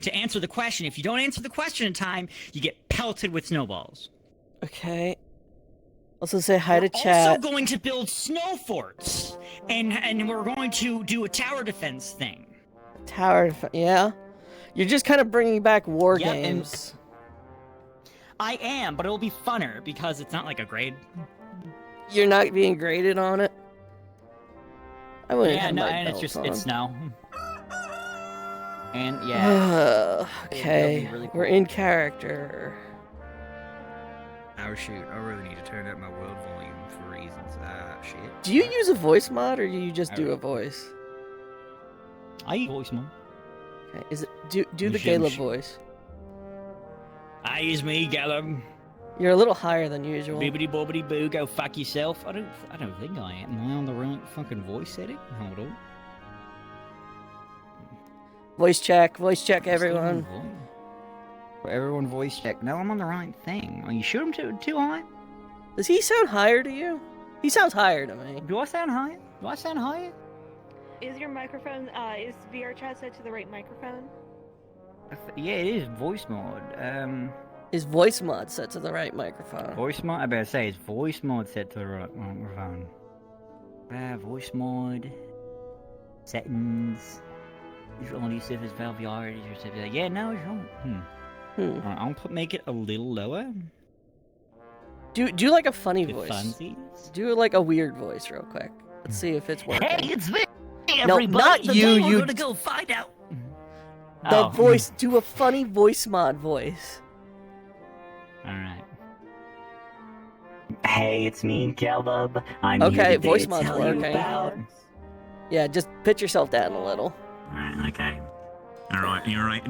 to answer the question. If you don't answer the question in time, you get pelted with snowballs. Okay. Also say hi to We're chat. also going to build snow forts, and we're going to do a tower defense thing. Tower, yeah. You're just kind of bringing back war Yep, games. I am, but it'll be funner because it's not like a grade. You're not being graded on it. I wouldn't have my and belts it's on. snow. And yeah. Okay, really cool. we're in character. Oh shoot, I really need to turn up my world volume for reasons. Shit. Do you use a voice mod or do you just do a voice? I use voice mod. Okay, is it do the Caleb voice? I use me, Caleb. You're a little higher than usual. Bibbidi bobbidi boo, go fuck yourself. I don't think I am. Am I on the right fucking voice setting? Hold on. Voice check everyone. For everyone voice check. No, I'm on the right thing. Are you sure I'm too high? Does he sound higher to you? He sounds higher to me. Do I sound higher? Do I sound higher? Is your microphone, is VR chat set to the right microphone? Yeah, it is voice mode. Is voice mod set to the right microphone? Voice mod? I better say, is voice mod set to the right microphone? Voice mod. Settings. Visual audio surface, valve VR, yeah, no, it's wrong. Alright, I'll make it a little lower. Do like a funny voice. Funsies. Do like a weird voice real quick. Let's see if it's working. Hey, it's me, everybody. No, not you. We're gonna go find out. The voice. Do a funny voice mod voice. Alright. Hey, it's me, Caleb. I'm okay, here voice to mod's tell working. you about... Yeah, just pitch yourself down a little. Alright, okay. Alright, you're right.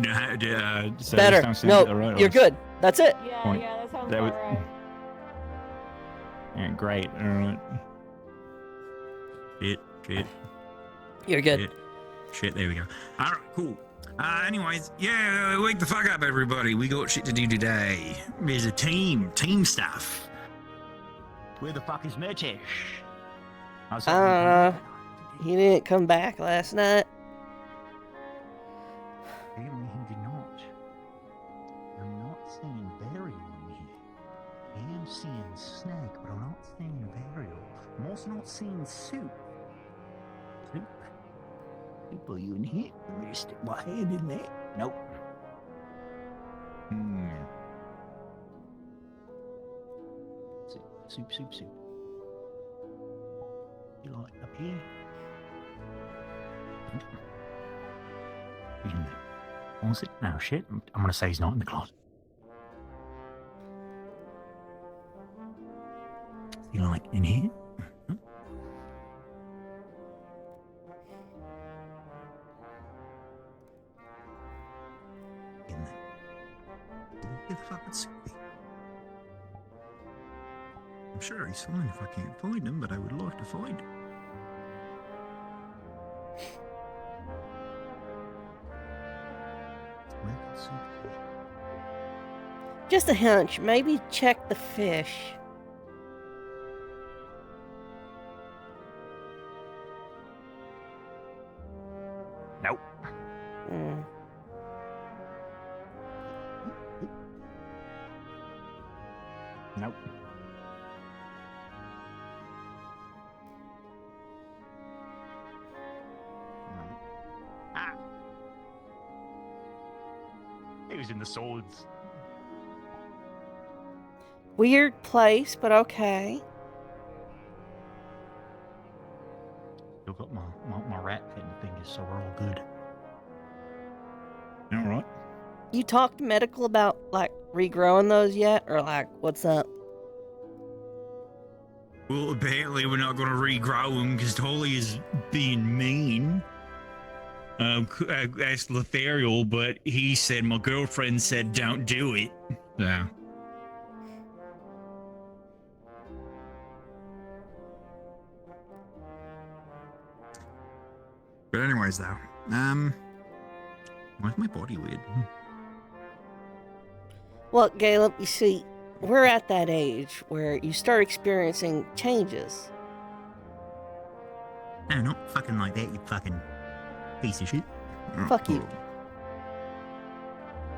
So better. No, you're good. That's it. Yeah, that sounds about right. Yeah, great. Alright. Shit. You're good. Shit, there we go. Alright, cool. Anyways, yeah, wake the fuck up, everybody. We got shit to do today. There's a team stuff. Where the fuck is Murtish? I don't know. He didn't come back last night. Apparently he did not. I'm not seeing burial in here. I am seeing snake, but I'm not seeing burial. I'm also not seeing soup. Soup? Soup, are you in here? Let me just stick my hand in there. Nope. Soup. You like up here? In the closet? Oh shit, I'm gonna say he's not in the closet. You like in here? In there. Where the fuck would Soup be? I'm sure he's fine if I can't find him, but I would like to find him. Just a hunch. Maybe check the fish. Nope. Nope. He was in the swords. Weird place, but okay. Still got my rat fitting fingers, so we're all good. All right. You talked medical about like regrowing those yet, or like what's up? Well, apparently we're not going to regrow him because Holly is being mean. I asked Lethariel, but he said my girlfriend said don't do it. So. But anyways, though, why's my body weird? Well, Caleb, you see, we're at that age where you start experiencing changes. No, not fucking like that, you fucking piece of shit. Fuck you.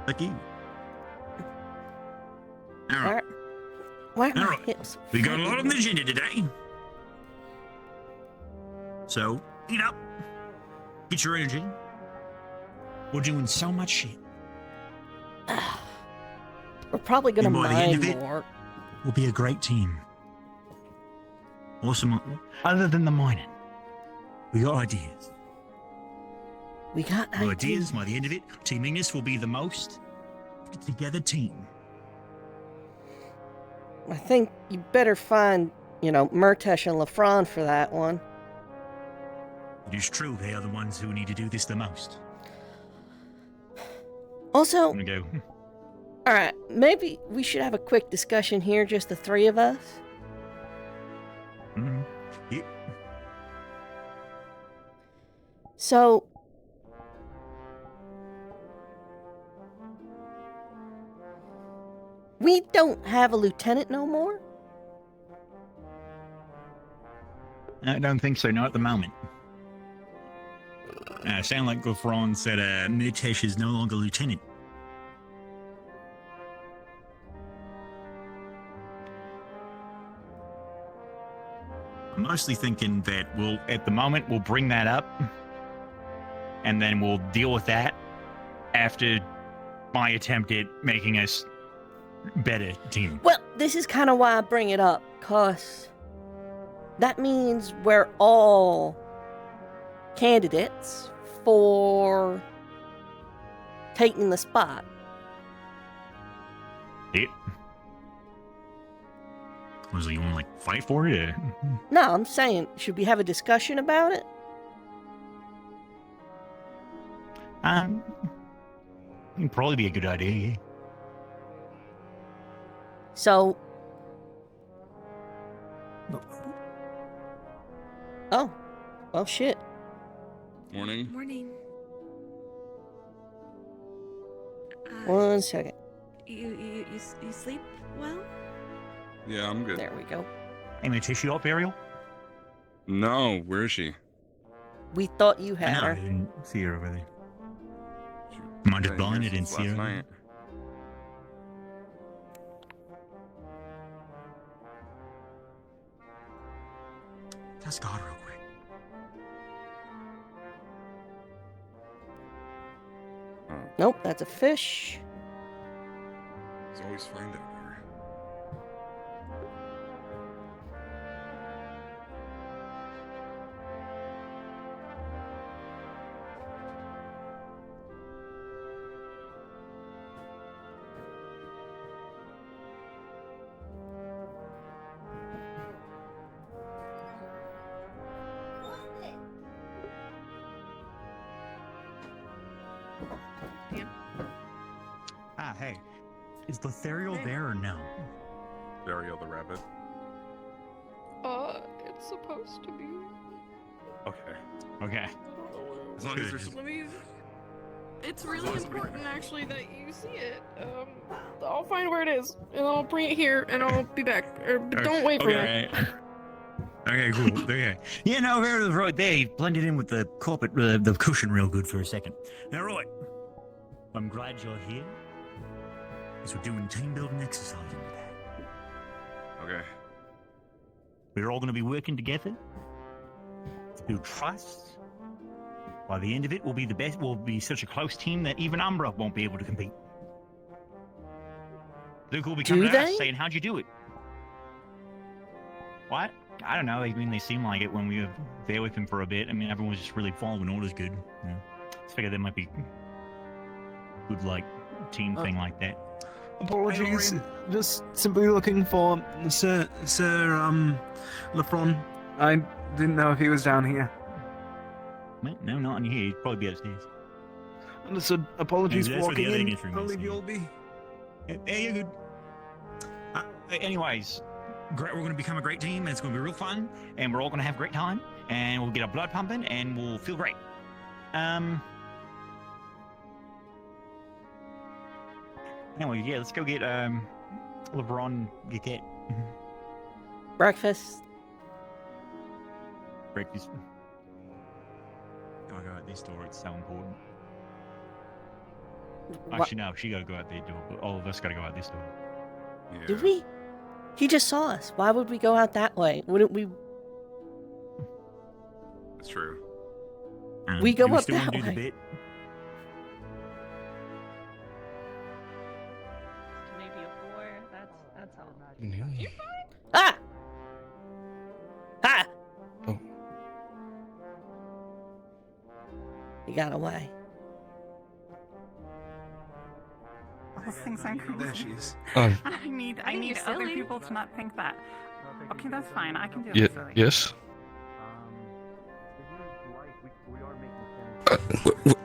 Like you. All All right. right. Why are my All right. hips? We got a lot on the fighting? agenda today. So, eat up. Get your energy. We're doing so much shit. We're probably gonna And by the end mine of it- more. We'll be a great team. Awesome. Other than the mining, we got ideas. We got Well, ideas. ideas, by the end of it, Team Ignis will be the most together team. I think you better find, Murtesh and Lafron for that one. It is true they are the ones who need to do this the most. Also, I'm gonna go. all right, maybe we should have a quick discussion here, just the three of us. Mhm. Yeah. So, we don't have a lieutenant no more? I don't think so, not at the moment. Sound like Gofron said Murtesh is no longer lieutenant. I'm mostly thinking that at the moment, we'll bring that up, and then we'll deal with that after my attempt at making us better team. Well, this is kind of why I bring it up, because that means we're all candidates for taking the spot. Yep. Was it you want to fight for it? No, I'm saying, should we have a discussion about it? It'd probably be a good idea. Yeah. So. Oh. Well, shit. Morning. Morning. One second. You sleep well? Yeah, I'm good. There we go. Hey, my tissue up, Ariel? No, where is she? We thought you I had know, I her. didn't see her over there. She Am I just been blind? I here didn't since see last her. night. Just God real quick. Oh, Nope, that's a fish. it's always fine down here. Ah, hey. Is Lothario there or no? Dario the rabbit. It's supposed to be. Okay. Okay. As long as there's Let me. It's really important, actually, that you see it. I'll find where it is, and I'll bring it here, and I'll be back. But don't wait for me. Okay, cool. Okay. Yeah, no, right there. He blended in with the carpet, the cushion real good for a second. Now, right. I'm glad you're here. Because we're doing team building exercise today. okay. We're all going to be working together to build trust. By the end of it, we'll be the best. We'll be such a close team that even Umbra won't be able to compete. Luke will be Do coming to us they? saying, "How'd you do it?" What? I don't know. I mean, they seem like it when we were there with him for a bit. I mean, everyone was just really following orders good. Yeah. Just figured there might be good, team thing like that. Apologies, just simply looking for Sir Lafron. I didn't know if he was down here. No, not in here. He'd probably be upstairs. Understood. Apologies Yeah, for that's where the walking other in. Ignis room I'll is, leave you yeah. all be. Yeah, you're good. Anyways, we're going to become a great team, and it's going to be real fun, and we're all going to have a great time, and we'll get our blood pumping, and we'll feel great. Anyway, yeah, let's go get LeBron Geekette Breakfast. breakfast. Oh god, this story is so important. Actually, no, she gotta go out that door, but all of us gotta go out this door. Yeah. Did we? He just saw us. Why would we go out that way? Wouldn't we? It's true. We go do up still wanna that do the way. bit? Maybe a 4. That's all. Ah! Ah! Oh. He got away. Those things aren't cool. There she is. I need you're other silly. people to not think that. Okay, that's fine. I can do Yeah, it silly. yes.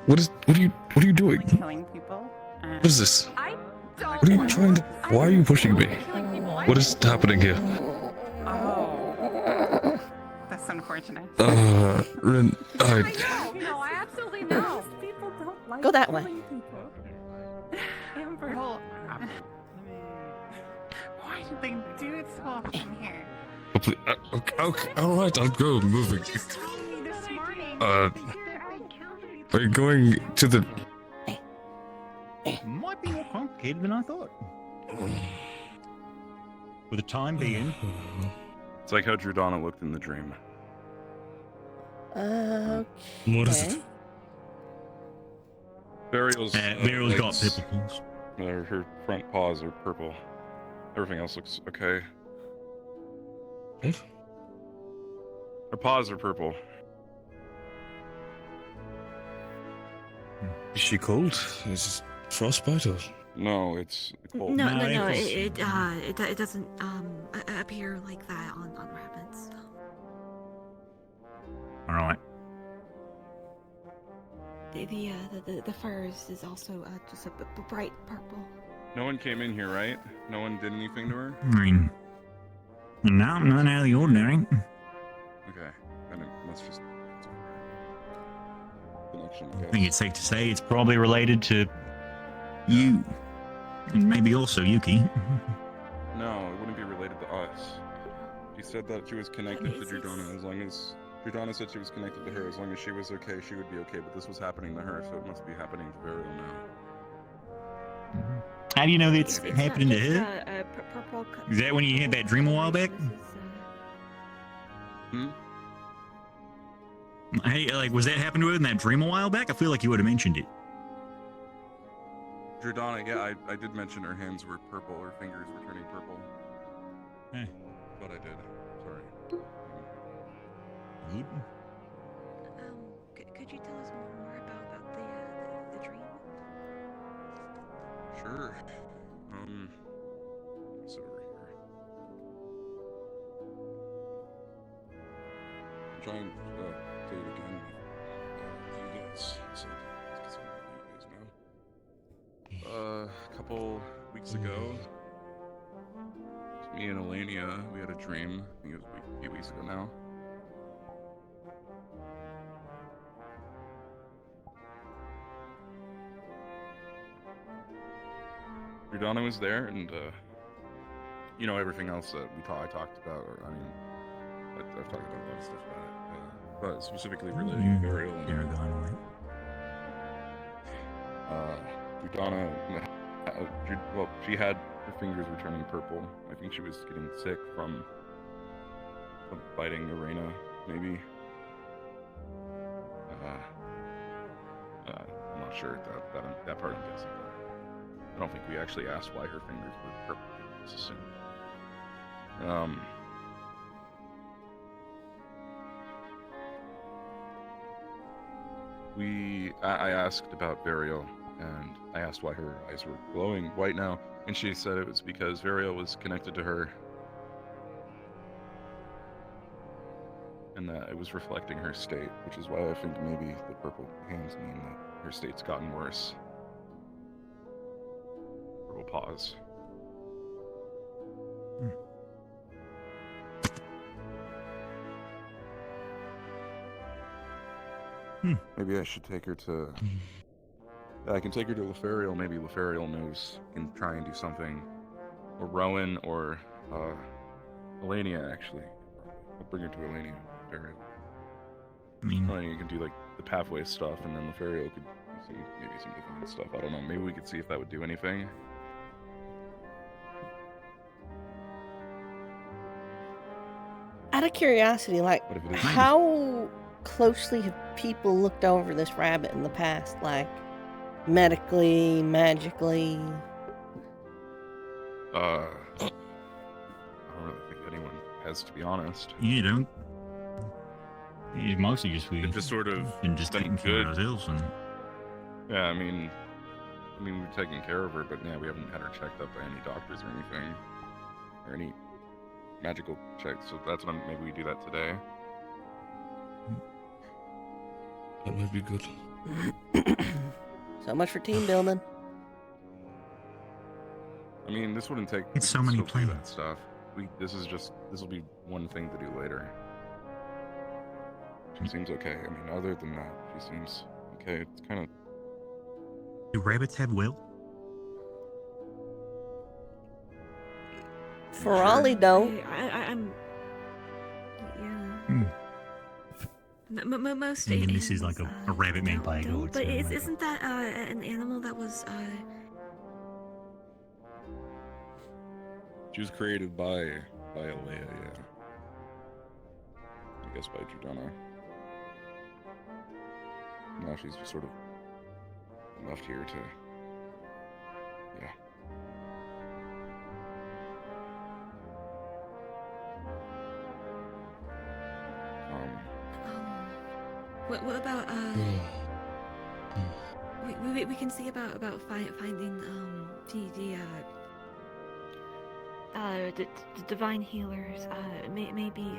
What are you doing? Like killing people. What is this? I don't. What are you trying to? Why are you pushing me? What is happening here? Oh, that's unfortunate. Ren, No, I absolutely know. People don't like Go that way. killing people. Amber, why did they do it so often here? okay, all right, I'll go. I'm moving. You just told me this morning. Are you going to the? Might be more complicated than I thought. For the time being, It's like how Jordana looked in the dream. Okay. What is it? Burial's Meryl's got legs, pimples. her front paws are purple. Everything else looks okay. What? Her paws are purple. Is she cold? Is it frostbite or? No, it's cold. No, No, no, no. it It doesn't appear like that on rabbits. All right. The fur is also just a bright purple. No one came in here, right? No one did anything to her? I mean, no, not out of the ordinary. Okay. Then it must just... Connection, I I guess. think it's safe to say it's probably related to you, and maybe also Yuki. No, it wouldn't be related to us. She said that she was connected to Jordana. As long as Jordana said she was connected to her, as long as she was okay, she would be okay. But this was happening to her, so it must be happening to Burial now. How do you know that it's happening to her? Purple. Is that when you had that dream a while back? Hmm? Hey, like, was that happening to her in that dream a while back? I feel like you would have mentioned it. Jordana, yeah, I did mention her hands were purple, her fingers were turning purple. Eh. But I did. Sorry. Good. Could you tell us more about the dream? Sure. It's over here. I'm trying to say it again. You guys said, because you guys know. A couple weeks ago, me and Elenia, we had a dream. I think it was a few weeks ago now. Jordana was there, and you know, everything else that I talked about. Or I mean, I've talked about a lot of stuff about it, but specifically relating to Burial and Aragon, Jordana. Well, she had her fingers were turning purple. I think she was getting sick from biting Arena, maybe. I'm not sure that part I'm guessing. I don't think we actually asked why her fingers were purple. Just assumed. I asked about Varial, and I asked why her eyes were glowing white now, and she said it was because Varial was connected to her, and that it was reflecting her state, which is why I think maybe the purple hands mean that her state's gotten worse. Purple paws. Maybe I should take her to... I can take her to Lefariel. Maybe Lefariel knows and try and do something. Or Rowan, or Elenia, actually. I'll bring her to Elenia. Lefariel. I mean, Elenia can do like the pathway stuff, and then Lefariel could do maybe some divine stuff. I don't know. Maybe we could see if that would do anything. Out of curiosity, like, But if it is, how closely have people looked over this rabbit in the past? Like, medically, magically? I don't really think anyone has, to be honest. You don't. It's mostly just we. It's just sort of been just taking care of ourselves and. Yeah, I mean, we're taking care of her, but yeah, we haven't had her checked up by any doctors or anything, or any magical checks. So that's what maybe we do that today. That might be good. So much for team building. I mean, this wouldn't take. It's we so can many still do that plans. stuff. This will be one thing to do later. She seems okay. I mean, other than that, she seems okay. It's kind of. Do rabbits have will? Ferrari don't. I'm. Hmm. Yeah. Most. I mean, this is like a rabbit man by don't, goat. but isn't that an animal that was She was created by Alea, yeah. I guess by Judana. Now she's just sort of left here to, yeah. What about we can see about finding the divine healers maybe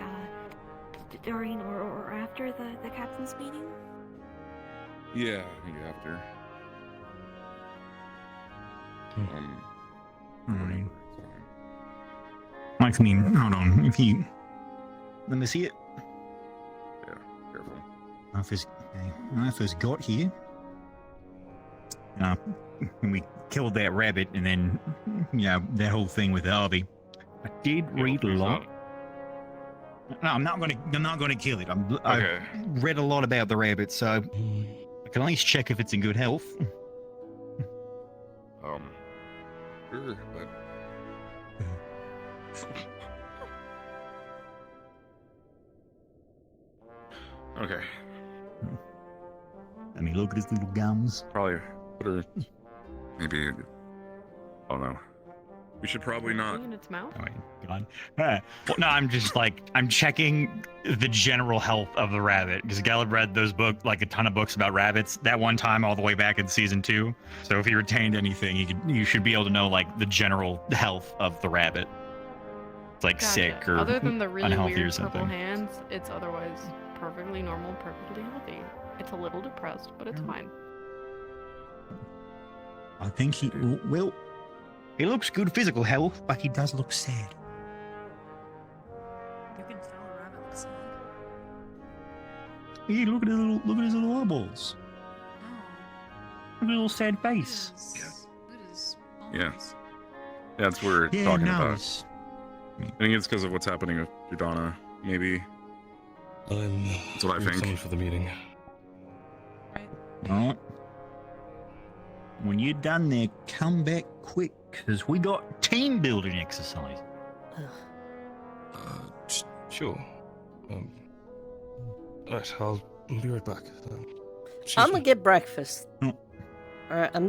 during or after the captain's meeting. Yeah, I think after. Alright. Like, I mean, hold on. If you let me see it. Yeah, careful. When I first got here, when we killed that rabbit, and then that whole thing with Harvey, I did read a lot. No, I'm not gonna kill it. Okay. I've read a lot about the rabbit, so I can at least check if it's in good health. Sure, but. Okay. I mean, look at his little gums. Probably put her. Maybe. Oh no. We should probably not. In its mouth. Oh my god. Well, no, I'm just I'm checking the general health of the rabbit because Galeb read those books, like a ton of books about rabbits that one time all the way back in season 2. So if he retained anything, you should be able to know like the general health of the rabbit. It's like sick or other than the really unhealthy weird or something. purple hands, it's otherwise perfectly normal, perfectly healthy. It's a little depressed, but it's fine. I think he looks good physical health, but he does look sad. You can tell a rabbit looks sad. Yeah, look at his little eyeballs. Look at his little sad face. Yeah. That's what we're talking about. I think it's because of what's happening with Judana. Maybe. That's what I think. For the meeting. Alright. When you're done there, come back quick, because we got team building exercise. Sure. Right, I'll be right back. I'm gonna get breakfast. Alright, I'm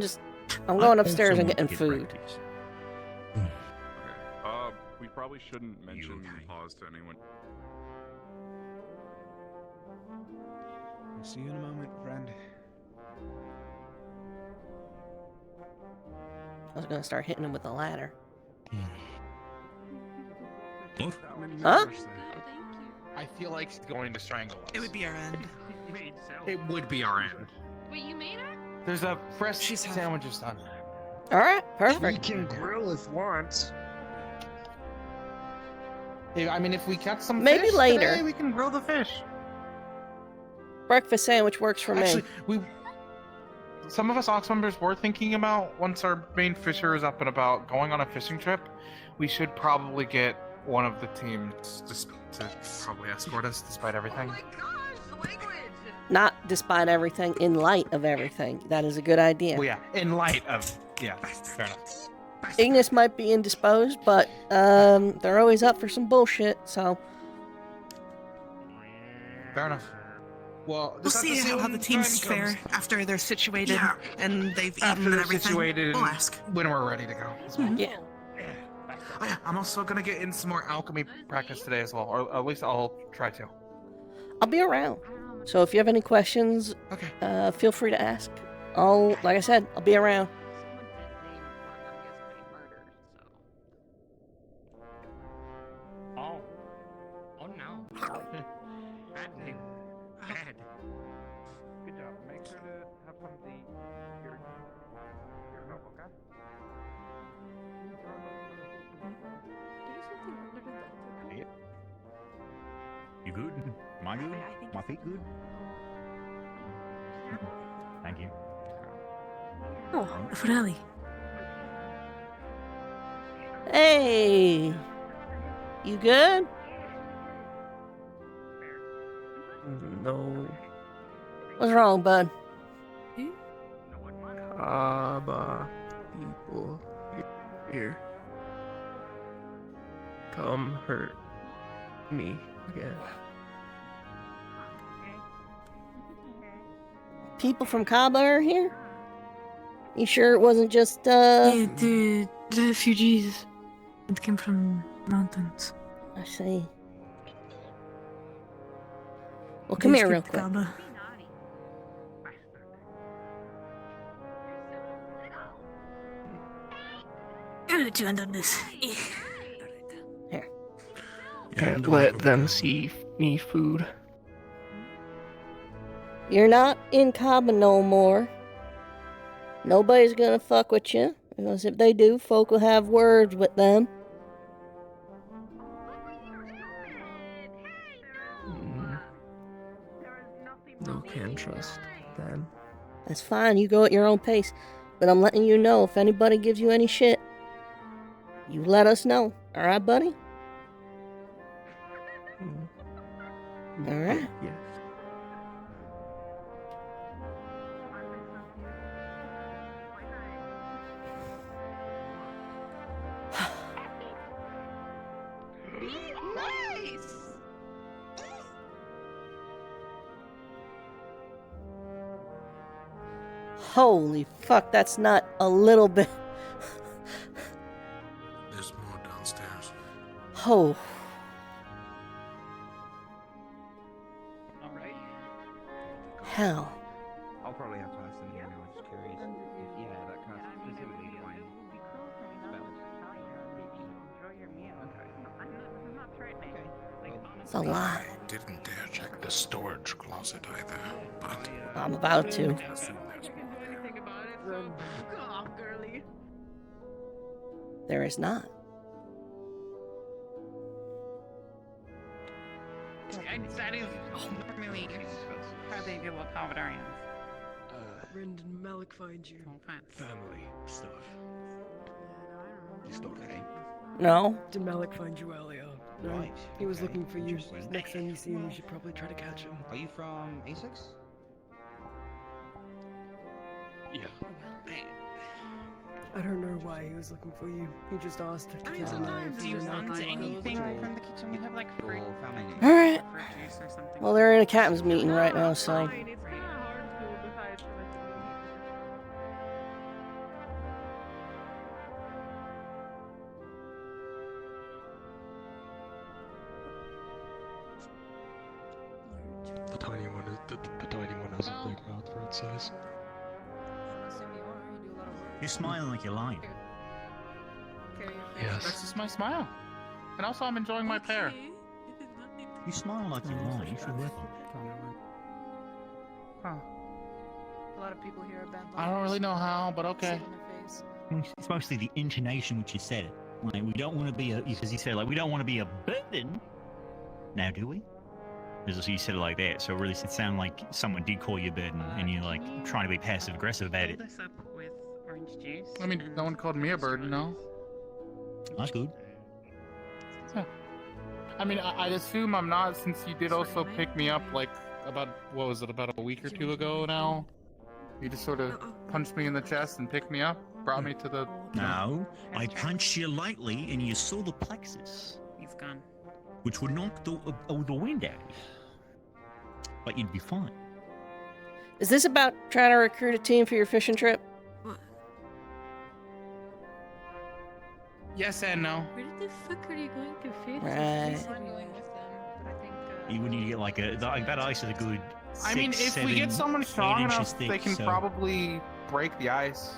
going upstairs and getting food. Okay. We probably shouldn't mention pause to anyone. I'll see you in a moment, friend. I was gonna start hitting him with a ladder. What? Huh? I feel like he's going to strangle us. It would be our end. It would be our end. Wait, you made it? There's a fresh sandwiches done. Alright, We perfect. can grill if want. I mean, if we catch some Maybe fish later. today, we can grill the fish. Breakfast sandwich works for Actually, me. some of us Ox members were thinking about, once our main fisher is up and about, going on a fishing trip. We should probably get one of the teams just to probably escort us, despite everything. Oh my gosh, language! not despite everything, in light of everything. That is a good idea. Well, yeah, in light of... Yeah, fair enough. Ignis might be indisposed, but they're always up for some bullshit, so... Fair enough. Well, We'll see how the teams fare after they're situated and they've eaten and everything. Situated, We'll ask. When we're ready to go. Yeah. Oh yeah, I'm also gonna get in some more alchemy practice today as well, or at least I'll try to. I'll be around. So if you have any questions, feel free to ask. Like I said, I'll be around. Oh. Oh no. Bad name. Bad. Good job. Make sure to have some of your notebook, okay? You good? Am I good? My feet good? Thank you. Oh, Frelli. Hey! You good? No. What's wrong, bud? People here come hurt me again. People from Kaba are here? You sure it wasn't just, Yeah, the refugees that came from mountains. I see. Well, come here real quick. Kaba. To end on this. Here. Can't let them see me food. You're not in Kaba no more. Nobody's gonna fuck with you. Because if they do, folk will have words with them. No can trust them. That's fine, you go at your own pace. But I'm letting you know, if anybody gives you any shit, you let us know. Alright, buddy? Alright. Yes. Holy fuck, that's not a little bit. There's more downstairs. Oh. Alright. Hell. I'll probably have to ask them again. I was just curious if, yeah, that kind of specifically define It's a lot. I didn't dare check the storage closet either, but I'm about to. I assume there's more there. Go off, girly. There is not. That is normally how they deal with Salvadorians. Brendan Malik finds you. Family stuff. Just okay. No. Did Malik find you earlier? No, Right, he was okay. looking for you. Interesting. Next time you see him, you should probably try to catch him. Are you from A6? Yeah. I don't know why he was looking for you. He just asked to I get a don't know. knife. Do you and a want knife. anything from the kitchen? We have like fruit. Alright. Fruit juice or something. Well, they're in a captain's meeting right now, so. Fine, it's kind of hard to decide for this. The tiny one has a big mouth for its size. You're smiling like you're lying. Yes. That's just my smile. And also, I'm enjoying my pear. You smile like you're lying. You should work on Huh. A lot of people here are bad. I don't really know how, but okay. it. It's mostly the intonation which you said it. Like, we don't want to be a, because you said, like, we don't want to be a burden. Now, do we? So you said it like that, so really it sounded like someone did call you a burden, and you're like trying to be passive aggressive about it. Fill this up with orange juice. I mean, no one called me a bird, no. That's good. Yeah. I mean, I'd assume I'm not, since you did also pick me up like about what was it? About a week or two ago now. You just sort of punched me in the chest and picked me up, brought me to the. No, I punched you lightly and you saw the plexus. He's gone. Which would knock the wind out. But you'd be fine. Is this about trying to recruit a team for your fishing trip? What? Yes and no. Where the fuck are you going to fish? Right. I'm going with them, but I think. You would need to get like that ice is a good. I mean, if we get someone strong enough, they can probably break the ice.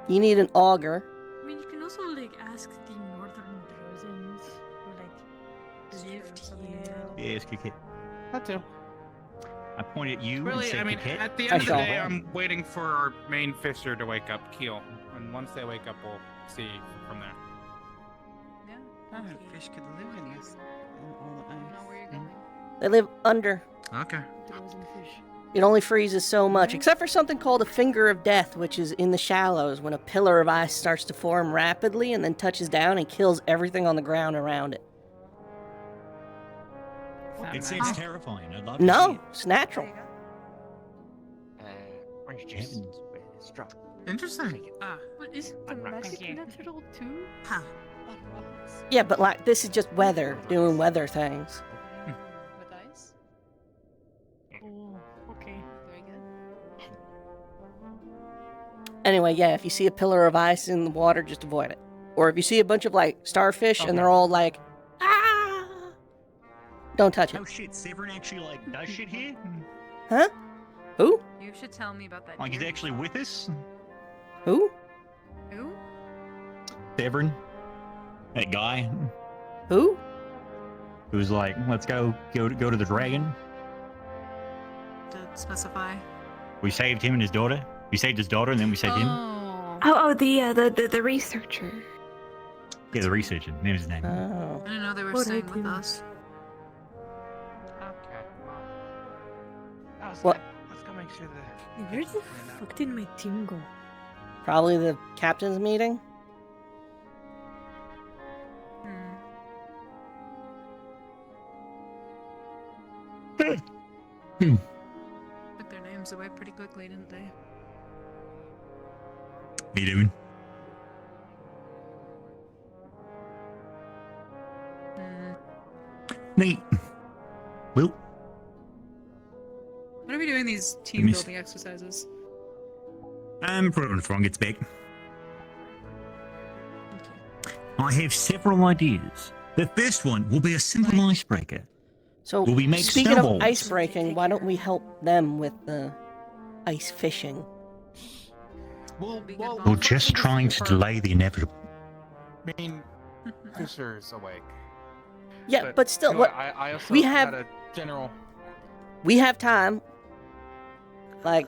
You need an auger. I mean, you can also like ask the northern Trojans who like lived here. Yes, kick it. That too. I point at you Really, and say I mean, Kiket. at the end of the day, I'm waiting for our main fisher to wake up, Keel. And once they wake up, we'll see from there. Yeah, fish could live in this. All the ice. Where you going? They live under. Okay. It only freezes so much, except for something called a finger of death, which is in the shallows when a pillar of ice starts to form rapidly and then touches down and kills everything on the ground around it. It sounds terrifying. I'd love to see No, it. it's natural. Orange juice. Straw. Interesting. But is the magic natural too? Huh. Yeah, but like this is just weather, doing weather things. With ice? Oh, okay. Very good. Anyway, yeah, if you see a pillar of ice in the water, just avoid it. Or if you see a bunch of like starfish and they're all like, ah, don't touch it. Oh shit, Severin actually like does shit here? Huh? Who? You should tell me about that. Like he's deer. actually with us? Who? Who? Severin? That guy Who? who was like, let's go to the dragon. To specify. We saved him and his daughter. We saved his daughter and then we saved him. Oh, the researcher. Yeah, the researcher. That was his name. Oh. I didn't know they were What staying I with do. us. Okay. What? Let's go make sure the. Where the fuck did my team go? Probably the captain's meeting. Took their names away pretty quickly, didn't they? What are you doing? Neat. Well, When are we doing these team Miss- building exercises? put it on before it gets back. I have several ideas. The first one will be a simple icebreaker. So, Will we make speaking snowballs? of ice breaking, why don't we help them with the ice fishing? We're just trying to delay the inevitable. Main fisher's awake. Yeah, but still, you know what I also we had have, a general. we have time. Like,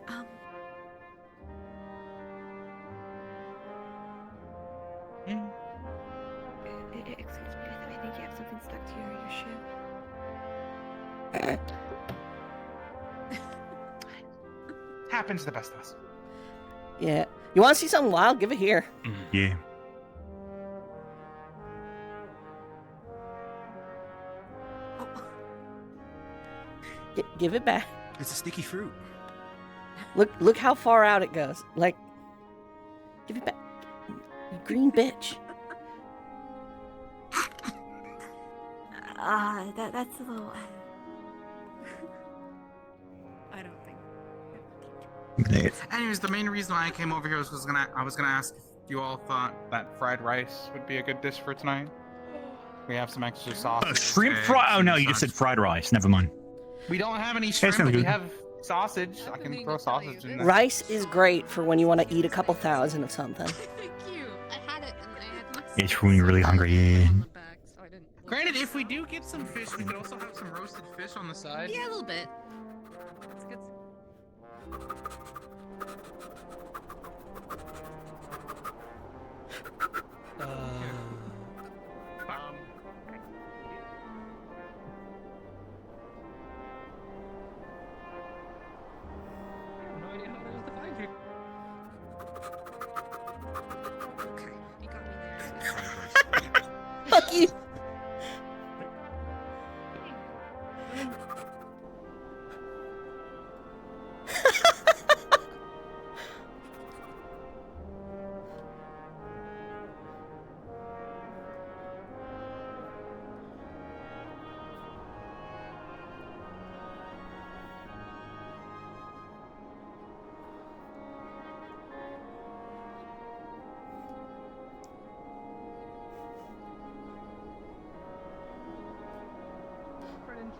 Excuse me, I think you have something stuck to your shoe. Happens to the best of us. yeah, you want to see something wild? Give it here. Yeah. Give it back. It's a sticky fruit. Look how far out it goes. Like, give it back. You green bitch. That's a little. I don't think. Anyways, the main reason why I came over here was I was gonna ask if you all thought that fried rice would be a good dish for tonight. We have some extra sauce. Shrimp fry? Oh no, you just said fried rice. Never mind. We don't have any That's shrimp, not but we good. have sausage. I can throw sausage in there. Rice is great for when you want to eat a couple thousand of something. Thank you. I had it and I had my It's when you're really hungry. Yeah. back, so I didn't. Granted, if we do get some fish, we could also have some roasted fish on the side. Yeah, a little bit. It's good. Okay, you got me there. Fuck you.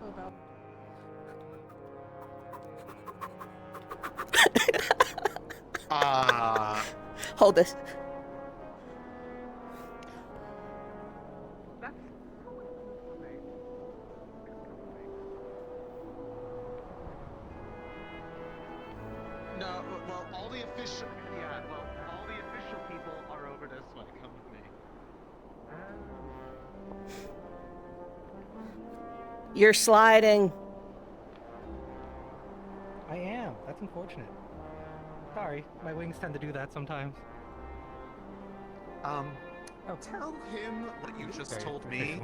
info about. Hold this. No, well, all the official, all the official people are over this way. Come with me. You're sliding. I am. That's unfortunate. Sorry, my wings tend to do that sometimes. Tell him what you just told me.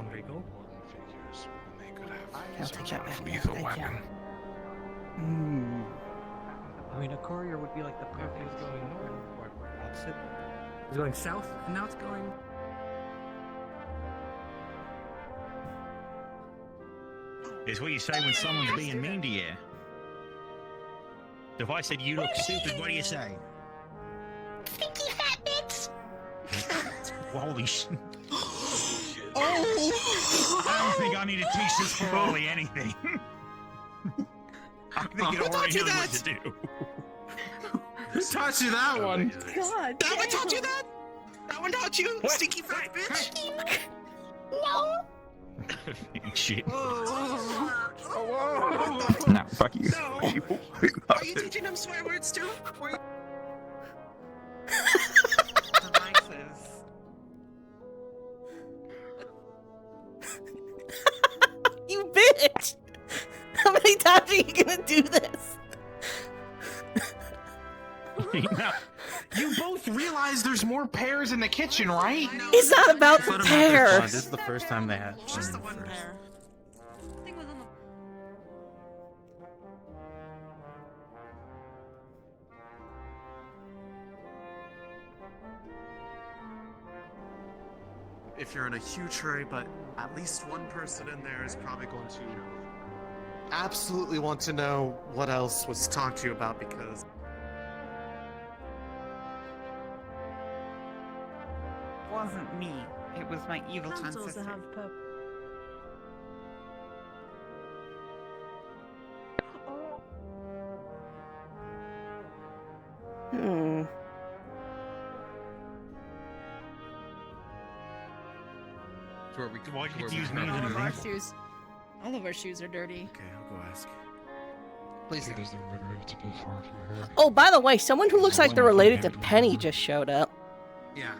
I'll take that back. lethal Thank you. weapon. I mean, a courier would be like the perfect going north or opposite. It's going south, and now it's going. It's what you say when someone's being mean to you. If I said you look stupid, what do you say? Stinky fat bitch! Holy shit. Oh! I don't think I need to teach this for Ollie anything. I think it already knows what to do. Who taught you that one? God. That one taught you that? That one taught you? What? Stinky fat bitch? No! Shit. Oh. No, fuck you. No. Are you teaching them swear words too? Devices. You bitch! How many times are you gonna do this? You both realize there's more pears in the kitchen, right? It's not about the pears. This is the first time they had. Just the one pear. If you're in a huge hurry, but at least one person in there is probably going to absolutely want to know what else was talked to you about because. It wasn't me. It was my evil twin sister. Hmm. Why did you use me All as of an our example? shoes. All of our shoes are dirty. Okay, I'll go ask. Please. It doesn't regret to be far from here. Oh, by the way, someone who looks like they're related to Penny just showed up. Yeah,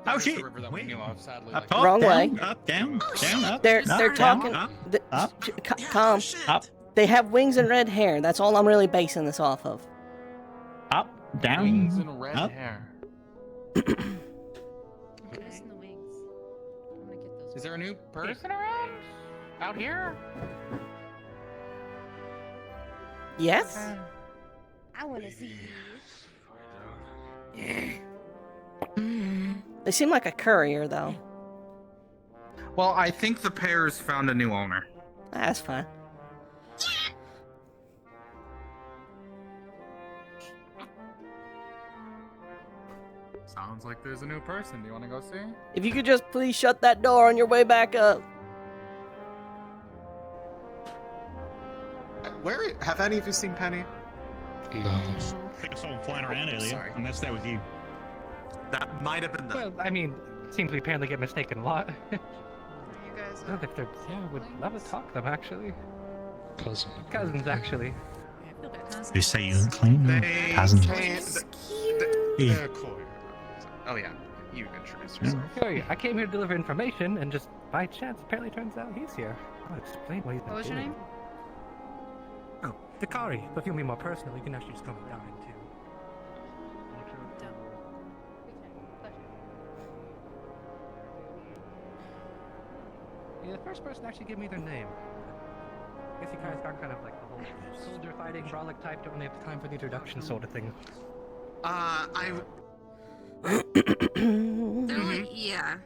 Oh shit! the river that we knew of, sadly. Up, like- up, Wrong down, way. Up, down, down, up. They're up, talking. down, up, Calm. up, They have wings and red hair. That's all I'm really basing this off of. up, down, Wings and red up. hair. Is there a new person around? Out here? Yes? I want to see They seem like a courier, though. Well, I think the pears found a new owner. That's fine. Sounds like there's a new person. Do you want to go see? If you could just please shut that door on your way back up. Where have any of you seen Penny? No. I think I saw him flying around earlier, Sorry. unless that was you. That might have been them. Well, I mean, seems we apparently get mistaken a lot. You guys. Well, if they're, yeah, would love to talk to them actually. Cousin. Cousins actually. They say you look clean. They Cousins. They're cool. Oh yeah, you introduced yourself. Sorry, I came here to deliver information, and just by chance, apparently turns out he's here. I'll explain what he's been What was your doing. name? Oh, Dakari. But if you want me more personal, you can actually just call me Darren too. Yeah, the first person actually gave me their name. I guess you guys got kind of like the whole soldier fighting, brolic type, don't really have time for the introduction sort of thing. Yeah.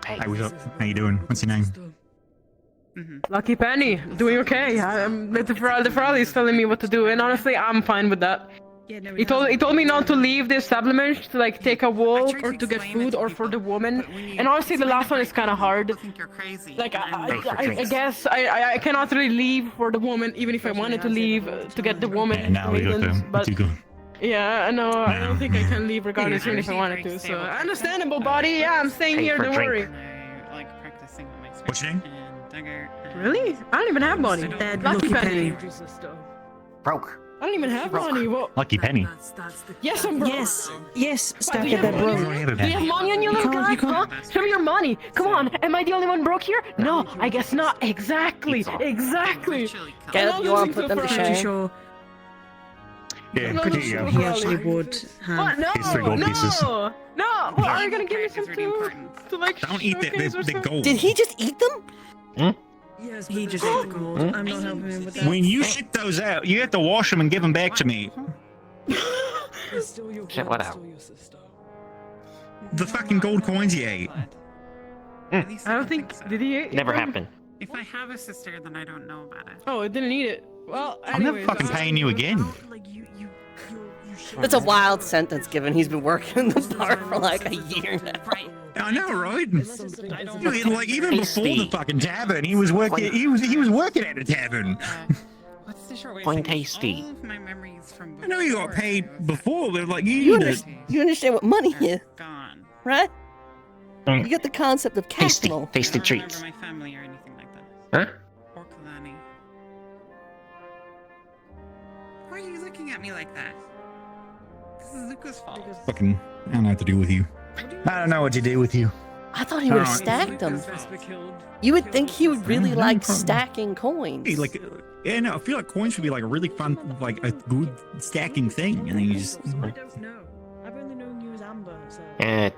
Hey, what's up? How you doing? What's your name? Lucky Penny, doing okay. The Ferrari's telling me what to do, and honestly, I'm fine with that. He told me not to leave the establishment to like take a walk or to get food or for the woman. And honestly, the last one is kind of hard. Like I guess I cannot really leave for the woman, even if I wanted to leave to get the woman. And now we got them. But You go. yeah, I know. I don't think I can leave regardless, even if I wanted to. So understandable, buddy. Yeah, I'm staying here. Don't worry. What's your name? Really? I don't even have money. Lucky penny. Broke. I don't even have money. What? Lucky penny. Yes, I'm broke. Yes, What, Stacker, do you that have broke. money? Do you have money on you, little guy? Huh? Show me your money. Come on. Am I the only one broke here? No, I guess not. Exactly. Exactly. Caleb, you want to put them to shame? Sure. Yeah, pretty sure he actually would have. What? No, It's 3 gold pieces. no. What, are you gonna give me some to like Don't eat the gold. Did he just eat them? Yes, he just ate the gold. I'm not helping him with that. When you ship those out, you have to wash them and give them back to me. Shit, what out? The fucking gold coins you ate. I don't think. Did he eat Never them? happened. If I have a sister, then I don't know about it. Oh, it didn't eat it. Well, I'm never anyways, fucking paying you again. That's a wild sentence given he's been working in the bar for like a year now. I know, right? Like even before the fucking tavern, he was working. He was working at a tavern. What's the short way? Point tasty. All of my memories from I know you got paid before, but like You understand what money is, gone. right? You get the concept of capital. Tasty I don't treats. remember my family or anything like that. Huh? Or Kalani. Why are you looking at me like that? This is Luca's fault. Fucking, I don't know what to do with you. I don't know what to do with you. I thought he would have stacked them. You would think he would really like stacking coins. Hey, like, yeah, no, I feel like coins would be like a really fun, like a good stacking thing, and then you just. I don't know. I've only known you as Amber, so.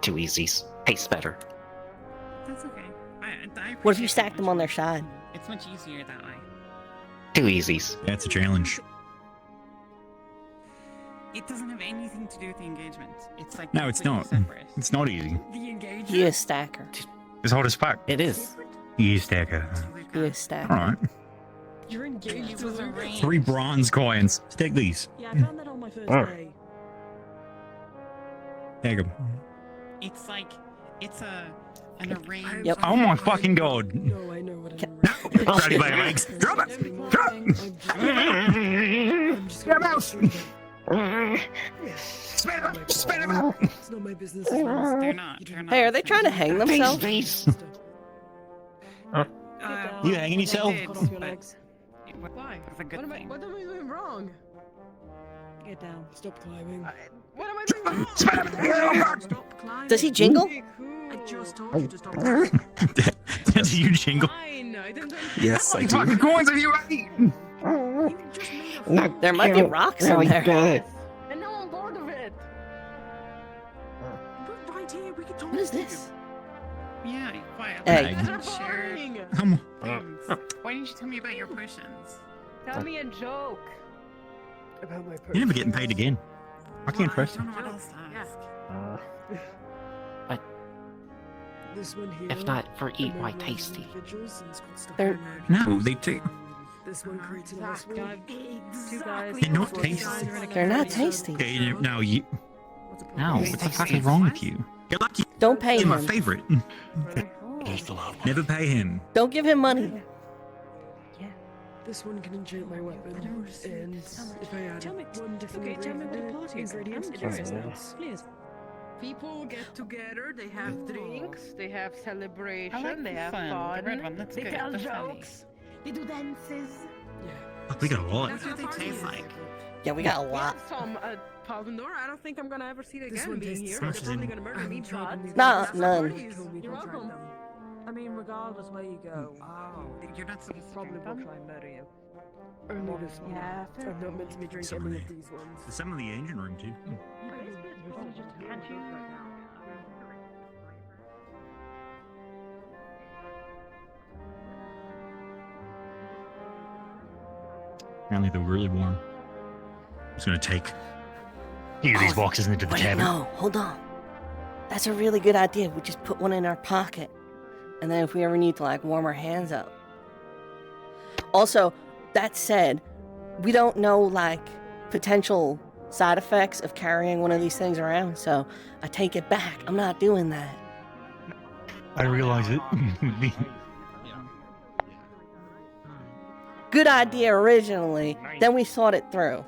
Too easies. Tastes better. That's okay. I What if you stacked them on their side? It's much easier that way. Too easies. That's a challenge. It doesn't have anything to do with the engagement. It's like No, it's not. separate. It's not easy. The engagement. He is stacker. It's hard as fuck. It is. You stacker. He is stacker. All right. You're engaged to Luca. 3 bronze coins. Stack these. Yeah, I found that on my first day. Tag 'em. It's like it's an arranged. Yep. Oh my fucking god. No, I know what an Grab it by your legs. Drop it. Drop it. Get him out. Spit him out. It's not my business. They're not. Hey, are they trying to hang themselves? You hanging yourself? Why? It's a good thing. What am I doing wrong? Get down. Stop climbing. What am I doing wrong? Stop climbing. Does he jingle? I just told you to stop climbing. Do you jingle? Fine. I didn't. Yes, I do. Fucking coins have you eaten? There might be rocks in there. And now I'm bored of it. But right here, we can talk. What is this? Yeah, quiet. Hey. You guys are boring. Why didn't you tell me about your potions? Tell me a joke. About my You're never getting paid again. I can't trust I you. don't know what else to ask. But This one here. if not for eat white tasty. They're- No, they take. This one creates a nice one. They're not tasty. They're not tasty. Okay, no, you. No, what the fuck is wrong with you? You're lucky. Don't pay You're my him. favorite. Never pay him. Don't give him money. This one can enchant my weapon, and if I add one different ingredient, it does this. Please. People get together, they have drinks, they have celebration, they have fun, The red one, let's they go. tell That's funny. jokes, they do dances. Fuck, we got a lot. That's what they taste like. Yeah, we got a lot. Some Palvindor, I don't think I'm gonna ever see it This again one being tastes here. so They're probably gonna murder me, but Nah, none. you're welcome. I mean, regardless where you go, You're not supposed to probably drink will them. try and murder you. Only this one. Yeah. I'm not meant to be drinking any of these ones. There's some in the engine room too. Apparently they're really warm. I'm just gonna take these boxes into the Wait, cabin. no, hold on. That's a really good idea. We just put one in our pocket. And then if we ever need to, like, warm our hands up. Also, that said, we don't know, like, potential side effects of carrying one of these things around, so I take it back. I'm not doing that. I realize it. Good idea originally, then we thought it through.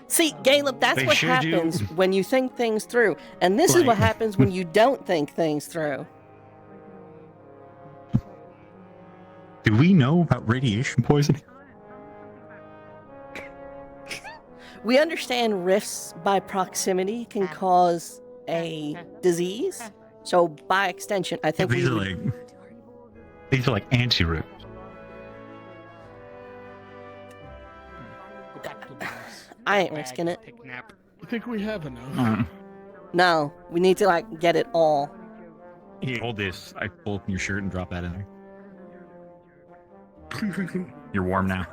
See, Caleb, that's They what should happens do. when you think things through. And this is what Right. happens when you don't think things through. Do we know about radiation poisoning? We understand rifts by proximity can cause a disease. So by extension, I think These we are like anti-roots. I ain't risking it. I think we have enough. No, we need to like get it all. Here, hold this. I pull open your shirt and drop that in there. You're warm now.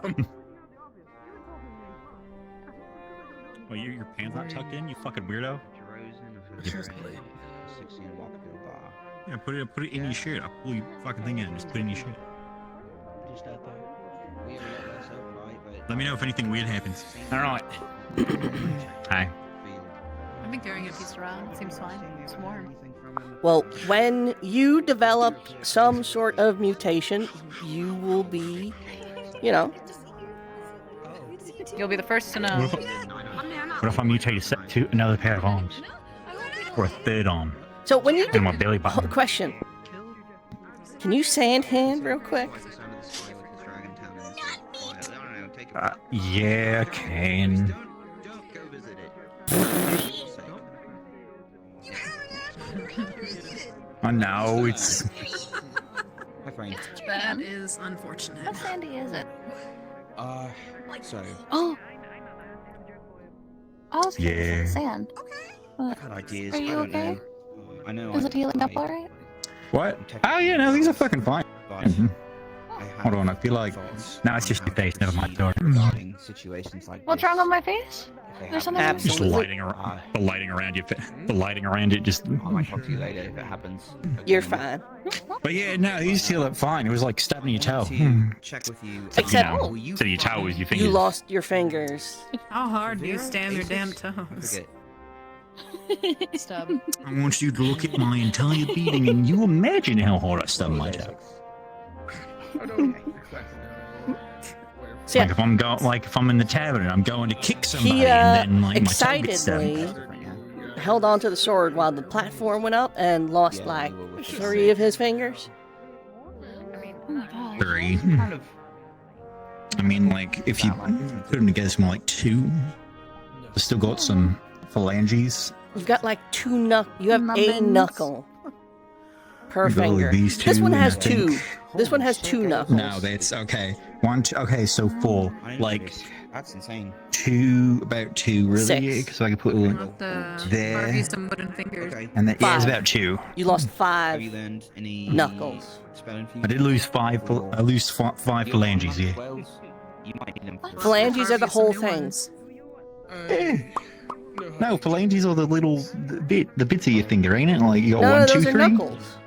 Well, your pants not tucked in, you fucking weirdo. Yeah, put it in your shirt. I'll pull your fucking thing in. Just put it in your shirt. Let me know if anything weird happens. All right. Hi. I've been carrying a piece around. It seems fine. It's warm. Well, when you develop some sort of mutation, you will be, you know. You'll be the first to know. What if I mutate to another pair of arms? Or a third arm? So when you In my belly button. question, can you sand hand real quick? Yeah, I can. I know, it's... That is unfortunate. How sandy is it? So... Oh! I was Yeah. sand. I've had ideas. Are you I don't okay? know. I know. Is it healing up alright? What? Oh yeah, no, these are fucking fine. Hold on, I feel like... No, it's just your face, never mind. Sorry. Situations like What's wrong with my face? There's something wrong? Just lighting around, the lighting around the lighting around it just... I might talk to you later if it happens. You're fine. But yeah, no, these heal up fine. It was like stabbing your toe. Check with you. Except so your toe was your fingers. you lost your fingers. How hard do you stab your damn toes? Stub. I want you to look at my entire beating and you imagine how hard I stubbed my toe. So, Like if I'm in the tavern and I'm going to kick somebody and then like my toe gets excitedly stabbed. held onto the sword while the platform went up and lost like 3 of his fingers. Oh my god. 3. I mean, like if you put them together, it's more like 2. I've still got some phalanges. You've got like 2 you have a Nubbins. knuckle per I've got finger. these This 2, one and has I think- 2. This one has 2 knuckles. No, that's okay. 1, 2, okay, so 4, like That's insane. 2, about 2 really, 6. because I can put a little there, Carve you some wooden fingers. and then yeah, it's 5. about 2. You lost Have 5 you learned any knuckles. spelling I did lose 5. I lose 5 phalanges. Yeah. You might need them. Phalanges are the whole thing. No, phalanges are the little bits of your finger, ain't it? Like you got No, 1, 2, those are 3. knuckles.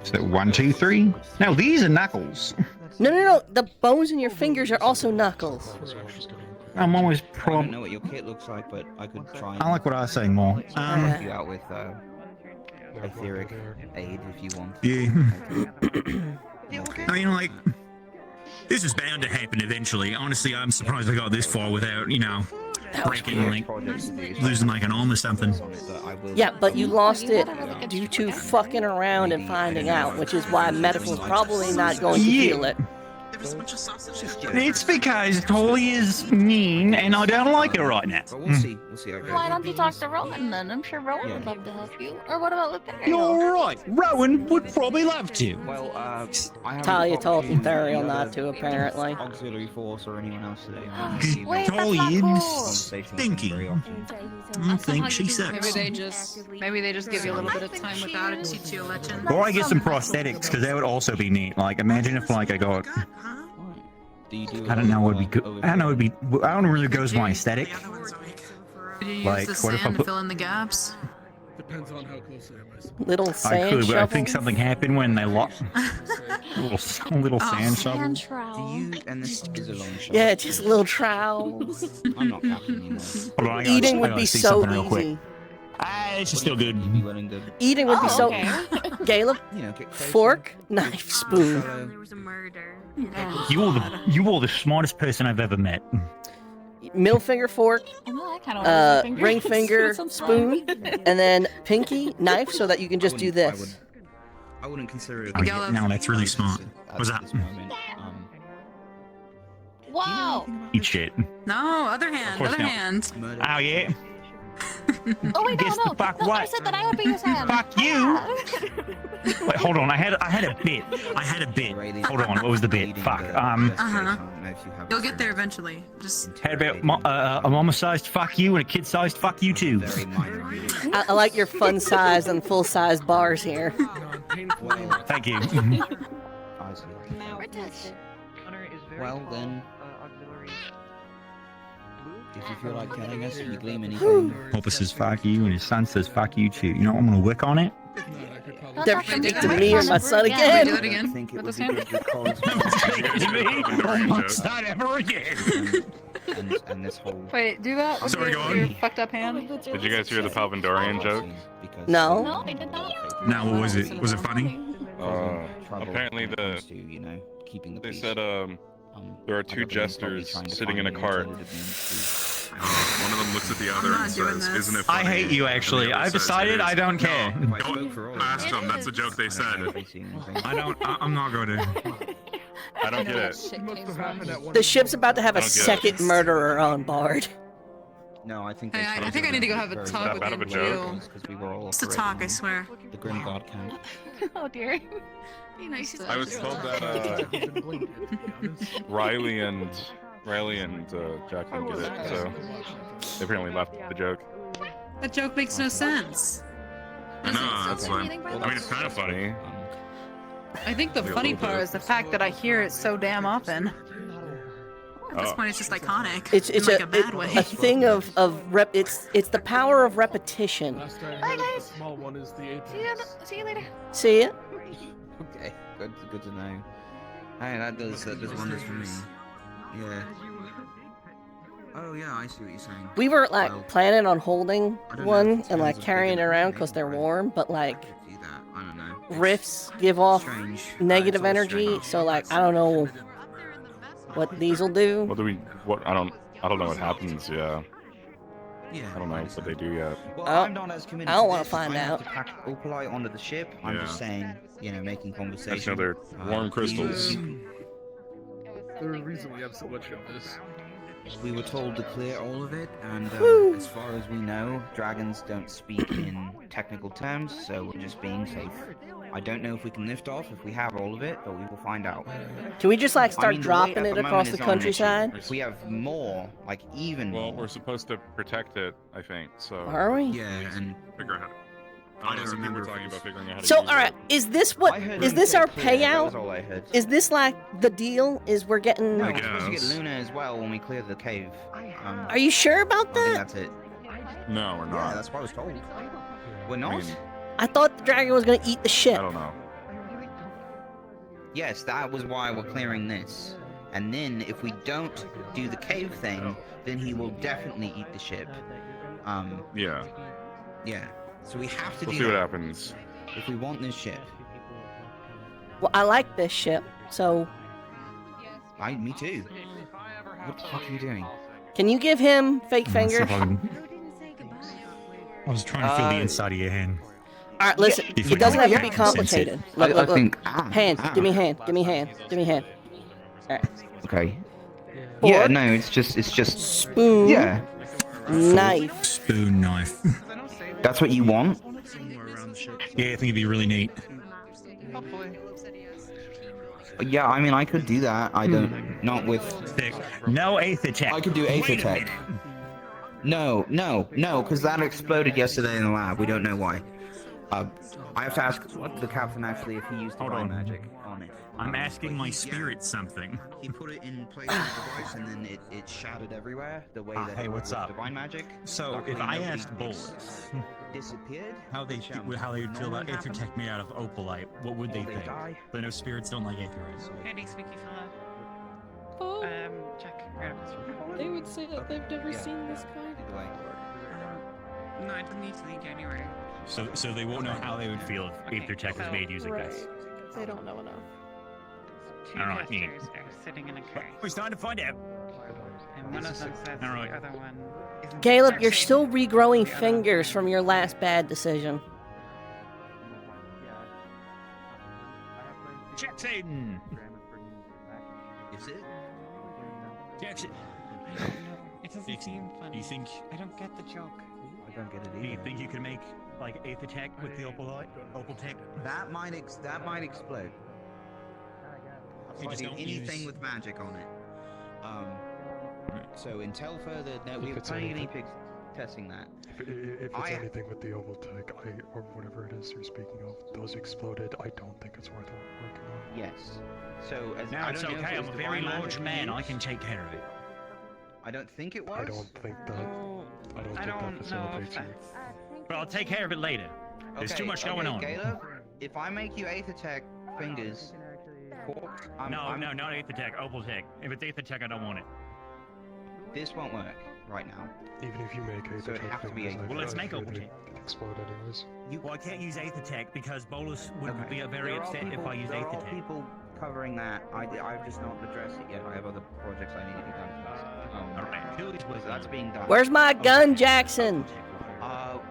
So 1, 2, 3. No, these are knuckles. No. The bones in your fingers are also knuckles. I'm always I don't know what your kit looks like, but I could try. I like what I was saying more. Help you out with etheric aid if you want. Yeah. I mean, like, this is bound to happen eventually. Honestly, I'm surprised I got this far without, you know, breaking, like, losing like an arm or something. Yeah, but you lost it due to fucking around and finding out, which is why medical is probably not going to heal it. It's because Tolly is mean and I don't like it right now. But we'll see. We'll see. I guess. Why don't you talk to Rowan then? I'm sure Rowan would love to help you. Or what about Lutheriel? You're right. Rowan would probably love to. Well, I haven't Talia told talked to Lutheriel the not other to, apparently. Auxiliary force or anyone else today. Wait, that's Tolly not is cool. stinky. I think she sucks. Maybe they just give you a little bit of time without it, teach you a legend. Or I get some prosthetics, because that would also be neat. Like, imagine if, like, I got... I don't know what would be good. I don't know what would be... I don't know where it goes with my aesthetic. Did you use Like, the what if I sand to put... fill in the gaps? Depends on how close I am, I suppose. Little I sand could, but I shovel. think something happened when they lost. little sand shovel. Do you? And this is a long shot. Yeah, just little trowels. I'm not capping anymore. Hold on, Eating I would gotta be see so something real quick. easy. This is still good. Eating would be so. Caleb, You know, fork, knife, spoon. There was a murder. You are the smartest person I've ever met. Middle finger, fork, ring finger, Some spoon, and then pinky, knife, so that you can just do this. I wouldn't consider it. Oh, yeah, no, that's really smart. What's that? Wow. Eat shit. No, other hand, course other not. hand. Oh yeah. Oh wait, Guess no. the fuck No, what? I said that I would be his hand. Fuck you. Wait, hold on. I had a bit. Hold on. What was the bit? Fuck. You'll get there eventually. Just Had about a mama-sized fuck you and a kid-sized fuck you too. I like your fun-sized and full-sized bars here. Thank you. Well then, if you feel like telling us, if you gleam anything. Papa says fuck you and his son says fuck you too. You know, I'm gonna work on it. They're to me or my son again. do it again. I think it With would this be hand. good because To me, not ever again. and this whole. Wait, do that with Sorry, your, go on. your fucked up hand. Did you guys hear the Palvindorian joke? No. No, I did not. Now, what was it? Was it funny? Apparently they said there are two jesters sitting in a cart. One of them looks at the other and says, "Isn't it I funny?" hate you. Actually, And the other I've says, decided "It I is." don't care. Don't ask them. That's the joke they said. I'm not going to. I don't get it. The ship's about to have a I don't get it. second murderer on board. No, I think. Hey, I think I need to go have a talk with bad him of a joke? too. Because we were all Just a talk, I swear. The Grim God camp. Oh dear. Be nice to I was told that Riley and Jacqueline get it, so they apparently left the joke. That joke makes no sense. I know, that's why. I mean, it's kind of funny. I think the Maybe a funny little part bit. is the fact that I hear it so damn often. At this Oh. point, it's just iconic. It's in like a bad a way. thing of rep. It's the power of repetition. Bye guys. Small one is the See you later. See it? Okay, good to know. Hey, that does wonders for me. Yeah. Oh yeah, I see what you're saying. We were like Well, planning on holding I don't know one if it's and like tons of carrying it bigger around than because they're but warm, but like I could do that. I don't know. rifts give off Strange. negative It's all energy, strange. so like I don't know what these will do. What do we? What? I don't know what happens. Yeah. Yeah. I don't know what they do yet. Well, Oh, I'm not as committed. I don't to wanna this. find I have out. to pack Opalite onto the ship. I'm just Yeah. saying, making I conversation. just know they're warm crystals. The reason we have so much of this. We were told to clear all of it, and Whew. as far as we know, dragons don't speak in technical terms, so we're just being safe. I don't know if we can lift off if we have all of it, but we will find out. Can we just like I start mean, the dropping weight at it the across moment the is on an issue. countryside? If we have more, like even Well, more. we're supposed to protect it, I think. So Are we? Yeah, and figure out. I don't know. Some people were talking about figuring out how to So use all right, it. is this what I heard is you this say our clear, that was payout? all I heard. Is this like the deal? Is we're getting? No, I we're supposed to get guess. Luna as well when we clear the cave. Are you sure about I think that? that's it. No, we're Yeah, not. that's what I was told. We're not? I mean, I thought the dragon was gonna eat the ship. I don't know. Yes, that was why we're clearing this. And then, if we don't do the cave thing, then he will definitely eat the ship. Yeah. Yeah. So we have to We'll do see what that happens. if we want this ship. Well, I like this ship, so Me too. What the fuck are you doing? can you give him fake fingers? I was trying to feel the inside of your hand. All right, listen. If It we doesn't don't have to be sense it. complicated. Look, I look, look. think- Hand. Give me hand. Give me hand. Give me hand. All right. Okay. Fork. Yeah, no, it's just Spoon. Yeah. Knife. Spoon knife. That's what you want? Yeah, I think it'd be really neat. Yeah, I mean I could do that. I don't not with No Aether tech. I could do Aether Wait a tech. No, because that exploded yesterday in the lab. We don't know why. I have to ask the captain actually if he used divine magic on it. I'm asking my spirit something. He put it in place of the device, and then it shattered everywhere. The way that hey, it what's was up? divine magic. So, Luckily, if I nobody asked Bolus disappeared, how they feel about Aethertech made out of opalite, what would they think? But no, spirits don't like Aetherite. Hey, squeaky fella. Oh. Check. Right up this room. They would say that they've never seen this kind. No, it doesn't need to leak anyway. So they won't know how they would feel if Aethertech was made using this. They don't know enough. Two I don't know what I mean. testers are sitting in a crate. It's time to find out. And one of them says the other one isn't. Caleb, you're still regrowing fingers from your last bad decision. Jackson! Is it? Jackson! I don't know. It doesn't seem funny. You think? I don't get the joke. I don't get it either. Do you think you can make like Aethertech with the opalite? Opaltech? That might explode. You just Do don't anything use- with magic on it. So until further, no, we're planning guinea pigs testing that. If it's anything with the Ovaltech, or whatever it is you're speaking of, those exploded, I don't think it's worth working on. Yes. So as No, I it's don't know if okay. it I'm was a very divine large magic man. I used. can take care of it. I don't think it was. I don't think that. I don't think that facilitates you. But I'll take care of it later. There's too much going on. Caleb, if I make you Aethertech fingers, No, not Aethertech, Opaltech. If it's Aethertech, I don't want it. This won't work right now. Even if you make Aethertech So it has to be fingers, Aethertech. Well, let's make Opaltech. Opaltech. It'd explode anyways. Well, I can't use Aethertech because Bolus would be very upset if I use There are Aethertech. people covering that. I've just not addressed it yet. I have other projects I need to get done first. Alright, So that's being done. Where's my gun, Jackson?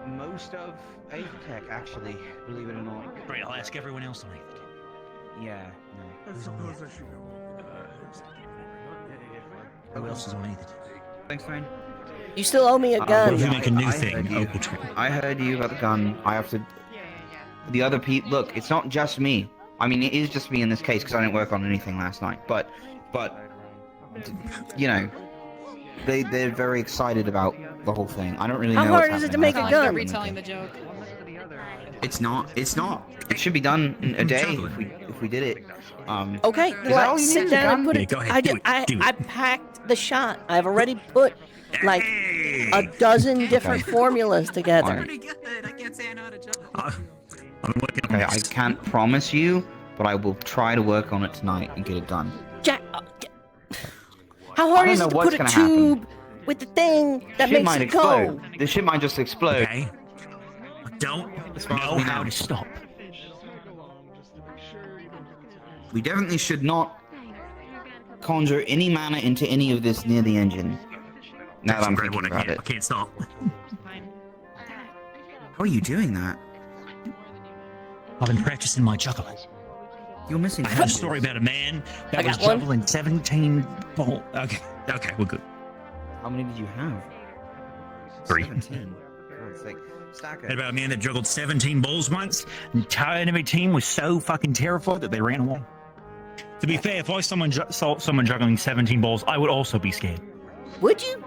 Most of Aethertech, actually, believe it or not. Great, I'll ask everyone else on Aethertech. Yeah, no. I suppose I should go. Who else is on Aethertech? Thanks, man. You still owe me a gun. What if we make a new thing, heard you. Opaltech? I heard you about the gun. I have to. The other people. Look, it's not just me. I mean, it is just me in this case because I didn't work on anything last night. But, you know, they're very excited about the whole thing. I don't really know. How hard is it to make a gun? Retelling the joke. It's not. It should be done in a day if we did it. Okay, Is that all you sit need, down and gun? put Yeah, it. go ahead, do it. I packed the shot. I've already put like a dozen different formulas together. Pretty good. I can't say I know how to juggle. Okay, I can't promise you, but I will try to work on it tonight and get it done. Jack, how hard I is don't it to know put what's a gonna tube with the thing that Shit makes might it explode. go? The shit might just explode. Okay. Don't know how to stop. We definitely should not conjure any mana into any of this near the engine. Now that I'm thinking about it. I can't stop. How are you doing that? I've been practicing my juggling. You're missing. I have a story about a man that was juggling 17 balls. Okay, we're good. How many did you have? 3. 17. God's sake. Stack Heard about a man that juggled 17 balls once. The entire enemy team was so fucking terrified that they ran away. To be fair, if I saw someone juggling 17 balls, I would also be scared. Would you?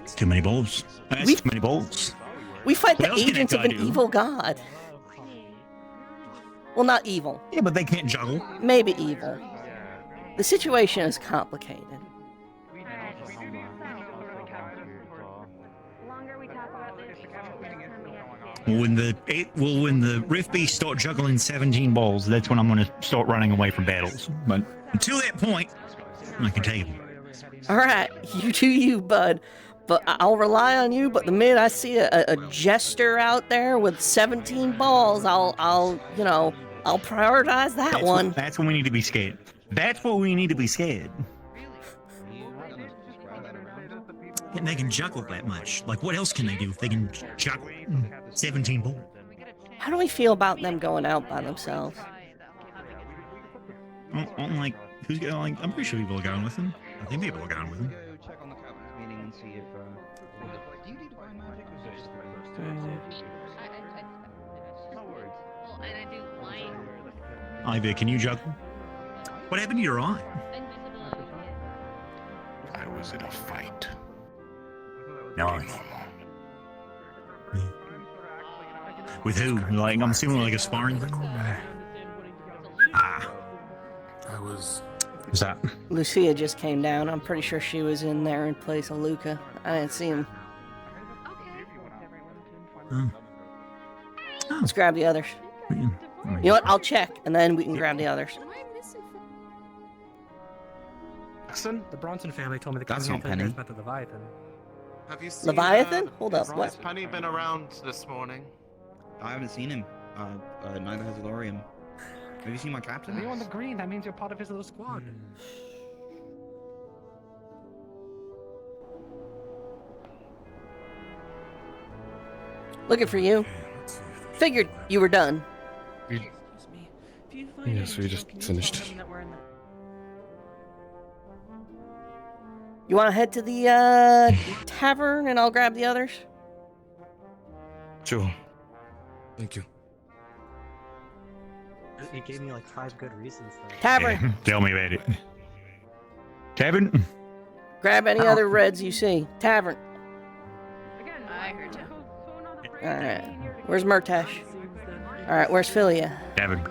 It's too many balls. That's too many balls. We fight What the else can that agents of guy an do? evil god. Well, not evil. Yeah, but they can't juggle. Maybe evil. The situation is complicated. When the Rift Beasts start juggling 17 balls, that's when I'm going to start running away from battles. But until that point, I can tell you. All right, you do you, bud. But I'll rely on you. But the minute I see a jester out there with 17 balls, I'll prioritize that one. That's when we need to be scared. That's what we need to be scared. And they can juggle that much. Like, what else can they do if they can juggle 17 balls? How do we feel about them going out by themselves? I'm like, who's going? Like, I'm pretty sure people are going with them. I think people are going with them. Check on the captain's meeting and see if. Do you need divine magic or is it just Ivy, can you juggle? What happened to your eye? I was in a fight. Nice. With who? Like, I'm assuming like a sparring thing? was... Who's that? Lucia just came down. I'm pretty sure she was in there in place of Luca. I didn't see him. Oh. Let's grab the others. You know what? I'll check, and then we can grab the others. Jackson, the Bronson family told me the That's Captain not Penny. Pillars met the Leviathan. Have you seen, Leviathan? Hold up, what? Has Penny been around this morning? I haven't seen him. Neither has Elorium. Have you seen my captain? Are you on the green? That means you're part of his little squad. Looking for you. Figured you were done. Yes, we just finished. You want to head to the tavern, and I'll grab the others? Sure. Thank you. He gave me like 5 good reasons. Though. Tavern. Yeah, tell me about it. Tavern? Grab any other reds you see. Tavern. I heard you. Alright. Where's Murtash? Alright, where's Philia? Tavern.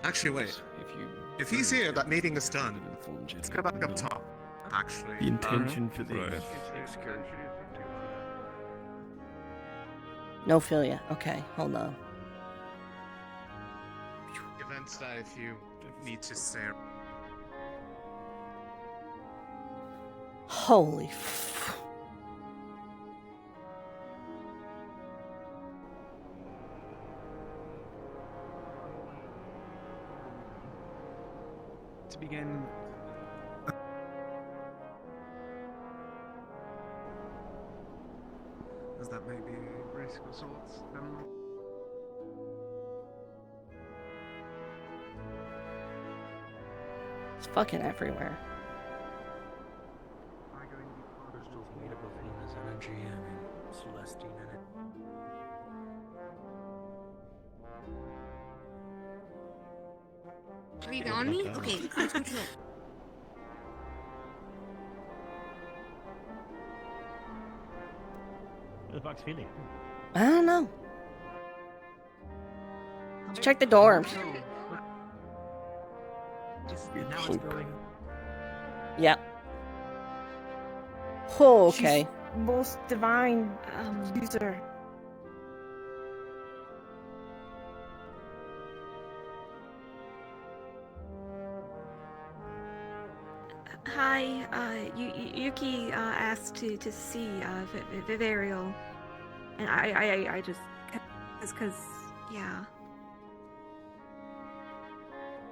Actually, wait. If he's here, that meeting is done. Let's go back up top. Actually. The intention for the... No Philia. Okay, hold on. Events that if you need to stay. Holy f... To begin. As that may be a risk of sorts, It's fucking everywhere. Crystals made up of Luna's energy and Celestine in it. Are you on me? Okay, let's control. Who the fuck's feeling? I don't know. Let's check the dorms. Now it's going. Yep. Oh, okay. Most divine user. Hi, Yuki asked to see Vivarial, and I just, cause yeah.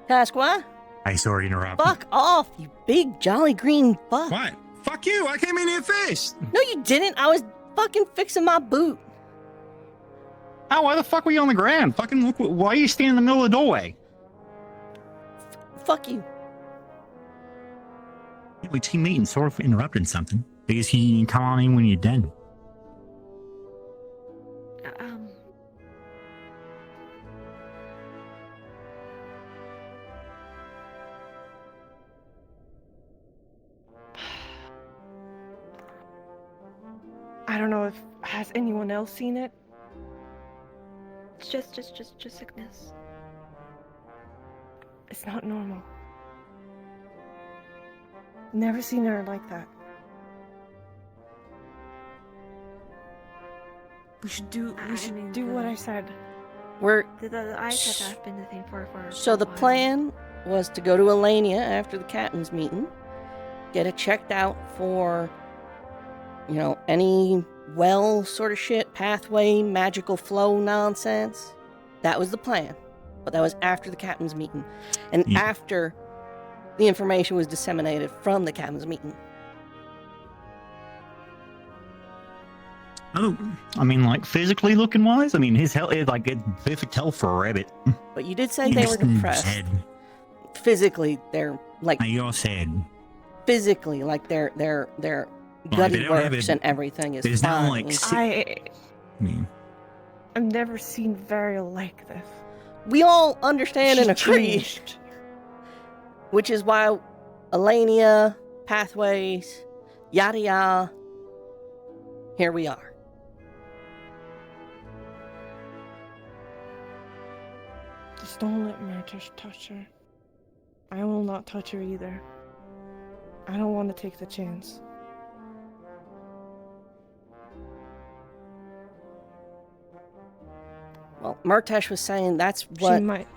Task what? Hey, sorry to interrupt. Fuck off, you big jolly green fuck. What? Fuck you! I came in here first! No, you didn't. I was fucking fixing my boot. Oh, why the fuck were you on the ground? Fucking look, why are you standing in the middle of the doorway? Fuck you. Yeah, we team meeting, sorry for interrupting something. Because he can come on in when you're done. I don't know if has anyone else seen it. It's just sickness. It's not normal. Never seen her like that. We should do what I said. We're The eyes have been the thing for so the plan was to go to Elania after the captain's meeting, get it checked out for, you know, any well sort of shit, pathway, magical flow nonsense. That was the plan. But that was after the captain's meeting. And after the information was disseminated from the captain's meeting. Oh, I mean, like, physically looking wise? I mean, his health is like perfect health for a rabbit. But you did say they were depressed. Sad. Physically, they're like... You're sad. Physically, like their gutty works and everything is there's fine. not like... I've never seen Varial like this. We all understand and She's agree. changed. Which is why Elania, pathways, yada yada, here we are. Just don't let Murtish touch her. I will not touch her either. I don't want to take the chance. Well, Murtesh was saying that's what She might.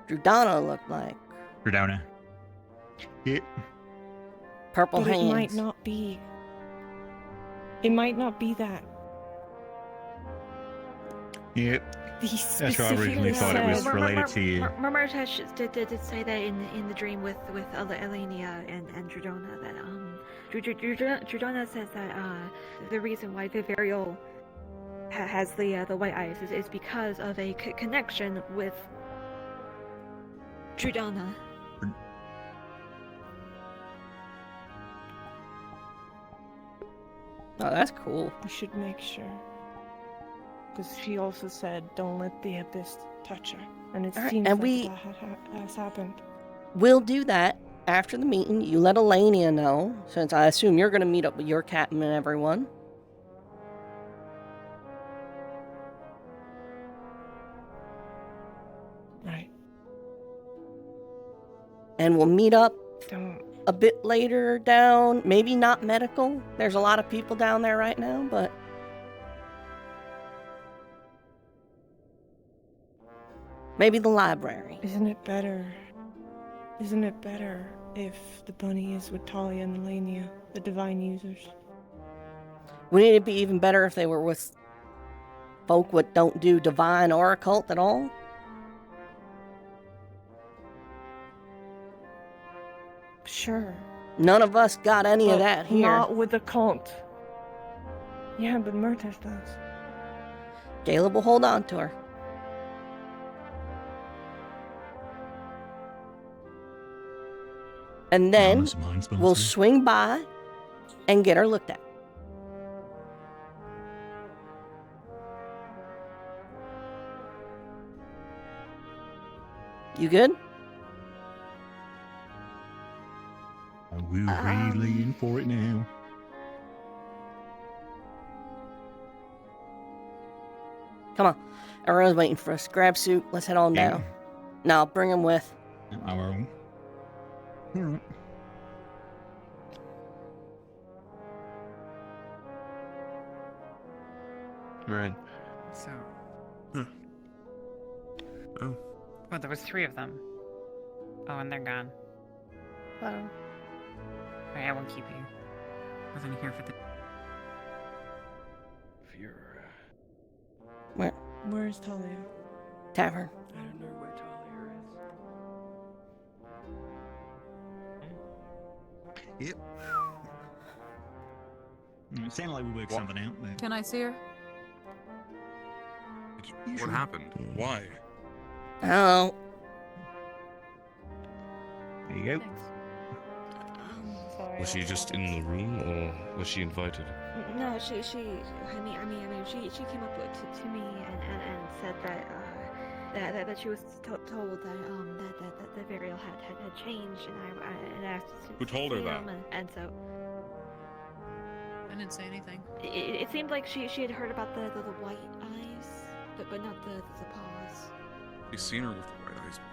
Drudana looked like. Drudana. Yep. Purple But hands. it might not be. It might not be that. Yep. These That's why I originally thought it was related to you. Martesh did say that in the dream with Elenia and Drudona that Drudona says that the reason why Vivariel has the white eyes is because of a connection with Drudona. Oh, that's cool. We should make sure. Because she also said, don't let the Abyss touch her. And it All right, seems and like that has happened. We'll do that after the meeting. You let Elenia know, since I assume you're going to meet up with your captain and everyone. Right. And we'll meet up Don't. a bit later down, maybe not medical. There's a lot of people down there right now, but maybe the library. Isn't it better if the bunny is with Talia and Elenia, the divine users? Wouldn't it be even better if they were with folk what don't do divine or occult at all? Sure. None of us got any of But that here. Not with the cult. Yeah, but Murtish does. Caleb will hold on to her. And then we'll swing by and get her looked at. You good? We're really in for it now. Come on. Everyone's waiting for us. Grab suit. Let's head on down. Now, bring him with. Our own. Alright. Right. So. Oh. Oh, there was 3 of them. Oh, and they're gone. Hello. Alright, I won't keep you. I wasn't here for the. If you're. Where's Talia? Tavern. I don't know where Talia is. Yep. It sounded like we worked something out there. Can I see her? What happened? Why? Oh. There you go. Sorry. Was she just in the room, or was she invited? No, she came up to me and said that she was told that Varial had changed, and I asked to Who told her see that? him, and so I didn't say anything. it seemed like she had heard about the white eyes, but not the paws. You've seen her with the white eyes before.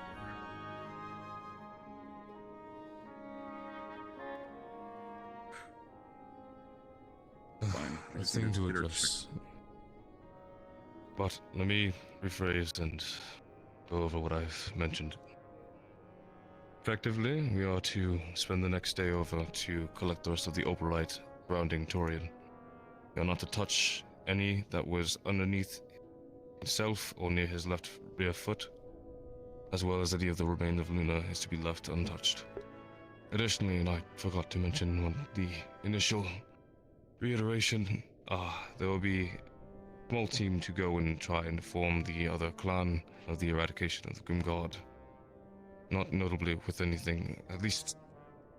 Fine. A thing to address. But let me rephrase and go over what I've mentioned. Effectively, we are to spend the next day over to collect the rest of the opalite surrounding Torian. We are not to touch any that was underneath himself or near his left rear foot, as well as any of the remains of Luna is to be left untouched. Additionally, and I forgot to mention on the initial reiteration, there will be a small team to go and try and form the other clan of the eradication of the Grim God. Not notably with anything, at least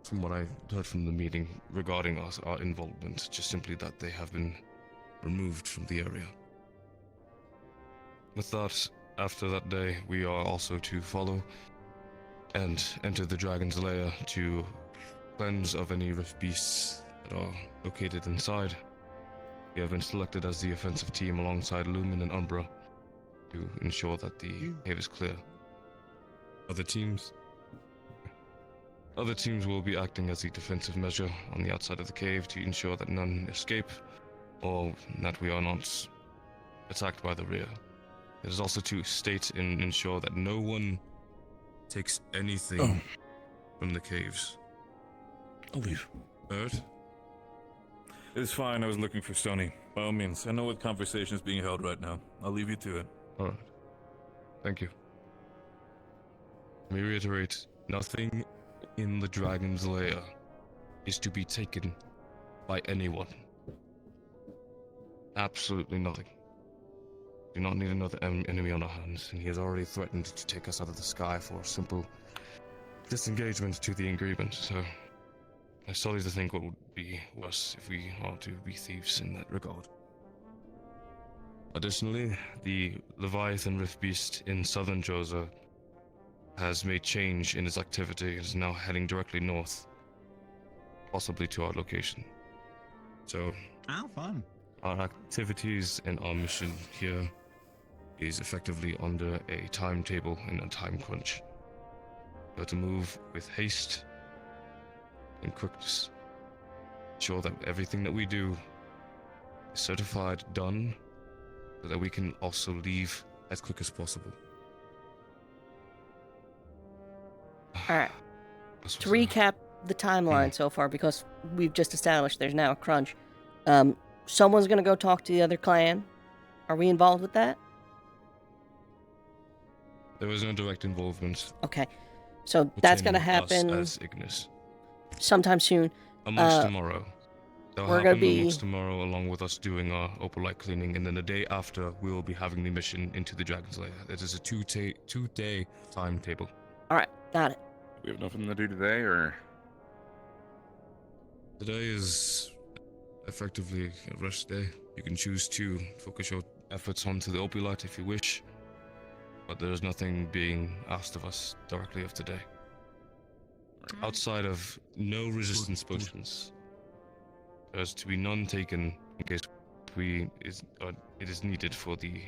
from what I heard from the meeting regarding our involvement, just simply that they have been removed from the area. With that, after that day, we are also to follow and enter the Dragon's Lair to cleanse of any rift beasts that are located inside. We have been selected as the offensive team alongside Lumen and Umbra, to ensure that the cave is clear. Other teams will be acting as a defensive measure on the outside of the cave to ensure that none escape or that we are not attacked by the rear. It is also to state and ensure that no one takes anything from the caves. I'll leave. Bert? It's fine, I was looking for Stony. By all means, I know what conversation is being held right now. I'll leave you to it. Alright. Thank you. Let me reiterate, nothing in the dragon's lair is to be taken by anyone. Absolutely nothing. Do not need another enemy on our hands, and he has already threatened to take us out of the sky for a simple disengagement to the agreement, so I started to think what would be worse if we are to be thieves in that regard. Additionally, the Leviathan Rift Beast in southern Joza has made change in its activity and is now heading directly north, possibly to our location. So, fun. Our activities and our mission here is effectively under a timetable and a time crunch. We have to move with haste and quickness. Ensure that everything that we do is certified, done, so that we can also leave as quick as possible. Alright. To recap the timeline so far, because we've just established there's now a crunch. Someone's gonna go talk to the other clan. Are we involved with that? There was no direct involvement. Okay. So that's gonna happen As Ignis. sometime soon. Amongst tomorrow. That'll we're happen gonna be amongst tomorrow, along with us doing our opalite cleaning, and then the day after, we will be having the mission into the Dragon's Lair. It is a two-day timetable. Alright, got it. We have nothing to do today, or? Today is effectively a rest day. You can choose to focus your efforts onto the opalite if you wish, but there is nothing being asked of us directly of today. Outside of no resistance potions, there is to be none taken in case it is needed for the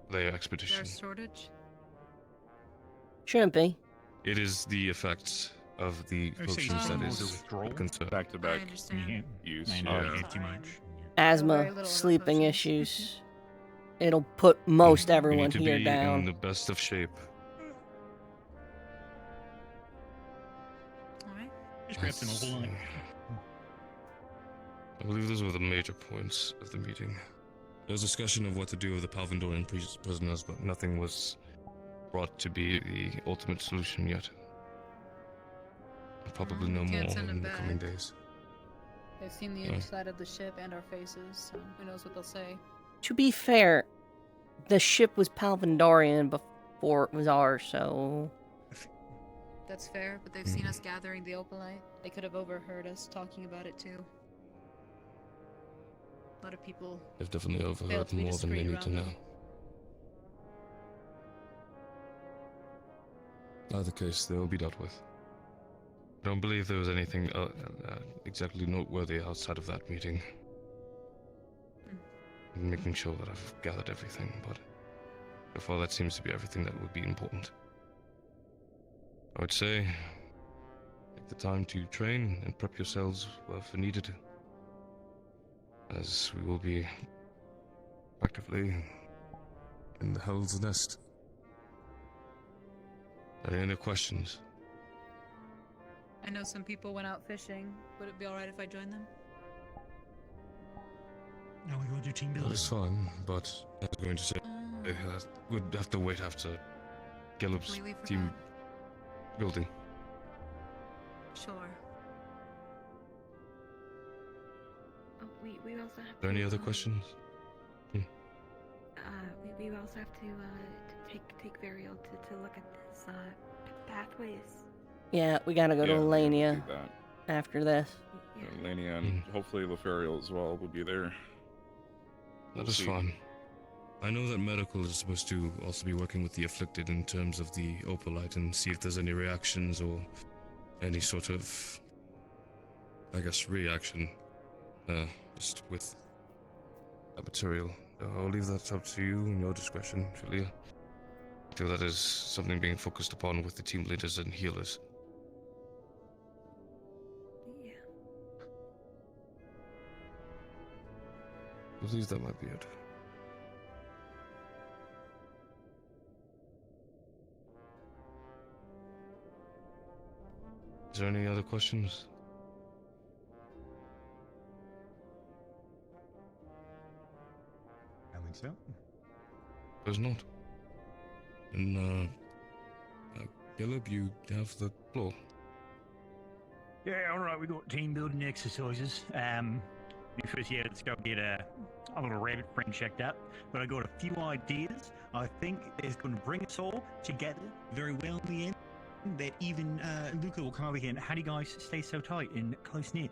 layer expedition. There's shortage? Shouldn't be. It is the effect of the potions that is a concern. Back-to-back use. I know, too much. Asthma, sleeping issues. It'll put most We everyone need to here be down. in the best of shape. Just grab some opalite. I believe those were the major points of the meeting. There was discussion of what to do with the Palvandorian prisoners, but nothing was brought to be the ultimate solution yet. We'll probably know more Can't send in them the back. coming days. They've seen the inside of the ship and our faces, so who knows what they'll say. To be fair, the ship was Palvandorian before it was ours, so... That's fair, but they've seen us gathering the opalite. They could have overheard us talking about it too. A lot of people. They've definitely failed overheard to be more than they discreet need to around know. them. Either case, they will be dealt with. I don't believe there was anything exactly noteworthy outside of that meeting. I'm making sure that I've gathered everything, but so far that seems to be everything that would be important. I would say, take the time to train and prep yourselves for needed, as we will be actively in the Hell's Nest. Are there any questions? I know some people went out fishing. Would it be alright if I joined them? No, we go do team building. That's fine, but I was going to say, we'd have to wait after Gallup's Completely forgot. team building. Sure. Oh, we also have Are there any other questions? we also have to take Varial to look at this pathways. Yeah, we gotta go to Yeah, we gotta Alania do that. after this. Lania and hopefully Lefariel as well will be there. That We'll is see. fine. I know that medical is supposed to also be working with the afflicted in terms of the opalite and see if there's any reactions or any sort of, I guess, reaction just with that material. I'll leave that up to you and your discretion, Julia. I feel that is something being focused upon with the team leaders and healers. Yeah. I believe that might be it. Is there any other questions? I think so. There's not. And, Caleb, you have the floor. Yeah, all right. We got team building exercises. First, yeah, let's go get a little rabbit friend checked up. But I got a few ideas. I think it's going to bring us all together very well in the end. That even Luca will come over here. And how do you guys stay so tight and close knit?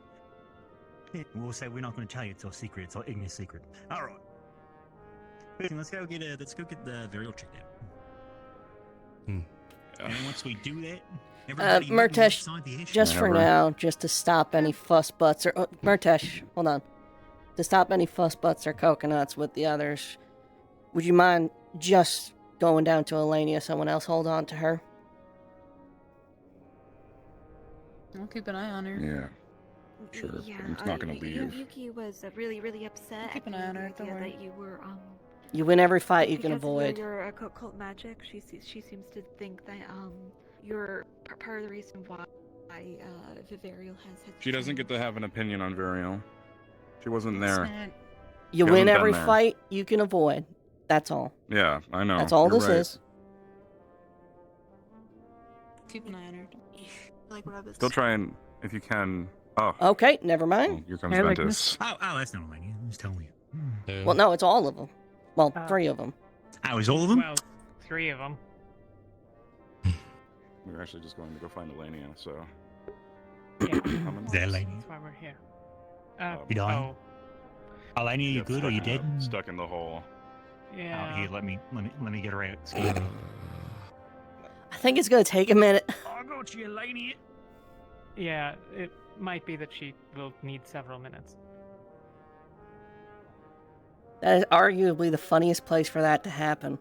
Yeah, we'll say we're not going to tell you. It's our secret. It's our ignorant secret. All right. Let's go get the Varial checked out. And then once we do that, Murtesh, just for now, just to stop any fuss butts or Murtesh, hold on. To stop any fuss butts or coconuts with the others, would you mind just going down to Elenia? Someone else hold on to her. I'll keep an eye on her. Yeah. Sure. Yeah, I'm not gonna leave. Yuki was really, really upset. Keep an eye on her. Don't worry. That you were You win every fight you can because avoid. You're occult magic. She seems to think that you're part of the reason why Vivariel has. She doesn't get to have an opinion on Varial. She wasn't there. You She win hasn't every been there. fight you can avoid. That's all. Yeah, I know. That's all You're this right. is. Keep an eye on her. Like rabbits. Still try and, if you can. Oh. Okay, never mind. Here comes Ventus. Oh, that's not Elenia. I'm just telling you. Well, no, it's all of them. Well, 3 of them. Oh, is all of them? Well, 3 of them. We were actually just going to go find Elenia, so. Yeah. Elenia. That's why we're here. You dying? Elenia, you good or you dead? Stuck in the hole. Yeah. Oh, here, let me get her out. I think it's gonna take a minute. I got you, Elenia. Yeah, it might be that she will need several minutes. That is arguably the funniest place for that to happen.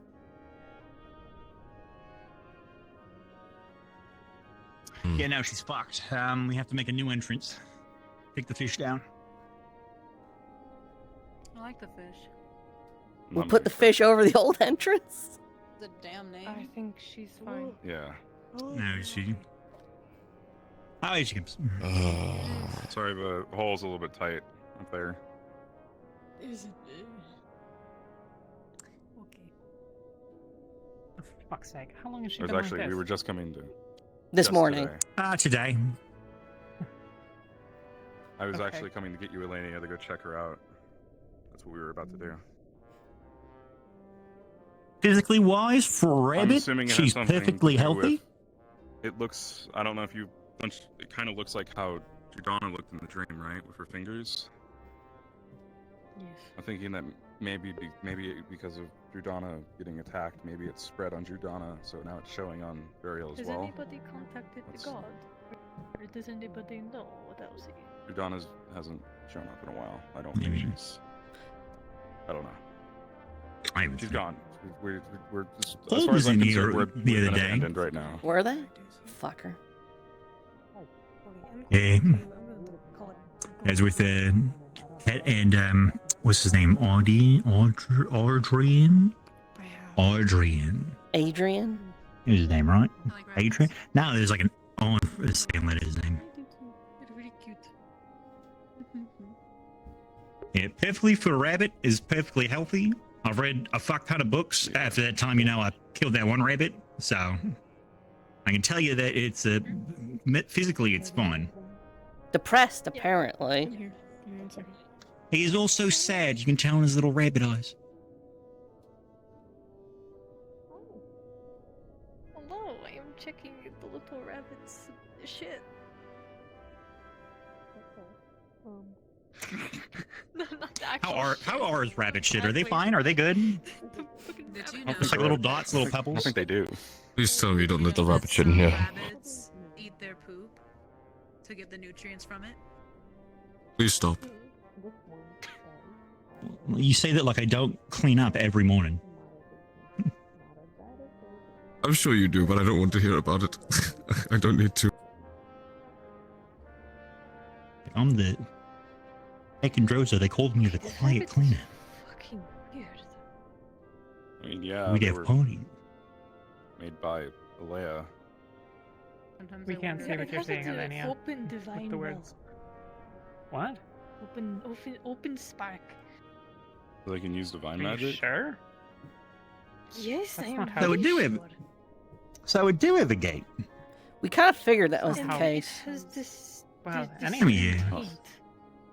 Yeah, no, she's fucked. We have to make a new entrance. Take the fish down. I like the fish. We'll put the fish over the old entrance. The damn name. I think she's fine. Yeah. No, she. Oh, here she comes. Sorry, the hole's a little bit tight up there. Is it? Okay. For fuck's sake, how long has she It was been actually, like this? we were just coming to. This morning. Today. I was Okay. actually coming to get you, Elenia, to go check her out. That's what we were about to do. Physically wise, for a I'm rabbit, assuming it has she's something perfectly to do healthy. with- It looks. I don't know if you. It kind of looks like how Jordana looked in the dream, right, with her fingers. Yes. I'm thinking that maybe because of Jordana getting attacked, maybe it's spread on Jordana, so now it's showing on Burial as Has well. anybody contacted the god? Or does anybody know what else? Jordana hasn't shown up in a while. I don't think she's. I don't know. She's gone. We're just, as Paul far was as I'm in here concerned, we're the other been day. abandoned right now. Were they? Fucker. Yeah. As with Kat and what's his name? Adrian. Adrian? Is his name right? Adrian. No, there's like an on for the same letter. His name. They're really cute. Yeah, perfectly for a rabbit is perfectly healthy. I've read a fuck ton of books after that time. I killed that one rabbit, so I can tell you that it's physically it's fine. Depressed, apparently. Here, give me 1 second. He is also sad. You can tell in his little rabbit eyes. Oh no, I am checking the little rabbit's shit. No, not the actual How are his rabbit shit? Are they fine? Are they good? Did you know It's like little dots, little pebbles. I think they do. Please tell me you don't let the rabbit shit in here. rabbits eat their poop to get the nutrients from it? Please stop. You say that like I don't clean up every morning. I'm sure you do, but I don't want to hear about it. I don't need to. I'm the... Back in Droza, they called me the quiet cleaner. Fucking weird. I mean, yeah, We'd they have were party. made by Alea. We can't see what you're saying, Elenia. Open divine With the words. What? Open spark. So they can use divine Are you magic? sure? Yes, That's I not am. how So very it do sure. have... So it do have a gate. We kind of figured that was the And case. it has this. Well, this anyway. Yeah. hint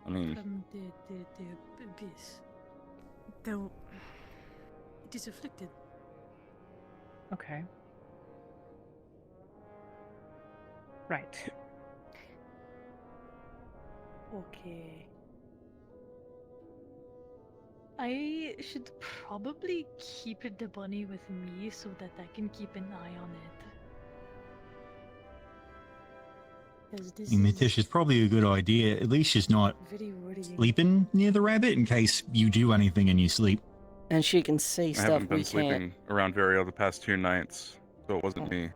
I mean, from the abyss. Though it is afflicted. Okay. Right. Okay. I should probably keep the bunny with me so that I can keep an eye on it. 'Cause this I mean, is Tish, it's probably a good idea. At least she's not very worrying. sleeping near the rabbit in case you do anything in your sleep. And she can see I stuff haven't been we sleeping can't. around Vario the past 2 nights, so it wasn't me.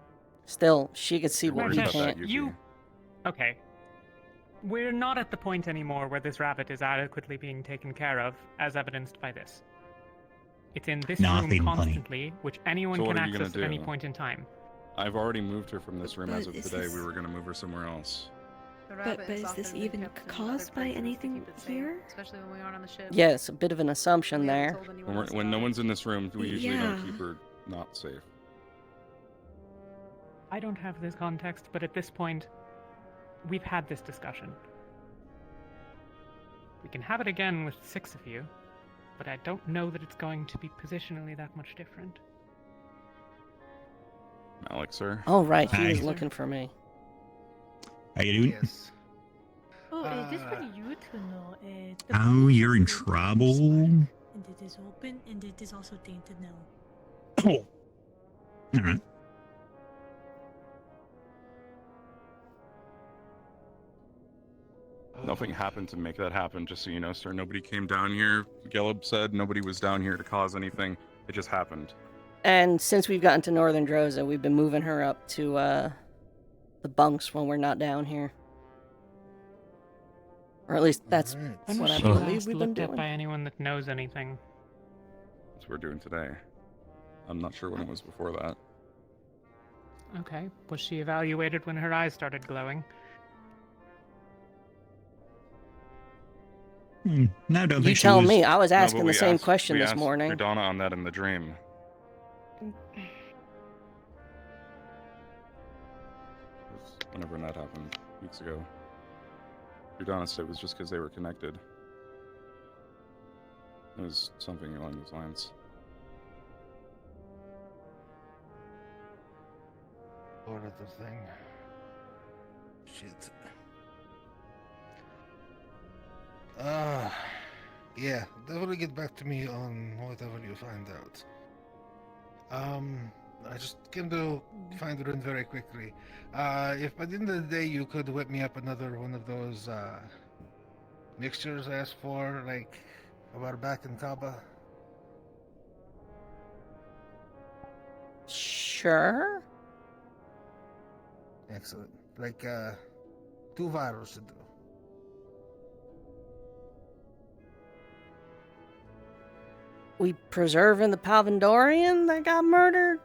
Still, she can see You're what worried we about that, can't. Yuki. Okay. We're not at the point anymore where this rabbit is adequately being taken care of, as evidenced by this. It's in this Nah, room feeding plenty. constantly, which anyone So what can are you gonna access at any do? point in time. I've already moved her from this room as But of is today. this- We were going to move her somewhere else. But is this even caused by anything here? Especially when we aren't on the ship. Yeah, it's a bit of an assumption there. When no one's in this room, we usually don't Yeah. keep her not safe. I don't have this context, but at this point, we've had this discussion. We can have it again with 6 of you, but I don't know that it's going to be positionally that much different. Alex, sir. Oh, right, he Hi. was looking for me. How you doing? Yes. Oh, this for you to know. The Oh, you're in bunny is trouble? And it is open, and it is also tainted now. Oh. Alright. Nothing happened to make that happen, just so you know, sir. Nobody came down here. Gelb said nobody was down here to cause anything. It just happened. And since we've gotten to Northern Droza, we've been moving her up to the bunks when we're not down here. Or at least that's When what was I she believe last we've been looked at doing. by anyone that knows anything? That's what we're doing today. I'm not sure when it was before that. Okay. Was she evaluated when her eyes started glowing? No, don't You think she tell was... me. I was No, but asking the we same asked- question we this asked morning. Radana on that in the dream. Whenever that happened, weeks ago. Radana said it was just because they were connected. It was something along those lines. What other thing? Shit. Yeah, definitely get back to me on whatever you find out. I just came to find Rune very quickly. If by the end of the day you could whip me up another one of those, mixtures I asked for, like, a while back in Kaba. Sure. Excellent. Like, 2 vials should do. We preserving the Palvandorian that got murdered?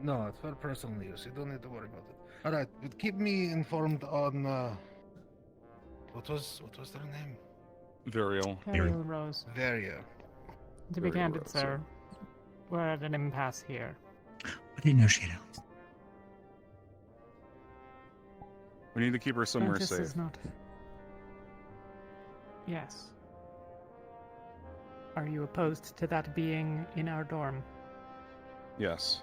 No, it's for personal use. You don't need to worry about it. All right, but keep me informed on what was their name? Varial. Ariel Rose. Varia. To be Very candid, well, sir, we're at an impasse here. I didn't know she had Alex. We need to keep her somewhere Francis safe. is not. Yes. Are you opposed to that being in our dorm? Yes.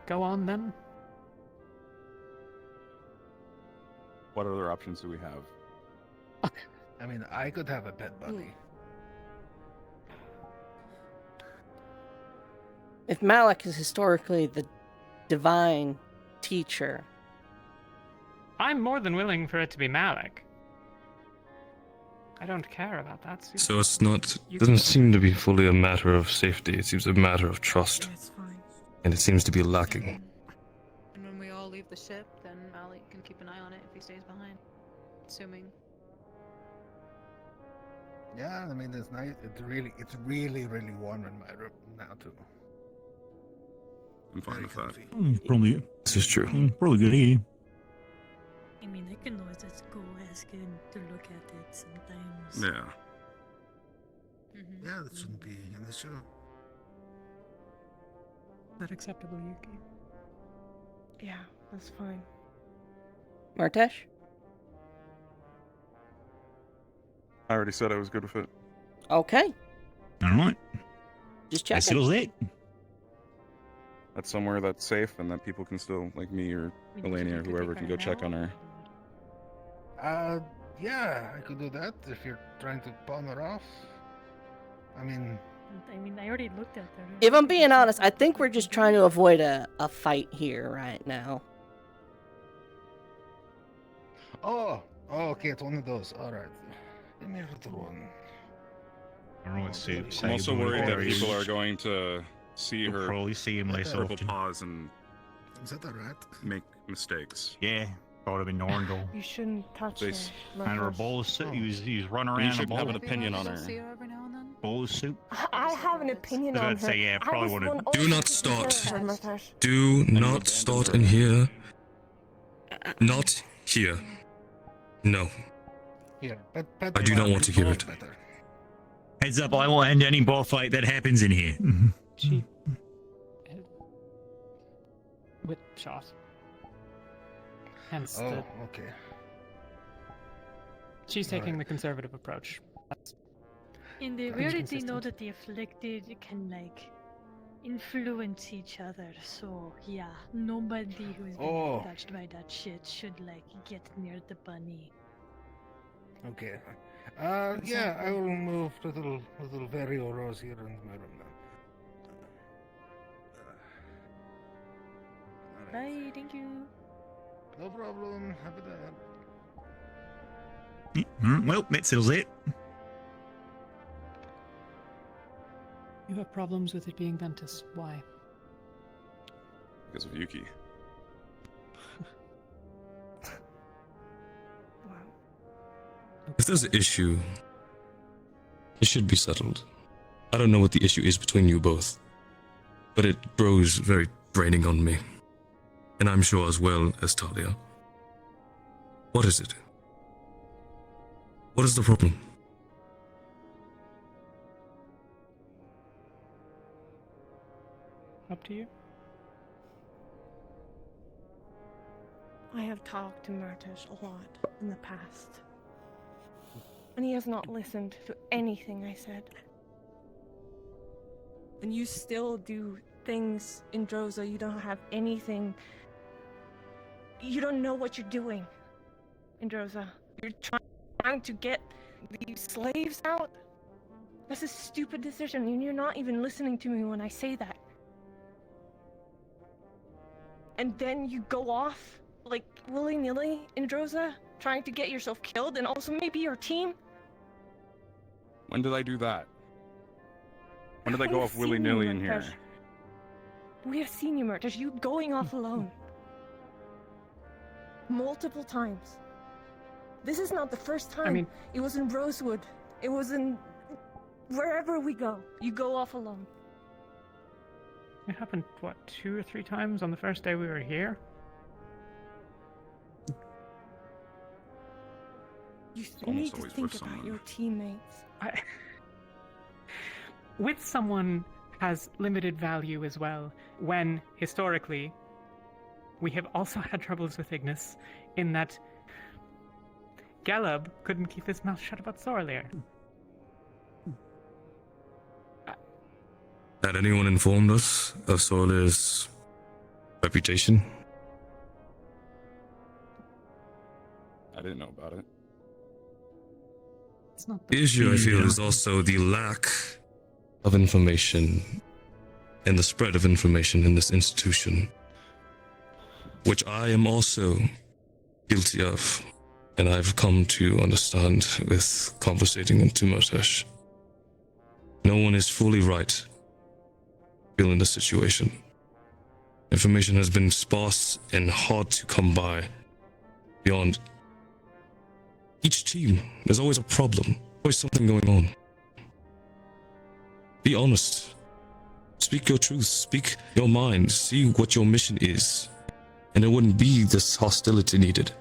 Go on then. What other options do we have? I mean, I could have a pet bunny. If Malik is historically the divine teacher, I'm more than willing for it to be Malik. I don't care about that. So it's not. It doesn't seem to be fully a matter of safety. It seems a matter of trust. It's fine. And it seems to be lacking. And when we all leave the ship, then Malik can keep an eye on it if he stays behind. Assuming. Yeah, I mean, it's nice. It's really warm in my room now too. I'm fine with that. Probably. This is true. Probably good idea. I mean, I can always just go ask him to look at it sometimes. Yeah. Yeah, that shouldn't be an issue. Is that acceptable, Yuki? Yeah, that's fine. Martesh? I already said I was good with it. Okay. All right. Just That checking. settles it. That's somewhere that's safe and that people can still, like me or Eleni or whoever, can go check on her. Yeah, I could do that if you're trying to pawn her off. I mean, I already looked at her. If I'm being honest, I think we're just trying to avoid a fight here right now. oh, okay, it's one of those. All right, give me a little one. All right, Soup. I'm also worried that people are going to see her. Probably see him less triple often. pause and Is that alright? make mistakes. Yeah, thought of been Norndal. You shouldn't touch They her. s- And her bowl of soup. He was running You around a should bowl. have an opinion on her. See her every now and then. Bowl of soup. I have an opinion I was on about to her. say, yeah, I probably was would've- one Do always not taking care of start. her, Martesh. Do not start in here. Not here. No. Here, but I do not want to hear it. Heads up, I will end any bar fight that happens in here. She. With shot. Hence Oh, the. okay. She's taking the conservative approach. That's And we Pretty already consistent. know that the afflicted can influence each other. So yeah, nobody who's been Oh. touched by that shit should get near the bunny. Okay. Yeah, I will move little Vario Rose here in my room now. Bye, thank you. No problem. Have a day. Well, that settles it. You have problems with it being Ventus. Why? Because of Yuki. If there's an issue, it should be settled. I don't know what the issue is between you both, but it grows very draining on me. And I'm sure as well as Talia. What is it? What is the problem? Up to you. I have talked to Martesh a lot in the past. And he has not listened to anything I said. And you still do things in Droza. You don't have anything. You don't know what you're doing in Droza. You're trying to get these slaves out. That's a stupid decision, and you're not even listening to me when I say that. And then you go off, willy-nilly in Droza, trying to get yourself killed, and also maybe your team. When did I do that? When did I go We off have seen you, willy-nilly in here? Martesh. We have seen you, Martesh. You going off alone. Multiple times. This is not the first time. It was in Rosewood. It was in... wherever we go. You go off alone. It happened, what, 2 or 3 times on the first day we were here? You almost need to always think with about someone. your teammates. With someone has limited value as well, when, historically, we have also had troubles with Ignis, in that Galeb couldn't keep his mouth shut about Sorlier. Had anyone informed us of Solier's reputation? I didn't know about it. It's not The issue, I feel, is also the lack of information and the spread of information in this institution, which I am also guilty of And I've come to understand with conversating in Tumatesh, no one is fully right feeling the situation. Information has been sparse and hard to come by. Beyond each team, there's always a problem, always something going on. Be honest. Speak your truth, speak your mind, see what your mission is, and there wouldn't be this hostility needed.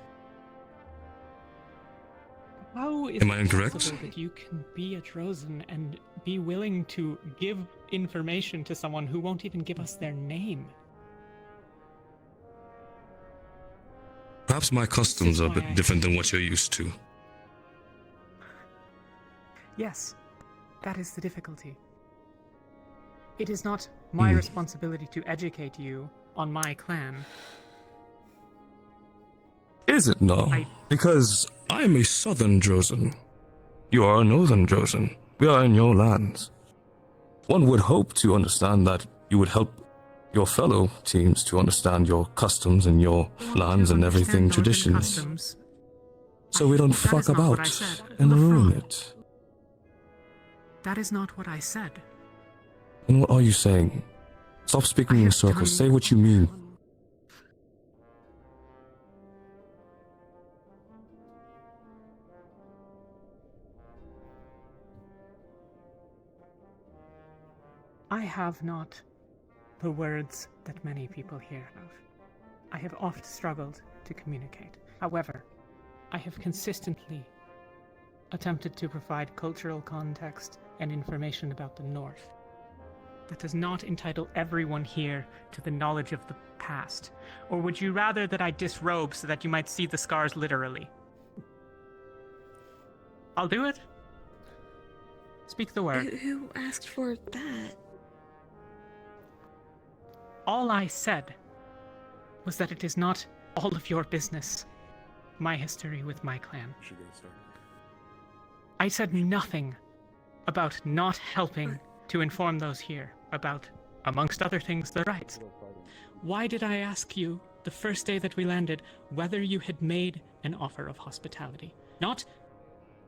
How is Am I it incorrect? possible that you can be a Drozen and be willing to give information to someone who won't even give us their name? Perhaps my customs are a bit different than what you're used to. Yes, that is the difficulty. It is not my responsibility to educate you on my clan. Is it now? Because I'm a southern Drozen. You are a northern Drozen. We are in your lands. One would hope to understand that you would help your fellow teams to understand your customs and your lands and everything, traditions. Customs. So we don't That fuck is not what I about said. and ruin LeFron. it. That is not what I said. And what are you saying? Stop speaking in circles. Say what you mean. I have not the words that many people here have. I have oft struggled to communicate. However, I have consistently attempted to provide cultural context and information about the North. That does not entitle everyone here to the knowledge of the past. Or would you rather that I disrobe so that you might see the scars literally? I'll do it. Speak the word. Who asked for that? All I said was that it is not all of your business, my history with my clan. I said nothing about not helping to inform those here about, amongst other things, the rights. Why did I ask you the first day that we landed whether you had made an offer of hospitality? Not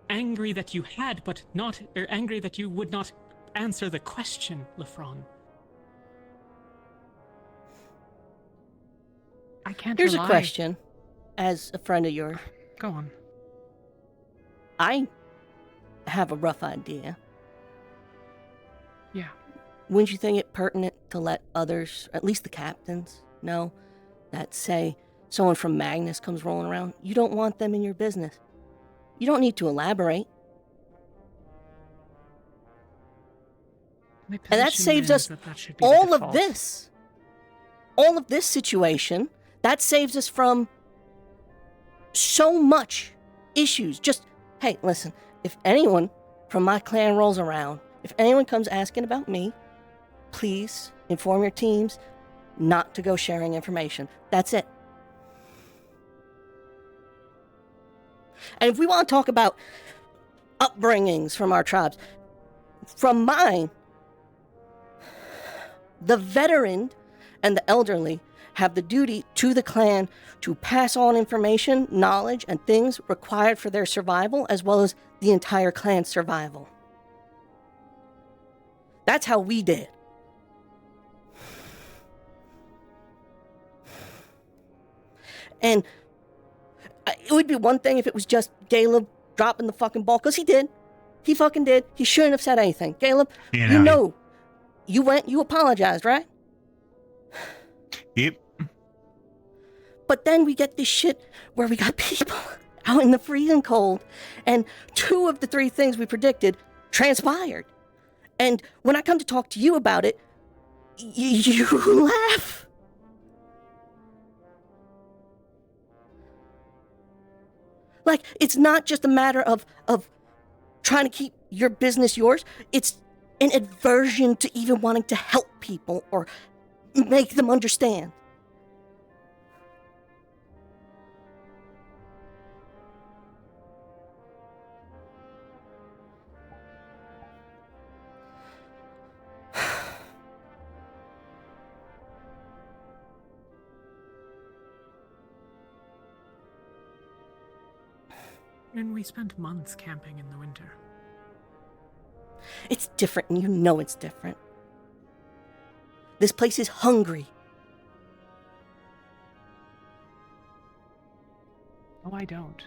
angry that you had, but angry that you would not answer the question, LeFron. I can't Here's rely. a question, as a friend of yours. Go on. I have a rough idea. Yeah. Wouldn't you think it pertinent to let others, at least the captains, know that, say, someone from Magnus comes rolling around? You don't want them in your business. You don't need to elaborate. My And that position saves is us that should be the all of default. this. All of this situation, that saves us from so much issues. Just, hey, listen, if anyone from my clan rolls around, if anyone comes asking about me, please inform your teams not to go sharing information. That's it. And if we want to talk about upbringings from our tribes, from mine, the veteran and the elderly have the duty to the clan to pass on information, knowledge, and things required for their survival, as well as the entire clan's survival. That's how we did. And it would be one thing if it was just Caleb dropping the fucking ball, because he did. He fucking did. He shouldn't have said anything. Caleb, you know, you went, you apologized, right? Yep. But then we get this shit where we got people out in the freezing cold, and 2 of the 3 things we predicted transpired. And when I come to talk to you about it, you laugh. Like, it's not just a matter of trying to keep your business yours. It's an aversion to even wanting to help people or make them understand. And we spent months camping in the winter. It's different, and you know it's different. This place is hungry. Oh, I don't.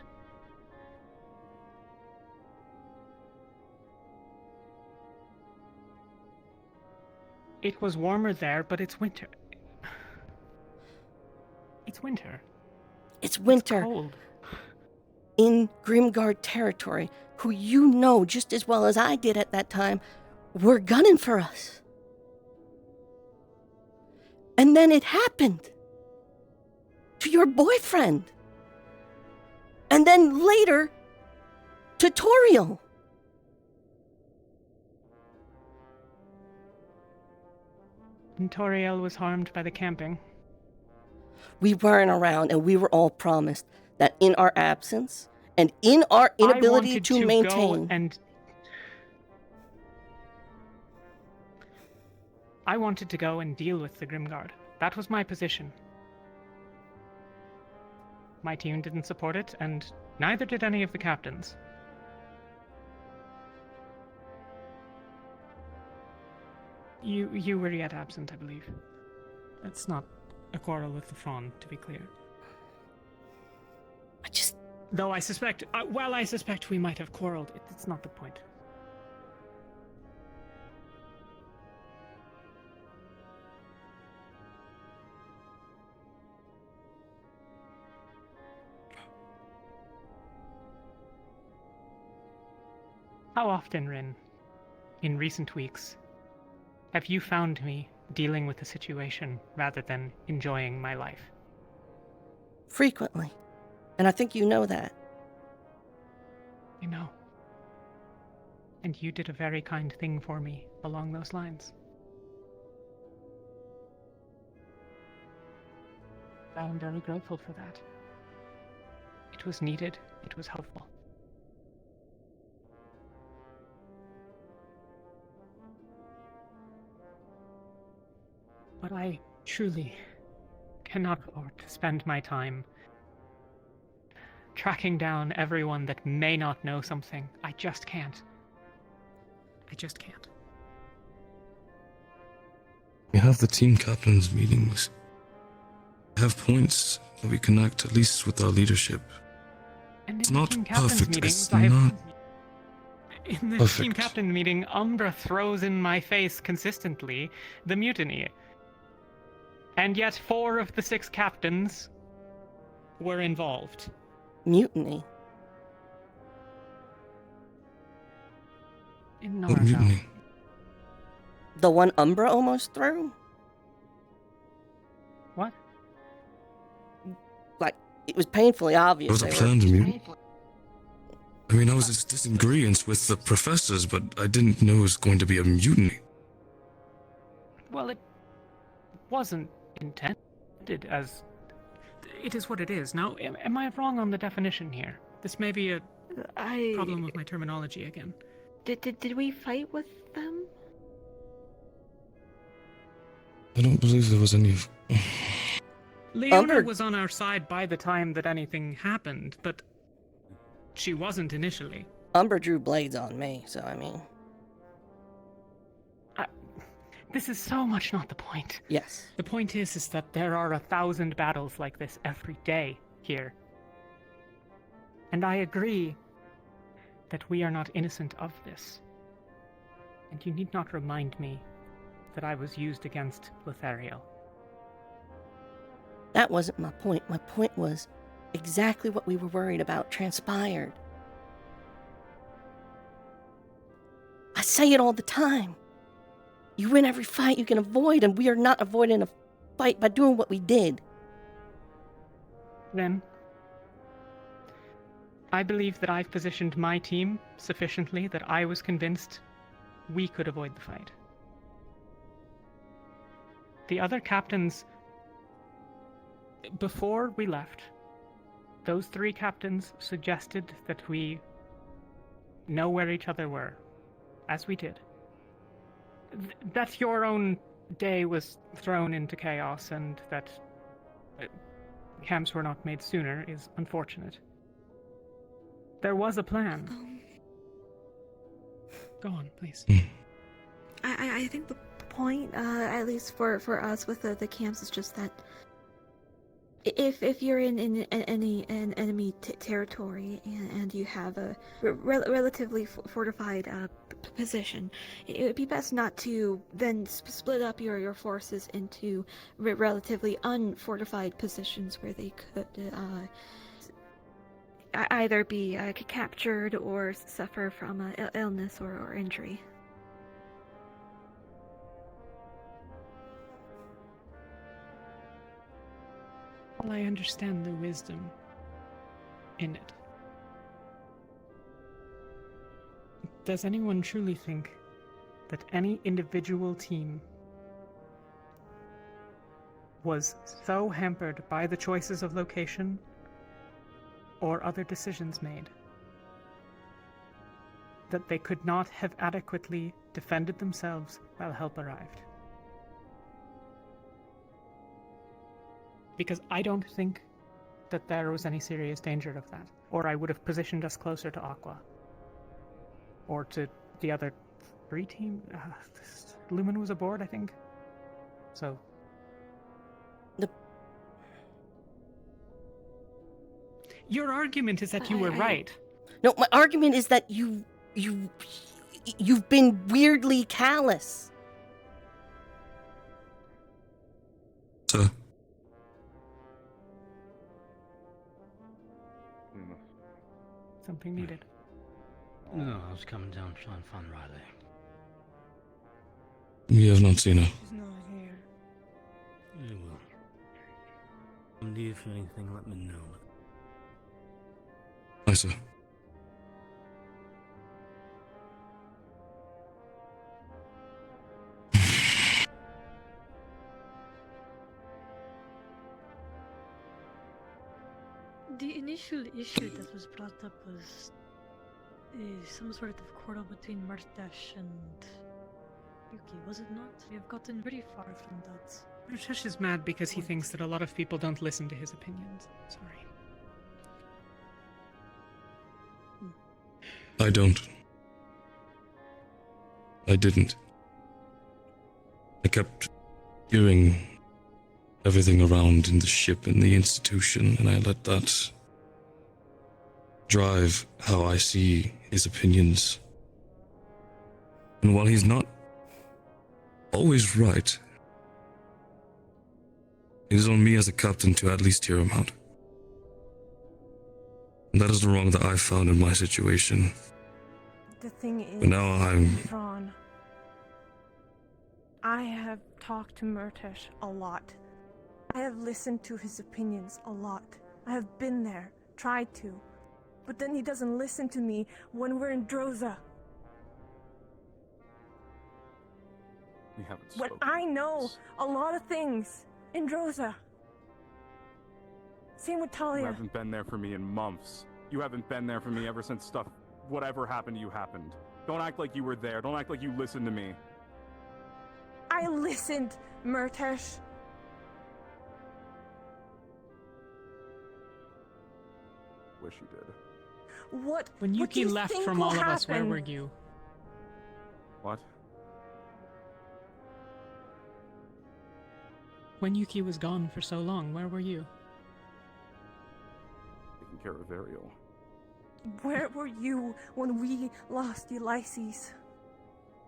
It was warmer there, but it's winter. It's winter. It's winter. It's cold. In Grimguard territory, who you know just as well as I did at that time, were gunning for us. And then it happened. To your boyfriend. And then later, to Toriel. And Toriel was harmed by the camping. We weren't around, and we were all promised that in our absence and in our inability to maintain. I wanted to go and deal with the Grimguard. That was my position. My team didn't support it, and neither did any of the captains. You were yet absent, I believe. That's not a quarrel with the Fawn, to be clear. Though I suspect, while I suspect we might have quarreled, it's not the point. How often, Rin, in recent weeks, have you found me dealing with the situation rather than enjoying my life? Frequently. And I think you know that. I know. And you did a very kind thing for me along those lines. I am very grateful for that. It was needed. It was helpful. But I truly cannot afford to spend my time tracking down everyone that may not know something. I just can't. I just can't. We have the team captains meetings. We have points that we connect at least with our leadership. And It's in the not team captains perfect. meetings, It's I have... not In the perfect. team captain meeting, Umbra throws in my face consistently the mutiny. And yet 4 of the 6 captains were involved. Mutiny? In What mutiny? The one Umbra almost threw? What? Like, it was painfully obvious. There was a planned mutiny. I mean, I was in disagreement with the professors, but I didn't know it was going to be a mutiny. Well, it wasn't intended as... It is what it is. Now, am I wrong on the definition here? This may be a problem with my terminology again. Did we fight with them? I don't believe there was any... Leona was on our side by the time that anything happened, but she wasn't initially. Umbra drew blades on me, so I mean... This is so much not the point. Yes. The point is that there are 1,000 battles like this every day here. And I agree that we are not innocent of this. And you need not remind me that I was used against Lothario. That wasn't my point. My point was exactly what we were worried about transpired. I say it all the time. You win every fight you can avoid, and we are not avoiding a fight by doing what we did. Then, I believe that I've positioned my team sufficiently that I was convinced we could avoid the fight. The other captains, before we left, those 3 captains suggested that we know where each other were, as we did. That your own day was thrown into chaos and that camps were not made sooner is unfortunate. There was a plan. Go on, please. I think the point, at least for us with the camps, is just that if you're in any enemy territory and you have a relatively fortified position, it would be best not to then split up your forces into relatively unfortified positions where they could either be captured or suffer from illness or injury. Well, I understand the wisdom in it. Does anyone truly think that any individual team was so hampered by the choices of location or other decisions made that they could not have adequately defended themselves while help arrived? Because I don't think that there was any serious danger of that, or I would have positioned us closer to Aqua. Or to the other 3 team. Lumen was aboard, I think. So. Your argument is that you were right. No, my argument is that you've been weirdly callous. Sir. Something needed. No, I was coming down to try and find Riley. We have not seen her. She's not here. Yeah, well. If you need for anything, let me know. Hi, sir. The initial issue that was brought up was some sort of quarrel between Murtesh and Yuki, was it not? We have gotten pretty far from that. Murtesh is mad because he thinks that a lot of people don't listen to his opinions. Sorry. I don't. I didn't. I kept hearing everything around in the ship and the institution, and I let that drive how I see his opinions. And while he's not always right, it is on me as a captain to at least hear him out. And that is the wrong that I found in my situation. The thing is, But now I'm... Ron, I have talked to Murtesh a lot. I have listened to his opinions a lot. I have been there, tried to. But then he doesn't listen to me when we're in Droza. We haven't When spoken. I know a lot of things in Droza. Same with You Talia. haven't been there for me in months. You haven't been there for me ever since whatever happened to you happened. Don't act like you were there. Don't act like you listened to me. I listened, Murtesh. Wish you did. What? When what do Yuki you left think from will all of us, where happen? were you? What? When Yuki was gone for so long, where were you? Taking care of Varial. Where were you when we lost Ulysses?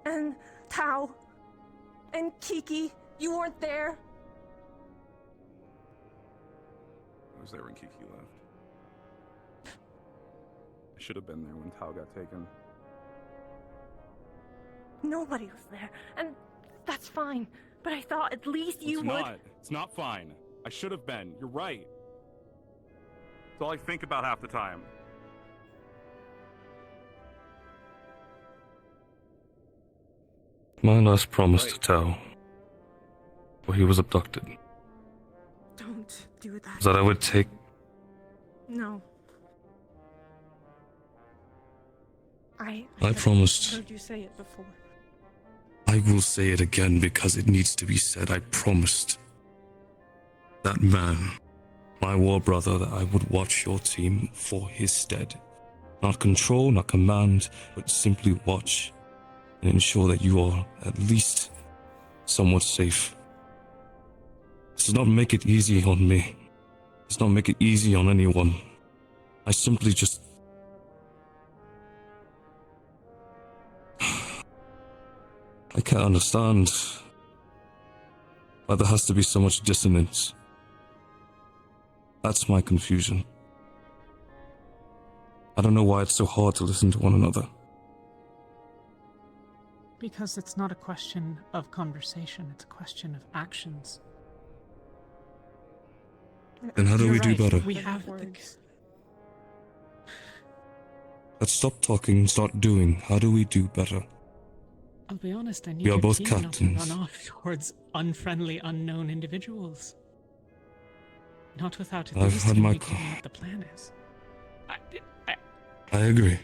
And Tao? And Kiki? You weren't there? I was there when Kiki left. I should have been there when Tao got taken. Nobody was there. And that's fine. But I thought at least you It's would. not. It's not fine. I should have been. You're right. It's all I think about half the time. My last promise to Tao, before he was abducted, Don't do that. was that I would take... No. I promised. heard you say it before. I will say it again because it needs to be said. I promised that man, my war brother, that I would watch your team for his stead. Not control, not command, but simply watch and ensure that you are at least somewhat safe. This does not make it easy on me. It does not make it easy on anyone. I simply just... I can't understand why there has to be so much dissonance. That's my confusion. I don't know why it's so hard to listen to one another. Because it's not a question of conversation, it's a question of actions. Then how do You're we do right, better? We have Let's stop talking, start doing. How do we do better? I'll be honest, I need We are your both team not to captains. run off towards unfriendly, unknown individuals. Not without at I've least had my communicating what the plan is. I agree.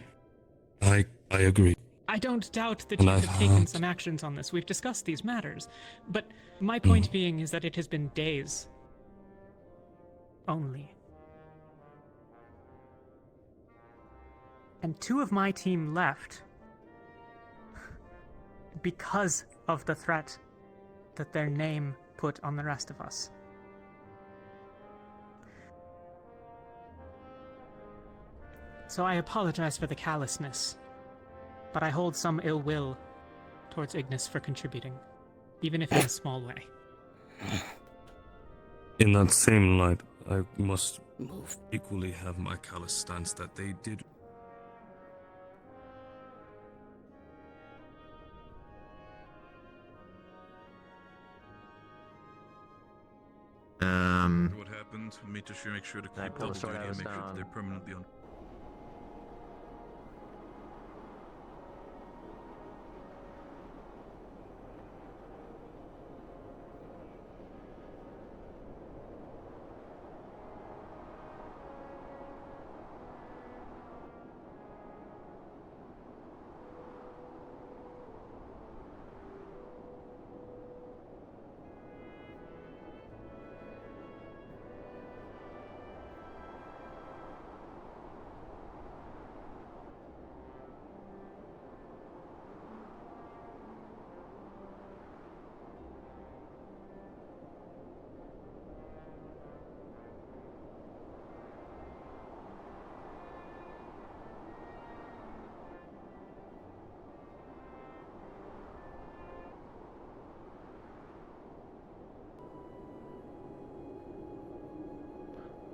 I agree. I don't doubt that And you I've have taken had- some actions on this. We've discussed these matters. But my point being is that it has been days. Only. And 2 of my team left because of the threat that their name put on the rest of us. So I apologize for the callousness, but I hold some ill will towards Ignis for contributing, even if in a small way. In that same light, I must equally have my callous stance that they did. What happened? We need to make sure to keep pull double the sword duty out and of make sure stone. that they're permanently on.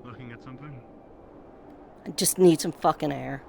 Looking at something? I just need some fucking air.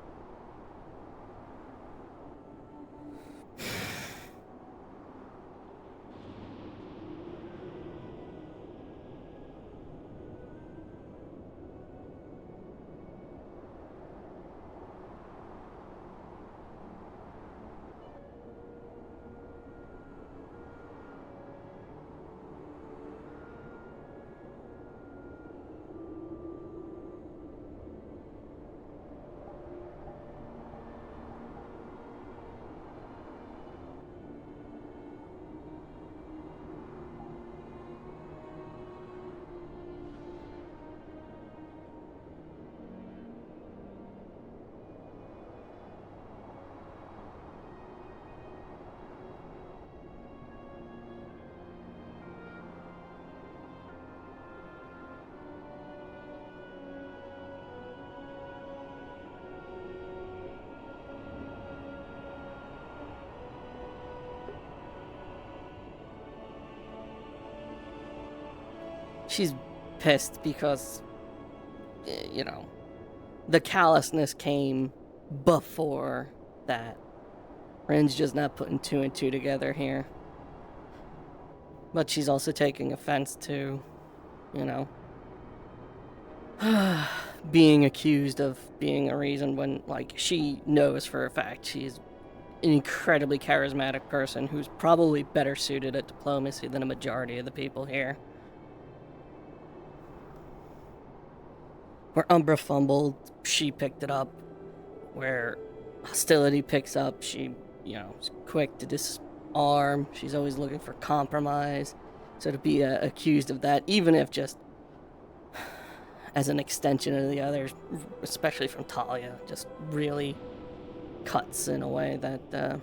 She's pissed because, you know, the callousness came before that. Ren's just not putting 2 and 2 together here. But she's also taking offense to, you know, being accused of being a reason when, like, she knows for a fact she's an incredibly charismatic person who's probably better suited at diplomacy than a majority of the people here. Where Umbra fumbled, she picked it up. Where hostility picks up, she, you know, is quick to disarm. She's always looking for compromise. So to be accused of that, even if just as an extension of the others, especially from Talia, just really cuts in a way that,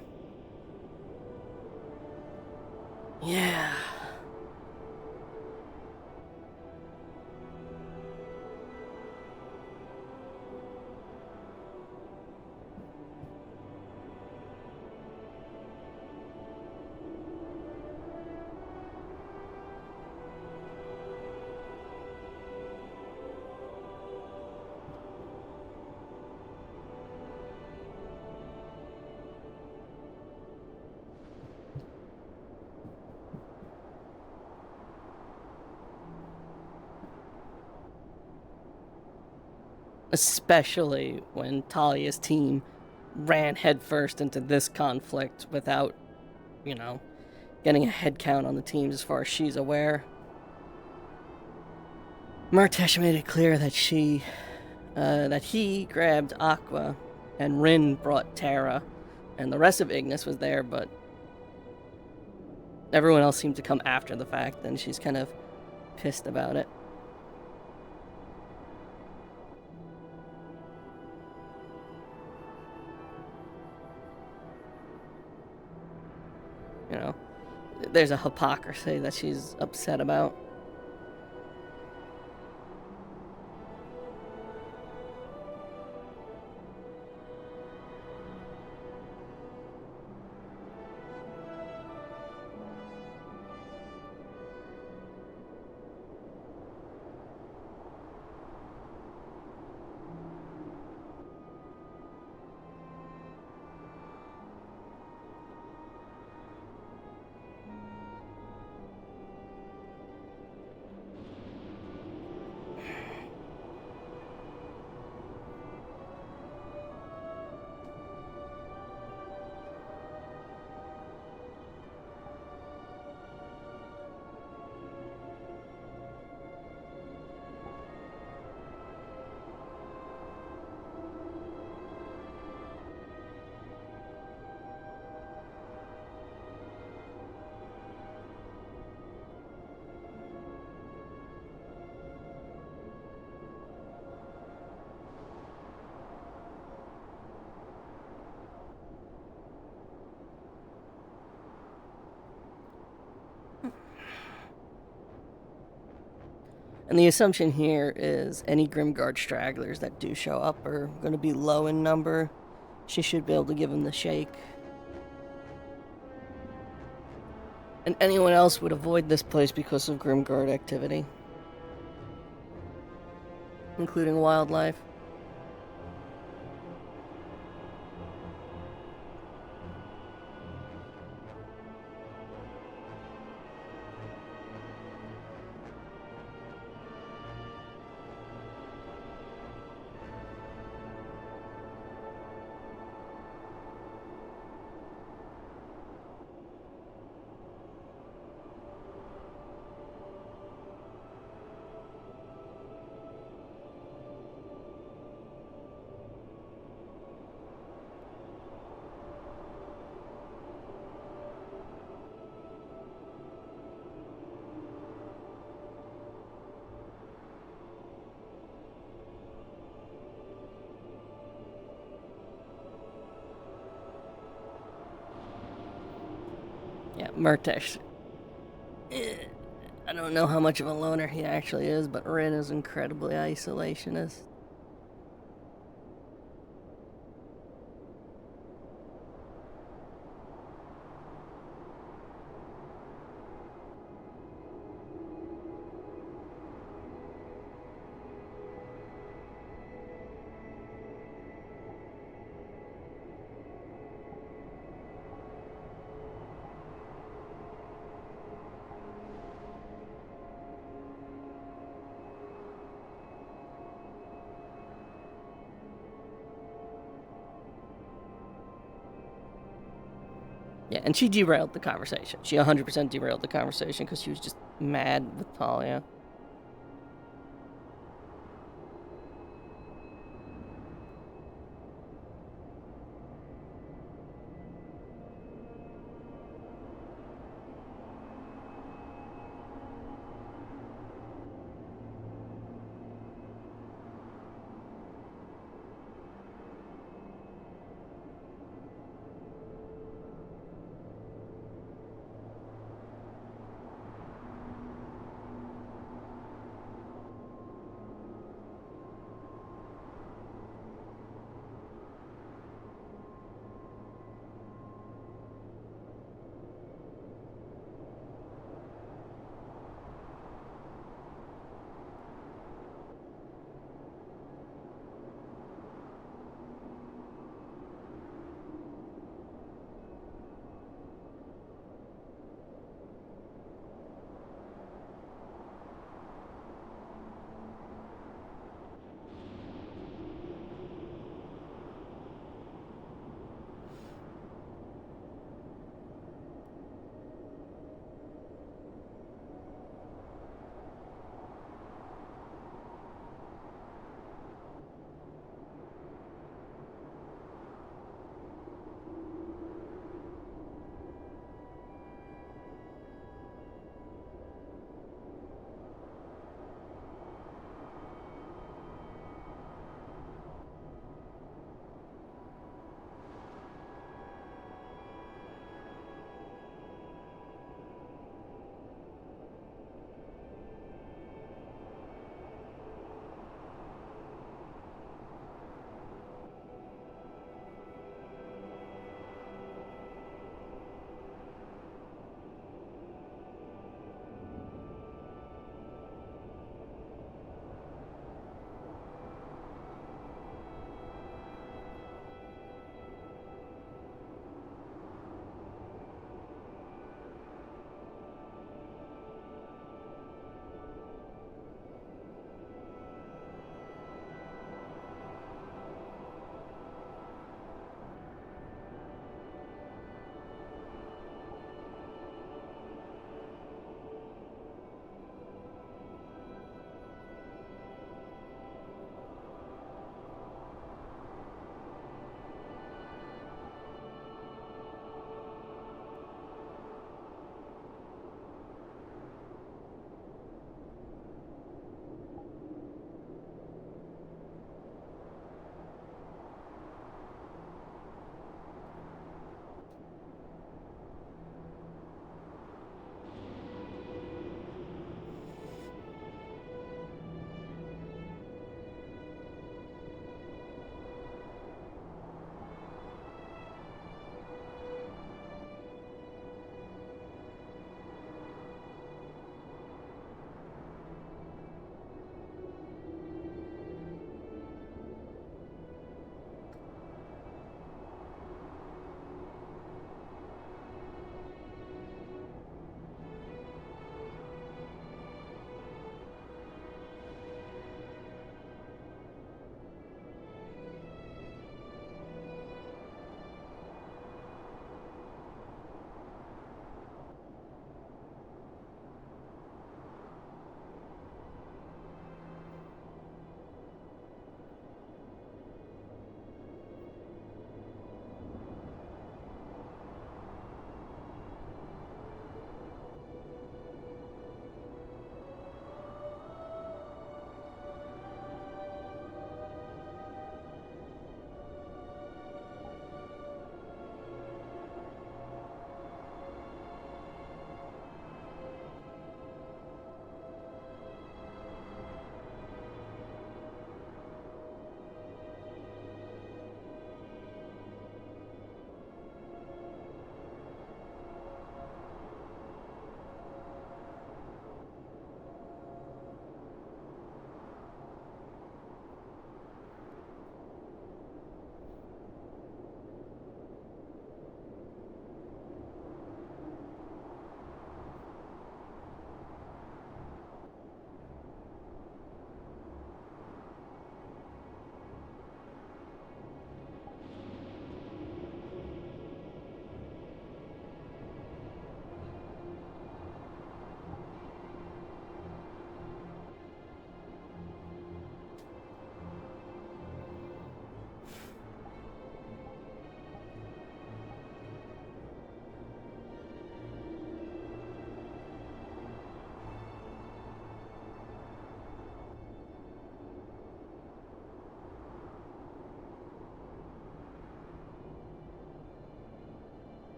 yeah. Especially when Talia's team ran headfirst into this conflict without, you know, getting a head count on the teams as far as she's aware. Martesh made it clear that he grabbed Aqua and Rin brought Terra, and the rest of Ignis was there, but everyone else seemed to come after the fact, and she's kind of pissed about it. You know, there's a hypocrisy that she's upset about. And the assumption here is any Grimguard stragglers that do show up are going to be low in number. She should be able to give them the shake. And anyone else would avoid this place because of Grimguard activity, including wildlife. Yeah, Murtesh. I don't know how much of a loner he actually is, but Rin is incredibly isolationist. Yeah, and she derailed the conversation. She 100% derailed the conversation because she was just mad with Talia.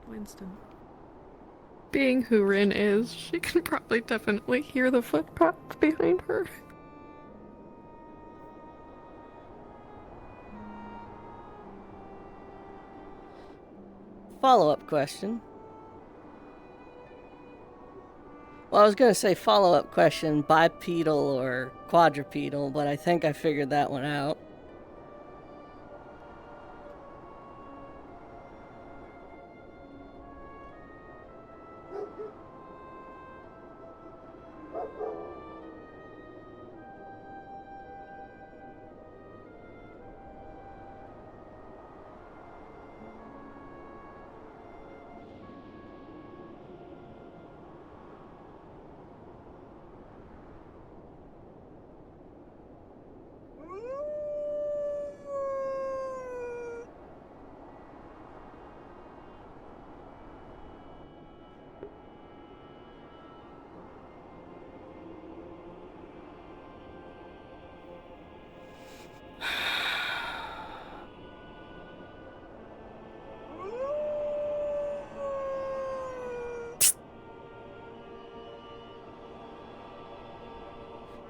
Winston. Being who Rin is, she can probably definitely hear the footpaths behind her. Follow-up question. Well, I was going to say follow-up question, bipedal or quadrupedal, but I think I figured that one out.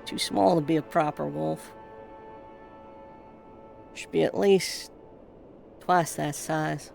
Too small to be a proper wolf. Should be at least twice that size.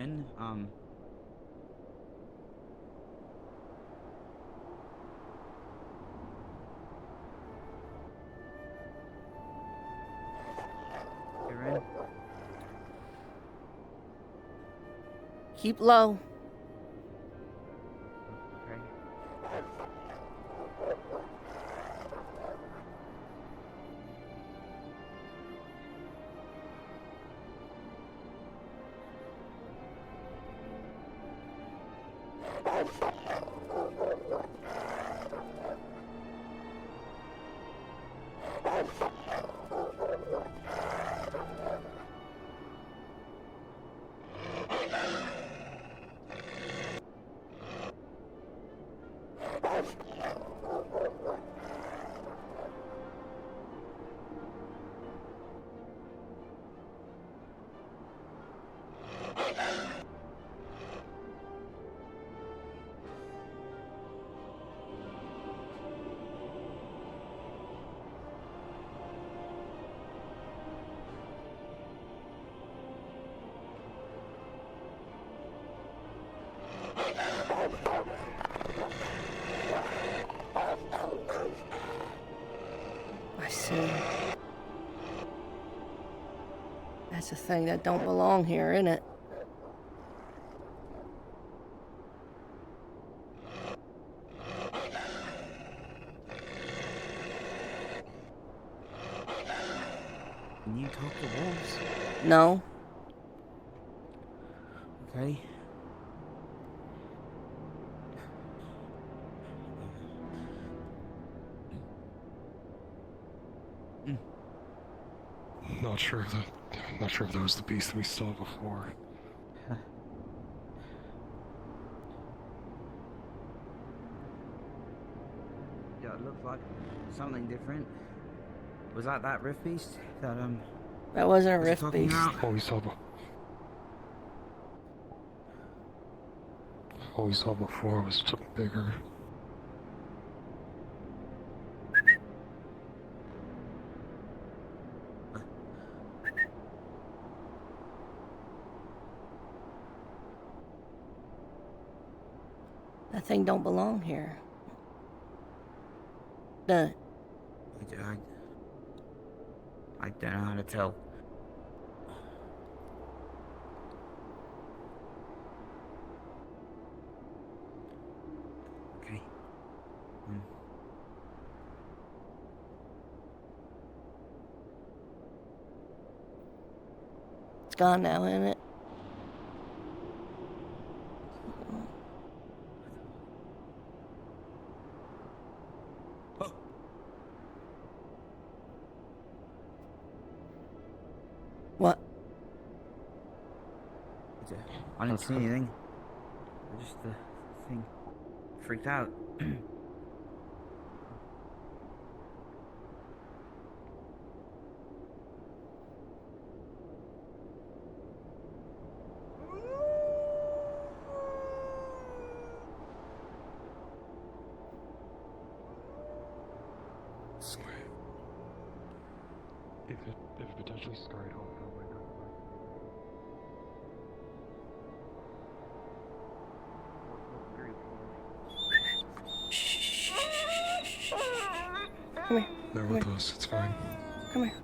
Ren, Hey, Ren. Keep low. Okay. I see. That's a thing that don't belong here, isn't it? Can you talk to wolves? No. Okay. Not sure if that was the beast we saw before. Yeah, it looks like something different. Was that rift beast? That wasn't a was it rift talking beast. about? What we saw before was something bigger. That thing don't belong here. I don't know how to tell. Okay. It's gone now, isn't it? What? I didn't see anything. Just the thing freaked out. If it potentially scurried home from my window. Come here. They're Come with here. us, it's fine. Come here.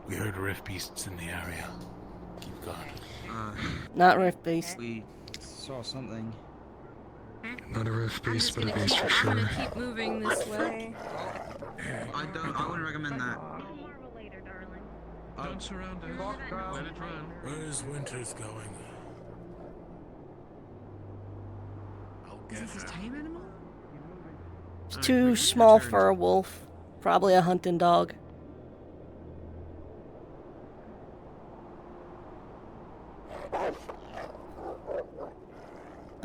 We heard rift beasts in the area. Keep going. Not rift beast. We saw something. Not a rift I'm beast, just but a gonna beast keep, for I'm sure. gonna keep moving this way. I wouldn't recommend that. Don't surround us. Let it run. Where's Winters going? I'll Is get this his her. tame animal? It's too small for a wolf. Probably a hunting dog.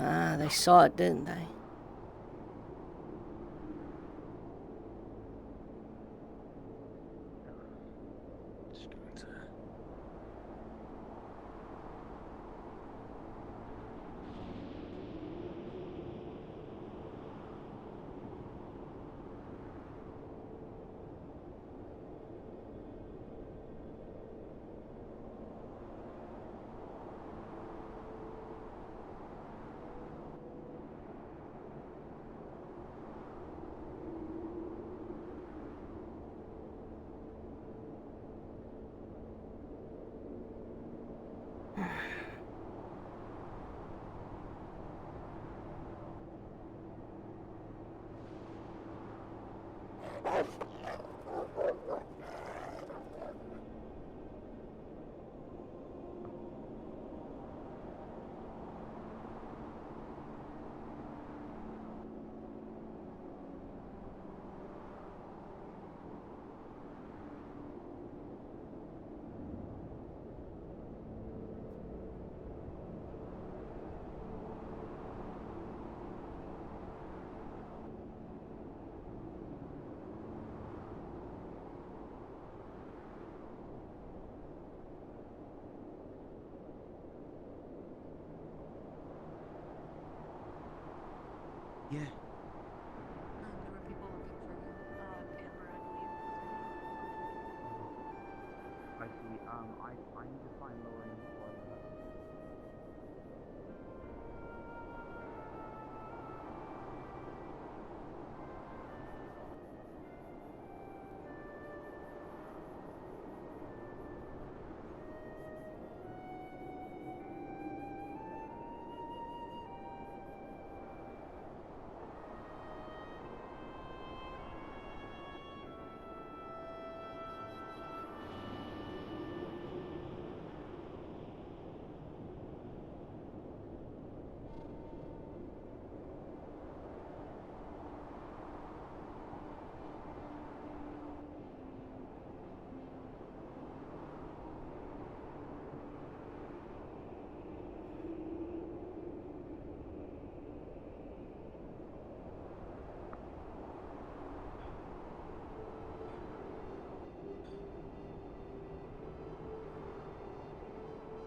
Ah, they saw it, didn't they? Yeah. There were people looking for you. Amber, I believe. I see. I need to find Lauren before I go.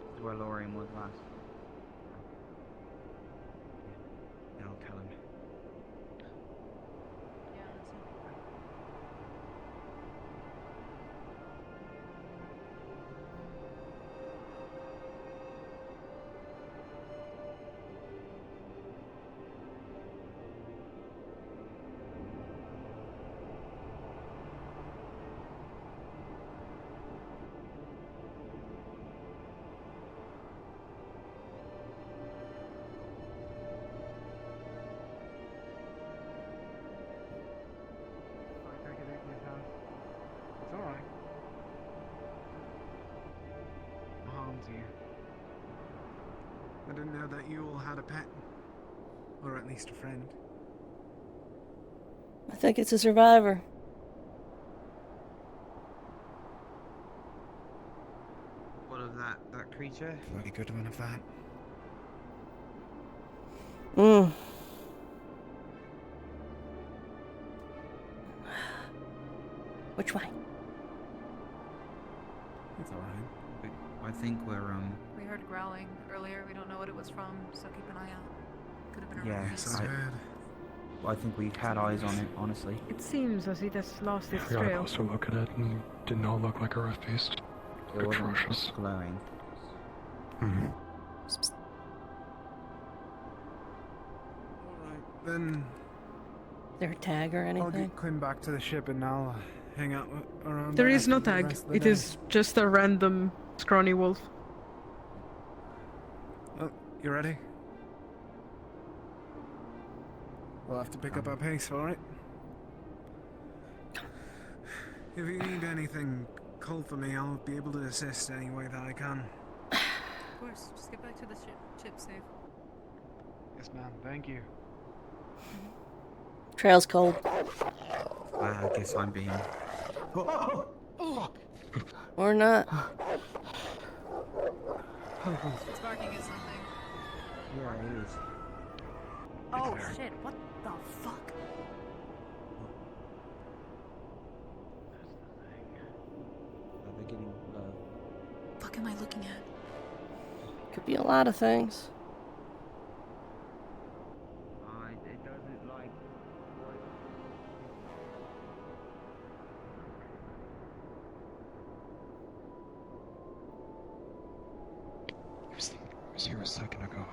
This is where Lorraine was last. Yeah, I'll tell him. It's alright. No harm to you. I didn't know that you all had a pet. Or at least a friend. I think it's a survivor. What of that creature? Very good one of that. Which way? It's alright. I think we're We heard growling earlier. We don't know what it was from, so keep an eye out. Could have been a yeah. release. I think we had eyes on it, honestly. It seems as it has lost its We got a trail. closer look at it and did not look like a rough beast. It Good wasn't ferocious. glowing. Mm-hmm. Alright, then Is there a tag or I'll anything? get Quinn back to the ship and I'll hang out around There there is no for the tag. rest of the It day. is just a random scrawny wolf. Oh, you ready? We'll have to pick up our pace, alright? If you need anything, call for me. I'll be able to assist any way that I can. Of course, just get back to the ship safe. Yes, ma'am. Thank you. Trail's cold. I guess I'm being... Or not. It's barking at something. Yeah, it is. Oh shit, what the fuck? They're getting low. Fuck am I looking at? Could be a lot of things. It doesn't like... He was here a second ago.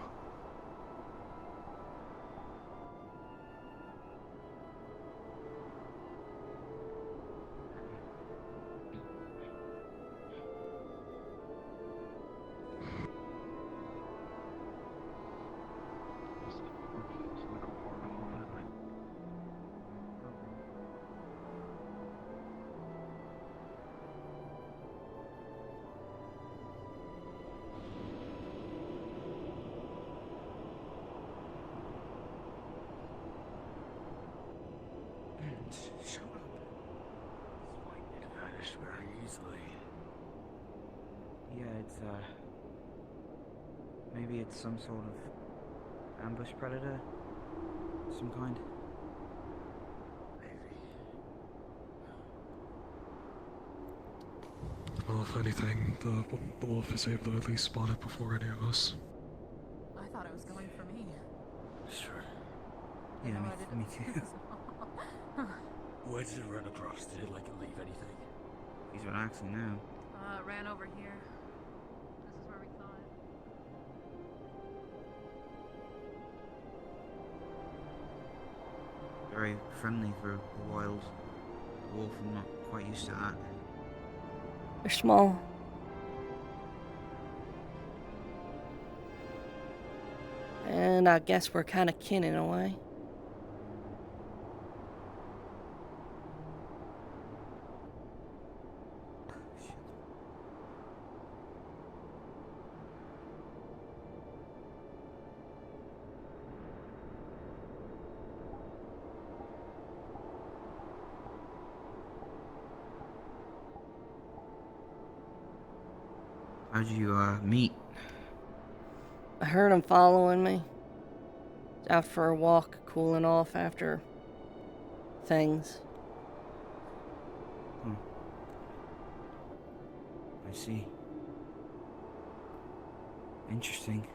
Shut up. This might vanish very easily. Yeah, it's, maybe it's some sort of ambush predator? Some kind? Well, if anything, the wolf is able to at least spot it before any of us. I thought it was going for me. Sure. Yeah, me too. Where did it run across? Did it, like, leave anything? He's relaxing now. Ran over here. This is where we saw it. Very friendly for a wild wolf. I'm not quite used to that. They're small. And I guess we're kind of kin in a way. How'd you meet? I heard him following me. Out for a walk, cooling off after things. I see. Interesting.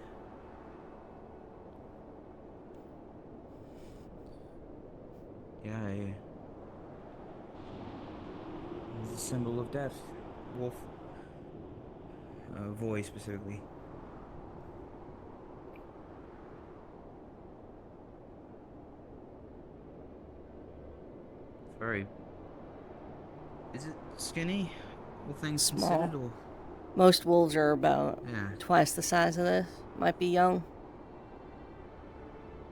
Yeah, it's a symbol of death. Wolf. Voice specifically. It's very... Is it skinny? All things Small. considered, or... Most wolves are about Yeah. twice the size of this. Might be young.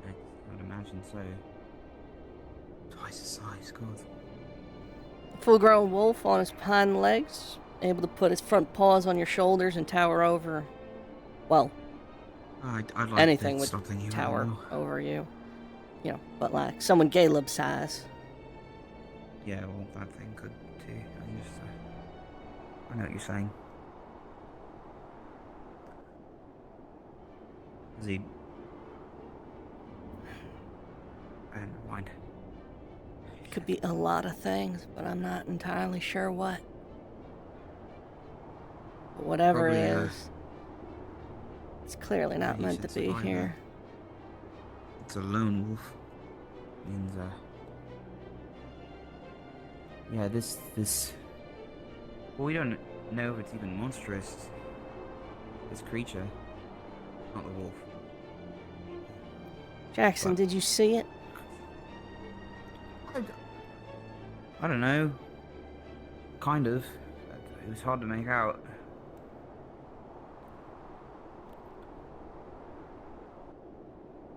I'd imagine so. Twice the size, God. Full-grown wolf on his hind legs, able to put his front paws on your shoulders and tower over. Well, I'd like anything to would something you tower know. over you. You know, but like someone Caleb size. Yeah, well, that thing could too. I know what you're saying. Is he... Never mind. It could be a lot of things, but I'm not entirely sure what. But whatever Probably, it is, it's clearly not you meant to said be survivor. here. It's a lone wolf. Means, yeah, this... Well, we don't know if it's even monstrous. This creature. Not the wolf. Jackson, But- did you see it? I don't know. Kind of. It was hard to make out.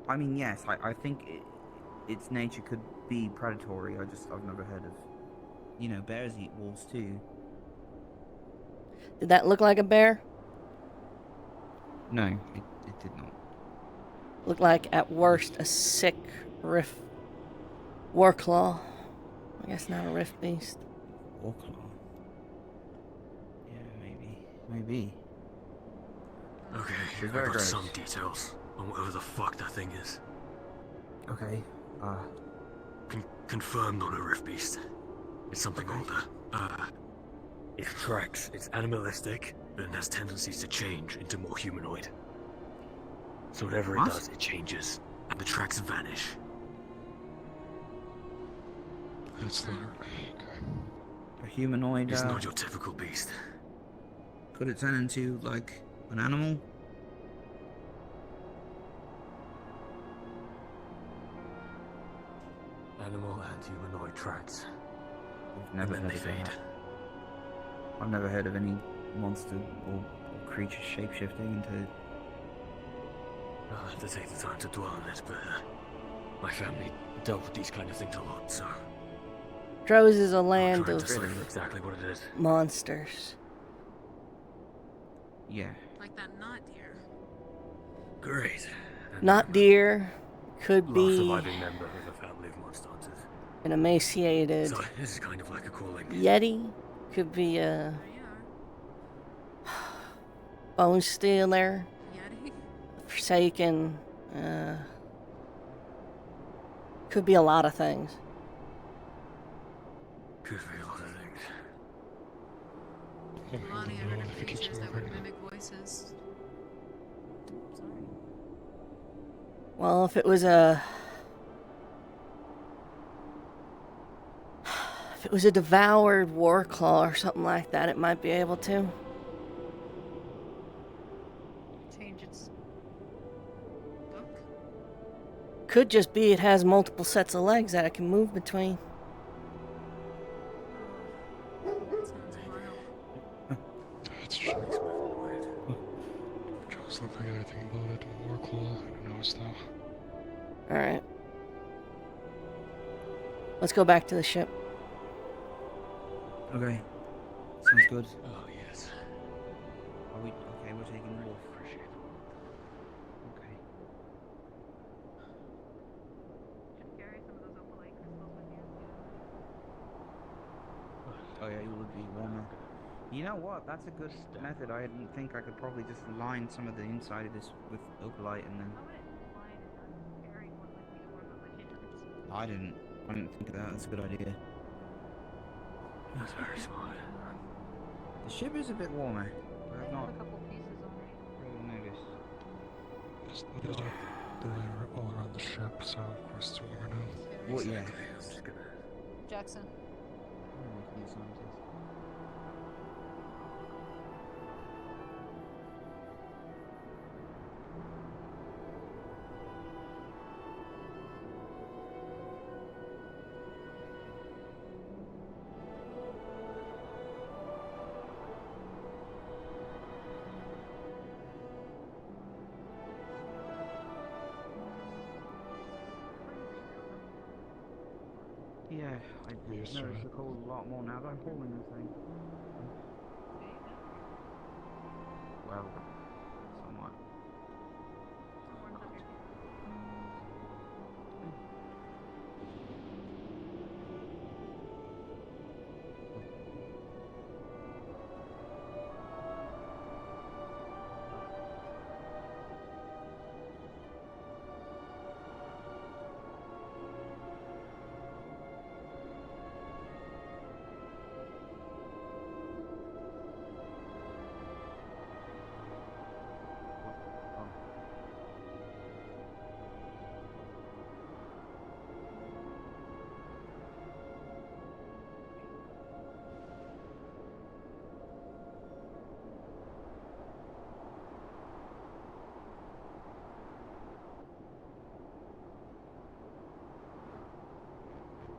I mean, yes, I think its nature could be predatory. I've never heard of... You know, bears eat wolves too. Did that look like a bear? No, it did not. Looked like, at worst, a sick riff warclaw. I guess not a rift beast. Warclaw? Yeah, maybe. Okay, She's I very got gross. some details on whatever the fuck that thing is. Okay, Confirmed on a rift beast. It's something older. It tracks. It's animalistic, and has tendencies to change into more humanoid. So whatever it What? does, it changes, and the tracks vanish. That's not... a humanoid. It's not your typical beast. Could it turn into, like, an animal? Animal and humanoid tracks. I've never And then heard they of fade. that. I've never heard of any monster or creature shapeshifting into... I'll have to take the time to dwell on it, but my family dealt with these kind of things a lot, so Droz is a I'll land try and of decipher exactly what it is. monsters. Yeah. Like that knot deer. Great. Not deer. Could Last be surviving member of a family of monster hunters. an emaciated So this is kind of like a calling. yeti. Could be a bone stealer. Yeti? Forsaken. Could be a lot of things. Could be a lot of things. Lonnie, I heard of creatures that would mimic voices. Well, if it was a it was a devoured warclaw or something like that, it might be able to. Change its look. Could just be it has multiple sets of legs that it can move between. It's just Jaws look like anything about it. Warclaw, I don't know, it's now. Alright. Let's go back to the ship. Okay. Sounds good. Oh, yes. Are we okay? We're taking the wolf. Okay. Oh yeah, it would be warmer. You know what? That's a good method. I didn't think I could probably just line some of the inside of this with opalite and then. I didn't think of that. That's a good idea. That's very smart. The ship is a bit warmer. But I've not really noticed. There's the all around the ship, so of course it's warmer now. What? Yeah. Jackson. Yeah, I noticed the cold a lot more now that I'm holding this thing. Well, somewhat.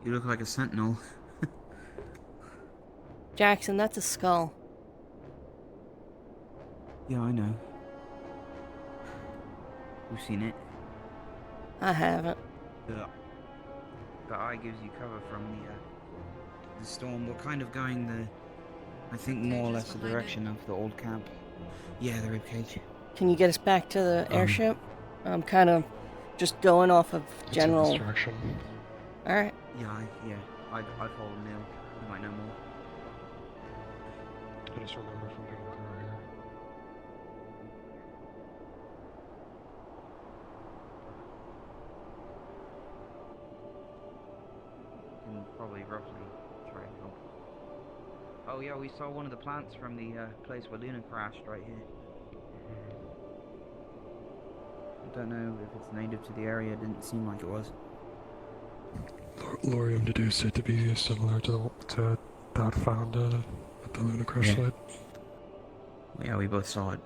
You look like a sentinel. Jackson, that's a skull. Yeah, I know. You've seen it. I haven't. The eye gives you cover from the storm. We're kind of going I think more or less the direction of the old camp. Yeah, the ribcage. Can you get us back to the airship? I'm kind of just going off of general. Alright. I follow Neil. You might know more. I just remember from being with her here. Can probably roughly try and help. Oh yeah, we saw one of the plants from the place where Luna crashed right here. I don't know if it's native to the area. It didn't seem like it was. Lorium deduced it to be similar to that found at the Luna crash site. Yeah, we both saw it.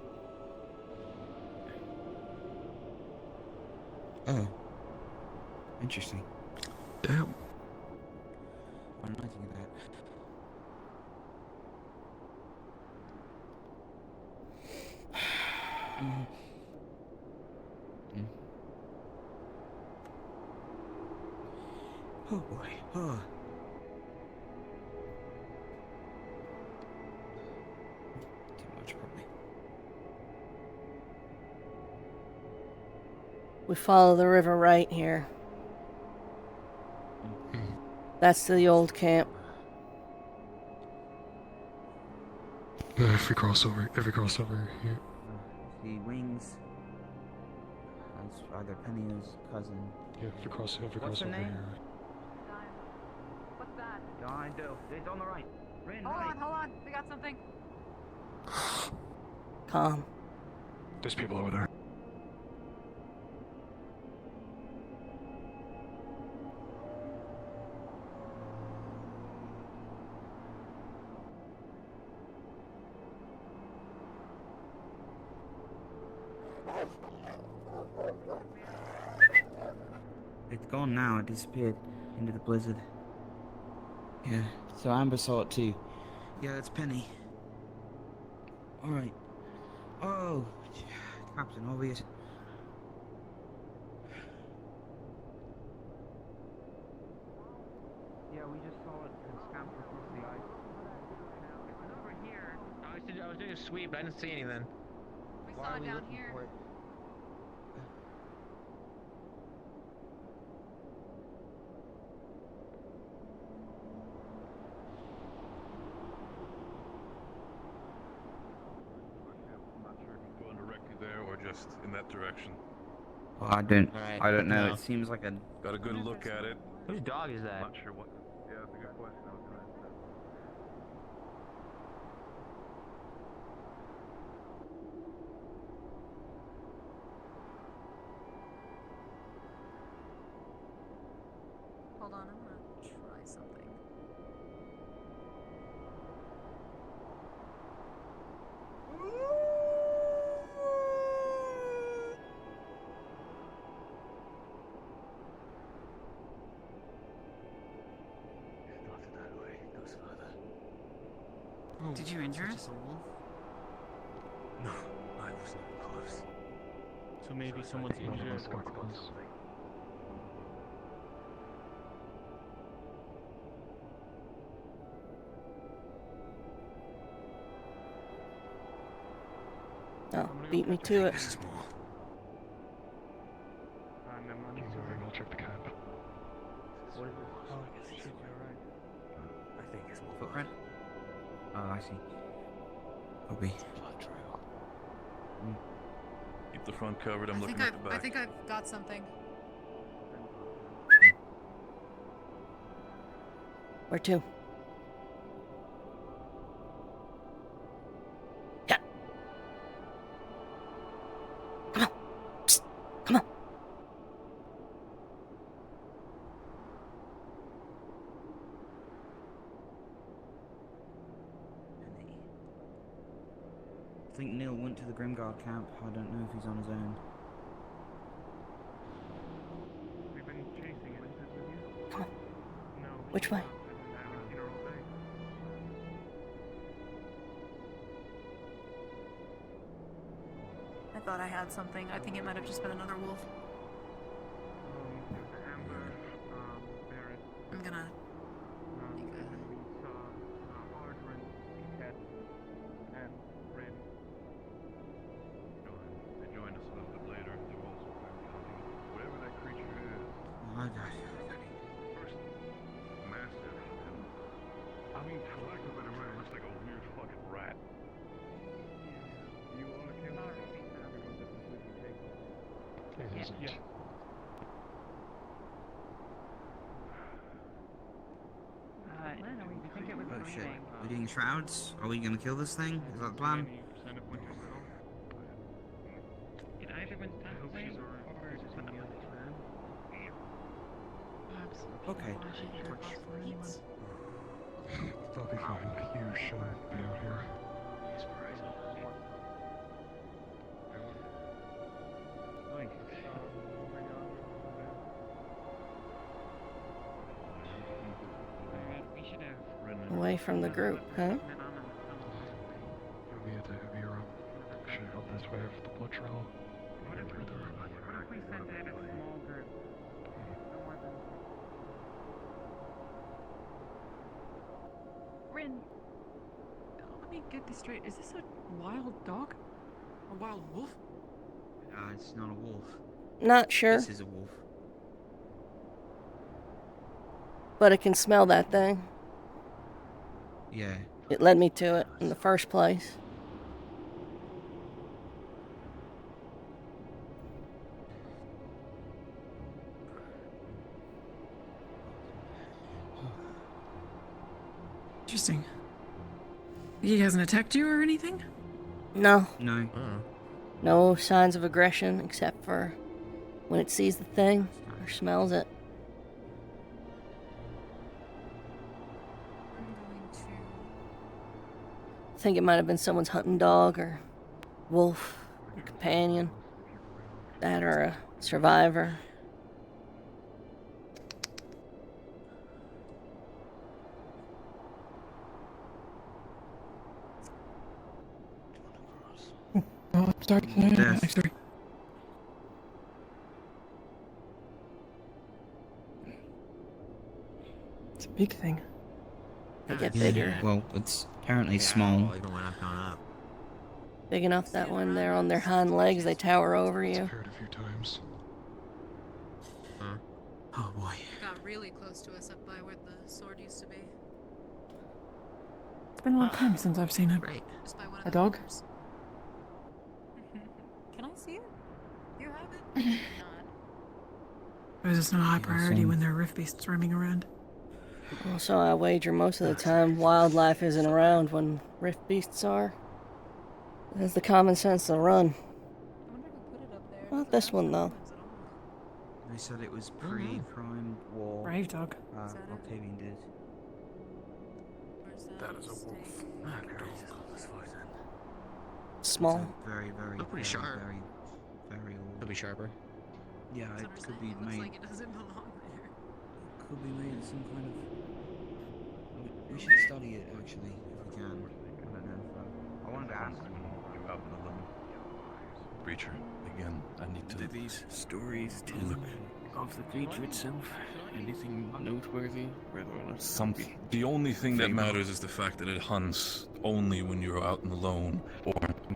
Oh. Interesting. Damn. Why didn't I think of that? Oh boy. Oh. Too much, probably. We follow the river right here. That's the old camp. If we cross over here. The wings. That's either Penny's cousin. Yeah, if we cross What's her over name? here. What's that? I do. It's on the right. Rin, Hold on. We got something. Calm. There's people over there. it's gone now. It disappeared into the blizzard. Yeah, so Amber saw it too. Yeah, it's Penny. Alright. Oh, Captain Obvious. Yeah, we just saw it scamper across the ice. It was over here. I was doing a sweep, but I didn't see anything. We Why saw are it we down looking here. for it? I'm not sure if he's going directly there or just in that direction. Well, I don't know. No. It seems like a. Got a good look at it. Whose dog is that? Not sure what. Yeah, that's a good question. I was gonna ask that. Hold on, I'm gonna try something. Started that way, it goes further. Did you injure us? No, I wasn't even close. So maybe someone's injured. Oh, beat me to it. This is more. I'll check the camp. What is it? Oh, shit, you're right. I think it's more. Footprint? Oh, I see. Copy. Blood trail. Keep the front covered. I'm looking at the back. I think I've got something. Where to? Yeah. Come on. Psst. Come on. I think Neil went to the Grimguard camp. I don't know if he's on his own. We've been chasing it. Come on. No. Which way? I haven't seen her all day. I thought I had something. I think it might have just been another wolf. There's Amber, Barrett, I'm gonna. and then we saw Aldrin, Cat, and Red. They joined us a little bit later. They were also clearly hunting whatever that creature is. First, massive, and I mean, for lack of a better word, it looks like a weird fucking rat. You all kill her. Everyone that was with you take her. It isn't. Yeah. I think it was Oh shit. bleeding. We're doing shrouds? Are we gonna kill this thing? Is that the plan? It either went that way or it went up. Okay. They'll be fine. You shouldn't be out here. We should have. Away from the group, huh? We had to heavier up. Should help this way for the blood trail. What if we send out a small group? No more than. Rin, let me get this straight. Is this a wild dog? A wild wolf? It's not a wolf. Not sure, This is a wolf. but I can smell that thing. Yeah. It led me to it in the first place. Interesting. He hasn't attacked you or anything? No. No. No signs of aggression except for when it sees the thing or smells it. I'm going to. I think it might have been someone's hunting dog or wolf, companion, that or a survivor. Oh, I'm sorry. I'm sorry. It's a big thing. They get Yeah, bigger. well, it's apparently small. Even when I've gone up. Big enough that when they're on their hind legs, they tower over you. Heard a few times. Huh? Oh boy. Got really close to us up by where the sword used to be. It's been a long time since I've seen Just by one of a the dog. pillars. Can I see it? You have it? Or is this not a high priority when there are rift beasts roaming around? Also, I wager most of the time wildlife isn't around when rift beasts are. It has the common sense to run. Not this one, though. They said it was pre-prime war. Brave dog. Octavian did. That is a wolf. Small. It's a very, very, Look pretty very, sharp. very, very old. Could be sharper. Yeah, it could be made. Like it doesn't belong there. Could be made some kind of. We should study it actually, if we can. I don't know. I wanted to ask. You're out in the lone. Creature. Again, I need to. Did these stories tell look of the creature itself? Anything noteworthy? Something. The only thing that matters is the fact that it hunts only when you're out in the lone, or in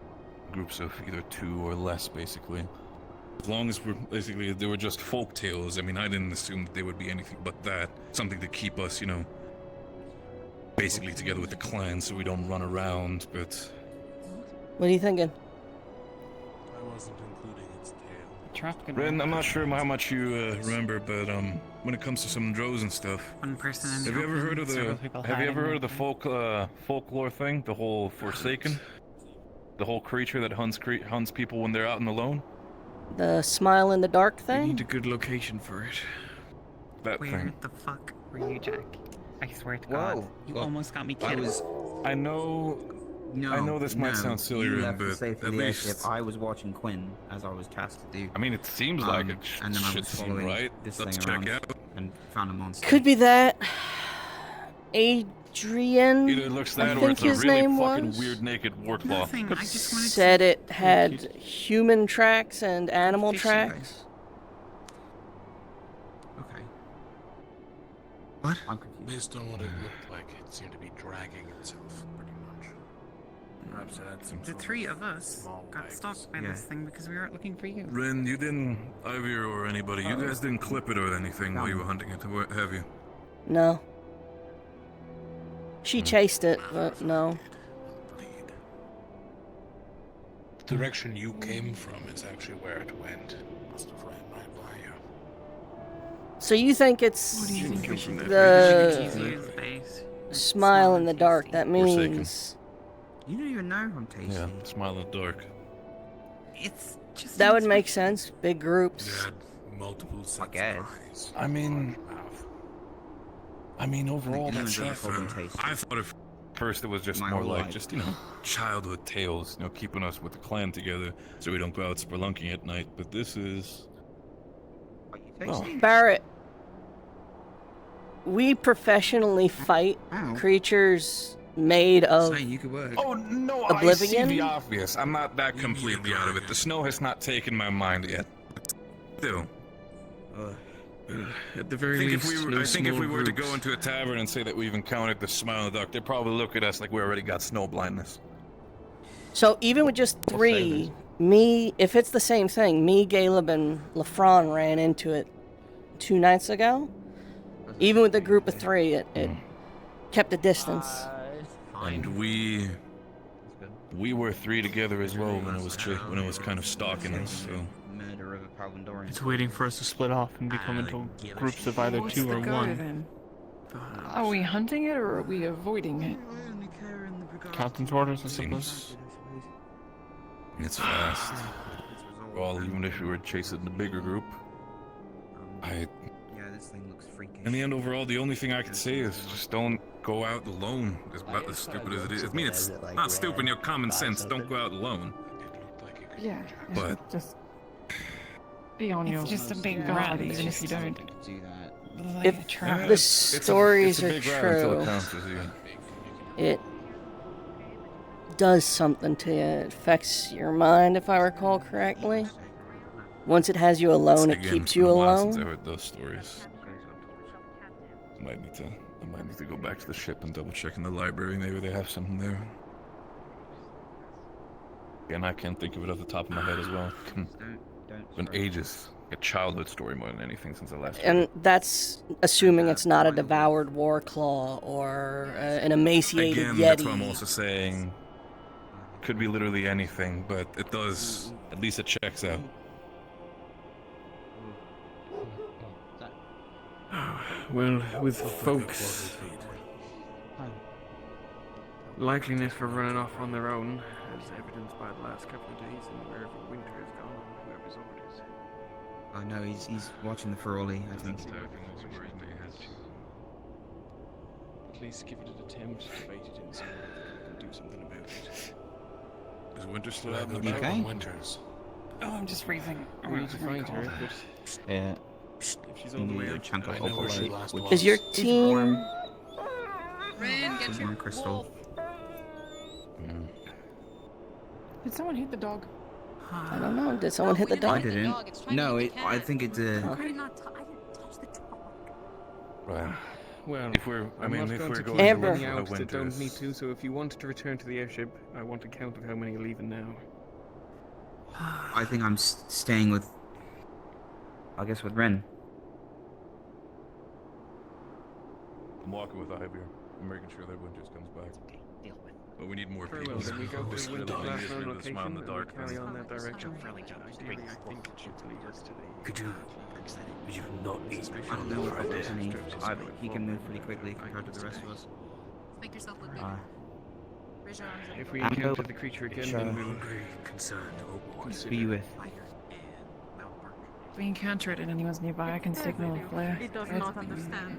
groups of either 2 or less, basically. As long as they were just folk tales. I mean, I didn't assume that they would be anything but that. Something to keep us, you know, basically together with the clan, so we don't run around. But What are you thinking? I wasn't including its tail. Ren, I'm not sure how much you remember, but when it comes to some drows and stuff, One person in the have you ever heard of several people the hiding. heard of the folklore thing? The whole Forsaken, the whole creature that hunts people when they're out in the lone. The smile in the dark We thing? need a good location for it. That Where thing. the fuck were you, Jack? I swear to Whoa. God, you almost got me killed. I know. No, I know this might sound silly, you Ren, left to but save for at the least airship. I was watching Quinn as I was tasked to do. I mean, it seems like it and then I should was seem following right. this Let's thing check around out. and found a monster. Could be that. Adrian, Either it looks I that or think it's a his really name fucking was. weird naked warclaw. Nothing, I just wanted Said it had human tracks and animal tracks. Okay. What? I'm confused. Based on what it looked like, it seemed to be dragging itself pretty much. Perhaps it had some The sort 3 of us small got legs. stalked by Yeah. this thing because we weren't looking for you. Ren, you didn't, Ivy or anybody, you guys didn't clip it or anything while you were hunting it, have you? No. She chased it, but no. The direction you came from is actually where it went. Must have ran right by you. So you think it's What do you think we should do? the Base. smile in the dark? That Forsaken. means You don't even know I'm tasty. Yeah, smile in the dark. It's just that would make sense. Big groups. It had multiple sets of guess. eyes. I mean, overall, Like, that's you know, that. fucking taste. I thought at first it was just My more whole like life. just, you know, childhood tales, you know, keeping us with the clan together so we don't go out spelunking at night. But this is. Are you Oh. tasty? Barrett, we professionally fight Ow. creatures made of Saying you could work. Oh no, I see Oblivion? the obvious. I'm not that completely out of it. The snow has not taken my mind yet. Still. At the very I think least, I think if we were to groups. go into a tavern and say that we've encountered the smile in the dark, they'd probably look at us like we already got snow blindness. So even with just 3, me, if it's the same thing, me, Caleb, and LaFron ran into it 2 nights ago. Even with the group of 3, it kept a distance. And we were 3 together as well when it was kind of stalking us. So Murder of a Palvandorian. It's waiting for us to split off and become into groups of either 2 or 1. Are we hunting it or are we avoiding it? Captain's orders, I suppose. it's fast. Well, even if we were chasing the bigger group, Yeah, this thing looks freaky. in the end, overall, the only thing I could say is just don't go out alone. As about as stupid as it is. I mean, it's not stupid. You know, common sense. Don't go out alone. Yeah, But just be on your It's just a big guard, rat. even if you don't. Do that. Like If a trap. the stories it's a are big rat until it true, counts as you. it does something to you. It affects your mind, if I recall correctly. Once it has you alone, it Again, keeps it's been you a while since I alone. heard those stories. I might need to go back to the ship and double check in the library. Maybe they have something there. Again, I can't think of it off the top of my head as well. It's been ages. A childhood story more than anything since I last heard And it. that's assuming it's not a devoured war claw or an emaciated Again, yeti. that's what I'm also saying. Could be literally anything, but it does. At least it checks out. Well, with folks' likeliness for running off on their own, as evidenced by the last couple of days and wherever winter has gone, whoever's orders. I know, he's watching the Feroli, I think. At least give it an attempt, debate it in some way that we can do something about it. Is Winter still out in the You back? okay? Winters. Oh, I'm just freezing. We need to find her, but Yeah. if she's all the way out, chunk of I know where she opalite, Is your is team... warm. Rin, get your Warm crystal. Did someone hit the dog? I don't know. Did someone hit the I dog? didn't. No, I think it's a. I didn't touch the dog. Right. Well, if we're, I'm not going to keep Amber. any out that don't need to, so if you wanted to return to the airship, I want a count of how many are leaving now. I think I'm staying with. I guess with Ren. I'm walking with Ivy. I'm making sure that Winters comes back. But we need more Very people. well, then we go to Winter Really last get rid known of the smile in location the and we dark. carry on that direction. Ideally, I think it should lead us to the... Could you not need I don't know if there's any. He can move pretty quickly compared to the rest of us. Make yourself look big. Raise your arms up. If we Amber, encounter the creature again, then we'll... concerned Who you with? If we encounter it and anyone's nearby, I can signal a flare. He does not understand.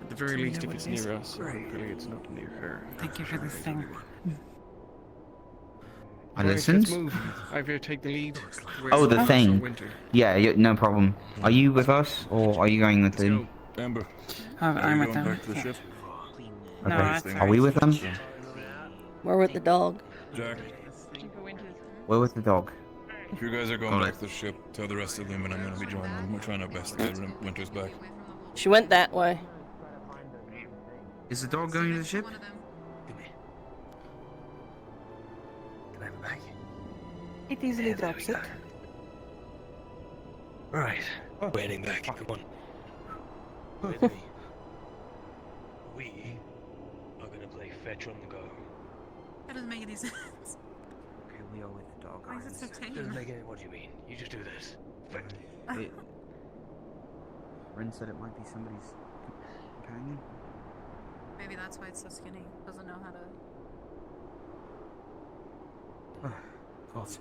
At the very Do you least, know if what it's it is? near us, hopefully it's not near her. Thank you for this thing. I Right, listened. let's move. Ivy, take the lead. Oh, the Where's thing. Winter? Yeah, no problem. Are you with us, or are you going with them? Amber. I'm with them. Back to the ship? No, that's Are we with them? We're with the dog. Jack, We're with the dog. if you guys are going Got back it. to the ship, tell the rest of them and I'm gonna be joining them. We're trying our best to get Winters back. She went that way. Is the dog going to the ship? It easily drops it. Right. We're heading back. Come on. With me. We are gonna play fetch on the go. That doesn't make any sense. Okay, we are with the dog. Why is it so tame? Doesn't make any. What do you mean? You just do this. Ren said it might be somebody's companion. Maybe that's why it's so skinny. Doesn't know how to. Cough.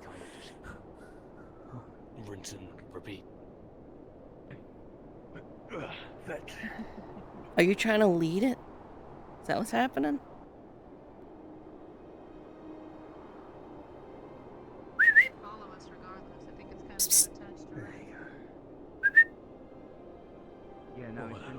Rinse and repeat. Fetch. Are you trying to lead it? Is that what's happening? Follow us regardless. I think it's kind of attached to her. Yeah, no, it's been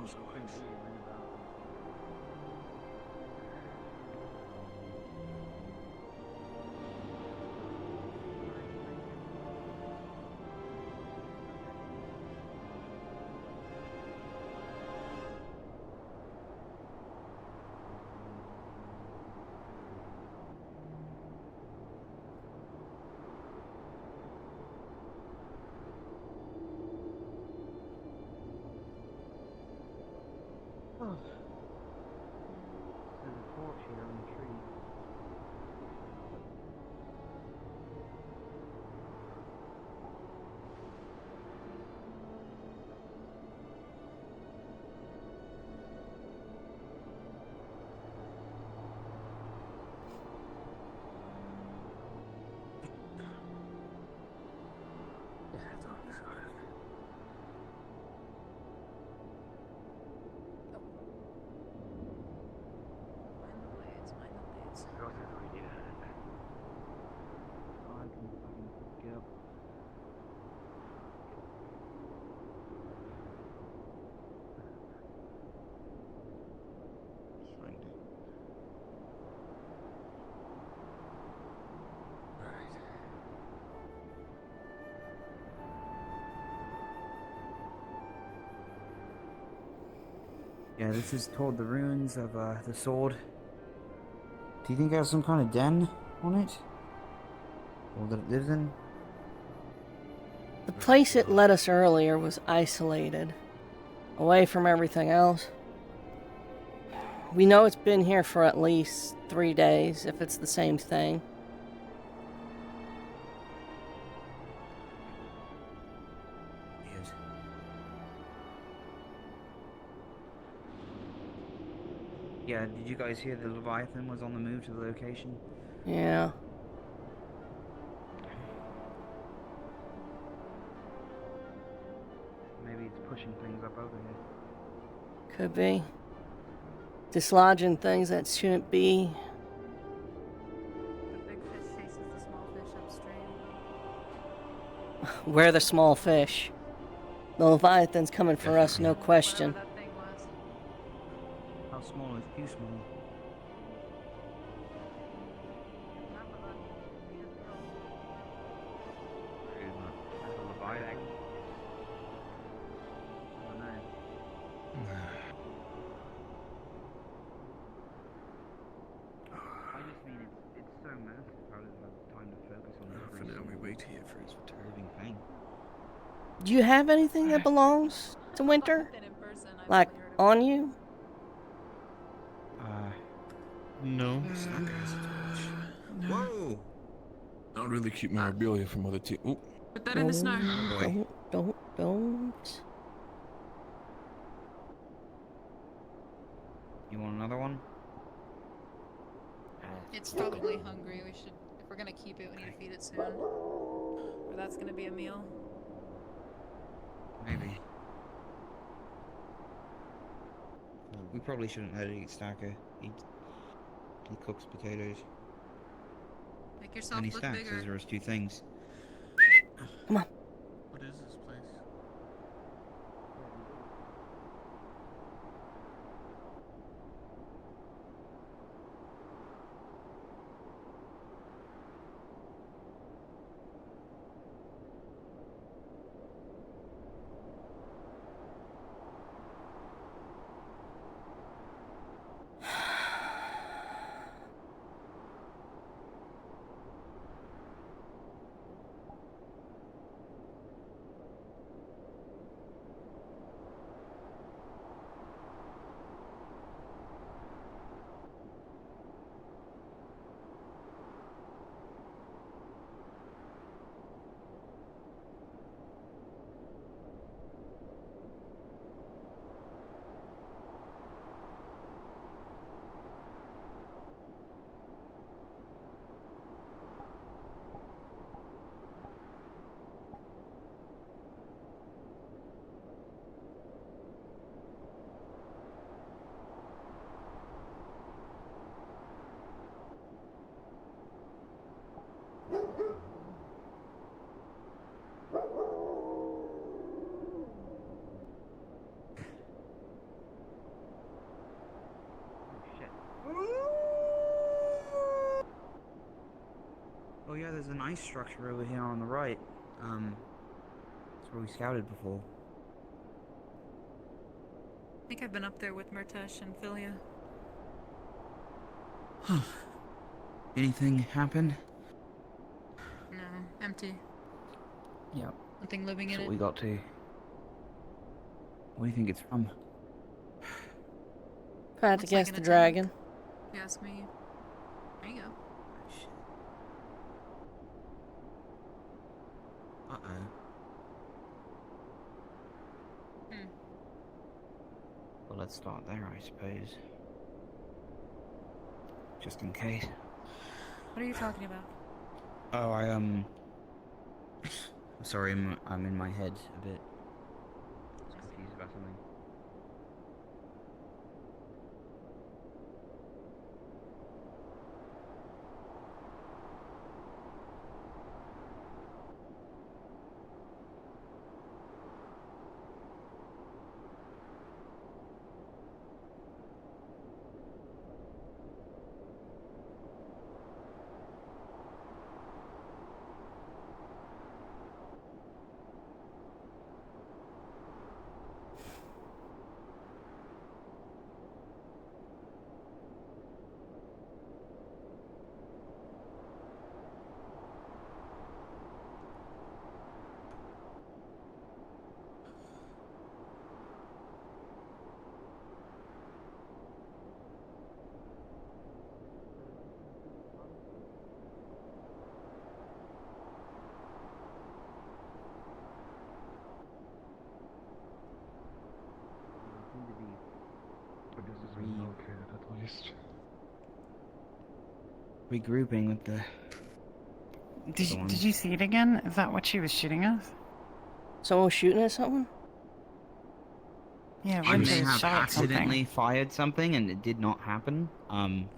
There's a torch here on the tree. Find the blades, mind Yeah, this is toward the ruins of the sword. Do you think it has some kind of den on it? Or that it lives in? The place it led us earlier was isolated, away from everything else. We know it's been here for at least 3 days, if it's the same thing. Weird. Yeah, did you guys hear the Leviathan was on the move to the location? Yeah. Maybe it's pushing things up over here. Could be. Dislodging things that shouldn't be. The big fish chases the small fish upstream. We're the small fish. The Leviathan's coming for us, no question. Whatever that thing was. How small is too small? The Leviathan? I don't know. I just mean it's so massive. How does it have time to focus on this? For now, we wait here for his return. Living thing. Do you have anything that belongs to Winter? Like, on you? No. Whoa! Not really keep memorabilia from other teams. Ooh. Put that in the snow. Don't. You want another one? It's probably hungry. We should, if we're gonna keep it, we need to feed it soon. Or that's gonna be a meal. Maybe. We probably shouldn't let it eat Stacker. He cooks potatoes. Make yourself And he look stacks bigger. as there is 2 things. Come on. What is this place? Oh yeah, there's an ice structure over here on the right. That's where we scouted before. I think I've been up there with Murtesh and Philia. Anything happen? No, empty. Yep. Nothing living That's in what it. we got to. What do you think it's from? If I had to Looks guess, like the an dragon. attack, if you ask me. There you go. Uh-oh. Well, let's start there, I suppose. Just in case. What are you talking about? Oh, sorry, I'm in my head a bit. I was confused about something. east. Regrouping with the... Did you see it again? Is that what she was shooting us? Someone was shooting at someone? Yeah, She Winters may have shot accidentally something. fired something and it did not happen.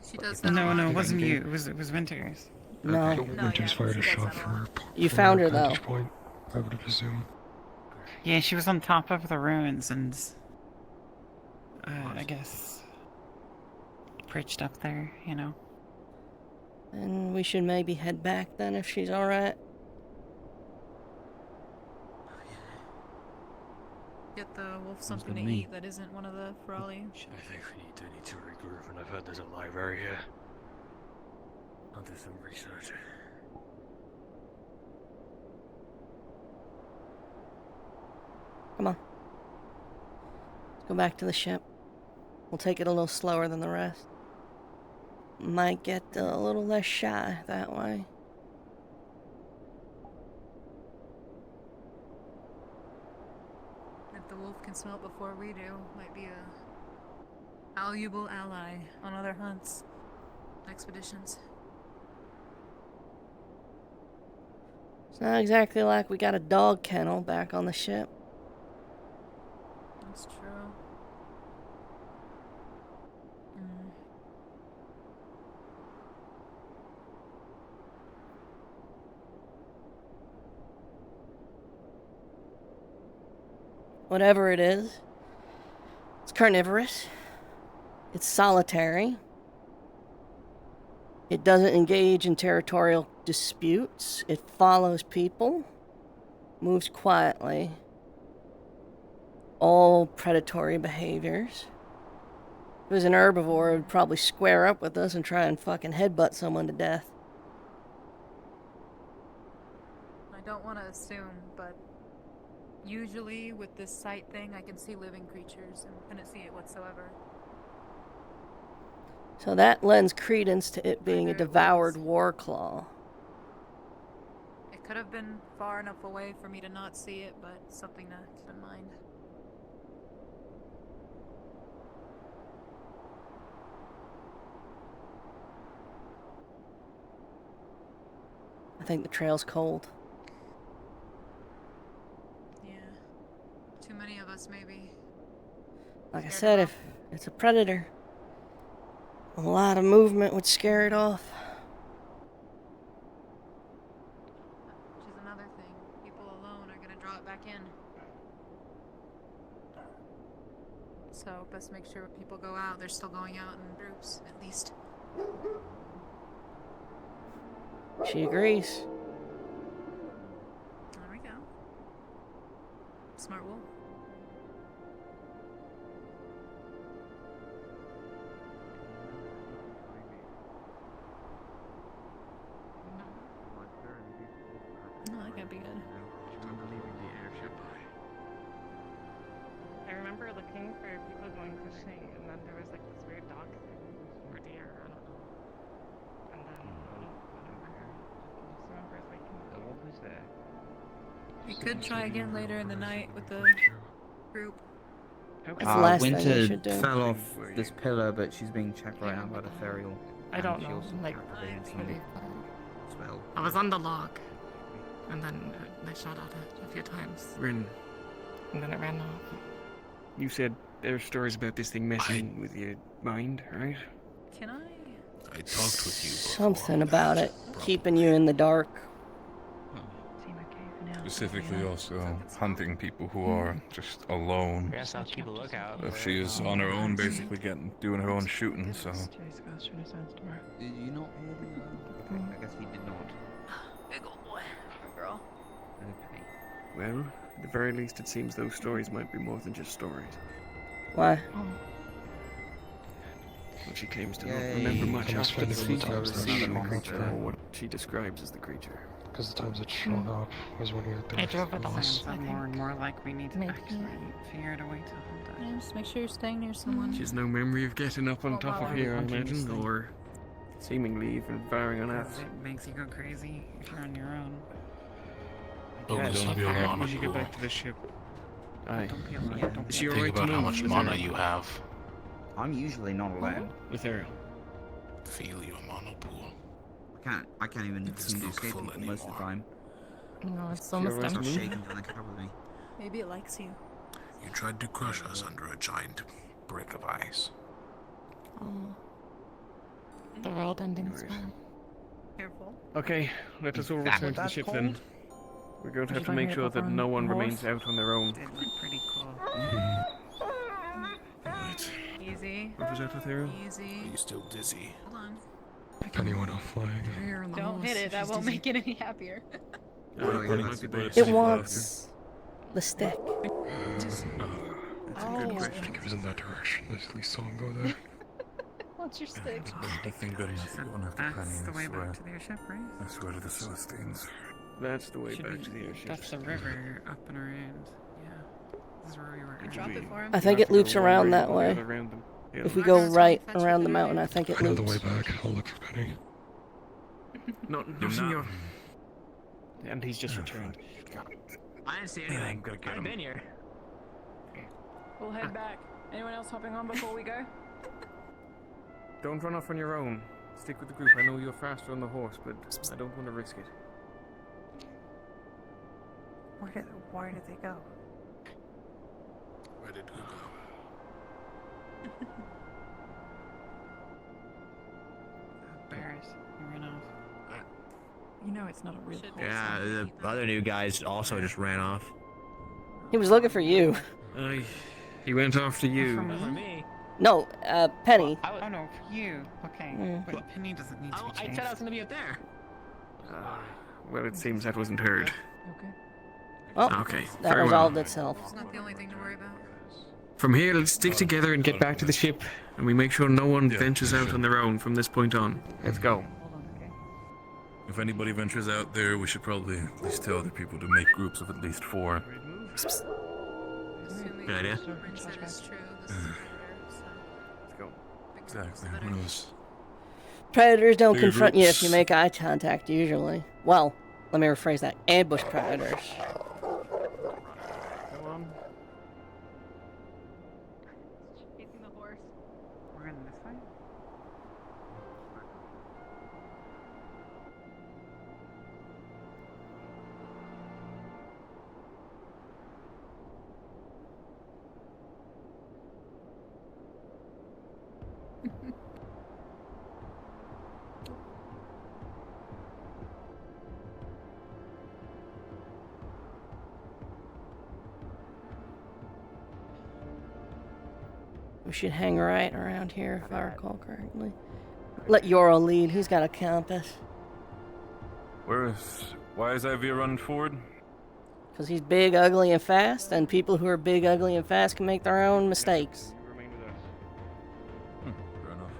She does No, not. it wasn't you. It was Winters. No. So Winters fired a shot for You found her, though. vantage point, I would presume. Yeah, she was on top of the ruins and I guess perched up there, you know. And we should maybe head back then if she's alright. Get the wolf Sounds something good to to me. eat that isn't one of the Ferali. I think we need to regroup, and I've heard there's a library here. I'll do some research. Come on. Let's go back to the ship. We'll take it a little slower than the rest. Might get a little less shy that way. If the wolf can smell it before we do, might be a valuable ally on other hunts, expeditions. It's not exactly like we got a dog kennel back on the ship. That's true. Whatever it is, it's carnivorous. It's solitary. It doesn't engage in territorial disputes. It follows people. Moves quietly. All predatory behaviors. If it was an herbivore, it would probably square up with us and try and fucking headbutt someone to death. I don't want to assume, but usually with this sight thing, I can see living creatures and couldn't see it whatsoever. So that lends credence to it being a devoured warclaw. It could have been far enough away for me to not see it, but something to keep in mind. I think the trail's cold. Yeah. Too many of us, maybe. Like I said, if it's a predator, a lot of movement would scare it off. Which is another thing. People alone are gonna draw it back in. So, best make sure when people go out, they're still going out in groups, at least. She agrees. There we go. Smart wolf. No, that can't be good. I remember looking for people going fishing, and then there was like this weird dog thing, or deer, I don't know. And then, whatever. I just remember like... What was that? We could try again later in the night with the group. Winter fell off this pillar, but she's being checked right now by the Ferial. I don't She know, also like... captivated some spell. I was on the log, and then they shot at it a few times. Rin, And then it ran off. you said there's stories about this thing messing with your mind, right? Can I? I talked with you. Something about it. Keeping you in the dark. Specifically also hunting people who are just alone. Yes, I'll keep a lookout. If she is on her own, basically doing her own shooting, so... Did you not hear the... Okay, I guess he did not. Big ol' boy. Girl. Okay. Well, at the very least it seems those stories might be more than just stories. Why? Well, she claims to not Yay. remember much I must after the find the seizure of times that seeing the shown creature, up. or what she describes as the creature. Because the times it's shown up was when you're I drove it thirsty. sounds more and more like we need to actually figure out a way to hunt Yeah, just make sure you're staying near someone. She has no memory of getting up on Oh, top wow. of here, I Hunting imagine, thing. or seemingly even firing on us. Because it makes you go crazy if you're on your own. Oh, Yes, don't be how alarmed. would you get back to the ship? Aye. Don't be alarmed. Don't Is be she alarmed. alright Think to about how move? much Is mana there- you have. I'm usually not allowed. With Ariel. Feel your monopool. I can't even seem to not escape full people most of the time. No, it's You're almost start empty. shaking when they cover me. Maybe it likes you. You tried to crush us under a giant brick of ice. Oh. The world ending spell. Careful. Okay, let us all That return what to the that's ship called? then. We're going to have to Did I make hear sure about that no on one the remains horse? out on their own. Did look pretty cool. Right. Easy. What was that with Ariel? Easy. Are you still dizzy? Hold on. Penny went off flying. Don't hit it. That won't make it any happier. Oh, yeah, It that's might be good. better It to wants the stick. That's a good I question. think it was in that direction. At least saw him go there. What's your stick? I think good enough. You won't have to That's penny, the I way swear. back to the airship, right? I swear to the Celestines. That's the way back to the airship. That's the river up and around. Yeah. This is where we were. Drop it for him. I think it loops around that way. If we go right around the mountain, I think it I know the loops. way back. I'll look for Penny. No, senor. And he's just returned. I didn't see anything. I've been here. We'll head back. Anyone else hopping on before we go? Don't run off on your own. Stick with the group. I know you're faster on the horse, but I don't want to risk it. Where did they go? Where did we go? Bears. You ran off. You know it's not a real horse. Yeah, the other new guys also just ran off. He was looking for you. He went after you. For me. No, Penny. Oh no, for you. Okay. Mm. But Penny doesn't need to be I changed. said I was gonna be up there. Well, it seems that wasn't heard. Okay. Oh, Okay, that very resolved well. itself. It's not the only thing to worry about. From here, let's stick together and get back to the ship, and we make sure no one ventures out on their own from this point on. Let's go. If anybody ventures out there, we should probably at least tell other people to make groups of at least 4. Good idea. Let's go. Exactly. Who knows? Predators don't Bigger confront you if you groups. make eye contact, usually. Well, let me rephrase that. Ambush predators. Come on. Chasing the horse. We're in this way. We should hang right around here, if I recall correctly. Let Yoro lead. He's got a compass. Why is Ivy running forward? Because he's big, ugly, and fast, and people who are big, ugly, and fast can make their own mistakes. You remain with us. Fair enough.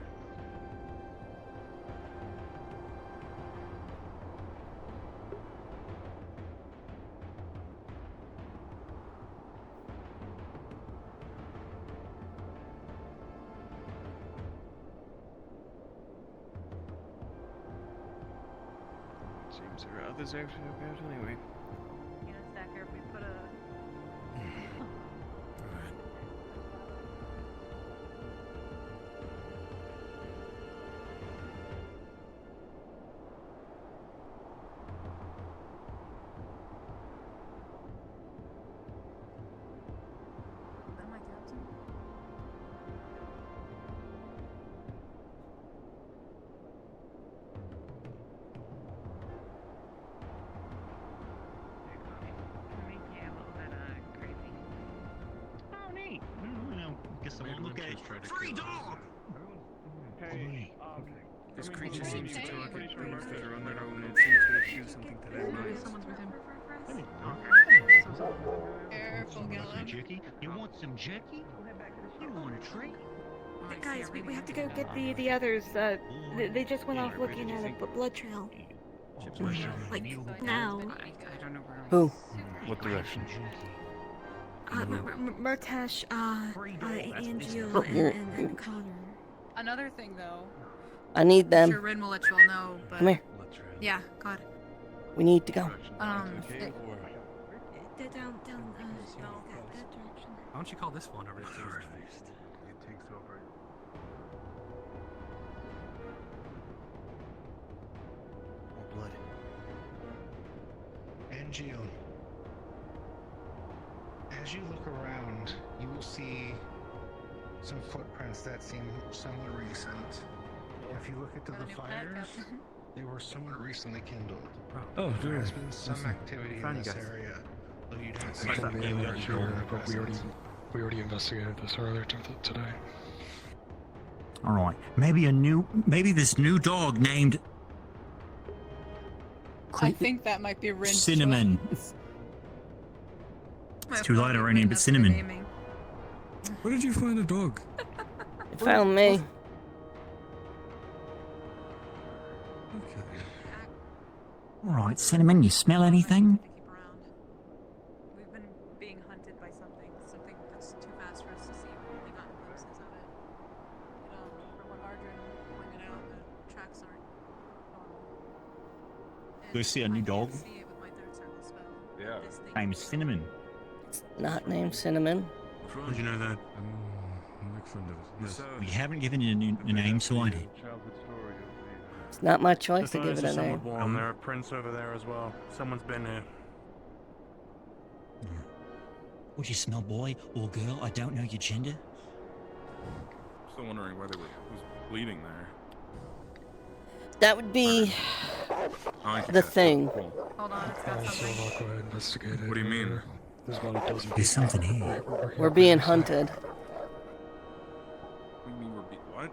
Seems there are others out and about anyway. You know, Stacker, if we put a... Is that my captain? Make you a little bit crazy. Oh, neat. Guess I'll look at it. Free dog! Hey, this creature seems to target things that are on their own and seems to do something to their minds. Someone's with him. Careful, jerky? You want some jerky? You want a treat? Guys, we have to go get the others. They just went off looking at a blood trail. Like, now. I don't know where. Who? What direction? Murtash, Angel, Oh, you're- and Connor. Another thing, though. I need them. Sure, Rin will let you all know, but... Come here. Yeah, God. We need to go. They're down, that direction. Why don't you call this one over to It takes over Angeal, as you look around, you will see some footprints that seem somewhat recent. If you look into the fires, they were somewhat recently kindled. Oh, There has good. been some Listen, activity in found you this guys. area, though you don't It's see from the any area here, but presence. we already investigated this earlier today. All right, maybe this new dog named I think that might be Rin's Cinnamon. choice. It's too late already, but Cinnamon. Where did you find a dog? It found me. All right, Cinnamon, you smell anything? We've been being hunted by something that's too fast for us to see. We've only gotten glimpses of it. From what Ardrin pointed out, the tracks aren't Do you see a new dog? see it with my third circle spell. Yeah. Named Cinnamon. Not named Cinnamon. How did you know that? Make fun of it. Yes. We haven't given it a name, so I did. It's not my choice to The give it fires a are name. somewhat warm. There are prints over there as well. Someone's been here. What do you smell, boy or girl? I don't know your gender. Still wondering why they were who's bleeding there. That would be I the thing. Hold on, it's got Also, something. I'll go ahead and investigate it. What do you mean? There's about a dozen There's people. something here. We're being hunted. What do you mean we're what?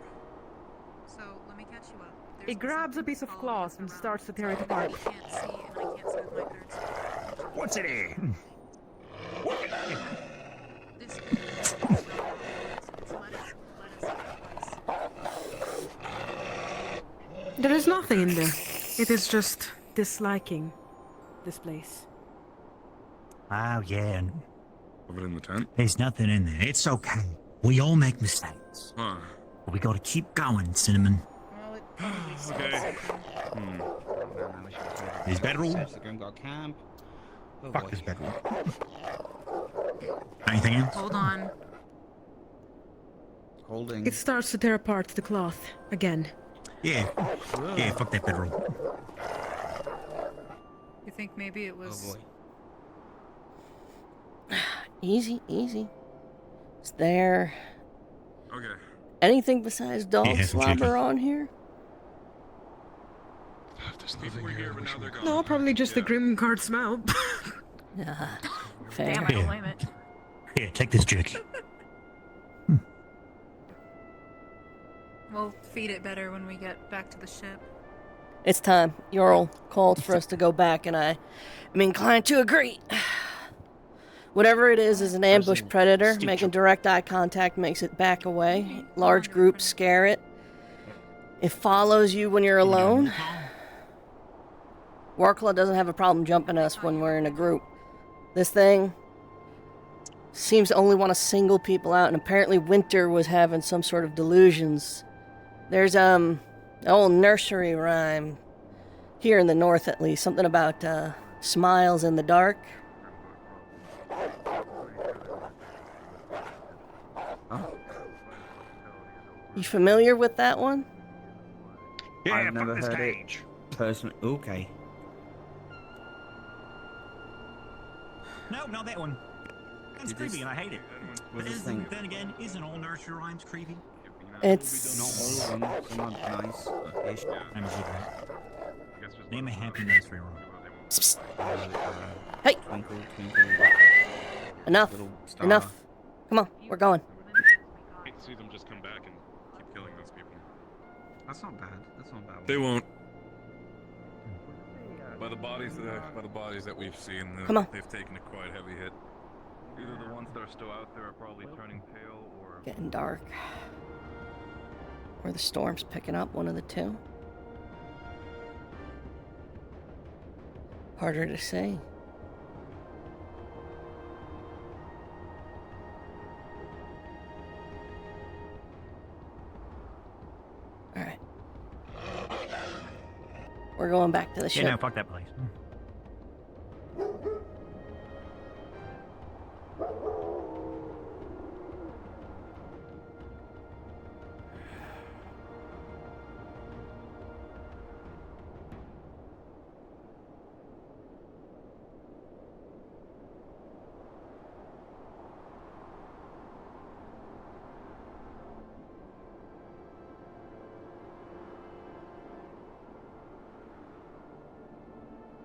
So let me catch you up. It grabs a piece of cloth and starts to tear it apart. I can't see, and I can't see with my third spell. What's in here? This There is nothing in there. It is just disliking this place. Oh, yeah. Of it in the tent? There's nothing in there. It's okay. We all make mistakes. Huh. But we gotta keep going, Cinnamon. Well, it probably smells Okay. something. There's bedroll. The gun got camp. Oh, Fuck boy. this bedroll. Anything else? Hold on. Holding. It starts to tear apart the cloth again. Yeah. Yeah, fuck that bedroll. You think maybe it was... Easy, easy. Is there Okay. anything besides dog Yeah, some chicken. slobber on here? There's nothing here. We should go. No, probably just the grim guard smell. Yeah, fair. Damn, I don't blame it. Here, take this jerky. We'll feed it better when we get back to the ship. It's time. Yorl called for us to go back, and I am inclined to agree. Whatever it is an ambush predator. Making direct eye contact makes it back away. Large groups scare it. It follows you when you're alone. Warclaw doesn't have a problem jumping us when we're in a group. This thing seems to only want to single people out, and apparently Winter was having some sort of delusions. There's an old nursery rhyme here in the north, at least, something about smiles in the dark. You familiar with that one? Yeah, I've fuck never this heard cage. it personally. Okay. No, not that one. It's Did creepy this- and I hate it. But this thing- then again, isn't all nursery rhymes creepy? It's... Not all of them. Some are nice-ish. I'm a Name a happy nursery rhyme. Hey! Twinkle, twinkle, Enough. little star. Enough. Come on, we're going. I hate to see them just come back and keep killing those people. That's not bad. That's not bad. They won't. By the bodies that we've seen, Come on. they've taken a quite heavy hit. Either the ones that are still out there are probably turning pale, or Getting dark. Or the storm's picking up, one of the two. Harder to say. Alright. We're going back to the ship. Yeah, no, fuck that place.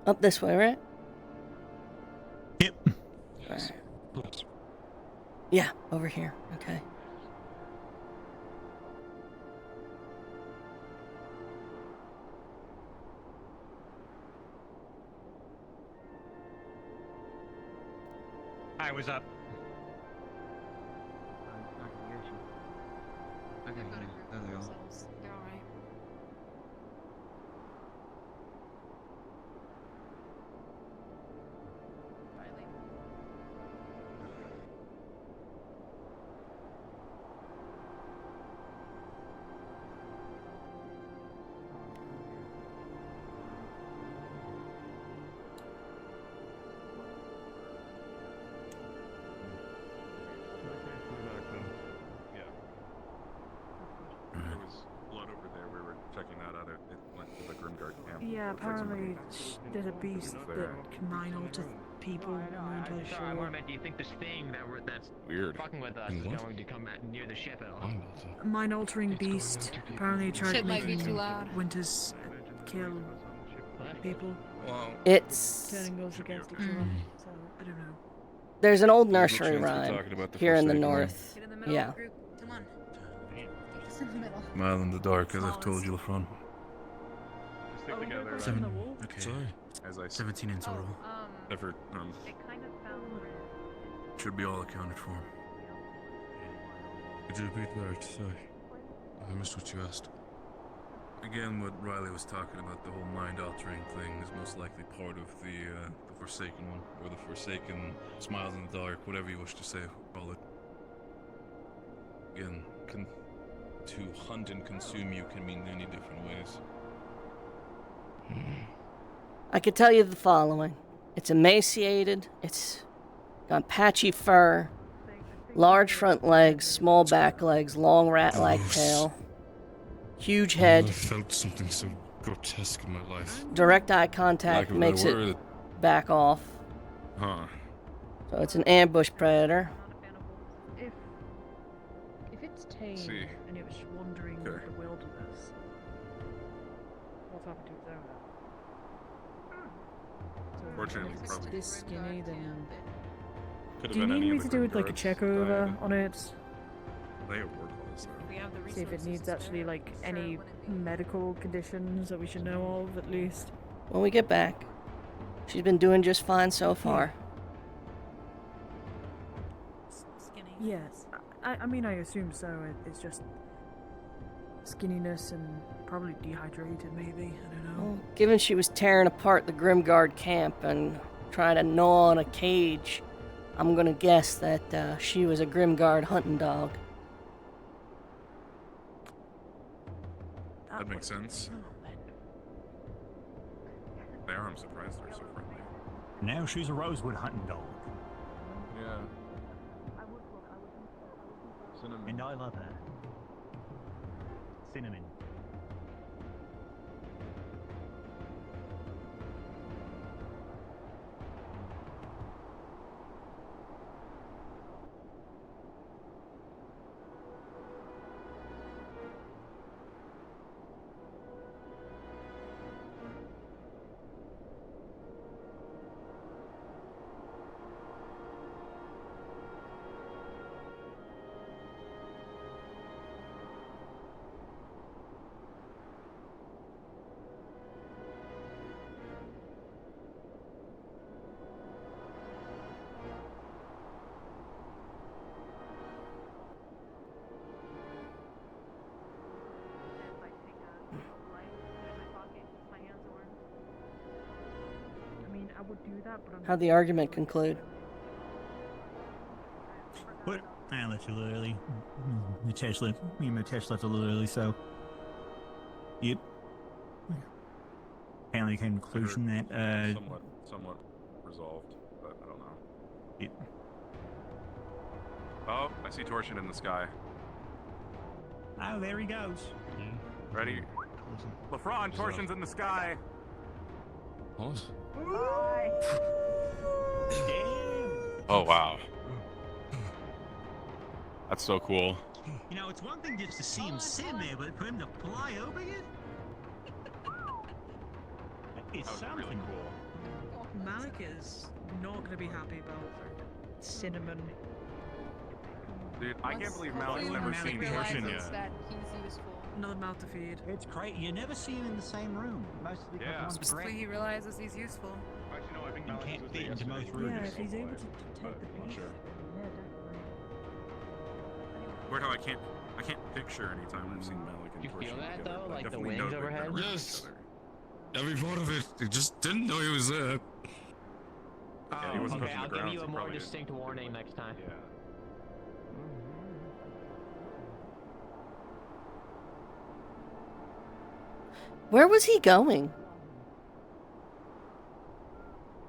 Up this way, right? Yep. Yes. Yes. Yeah, over here. Okay. I was up. Okay, yeah, there they are. They're alright. Yeah. There was blood over there. We were checking that out. It went to the Grimguard camp. Yeah, Looks like somebody- apparently there's a beast there. that can mind alter people. I'm not entirely Sorry, I sure. want to do you think this thing that's Weird. fucking with us And is what? going to come near the ship at all? Mind altering beast. Apparently tried Shit might be making too loud. Winters kill people. Well, It's Turning us against each other. So I don't know. there's an old There's no nursery chance we're rhyme talking about the here in the Forsaken Land. north. Get in the middle Yeah. of the group. Come on. Get us in the middle. Mile in the dark, as I've told you, Lafron. Stick together. Okay. Sorry. As I 17 in total. effort. It kind of fell where Should be all accounted for. Could you repeat that? Sorry. I missed what you asked. Again, what Riley was talking about, the whole mind-altering thing, is most likely part of the Forsaken one, or the Forsaken Smiles in the Dark, whatever you wish to say, call it. Again, to hunt and consume you can mean many different ways. I could tell you the following. It's emaciated, it's got patchy fur, large front legs, small back legs, long rat-like Gross. tail, huge I've head, never felt something so grotesque in my life. direct eye contact Lack of a makes better it word. back off. Huh. So it's an ambush predator. If it's tame See. and it was wandering Okay. the wilderness, what's happened to its owner? Fortunately, If it's probably this skinny, then could have do you been need any me of to the do like a Grimguards check died. over on it? They have war claws there. we have the See if it resources needs to actually spare. like Sure, any it wouldn't be. medical conditions that we should know of at least. When we get back, she's been doing just fine so far. Skinny. Yes, I mean I assume so. It's just skinniness and probably dehydrated, maybe. I don't know. Well, given she was tearing apart the Grimguard camp and trying to gnaw on a cage, I'm gonna guess that she was a Grimguard hunting dog. That makes sense. They are. I'm surprised they're so friendly. Now she's a Rosewood hunting dog. Yeah. Cinnamon. And I love her. Cinnamon. I mean, I would do that, but I'm How'd the argument conclude? What? I left a little early. Matesh left. Me and Matesh left a little early, so. Yep. Apparently came to the conclusion that, somewhat resolved, but I don't know. Yep. Oh, I see Torsion in the sky. Oh, there he goes. Ready? Lafron, Torsion's in the sky. What? Oh wow. That's so cool. You know, it's one thing just to see him sitting there, but for him to fly over you? That is That was something. really cool. Malik is not going to be happy about cinnamon. Dude, I can't believe Malik's never seen Torsion yet. That he's useful. Another mouth to feed. It's great. You never see him in the same room. Mostly because Yeah. one's Hopefully direct. he realizes he's useful. Actually, no, I think You Malik can't was fit there into most yesterday. rooms. Yeah, if he's able to But take the I'm not beast. sure. Weird how I can't picture any time I've seen Malik and You feel Torsion that, together. though? I Like the definitely wings know they've been overhead? around Yes. each other. Every part of it. He just didn't know he was there. Yeah, he wasn't Okay, touching I'll the give ground, you so a he more probably didn't. distinct warning next time. Yeah. Where was he going?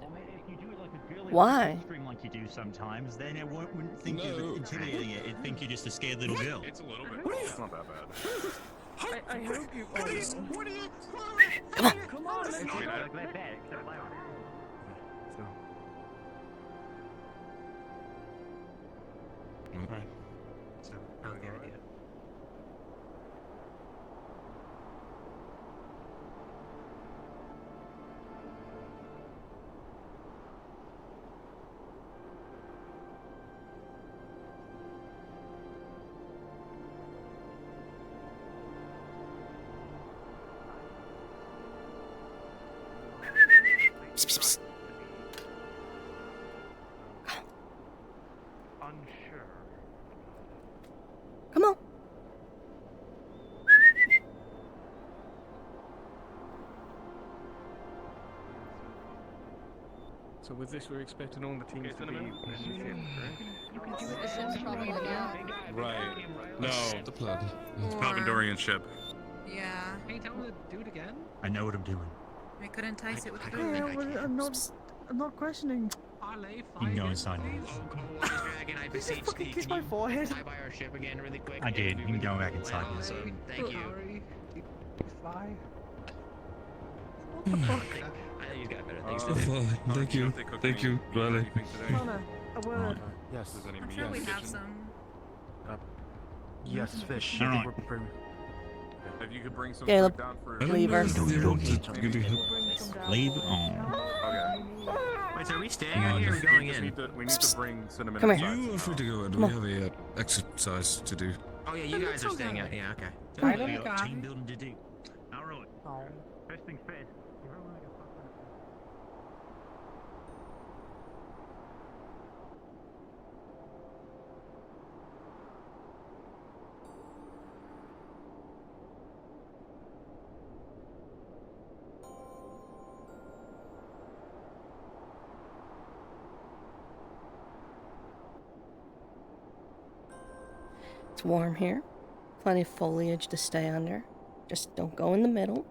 If you do it like a girly Why? string like you do sometimes, then it wouldn't think No. you're intimidating it. It'd think you're just a scared little girl. It's a little bit. It's not that bad. I hope you. Oh, What are you? Come on. come on, let's I mean, go. Like that, except loud. Alright. So, I'll get it. Psst, psst, psst. Unsure. Come on. So with this, we're expecting all the teams to be in the ship, correct? You can do it. The ship's probably now. Right. No. That's the plan. It's Or- Palvandorian ship. Yeah. Can you tell them to do it again? I know what I'm doing. I could entice it with I food. don't think I can. I'm not questioning. Parlay, You can go inside. Oh, come on, Dragon, I beseech fucking thee. kiss Can my you forehead. fly by our ship again really quick? I did. You can go back inside. Well, awesome. Thank you. Sorry. Fly. I think he's got better things to do. Thank you. Thank you, Riley. Connor, a word. Yes. Does any I'm meat sure in we the have kitchen? some. Yes, fish. Alright. If you could bring some Caleb, food down for leave her. Leave it on. Okay. Wait, so are we staying out here or going in? We need to bring cinnamon Come here. inside You are free to somehow. go, and Come we have a exercise to do. Oh yeah, you guys are staying out. Yeah, okay. We got team building to do. Alright. First things first. It's warm here. Plenty of foliage to stay under. Just don't go in the middle.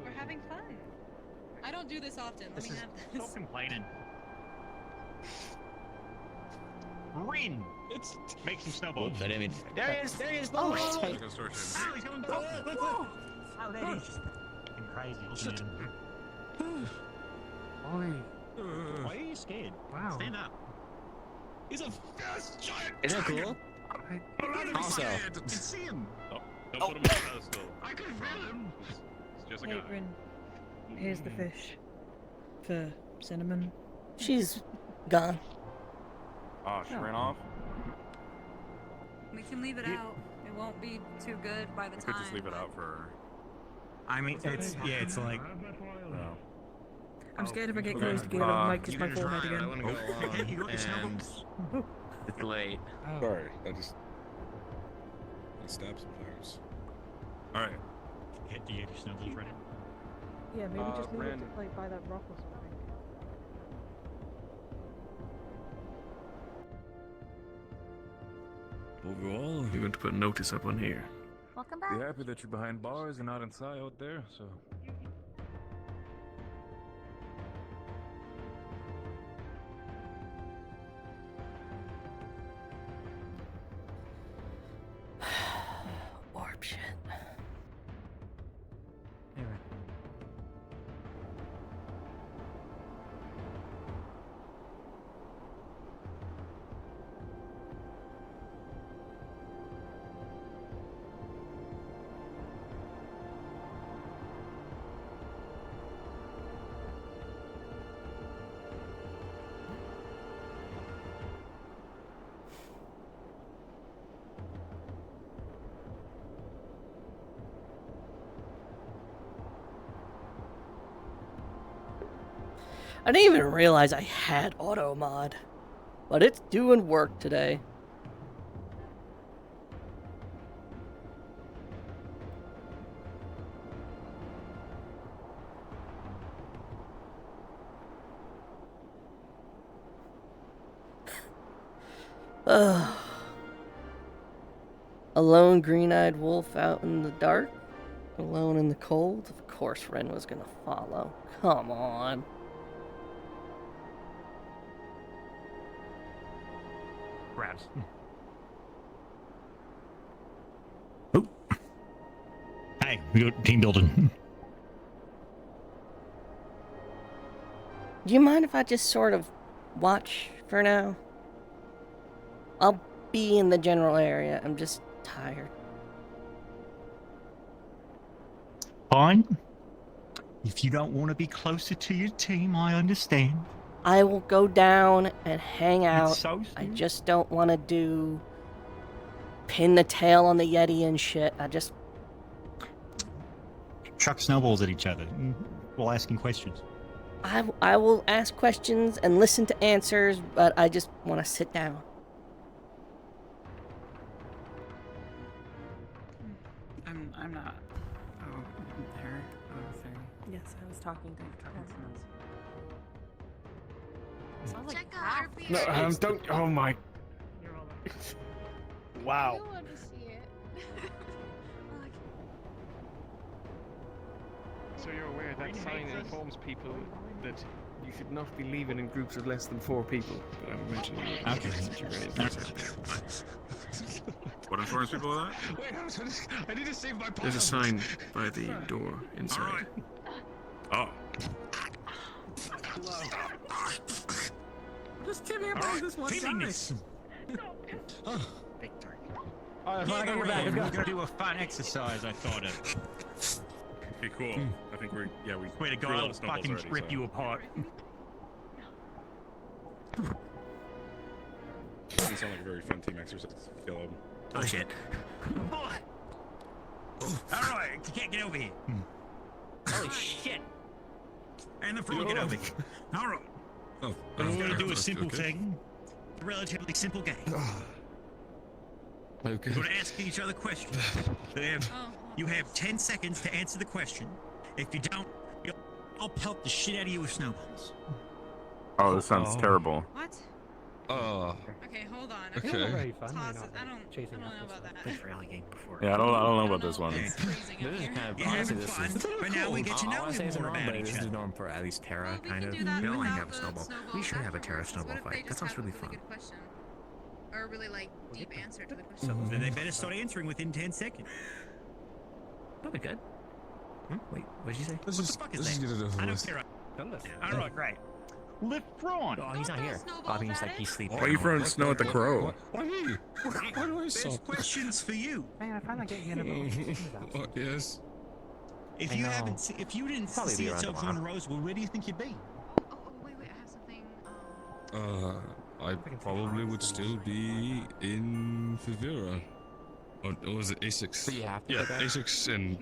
We're having fun. I don't do this often. Let me have this. Stop complaining. Rin! It's make some snowballs. But I mean, There he is! There he is! Oh, Oh, shit. he's going oh, that is just fucking crazy. Isn't it? Ollie. Why are you scared? Wow. Stand up. He's a fast giant. Isn't that cool? Also, I can see him. Don't put him on the pedestal. I can feel him. It's just a guy. Rin, here's the fish. For Cinnamon. She's gone. Oh, she ran off? We can leave it out. It won't be too good by the We time. could just leave it out for... I mean, it's like... No. I'm scared if I get close to Gale, I might kiss my forehead again. I want to go along, and... It's late. Sorry, I stab sometimes. Alright. Hit the edge, snowballs ready. Yeah, maybe just leave Ren. it to, like, by that rock or something. Overall, you're going to put a notice up on here. Welcome Be happy that you're behind bars and not inside out there, so... Warp shit. Anyway. I didn't even realize I had auto mod, but it's doing work today. Ugh. A lone green-eyed wolf out in the dark? Alone in the cold? Of course Ren was gonna follow. Come on. Grabs. Oh. Hey, we got team building. Do you mind if I just sort of watch for now? I'll be in the general area. I'm just tired. Fine. If you don't want to be closer to your team, I understand. I will go down and hang out. So I just don't want to do pin the tail on the Yeti and shit. I just chuck snowballs at each other while asking questions. I will ask questions and listen to answers, but I just want to sit down. I'm not. Oh, her. Oh, sorry. Yes, I was talking to Sounds like No, don't. Oh my. Wow. I want to see it. So you're aware that sign informs people that you should not be leaving in groups of less than 4 people. But I'm mentioning What informs people of that? Wait, I need to save my There's a sign by the door inside. Oh. Just Timmy about this one guy. Victory. Alright, Yeah, we're gonna do a fun exercise, I thought of. Okay, cool. I think we're... Yeah, we... Way to go, I'll fucking rip you apart. Doesn't sound like a very fun team exercise. Caleb. Oh shit. Alright, you can't get over here. Holy shit. And the frog get over here. Alright. Oh, I'm gonna do a simple thing. A relatively simple game. Okay. We're gonna ask each other questions. You have 10 seconds to answer the question. If you don't, I'll pelt the shit out of you with snowballs. Oh, this sounds terrible. What? Okay, hold on. Okay. Very fun. I don't know about that. Played for Alley game before. Yeah, I don't know about this one. This is kind of You're having fun, but now we get to know you more about each This is other. norm for at least Terra, kind of. We all hang out with Snowball. We should have a Terra Snowball fight. That sounds really fun. Or a really like deep answer to the So question. then they better start answering within 10 seconds. That'll be good. Wait, what did you say? Let's What the fuck is that? I don't care. Alright, great. Lift Thrawn. Oh, he's not here. Oh, I mean, he's sleeping. Why are you throwing snow at the crow? Why me? Why do I There's stop? questions for you. Man, I finally get you in a What, yes. If I you know. haven't, if you didn't Probably see be around yourself tomorrow. on Rosewood, where do you think you'd be? Oh, wait, I have something. I probably would still be in Vivira. Or was it A6? Yeah, A6 in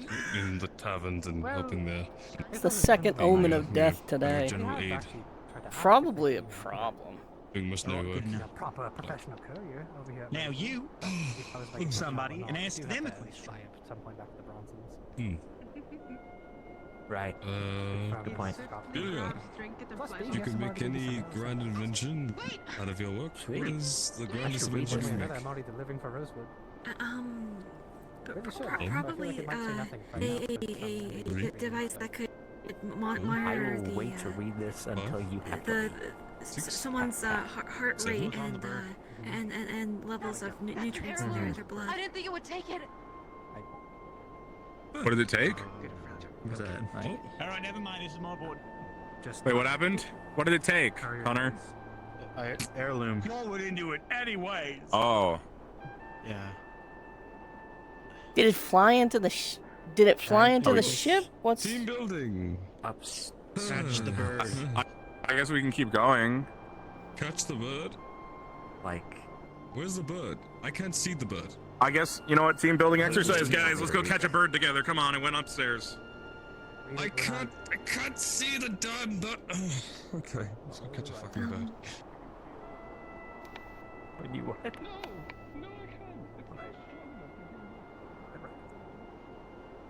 the taverns and helping there. It's the second omen of death today. General aid. Probably a problem. Doing missionary work. proper professional courier over here. Now you pick somebody and ask them a question. At some point back to the Bronsons. Right. Good point. Yeah. You can make any grand invention out of your work. What is the grandest invention you make? I'm already delivering for Rosewood. Probably a device that could I monitor will wait to read this until you have to. someone's heart rate and levels of nutrients in their blood. I didn't think it would take it. What did it take? What's that? All right, never mind. This is my board. Wait, what happened? What did it take, Connor? Heirloom. Y'all would into it anyways. Oh. Yeah. Did it fly into the Did it fly into the ship? What's team building? Catch the bird. I guess we can keep going. Catch the bird? Like, where's the bird? I can't see the bird. I guess, you know what, team building exercise, guys. Let's go catch a bird together. Come on, I went upstairs. I can't see the damn bird. Okay, let's go catch a fucking bird. When you what? No, I can't.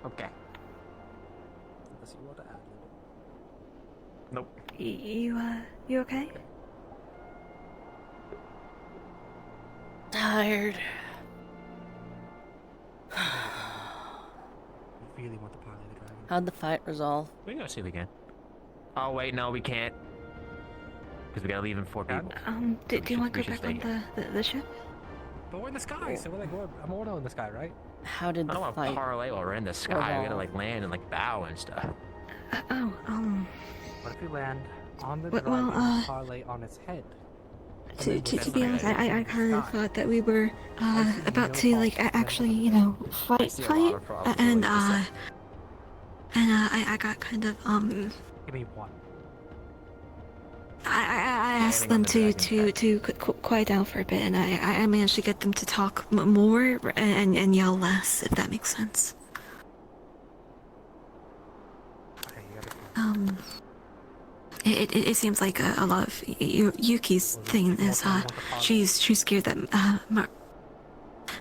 Okay. Nope. You okay? tired? Really want to parlay the dragon. How'd the fight resolve? We can go see if we can. Oh wait, no, we can't. Because we gotta leave in 4 people. Do you want to go back on the ship? But we're in the sky, so I'm all in the sky, right? How did I don't the want to fight parlay while we're in the sky. We gotta like land and like bow and stuff. What if we land on the Well, dragon and parlay on its head? To be honest, I kind of thought that we were about to like actually, you know, fight, and I got kind of Give me one. I asked them to quiet down for a bit, and I managed to get them to talk more and yell less, if that makes sense. It seems like a lot of Yuki's thing is she's scared that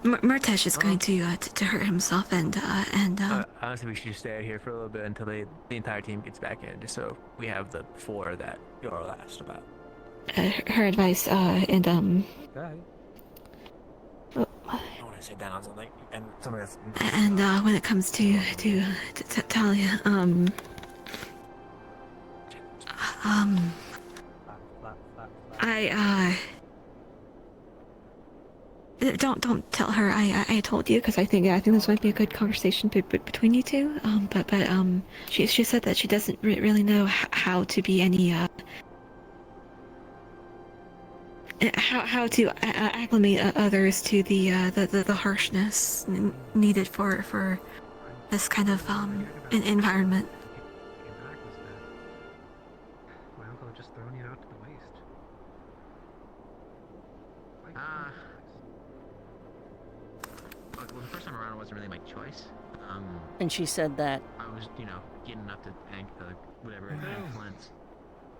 Murtesh is going to hurt himself and Honestly, we should stay out here for a little bit until the entire team gets back in, just so we have the floor that you're asked about. her advice and Okay. I want to sit down on something, and some of this. And when it comes to Talia, don't tell her I told you, because I think this might be a good conversation between you two. But she said that she doesn't really know how to be any how to acclimate others to the harshness needed for this kind of environment. My uncle had just thrown you out to the waste. Well, the first time around it wasn't really my choice. And she said that. I was, you know, getting enough to thank whatever influence.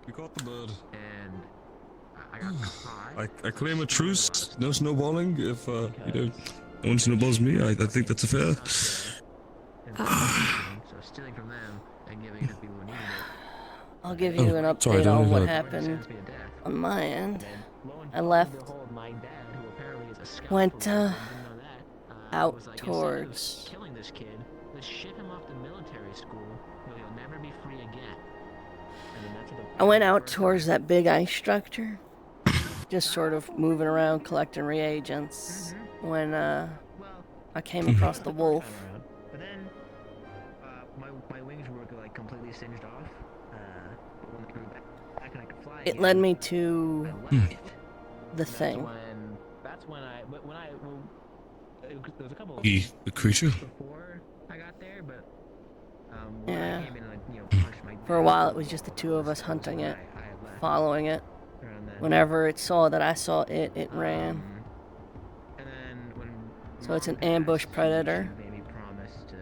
We caught the bird. And I got caught. I claim a truce. No snowballing. If no one snowballs me, I think that's a fair. So stealing from them and giving it to people who needed it. I'll give you an update on what happened on my end. I left, went out towards. Killing this kid, let's ship him off to military school, where he'll never be free again. And then that's I went out towards that big ice structure, just sort of moving around collecting reagents, when I came across the wolf. But then my wings were like completely singed off. But when they grew back and I could fly it led me to the thing. That's when I there was a couple The creature? before I got there, but when Yeah. I came in and punched my For a while, it was just the two of us hunting it, following it. Whenever it saw that I saw it, it ran. And then when So it's an ambush predator. Made me promise to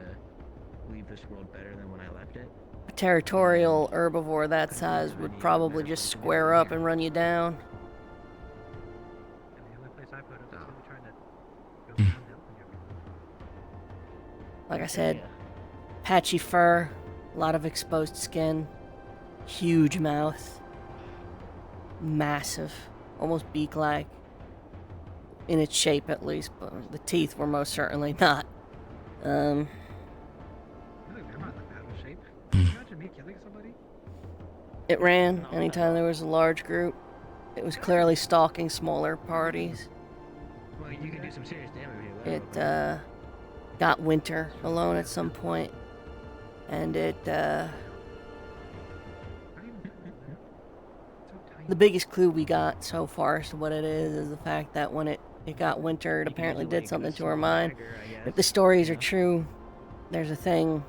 leave this world better than when I left it. A territorial herbivore that size would probably just square up and run you down. Like I said, patchy fur, a lot of exposed skin, huge mouth, massive, almost beak-like, in its shape at least, but the teeth were most certainly not. They're not like that out of shape. Imagine me killing somebody. It ran anytime there was a large group. It was clearly stalking smaller parties. Well, you can do some serious damage here. It got Winter alone at some point, and the biggest clue we got so far as to what it is the fact that when it got Winter, it apparently did something to her mind. If the stories are true, there's a thing.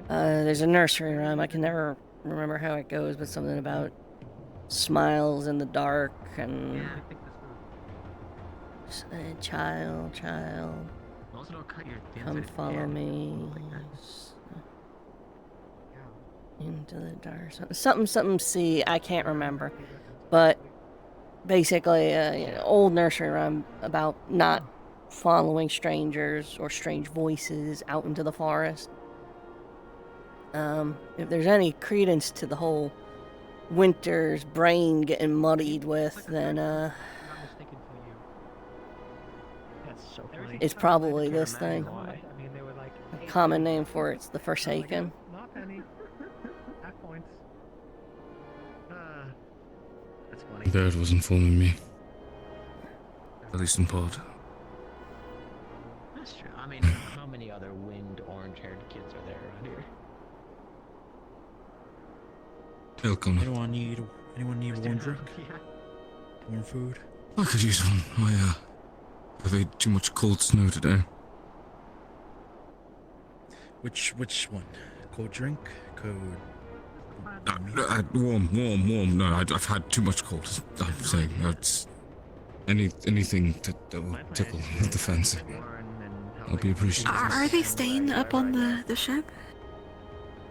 There's a nursery rhyme. I can never remember how it goes, but something about smiles in the dark and child, Also, don't cut your come follow me into the dark. Something. See, I can't remember, but basically, old nursery rhyme about not following strangers or strange voices out into the forest. If there's any credence to the whole Winter's brain getting muddied with, then it's probably this thing. A common name for it's the Forsaken. Not Penny. Half points. That's funny. There it was informing me. At least in part. That's true. I mean, how many other wind orange-haired kids are there around here? Welcome. Anyone need warm drink? Warm food? I could use one. I've ate too much cold snow today. Which one? Cold drink? Cold. Warm. No, I've had too much cold. I'm saying it's anything that will tickle the fancy. I'll be appreciative. Are they staying up on the ship?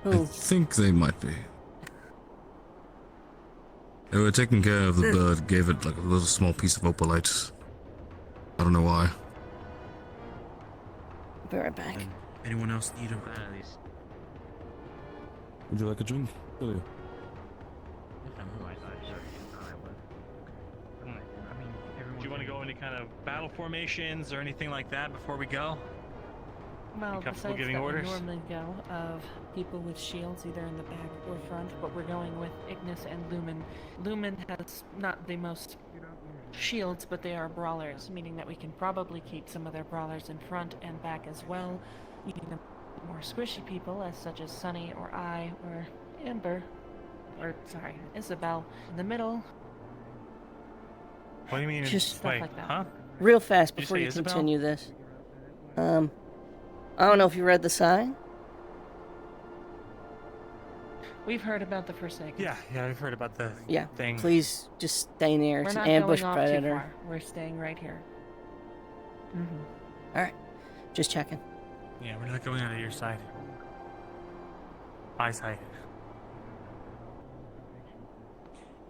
I think they might be. They were taking care of the bird, gave it like a little small piece of opalite. I don't know why. Be right back. Anyone else need a... Would you like a drink? Really? Do you want to go into kind of battle formations or anything like that before we go? Well, You comfortable besides giving that, orders? we normally go of people with shields either in the back or front, but we're going with Ignis and Lumen. Lumen has not the most shields, but they are brawlers, meaning that we can probably keep some of their brawlers in front and back as well, leaving them more squishy people, as such as Sunny or I or Amber, or sorry, Isabel in the middle. What do you mean? Just stuff wait, like that. huh? Real fast Did you before say you Isabel? continue this. I don't know if you read the sign. We've heard about the Forsaken. Yeah, I've heard about the Yeah, thing. please just stay near. We're It's an not ambush going off predator. too far. We're staying right here. All right, just checking. Yeah, we're not going out of your side. My side.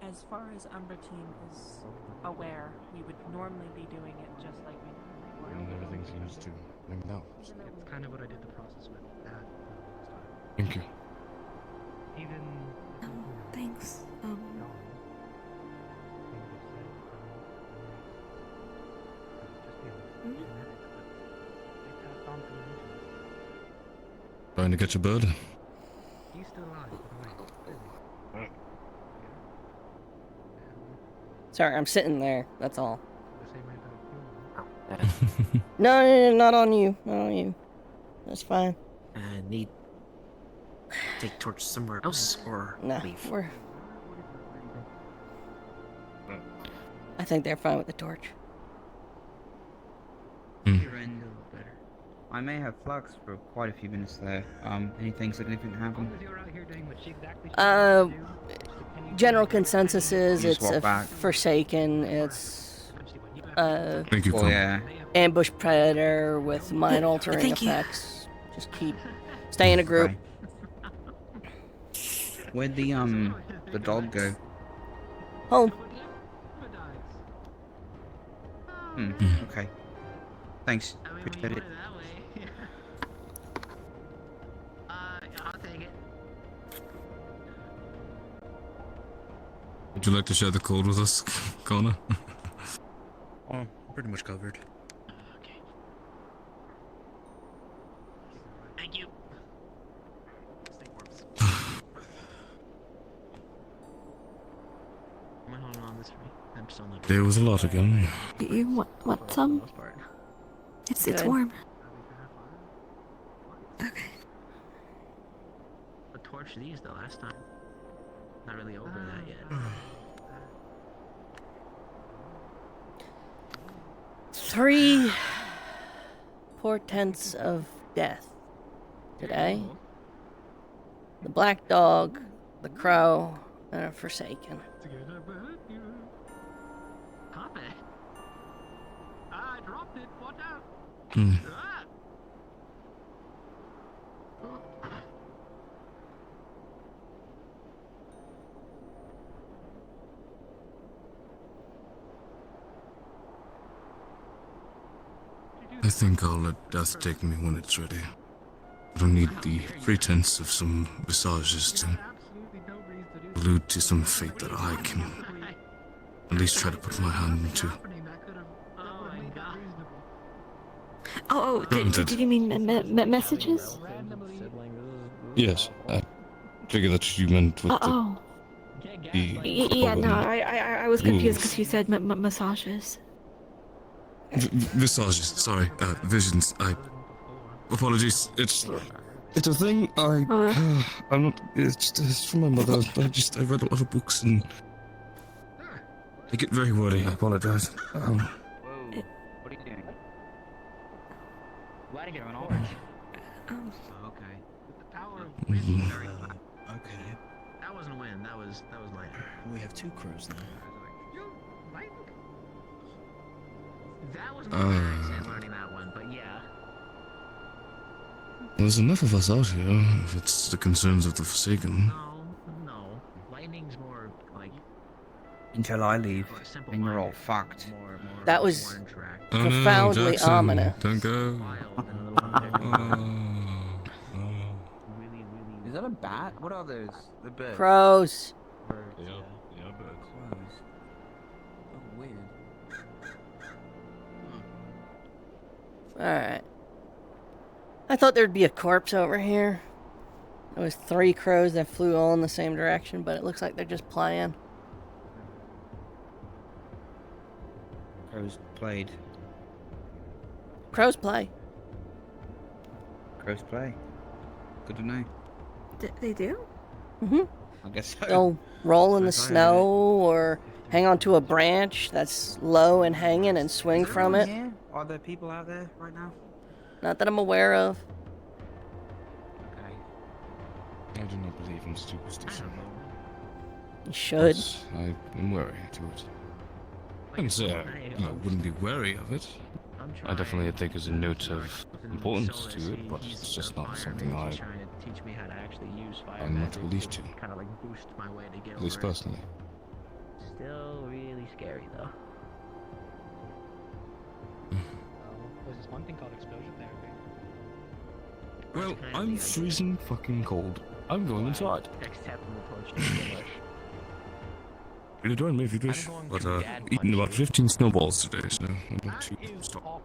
As far as Umbra team is aware, we would normally be doing it just like we And everything seems to ring out. It's kind of what I did the process with that. Thank you. Even. Thanks. Trying to catch a bird? He's still alive, by the way. Sorry, I'm sitting there. That's all. No, not on you. Not on you. That's fine. Need take torch somewhere else or No, leave? think they're fine with the torch. Your end a little better. I may have flux for quite a few minutes there. Anything significant happen? General consensus is You it's swap a back. Forsaken. It's Thank you, Oh Phil. yeah. ambush predator with mind altering Thank you. effects. Just stay in a group. Okay. Where'd the dog go? Home. Okay. Thanks. Appreciate it. I'll take it. Would you like to share the code with us, Connor? Oh, pretty much covered. Okay. Thank you. Am I holding on this way? I'm still not. There was a lot again. You want some? It's Good. warm. Okay. I torched these the last time. Not really over that yet. 3 portents of death today. The black dog, the crow, and a Forsaken. Pop it. I dropped it. Watch out. Ah. I think I'll let death take me when it's ready. I don't need the pretense of some visages to allude to some fate that I can at least try to put my hand into. Did you mean messages? Yes, I figured that you meant with Yeah, no, I was confused because you said massages. Visages, sorry, visions. Apologies. It's a thing. I'm not. It's from my mother. I read a lot of books and I get very wordy. I apologize. Whoa. What are you doing? Lighting it on orange. Okay. The power of wind is very high. Okay. That wasn't wind. That was light. We have 2 crows now. That was my accent learning that one, but yeah. There's enough of us out here. If it's the concerns of the Forsaken. No. Lightning's more like. Until I leave, and you're all fucked. That was Oh no, profoundly Jackson, ominous. don't go. Is that a bat? What are those? The birds. Crows. Birds. Yeah, birds. Crows. Oh, weird. Alright. I thought there'd be a corpse over here. There was 3 crows that flew all in the same direction, but it looks like they're just playing. Crows played. Crows play. Crows play. Good to know. They do? Mm-hmm. I guess so. They'll roll in the As I snow or hang onto a branch that's low and hanging and swing Is from everyone it. here? Are there people out there right now? Not that I'm aware of. Okay. I do not believe in superstition. You should. But I am wary to it. I can say I wouldn't be wary of it. I definitely think there's a note of importance to it, but it's just not something I Trying to teach me how to actually use fire I'm not magic believed to. kind of like boost my way to get At least over it. personally. Still really scary though. There's this one thing called exposure therapy. Well, I'm freezing fucking cold. I'm going inside. Next step in the torch. You can join me if you wish. But eaten about 15 snowballs today, so I'm about to stop.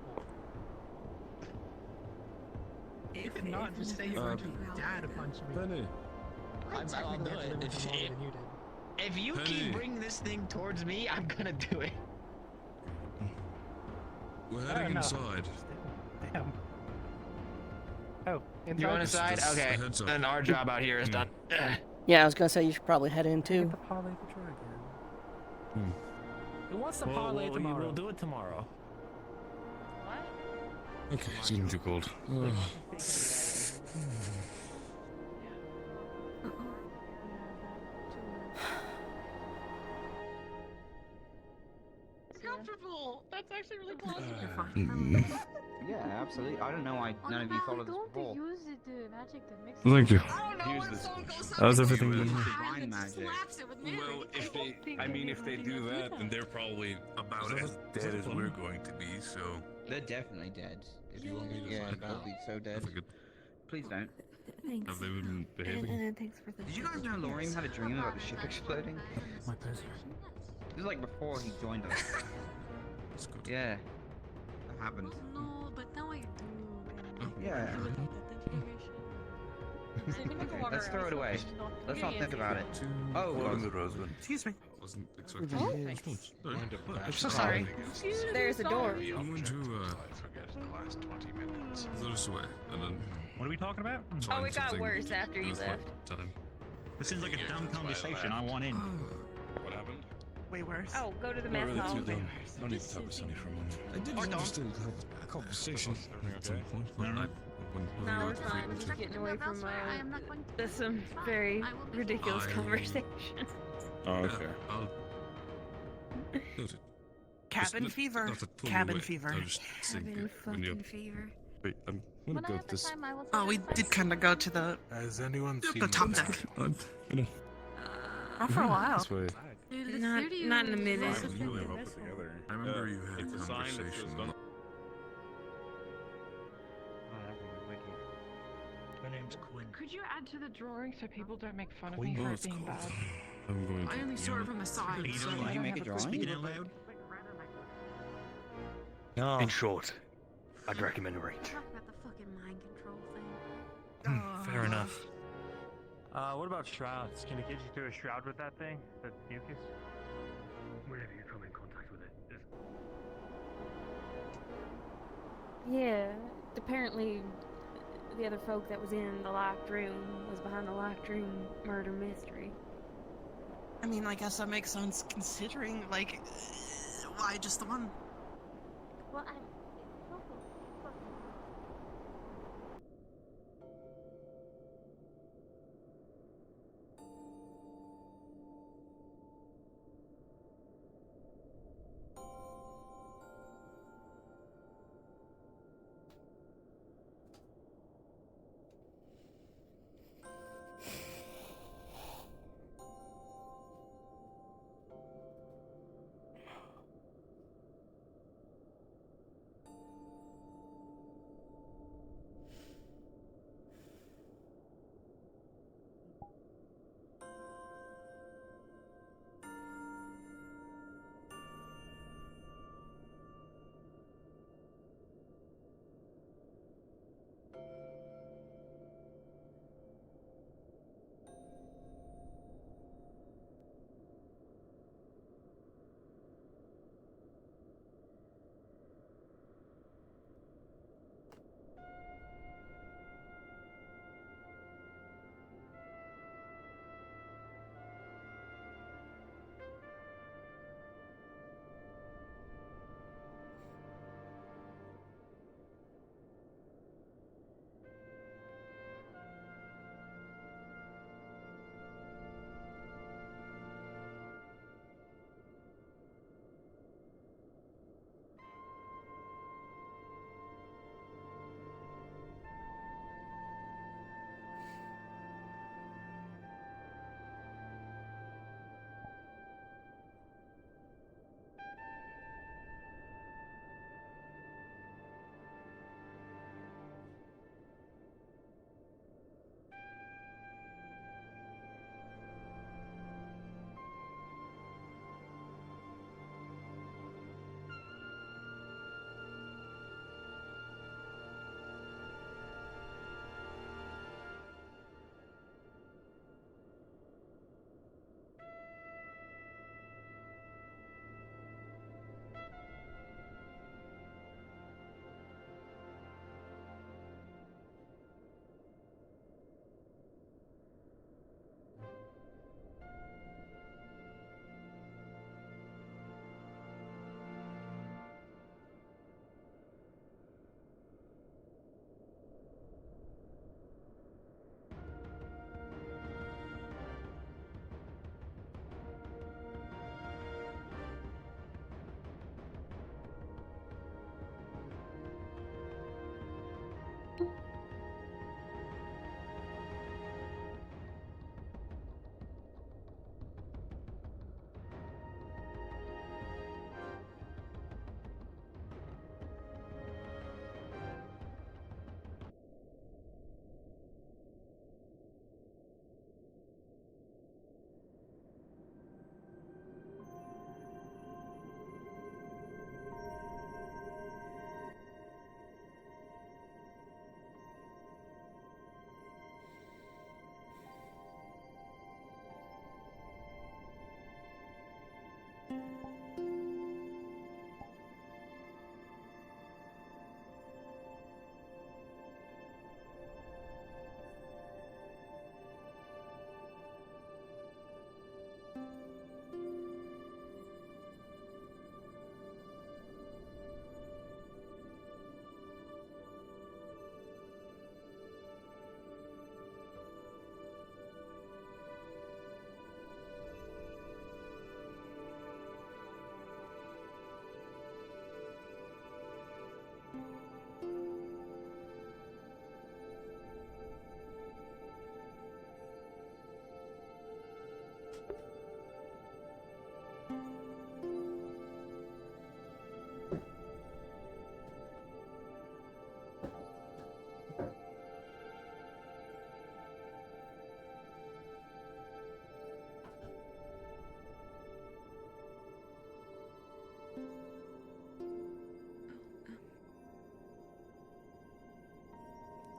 If not, just say you're going to dad punch me. Penny. I'll do it. If you keep bringing this thing towards me, I'm gonna do it. We're heading inside. Damn. Oh, inside? You want inside? Just Okay. a heads up. Then our job out here is done. Yeah, I was gonna say you should probably head in too. Who wants to parlay tomorrow? We'll do it tomorrow. Okay, it's getting too cold. Ugh. Comfortable. That's actually really plausible. Yeah, absolutely. I don't know why none of you followed this before. Use the magic to mix Thank you. Use this. How's everything going? Divine magic. Well, if they do that, then they're probably about as dead as we're going to be. So They're definitely dead. If you want me to say they'll be so dead. Please don't. Thanks. Have they been behaving? And thanks for the. Did you guys know Lorian had a dream about the ship exploding? My pleasure. This is like before he joined us. Yeah. That happened. No, but now I do. Yeah. Okay, let's throw it away. Let's not think about it. Oh, welcome to Rosewood. Excuse me. I wasn't expecting Oh. I'm so sorry. There's a door. I'm going to let us away, and then. What are we talking about? Oh, it got worse after you left. This seems like a dumb conversation. I want in. What happened? Way worse. Oh, go to the mess hall. I need to talk with Sonny for a moment. I did Or want don't. to still have a conversation at some point, but I wouldn't No, really we're fine. We're just getting away from some very ridiculous I- conversation. Oh, okay. Noted. Cabin Just fever. not to pull you Cabin away. fever. I was just saying, Cabin when you- fucking fever. Wait, I'm gonna go this. Oh, we did kind of go to the top deck. I'm gonna. Oh, for a while. This way. Not in a minute. I remember you had It's a a sign that says conversation. don't- My name's Quinn. Could you add to the drawing so people don't make fun of Quinn? me Oh, for it's being cold. bad? I'm going to. I only saw it from the side. Did so you I don't make a have drawing? clue. Loud. No. In short, I'd recommend a range. Talk about the fucking mind control thing. Fair enough. What about shrouds? Can it get you through a shroud with that thing? The mucus? Whenever you come in contact with it. Yeah, apparently the other folk that was in the locked room was behind the locked room murder mystery. I mean, I guess that makes sense considering, like, why just the one? Well,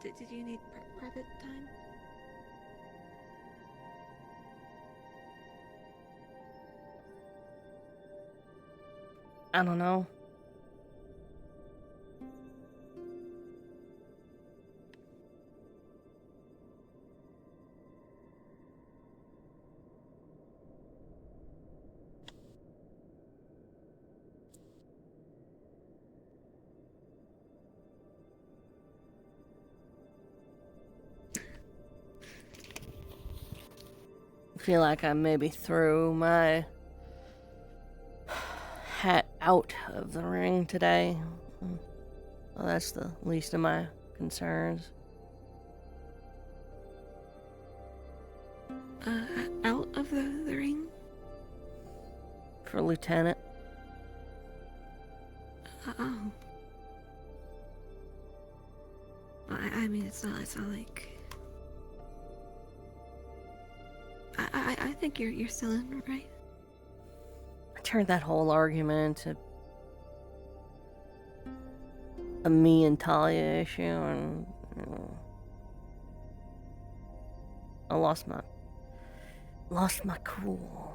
Did you need private time? I don't know. I feel like I maybe threw my hat out of the ring today. Well, that's the least of my concerns. Out of the ring? For Lieutenant. Oh. I mean, it's not like... I think you're still in, right? I turned that whole argument into a me and Talia issue, and I lost my cool.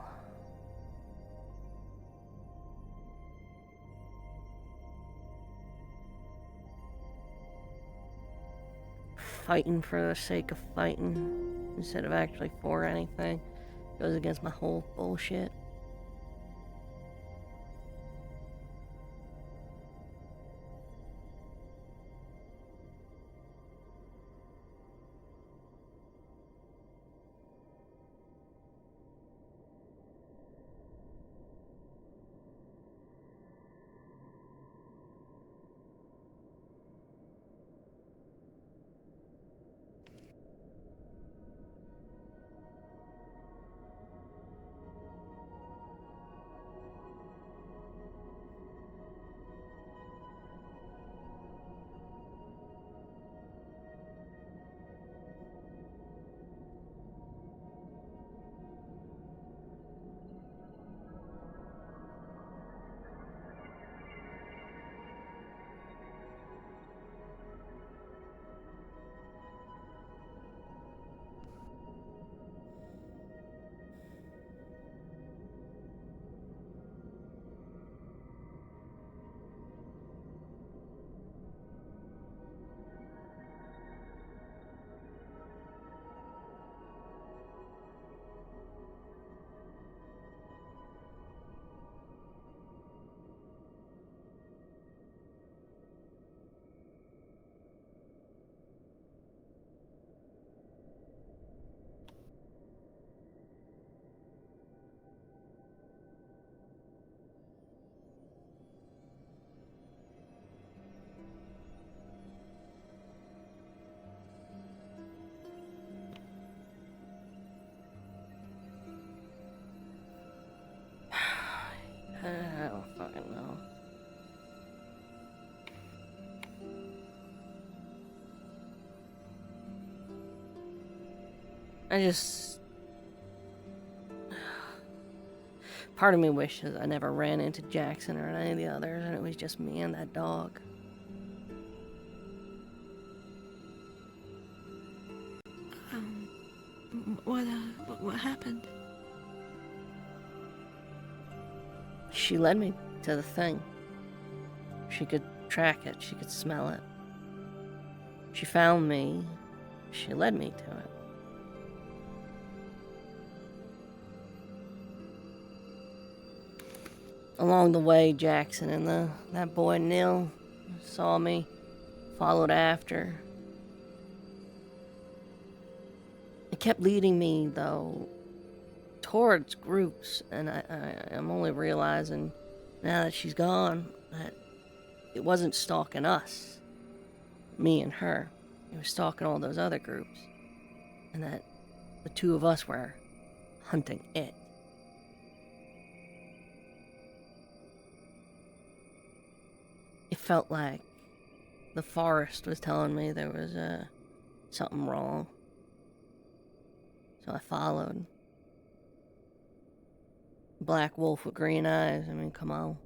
Fighting for the sake of fighting instead of actually for anything goes against my whole bullshit. I don't fucking know. I just... Part of me wishes I never ran into Jackson or any of the others, and it was just me and that dog. What happened? She led me to the thing. She could track it, she could smell it. She found me, she led me to it. Along the way, Jackson and that boy Neil saw me, followed after. It kept leading me, though, towards groups, and I'm only realizing now that she's gone that it wasn't stalking us, me and her. It was stalking all those other groups, and that the two of us were hunting it. It felt like the forest was telling me there was something wrong. So I followed. Black wolf with green eyes. I mean, come on.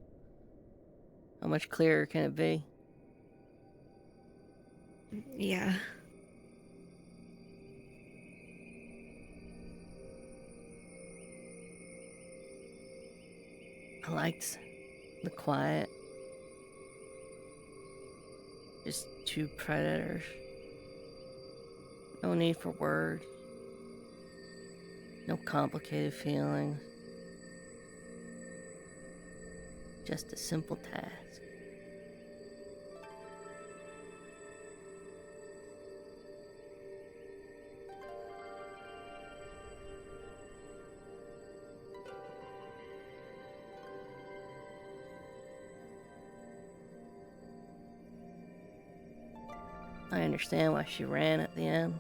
How much clearer can it be? Yeah. I liked the quiet. Just two predators. No need for words. No complicated feelings. Just a simple task. I understand why she ran at the end.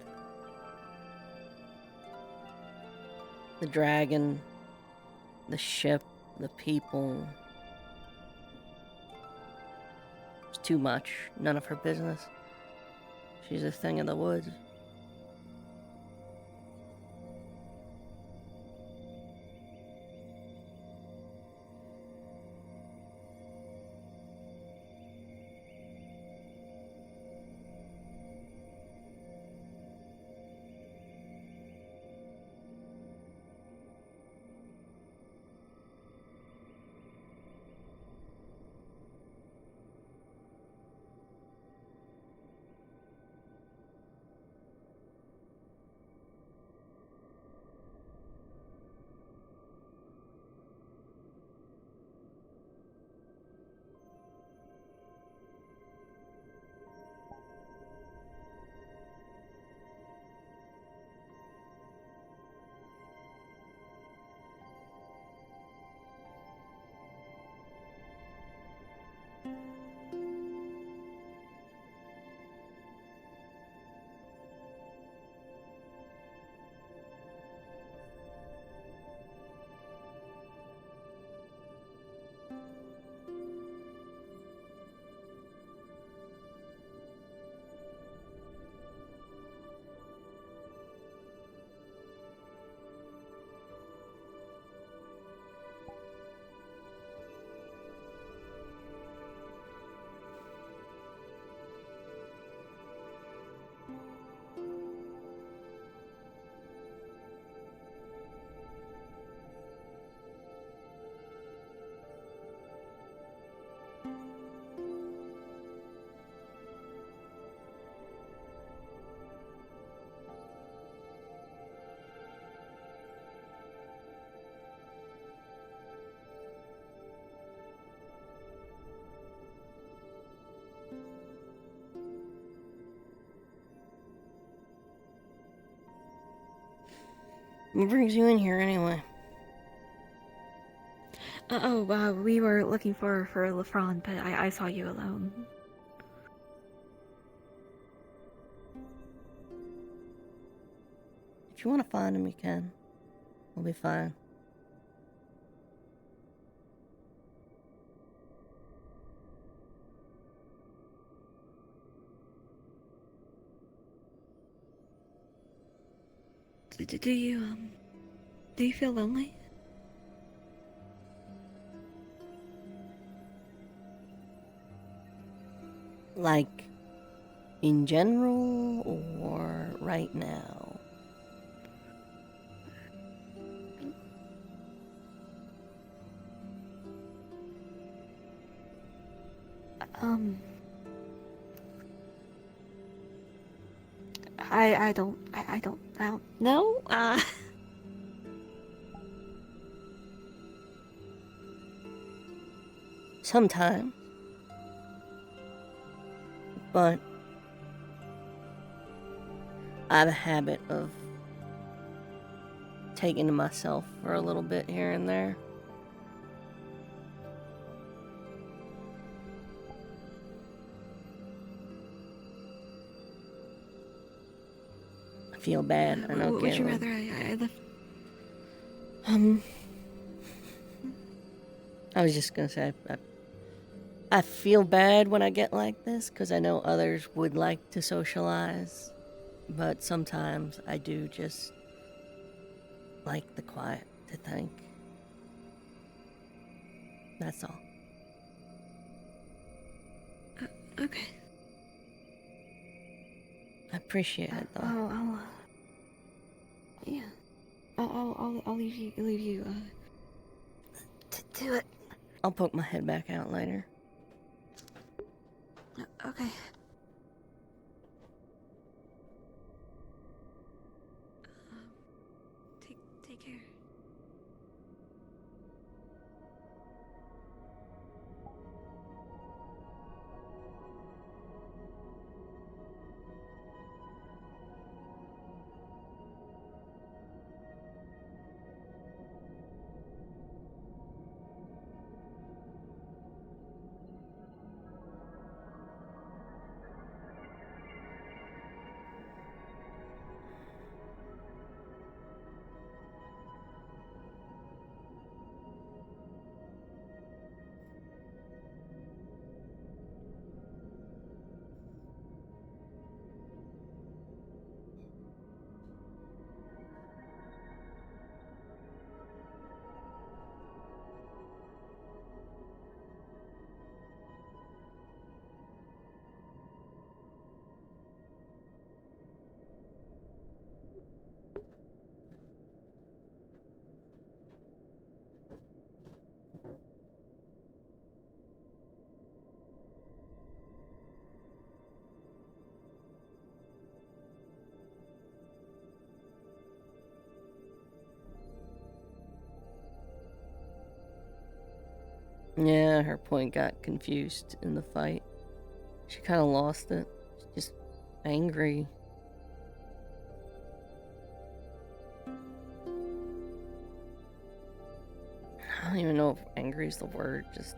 The dragon, the ship, the people. It's too much. None of her business. She's a thing of the woods. What brings you in here anyway? We were looking for Lefron, but I saw you alone. If you want to find him, you can. We'll be fine. Do you feel lonely? Like, in general, or right now? I don't know. Sometimes. But I have a habit of taking to myself for a little bit here and there. I feel bad. I know. Would you rather I left? I was just gonna say, I feel bad when I get like this, because I know others would like to socialize, but sometimes I do just like the quiet to think. That's all. Okay. I appreciate it, though. Yeah. I'll leave you to it. I'll poke my head back out later. Okay. Take care. Yeah, her point got confused in the fight. She kind of lost it. She's just angry. I don't even know if angry is the word, just...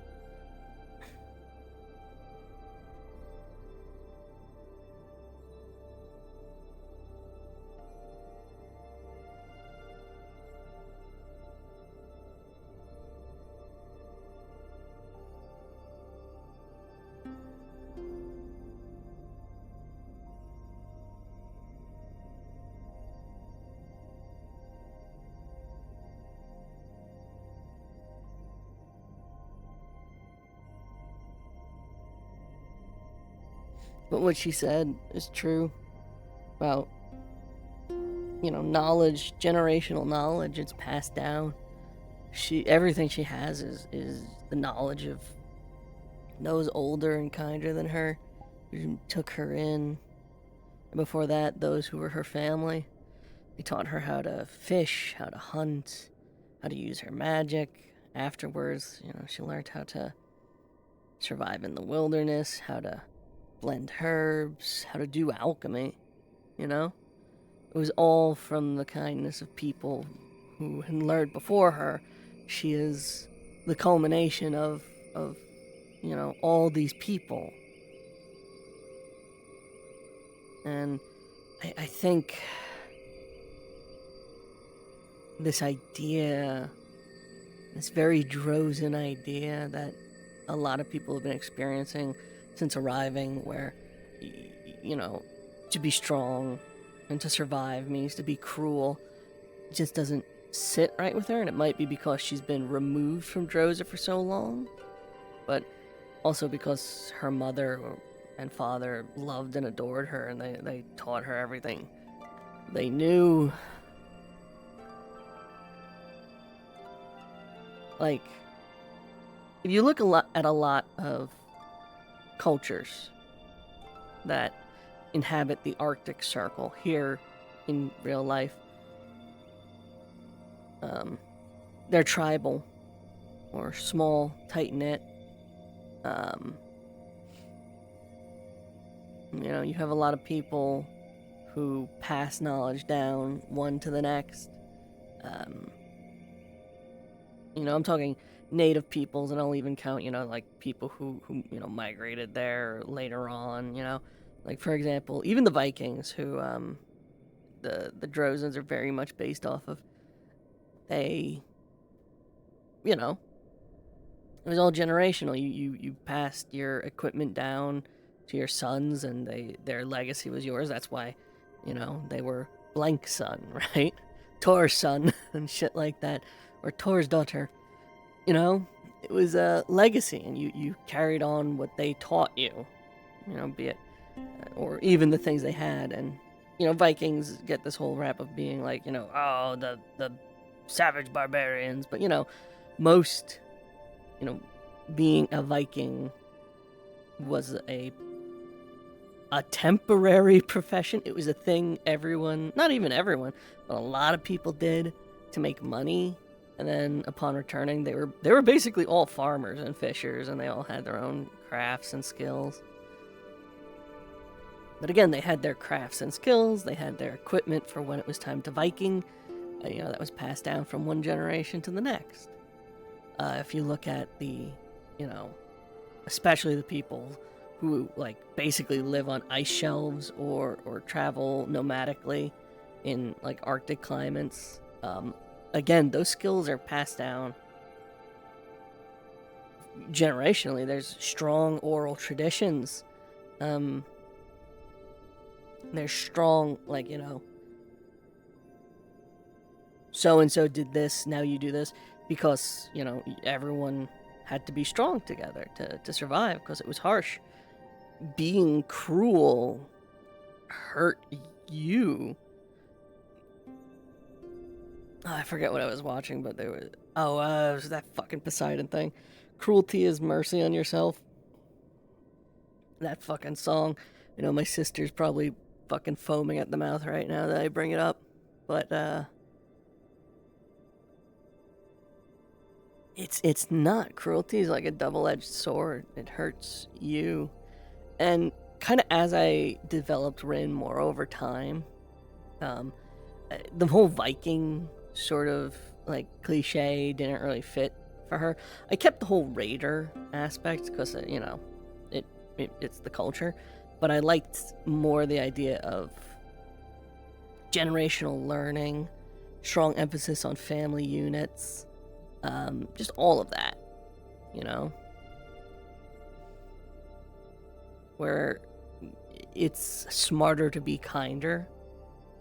But what she said is true about, you know, knowledge, generational knowledge. It's passed down. Everything she has is the knowledge of those older and kinder than her, who took her in. And before that, those who were her family. They taught her how to fish, how to hunt, how to use her magic. Afterwards, you know, she learned how to survive in the wilderness, how to blend herbs, how to do alchemy, you know? It was all from the kindness of people who had learned before her. She is the culmination of you know, all these people. And I think this idea, this very Drozen idea that a lot of people have been experiencing since arriving, where, you know, to be strong and to survive means to be cruel, just doesn't sit right with her. And it might be because she's been removed from Droza for so long, but also because her mother and father loved and adored her, and they taught her everything they knew. Like, if you look at a lot of cultures that inhabit the Arctic Circle here in real life, they're tribal or small, tight-knit. You know, you have a lot of people who pass knowledge down one to the next. You know, I'm talking native peoples, and I'll even count, you know, like people who you know, migrated there later on, you know. Like, for example, even the Vikings, who the Drozens are very much based off of. They, you know, it was all generational. You passed your equipment down to your sons, and their legacy was yours. That's why, you know, they were blank son, right? Tor's son and shit like that, or Tor's daughter. You know, it was a legacy, and you carried on what they taught you. You know, be it, or even the things they had. And, you know, Vikings get this whole rap of being like, you know, oh, the savage barbarians. But, you know, most, you know, being a Viking was a temporary profession. It was a thing everyone, not even everyone, but a lot of people did to make money. And then upon returning, they were basically all farmers and fishers, and they all had their own crafts and skills. But again, they had their crafts and skills, they had their equipment for when it was time to Viking. That was passed down from one generation to the next. If you look at the, especially the people who, basically live on ice shelves or travel nomadically in, Arctic climates, again, those skills are passed down generationally. There's strong oral traditions. There's strong, so-and-so did this, now you do this, because, everyone had to be strong together to survive, because it was harsh. Being cruel hurt you. Oh, I forget what I was watching, but there was... it was that fucking Poseidon thing. Cruelty is mercy on yourself. That fucking song. My sister's probably fucking foaming at the mouth right now that I bring it up. But, It's not. Cruelty is like a double-edged sword. It hurts you. And kind of as I developed Rin more over time, the whole Viking sort of cliche didn't really fit for her. I kept the whole raider aspect because it's the culture, but I liked more the idea of generational learning, strong emphasis on family units, just all of that, where it's smarter to be kinder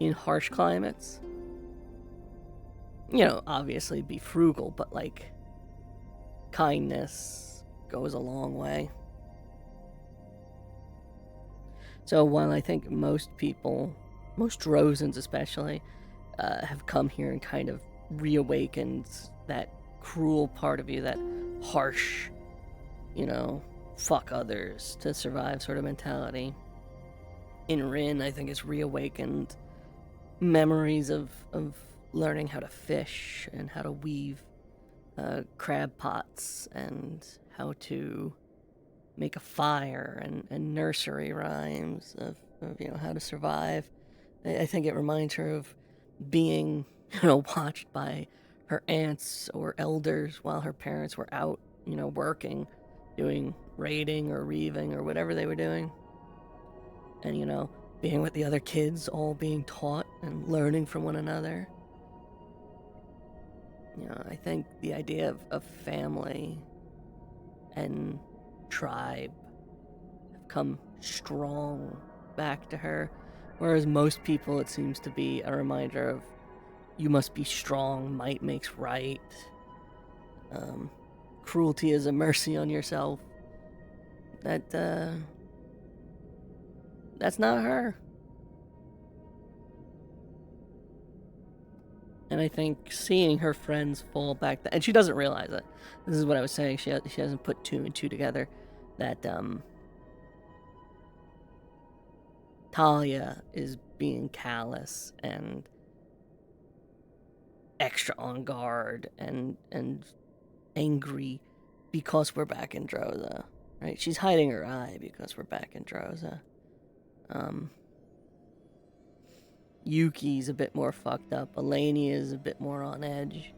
in harsh climates. Obviously be frugal, but kindness goes a long way. So while I think most people, most Drozens especially, have come here and kind of reawakened that cruel part of you, that harsh, fuck others to survive sort of mentality, in Rin, I think it's reawakened memories of learning how to fish and how to weave crab pots and how to make a fire and nursery rhymes of how to survive. I think it reminds her of being watched by her aunts or elders while her parents were out working, doing raiding or reaving or whatever they were doing, and being with the other kids, all being taught and learning from one another. I think the idea of family and tribe have come strong back to her, whereas most people, it seems to be a reminder of you must be strong, might makes right, cruelty is a mercy on yourself. That's not her. And I think seeing her friends fall back, and she doesn't realize it. This is what I was saying. She hasn't put two and two together. That Talia is being callous and extra on guard and angry because we're back in Droza, right? She's hiding her eye because we're back in Droza. Yuki's a bit more fucked up. Elenia is a bit more on edge.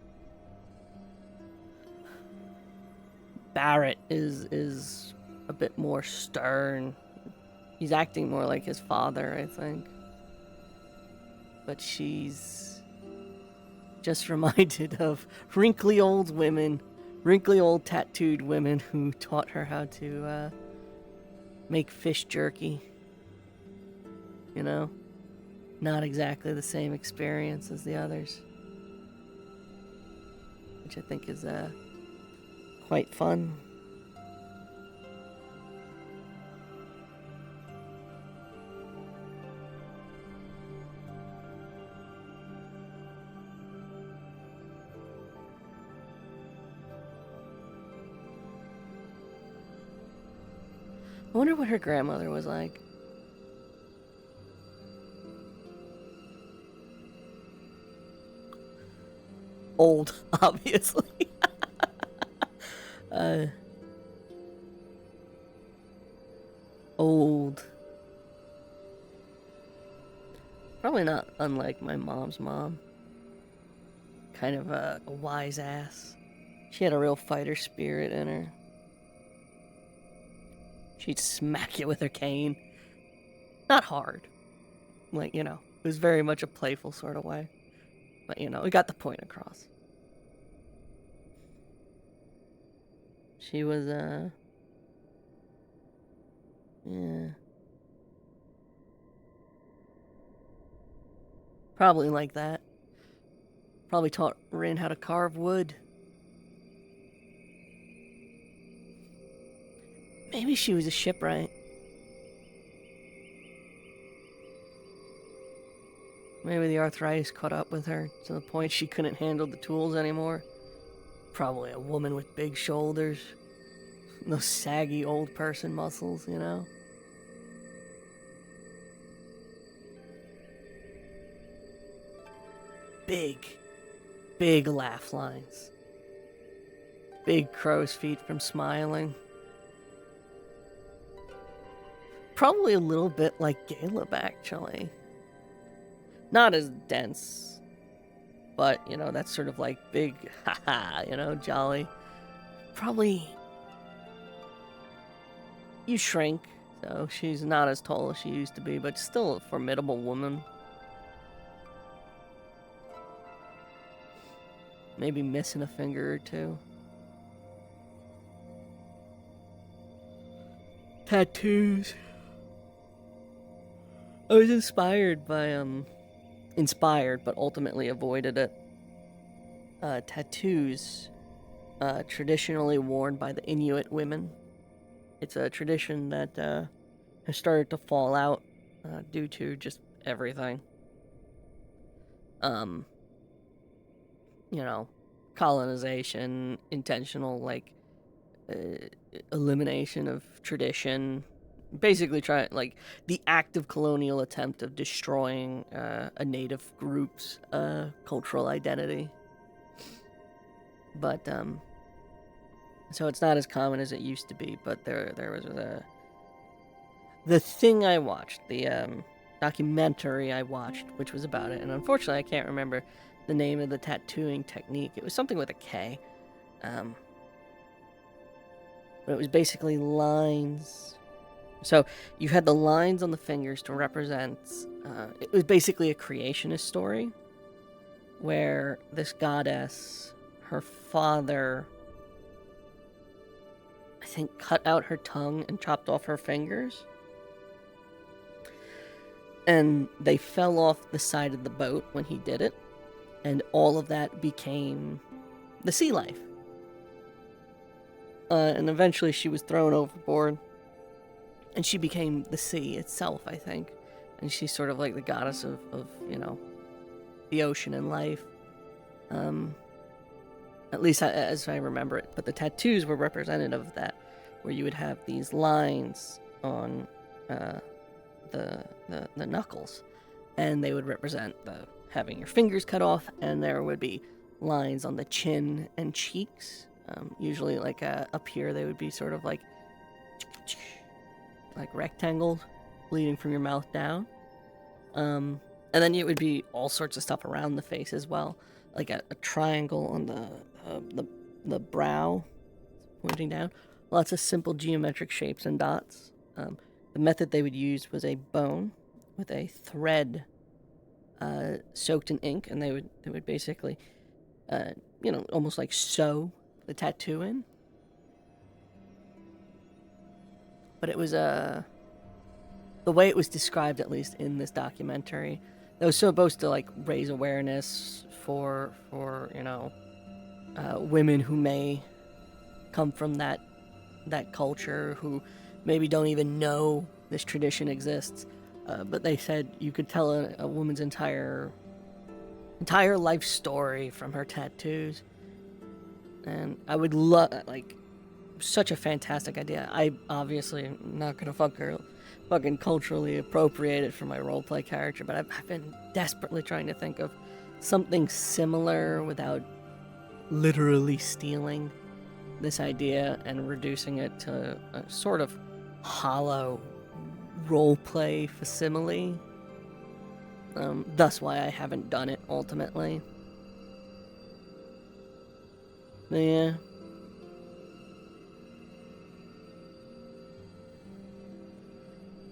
Barrett is a bit more stern. He's acting more like his father, I think. But she's just reminded of wrinkly old women, wrinkly old tattooed women who taught her how to make fish jerky. Not exactly the same experience as the others, which I think is quite fun. I wonder what her grandmother was like. Old, obviously. Old. Probably not unlike my mom's mom. Kind of a wise ass. She had a real fighter spirit in her. She'd smack you with her cane. Not hard. Like, it was very much a playful sort of way. But, it got the point across. She was, yeah. Probably like that. Probably taught Rin how to carve wood. Maybe she was a shipwright. Maybe the arthritis caught up with her to the point she couldn't handle the tools anymore. Probably a woman with big shoulders. Those saggy old person muscles, Big laugh lines. Big crow's feet from smiling. Probably a little bit like Caleb, actually. Not as dense, but, that's sort of like big, haha, jolly. Probably... You shrink, so she's not as tall as she used to be, but still a formidable woman. Maybe missing a finger or two. Tattoos. I was inspired, but ultimately avoided it. Tattoos, traditionally worn by the Inuit women. It's a tradition that has started to fall out due to just everything. Colonization, intentional, elimination of tradition. Basically, the active colonial attempt of destroying a native group's cultural identity. But, so it's not as common as it used to be, but there was the thing I watched, the documentary I watched, which was about it, and unfortunately I can't remember the name of the tattooing technique. It was something with a K. But it was basically lines. So you had the lines on the fingers to represent, it was basically a creationist story, where this goddess, her father, I think, cut out her tongue and chopped off her fingers. And they fell off the side of the boat when he did it. And all of that became the sea life. And eventually she was thrown overboard. And she became the sea itself, I think. And she's sort of like the goddess of the ocean and life. At least as I remember it. But the tattoos were representative of that, where you would have these lines on the knuckles, and they would represent having your fingers cut off, and there would be lines on the chin and cheeks. Usually, up here, they would be sort of like rectangles leading from your mouth down. And then it would be all sorts of stuff around the face as well, like a triangle on the brow, pointing down. Lots of simple geometric shapes and dots. The method they would use was a bone with a thread soaked in ink, and they would basically, almost like sew the tattoo in. But it was the way it was described, at least in this documentary, that was supposed to raise awareness for women who may come from that culture, who maybe don't even know this tradition exists. But they said you could tell a woman's entire life story from her tattoos. And I would love, such a fantastic idea. I obviously am not gonna fucking culturally appropriate it for my roleplay character, but I've been desperately trying to think of something similar without literally stealing this idea and reducing it to a sort of hollow roleplay facsimile. Thus why I haven't done it ultimately. But yeah.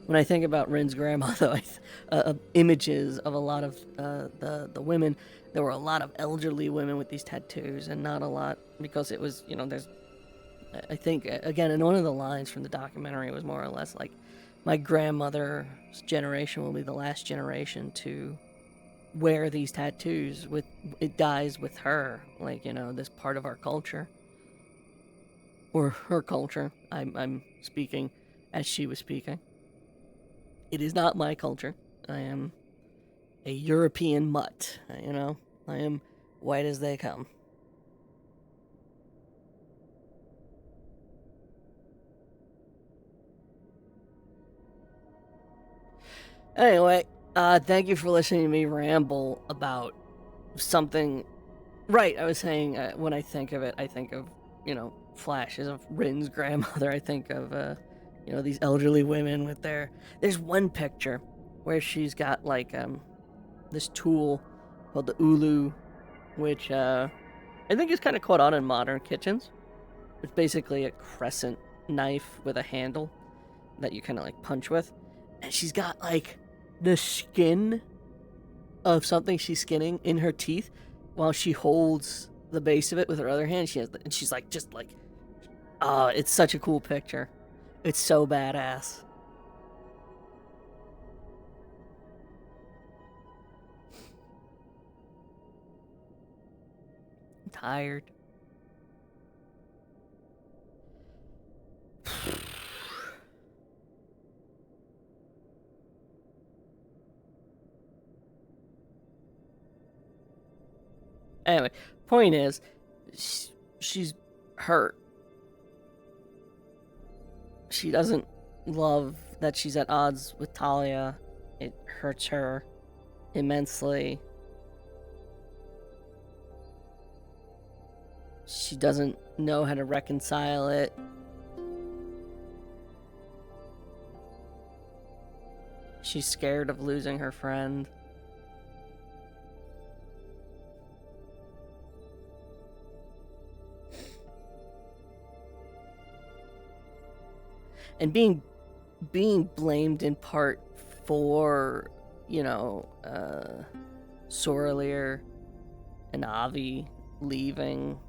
When I think about Rin's grandma, though, images of a lot of the women, there were a lot of elderly women with these tattoos, and not a lot, because it was, there's, I think, again, in one of the lines from the documentary, it was more or less like, my grandmother's generation will be the last generation to wear these tattoos. It dies with her, like, this part of our culture. Or her culture. I'm speaking as she was speaking. It is not my culture. I am a European mutt, I am white as they come. Anyway, thank you for listening to me ramble about something. Right, I was saying, when I think of it, I think of, flashes of Rin's grandmother. I think of, these elderly women with there's one picture where she's got, like, this tool called the ulu, which, I think is kind of caught on in modern kitchens. It's basically a crescent knife with a handle that you kind of, like, punch with. And she's got, like, the skin of something she's skinning in her teeth while she holds the base of it with her other hand. She's like, just like, oh, it's such a cool picture. It's so badass. I'm tired. Anyway, point is, she's hurt. She doesn't love that she's at odds with Talia. It hurts her immensely. She doesn't know how to reconcile it. She's scared of losing her friend. And being blamed in part for, Sorelier and Avi leaving,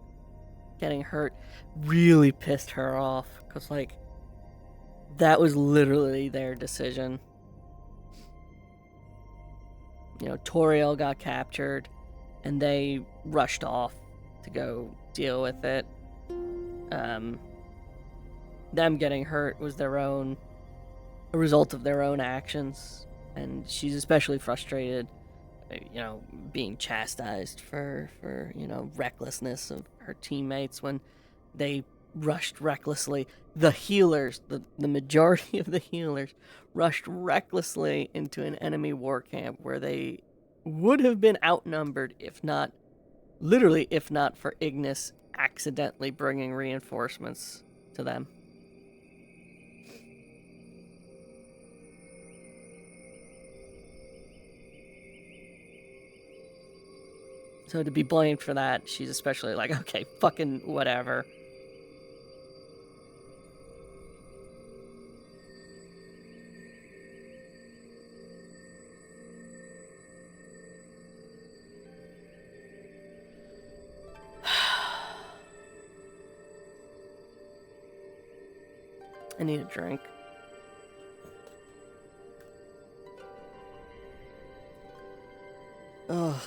getting hurt, really pissed her off. Because, like, that was literally their decision. Toriel got captured, and they rushed off to go deal with it. Them getting hurt was a result of their own actions, and she's especially frustrated, being chastised for recklessness of her teammates when they rushed recklessly. The healers, the majority of the healers, rushed recklessly into an enemy war camp where they would have been outnumbered if not for Ignis accidentally bringing reinforcements to them. So to be blamed for that, she's especially like, okay, fucking whatever. I need a drink. Ugh.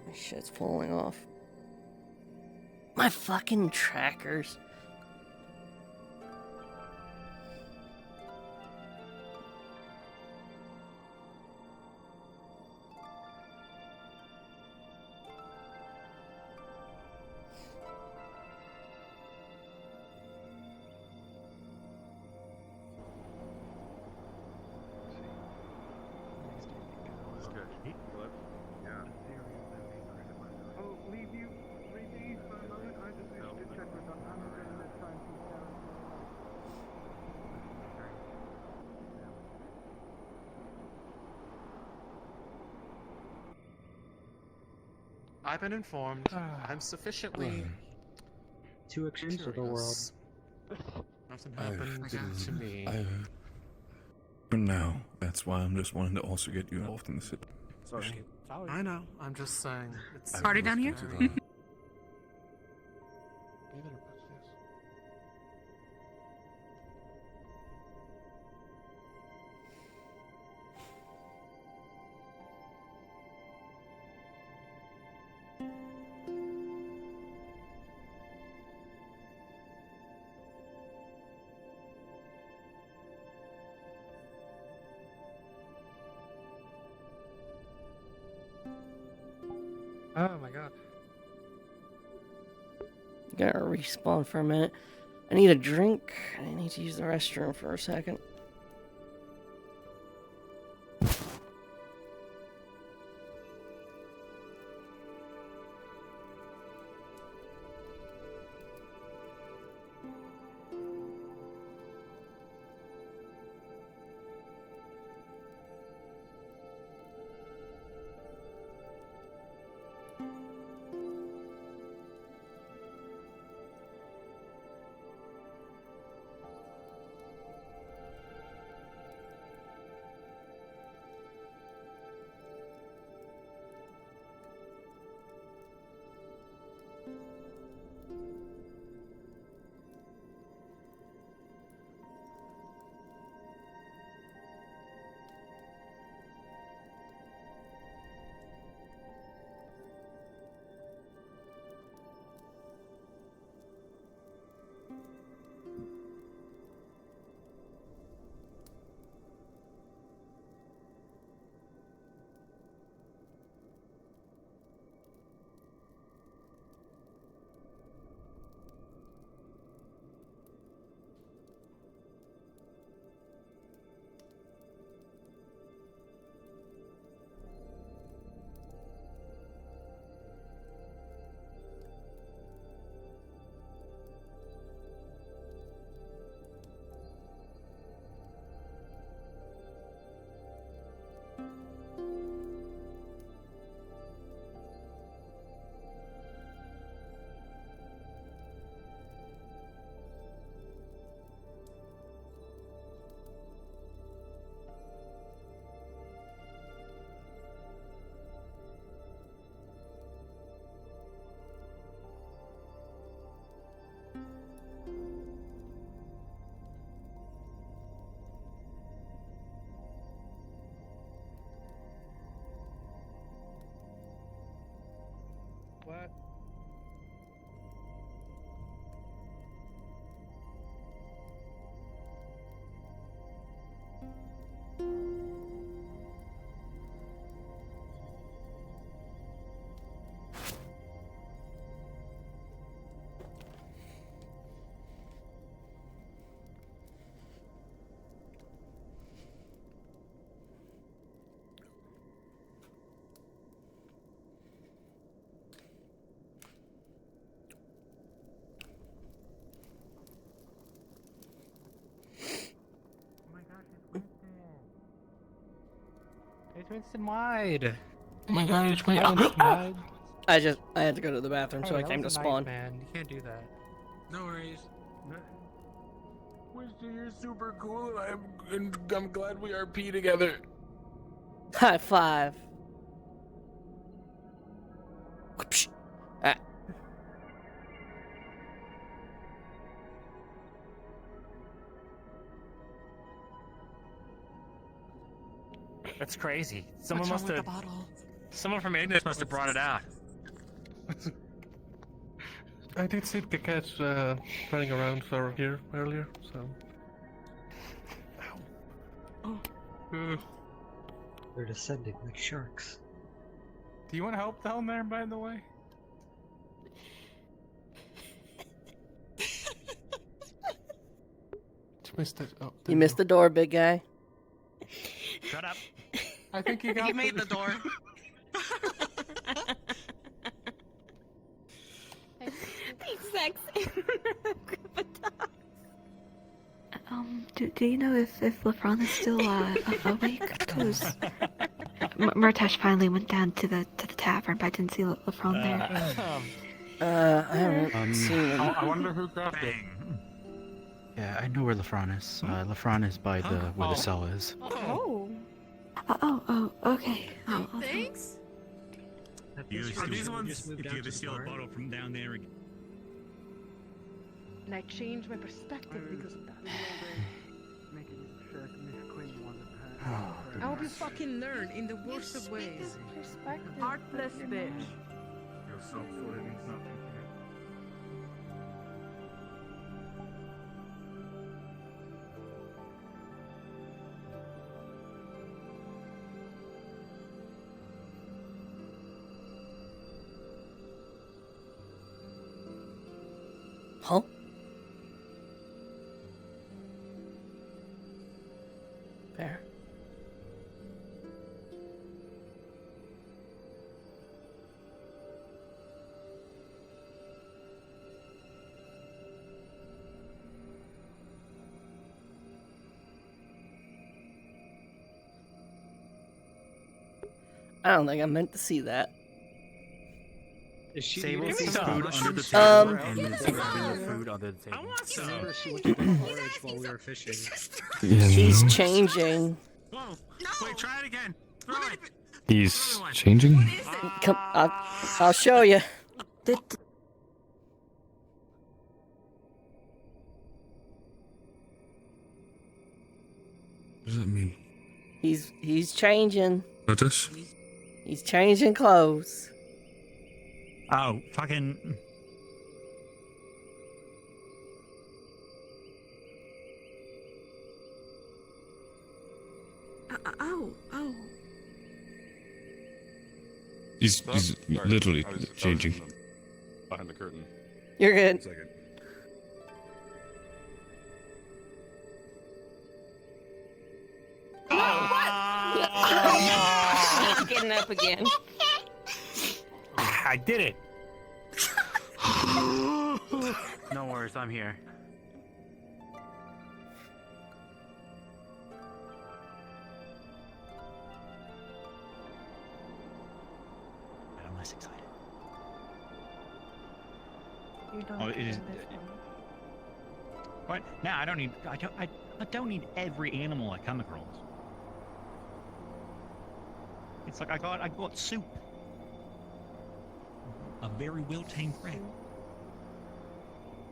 My shit's falling off. My fucking trackers. I've been informed. I'm sufficiently. Too extreme for the world. Nothing happened to me. For now, that's why I'm just wanting to also get you involved in the city. Sorry. I know. I'm just saying. It's Party down here? Oh my god. Gotta respawn for a minute. I need a drink. I need to use the restroom for a second. What? It's Winston Wide. Oh my god, it's my Wide. I had to go to the bathroom, so I came to spawn. Man, you can't do that. No worries. Winston, you're super cool, and I'm glad we RP together. High five. Whoopsh. Ah. That's crazy. Someone What's must wrong have. with the bottle? Someone from Ignis must have brought it out. I did see the cats running around here earlier, so. They're descending like sharks. Do you want help down there, by the way? Missed it. Oh, You missed the door, big guy. Shut up. I think you got. He made the door. The exact same group of dogs. Do you know if LeBron is still awake? Because Murtash finally went down to the tavern, but I didn't see LeFron there. I haven't seen him. I wonder who grabbed it. Yeah, I know where LeFron is. LeFron is by the where the cell is. Oh. Okay. Thanks. You Are these ones if moved you out ever to steal a the bar? bottle from down there again. And I changed my perspective because of that. I hope you fucking learn in the worst of ways. Heartless bitch. You're self-footed means nothing. Huh? Fair. I don't think I meant to see that. Is she Sable eating sees some food under the mushrooms? table and is grabbing the food under the table. Remember she went to the forage while we were fishing. He's changing. Whoa! Wait, try it again. Throw it. He's changing? Come, I'll show you. What does that mean? He's changing. What this? He's changing clothes. Oh, fucking. Oh. He's literally I was changing. behind the curtain. You're good. 1 second. He's getting up again. I did it. No worries, I'm here. I'm less excited. You don't Oh, it is. What? No, I don't need. I don't need every animal I come across. It's like I got soup. A very well-tamed rat.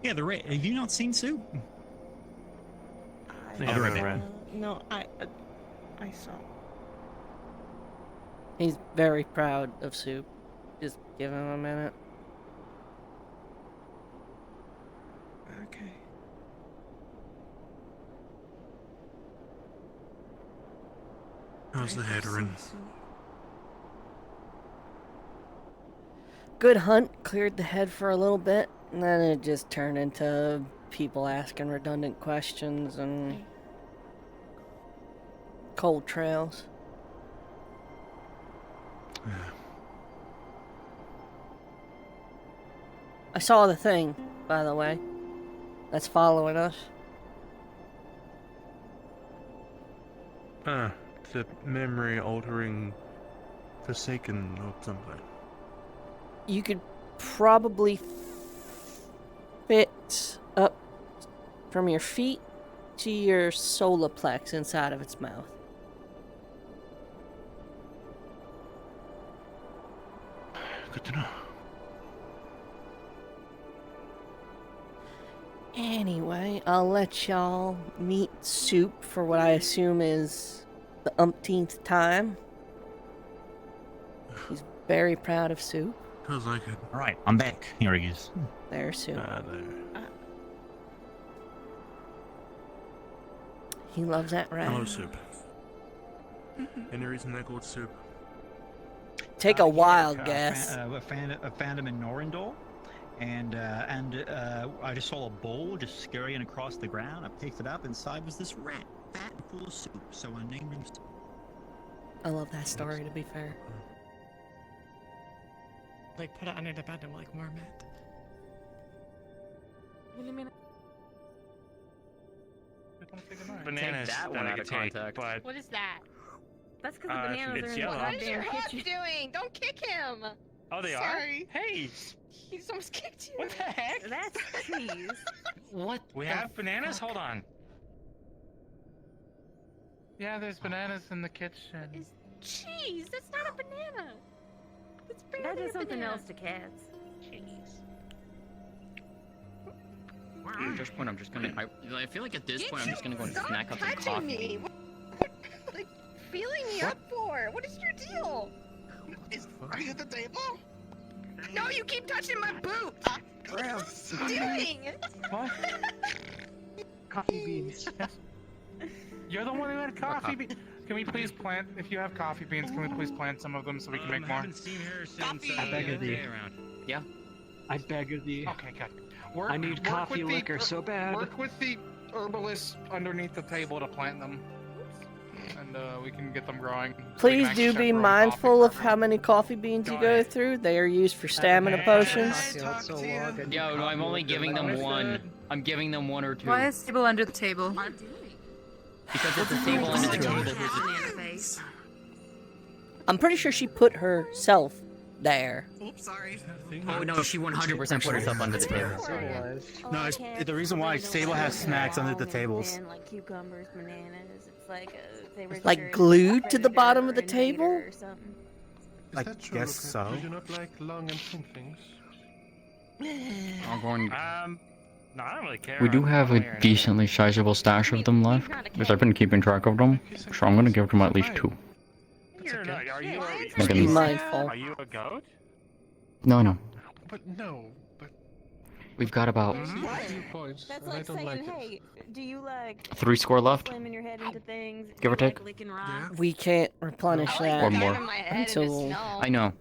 Yeah, the rat. Have you not seen soup? I'll be right back. No, I saw. He's very proud of Soup. Just give him a minute. Okay. How's the headering? Good hunt, cleared the head for a little bit, and then it just turned into people asking redundant questions and cold trails. Yeah. I saw the thing, by the way, that's following us. Ah, the memory altering Forsaken or something. You could probably fit up from your feet to your solar plex inside of its mouth. Good to know. Anyway, I'll let y'all meet Soup for what I assume is the umpteenth time. He's very proud of Soup. Feels like it. All right, I'm back. Here he is. There's Soup. There. He loves that rat. Hello, Soup. Any reason they're called Soup? Take a wild I guess. found him in Norindor, and I just saw a bowl just scurrying across the ground. I picked it up. Inside was this rat, fat and full of soup. So I named him. I love that story, to be fair. Like, put it under the bed and like warm it. Bananas that one out of context. but What is that? That's because the bananas are in the yellow. What is your goddamn hut kitchen. doing? Don't kick him. Oh, they Sorry. are? Hey! He's almost kicked you. What the heck? That's cheese. What? We have bananas? Hold on. Yeah, there's bananas in the kitchen. It's cheese. That's not a banana. It's That barely is a something banana. else to cats. At this point, I'm just gonna. I feel like at this point, I'm just gonna go and Stop snack up some touching coffee. me. What, like, feeling me up for? What is your deal? Are you at the table? No, you keep touching my boot. What are you doing? What? Coffee beans. You're the one who had coffee beans. Can we please plant, if you have coffee beans, can we please plant some of them so we can make more? I haven't seen her since I beg of thee. Yeah? I beg of thee. Okay, good. I need coffee liquor so bad. Work with the herbalists underneath the table to plant them. And we can get them growing. Please do be mindful of how many coffee beans you go through. They are used for stamina potions. Yo, no, I'm only giving them one. I'm giving them one or two. Why is table under the table? Because it's a table under the table. I'm pretty sure she put herself there. Oops, sorry. Oh no, she 100% put herself under the table. No, it's the reason why Sable has snacks under the tables. And like cucumbers, bananas. It's like they were Like glued to the bottom of the table? or something. I Is that true, guess Lucas? so. Do you not like long and thin things? I'm going. No, I don't really care. We do have a decently sizable stash of them left, because I've been keeping track of them, so I'm gonna give them at least 2. You're not, are you Just be mindful. Are you a goat? No. But no, but We've got about points, That's and I like don't saying, like it. hey, do you like 3 score left. slamming your head into things? Give or Do you take. Like licking rocks? We can't replenish that Or more. until. I know.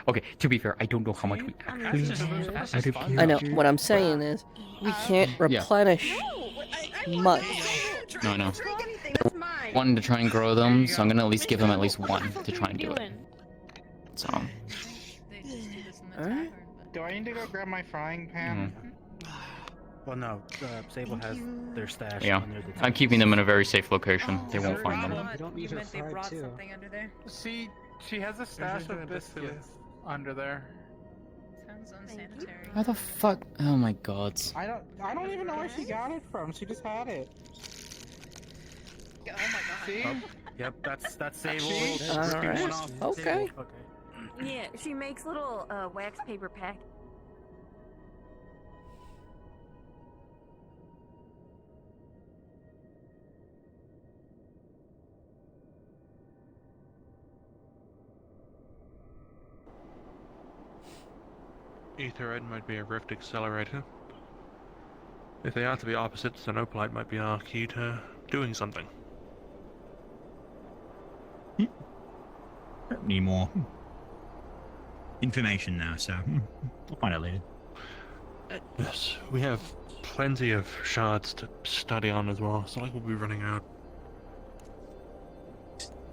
Okay, to be fair, I don't know how much we actually have. I know. What I'm saying is, we can't replenish much. No, I know. I wanted to try and grow them, so I'm gonna at least give them at least 1 to try and do it. So. Alright. Do I need to go grab my frying pan? Well, no. Sable has their stash Yeah, under the I'm keeping them in a very safe location. They won't find them. You meant they brought something under there? She has a stash of biscuits under there. Sounds unsanitary. How the fuck? Oh my god. I don't even know where she got it from. She just had it. Oh my god. See? Yep, that's Sable. Alright. Okay. Yeah, she makes little wax paper pack. Etherite might be a rift accelerator. If they are to be opposites, then Opalite might be our key to doing something. Need more information now, so we'll find out later. Yes, we have plenty of shards to study on as well. It's not like we'll be running out.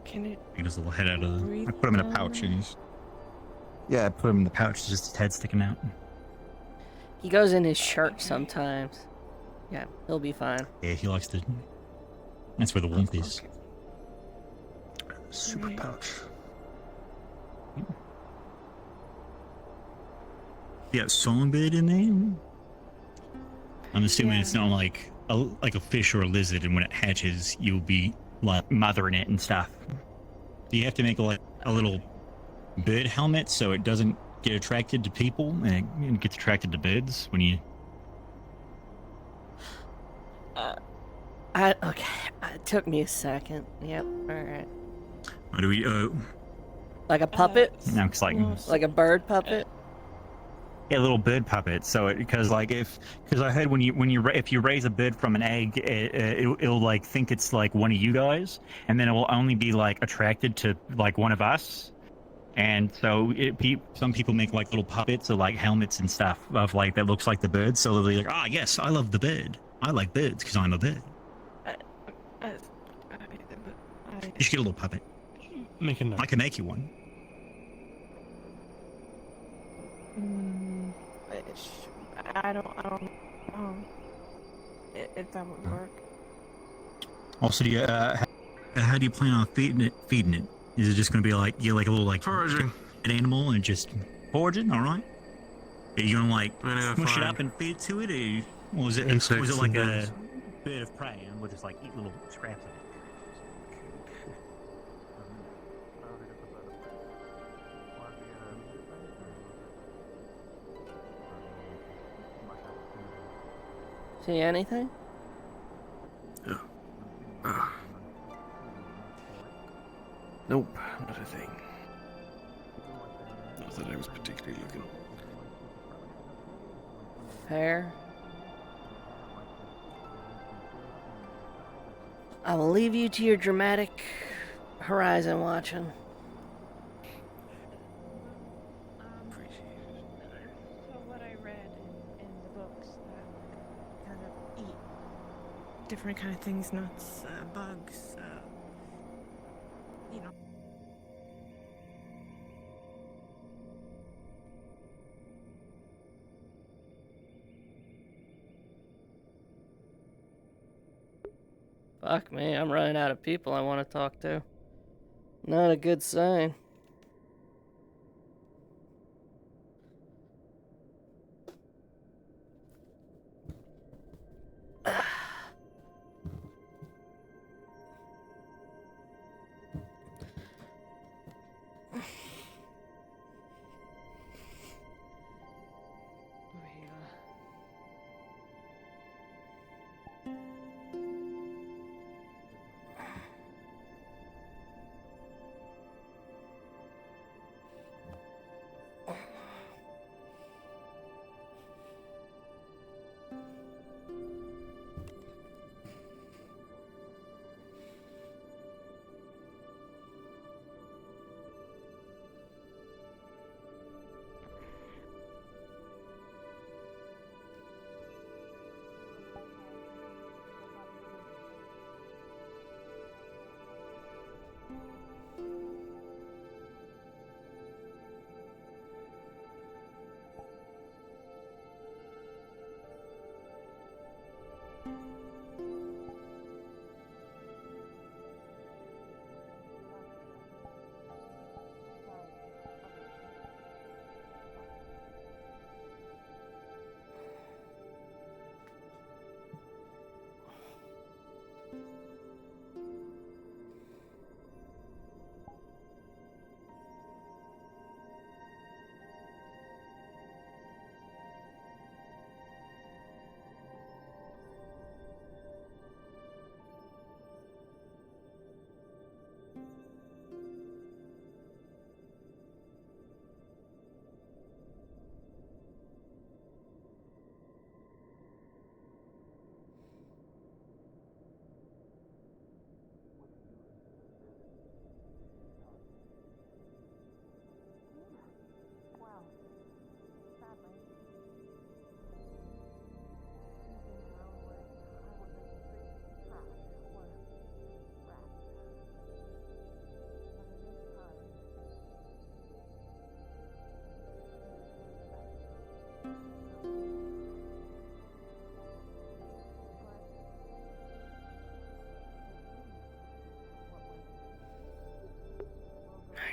Can it? Get his little head out of the. I put him in a pouch and he's. Yeah, I put him in the pouch, just his head sticking out. He goes in his shirt sometimes. Yeah, he'll be fine. Yeah, he likes to. That's where the warmth is. Super pouch. Yeah, songbird in there. I'm assuming it's not like a fish or a lizard, and when it hatches, you'll be like mothering it and stuff. Do you have to make like a little bird helmet so it doesn't get attracted to people and it gets attracted to birds when you? Okay. It took me a second. Yep. All right. Or do we? Like a puppet? No, it's like a bird puppet. Yeah, a little bird puppet. So because I heard if you raise a bird from an egg, it'll like think it's like one of you guys, and then it will only be like attracted to like one of us. And so some people make like little puppets or like helmets and stuff of like that looks like the bird. So they'll be like, yes, I love the bird. I like birds because I'm a bird. You should get a little puppet. I can make you one. I don't know if that would work. Also, do you, how do you plan on feeding it? Is it just gonna be like you're like a little like Foraging. an animal and just foraging? All right. Are you gonna like Gonna smush it find up and feed it to it, or was it insects like and a things. bird of prey and we'll just like eat little scraps of it? See anything? Nope, not a thing. Not that I was particularly looking. Fair. I will leave you to your dramatic horizon watching. So what I read in the books that kind of eat different kind of things, nuts, bugs, you know. Fuck me, I'm running out of people I want to talk to. Not a good sign.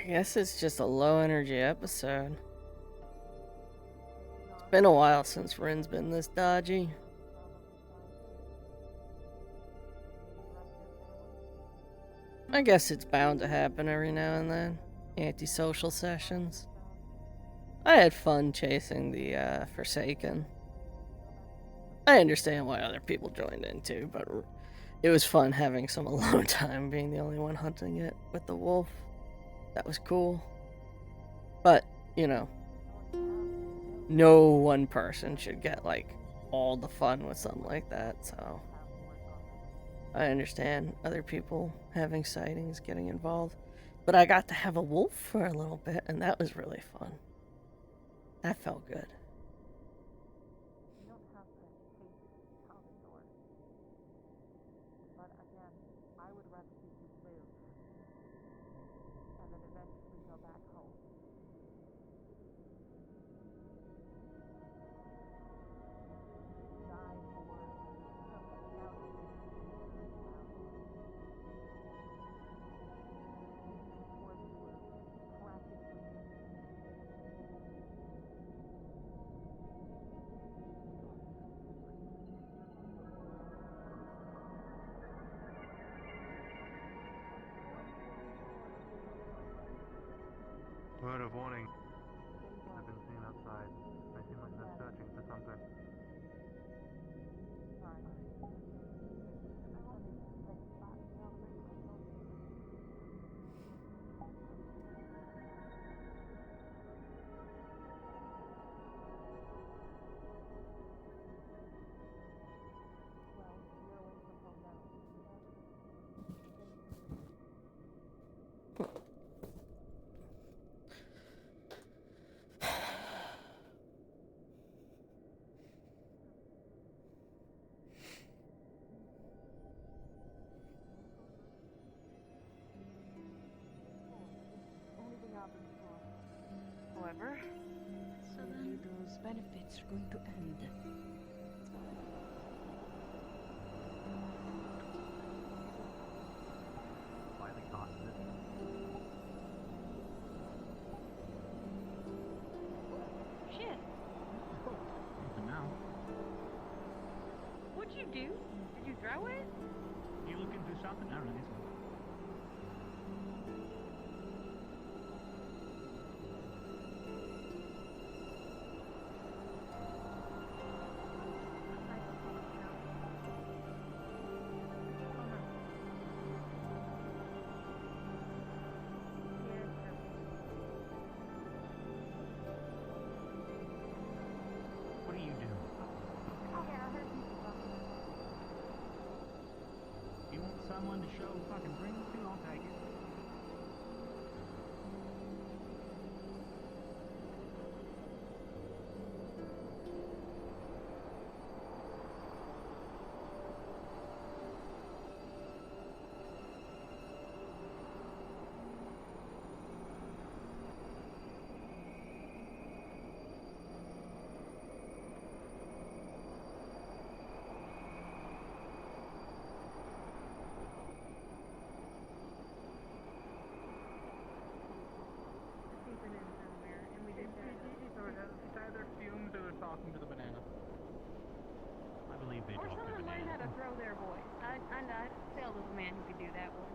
I guess it's just a low energy episode. It's been a while since Rin's been this dodgy. I guess it's bound to happen every now and then. Antisocial sessions. I had fun chasing the Forsaken. I understand why other people joined in too, but it was fun having some alone time, being the only one hunting it with the wolf. That was cool. But, you know, no one person should get, like, all the fun with something like that, so I understand other people having sightings, getting involved. But I got to have a wolf for a little bit, and that was really fun. That felt good. word of warning. I've been seen outside. I seem like they're searching for something. However, So then those benefits are going to end. Slightly cautious. shit. Nothing now. What'd you do? Did you throw it? You looking for something? I don't know. What are you doing? You want someone to show fucking bring to? I'll take it. It's either fumes or they're talking to the banana. I believe they Or talk to the someone learned banana. how to throw their voice. I failed as a man who could do that one.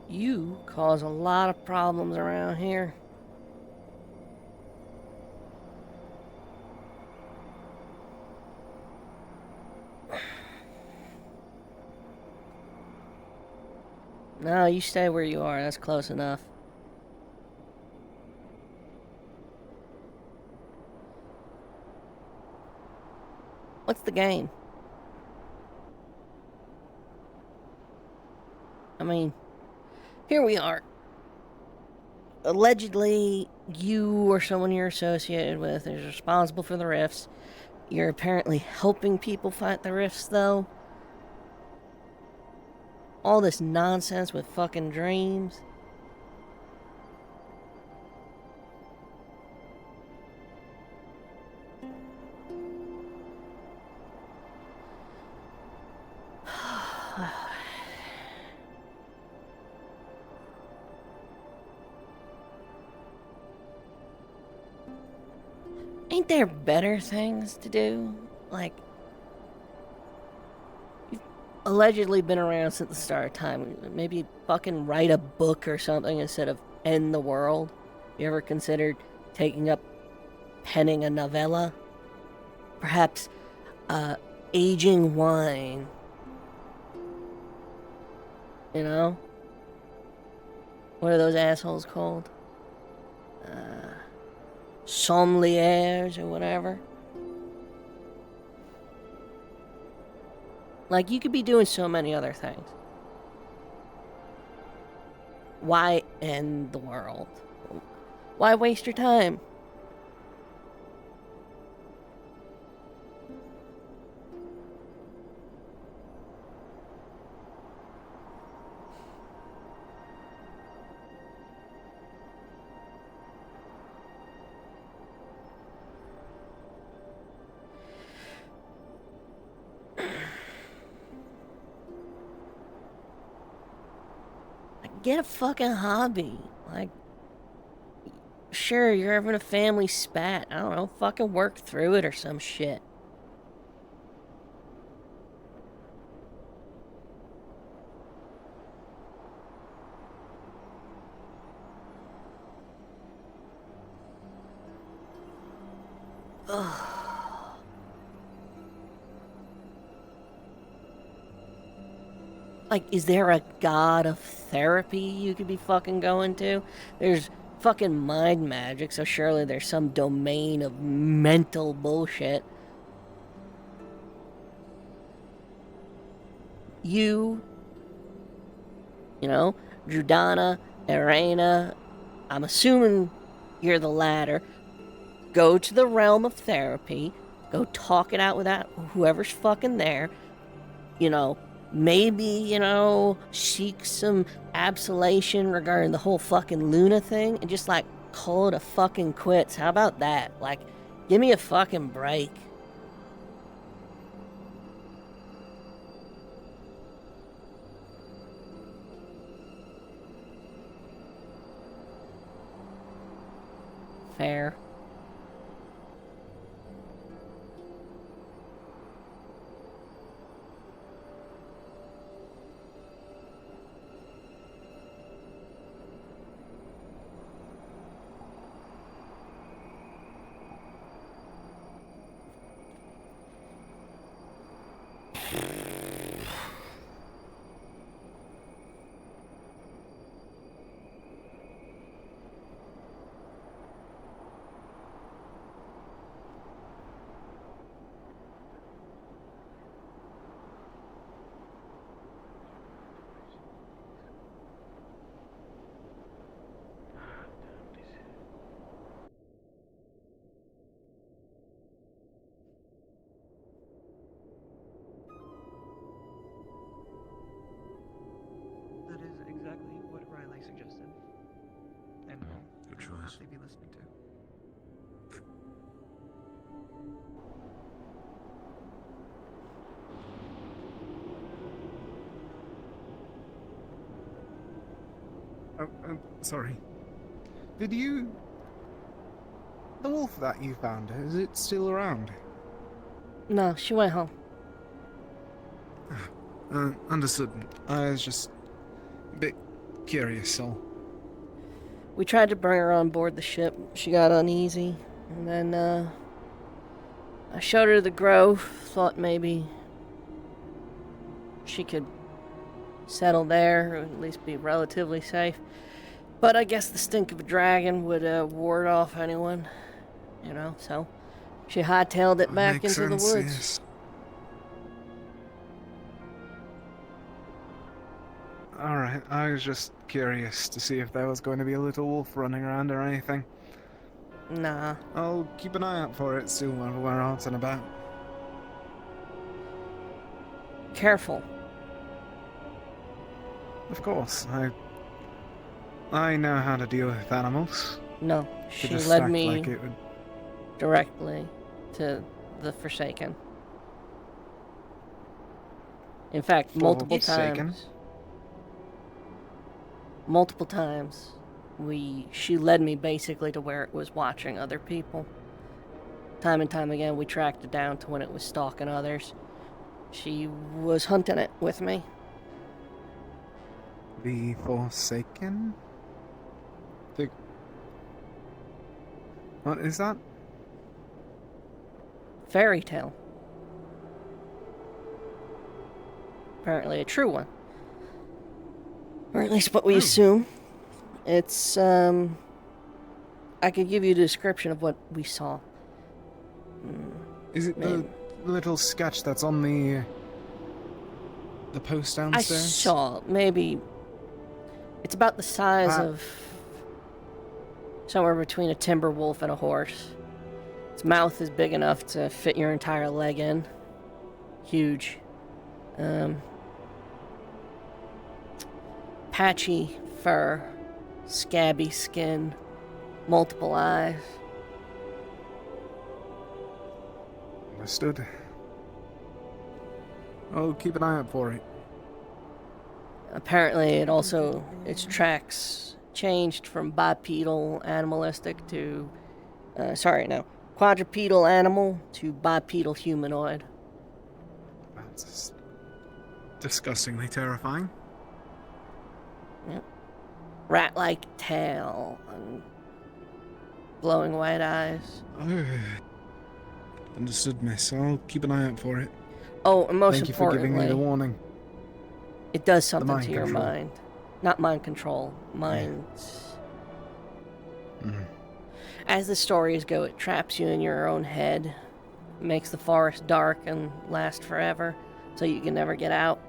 You cause a lot of problems around here. No, you stay where you are. That's close enough. What's the game? I mean, here we are. Allegedly, you or someone you're associated with is responsible for the rifts. You're apparently helping people fight the rifts, though. All this nonsense with fucking dreams. Ain't there better things to do? Like, you've allegedly been around since the start of time. Maybe fucking write a book or something instead of end the world. You ever considered taking up penning a novella? Perhaps aging wine. You know? What are those assholes called? Sommeliers or whatever. Like, you could be doing so many other things. Why end the world? Why waste your time? Get a fucking hobby. Like, sure, you're having a family spat. I don't know, fucking work through it or some shit. Ugh. Like, is there a god of therapy you could be fucking going to? There's fucking mind magic, so surely there's some domain of mental bullshit. You know, Jordana, Irena, I'm assuming you're the latter. Go to the realm of therapy. Go talk it out with that whoever's fucking there. You know, maybe, you know, seek some absolution regarding the whole fucking Luna thing and just, like, call it a fucking quits. How about that? Like, give me a fucking break. Fair. That is exactly what Riley suggested. And good I'll choice. happily be listening to. Oh, sorry. Did you... The wolf that you found, is it still around? No, she went home. Understood. I was just a bit curious, so... We tried to bring her on board the ship. She got uneasy. And then, I showed her the grove. Thought maybe she could settle there, or at least be relatively safe. But I guess the stink of a dragon would ward off anyone, you know, so she hightailed it back Makes into the sense, woods. yes. Alright, I was just curious to see if there was going to be a little wolf running around or anything. Nah. I'll keep an eye out for it soon whenever we're out and about. Careful. Of course, I know how to deal with animals. No, To she just led act me like it would... directly to the Forsaken. In fact, multiple Forsaken? times. Multiple times. She led me basically to where it was watching other people. Time and time again, we tracked it down to when it was stalking others. She was hunting it with me. The Forsaken? What is that? Fairy tale. apparently a true one. Or at least what we assume. It's, I could give you a description of what we saw. Is it the little sketch that's on the post I downstairs? saw, maybe, it's about the size of somewhere between a timber wolf and a horse. Its mouth is big enough to fit your entire leg in. Huge. Patchy fur, scabby skin, multiple eyes. Understood. I'll keep an eye out for it. Apparently, its tracks changed from bipedal animalistic to, quadrupedal animal to bipedal humanoid. That's disgustingly terrifying. Yep. Rat-like tail and glowing white eyes. Oh. Understood, miss. I'll keep an eye out for it. Oh, and most Thank you for giving me the importantly, warning. it does something mind to your control. mind. Not mind control. Mind. As the stories go, it traps you in your own head, makes the forest dark and last forever, so you can never get out.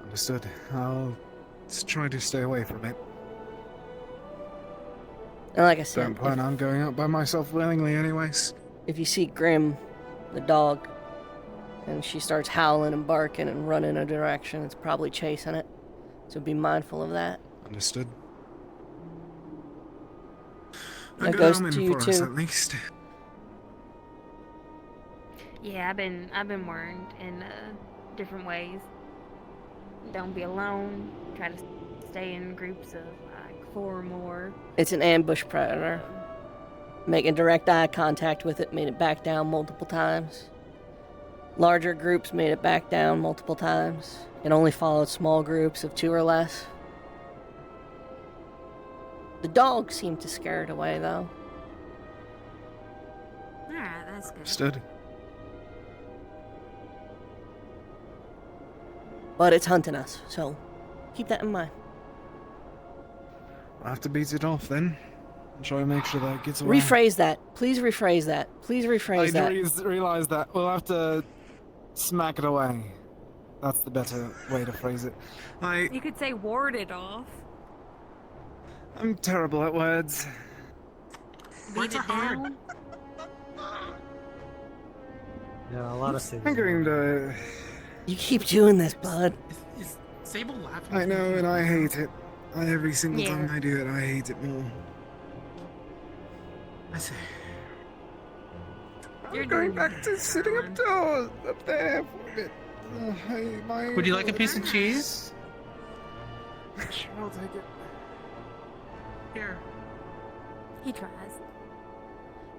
Understood. I'll try to stay away from it. And like I said, Don't plan on going out by myself willingly anyways. if you see Grim, the dog, and she starts howling and barking and running in a direction, it's probably chasing it. So be mindful of that. Understood. That A good goes omen to you for us, too. at least. Yeah, I've been warned in different ways. Don't be alone. Try to stay in groups of like 4 or more. It's an ambush predator. Making direct eye contact with it made it back down multiple times. Larger groups made it back down multiple times. It only followed small groups of 2 or less. The dog seemed to scare it away, though. Alright, that's good. Understood. But it's hunting us, so keep that in mind. I'll have to beat it off then. And try and make sure that it gets away. Rephrase that. Please rephrase that. Please rephrase that. I realize that. We'll have to smack it away. That's the better way to phrase it. You could say ward it off. I'm terrible at words. Beat it down. Yeah, a lot of things. I'm going to... You keep doing this, bud. Is Sable laughing? I know, and I hate it. Every single Yeah. time I do it, I hate it more. I say... I'm going back to sitting up there for a bit. Would you like a piece of cheese? Sure, I'll take it. Here. He tries.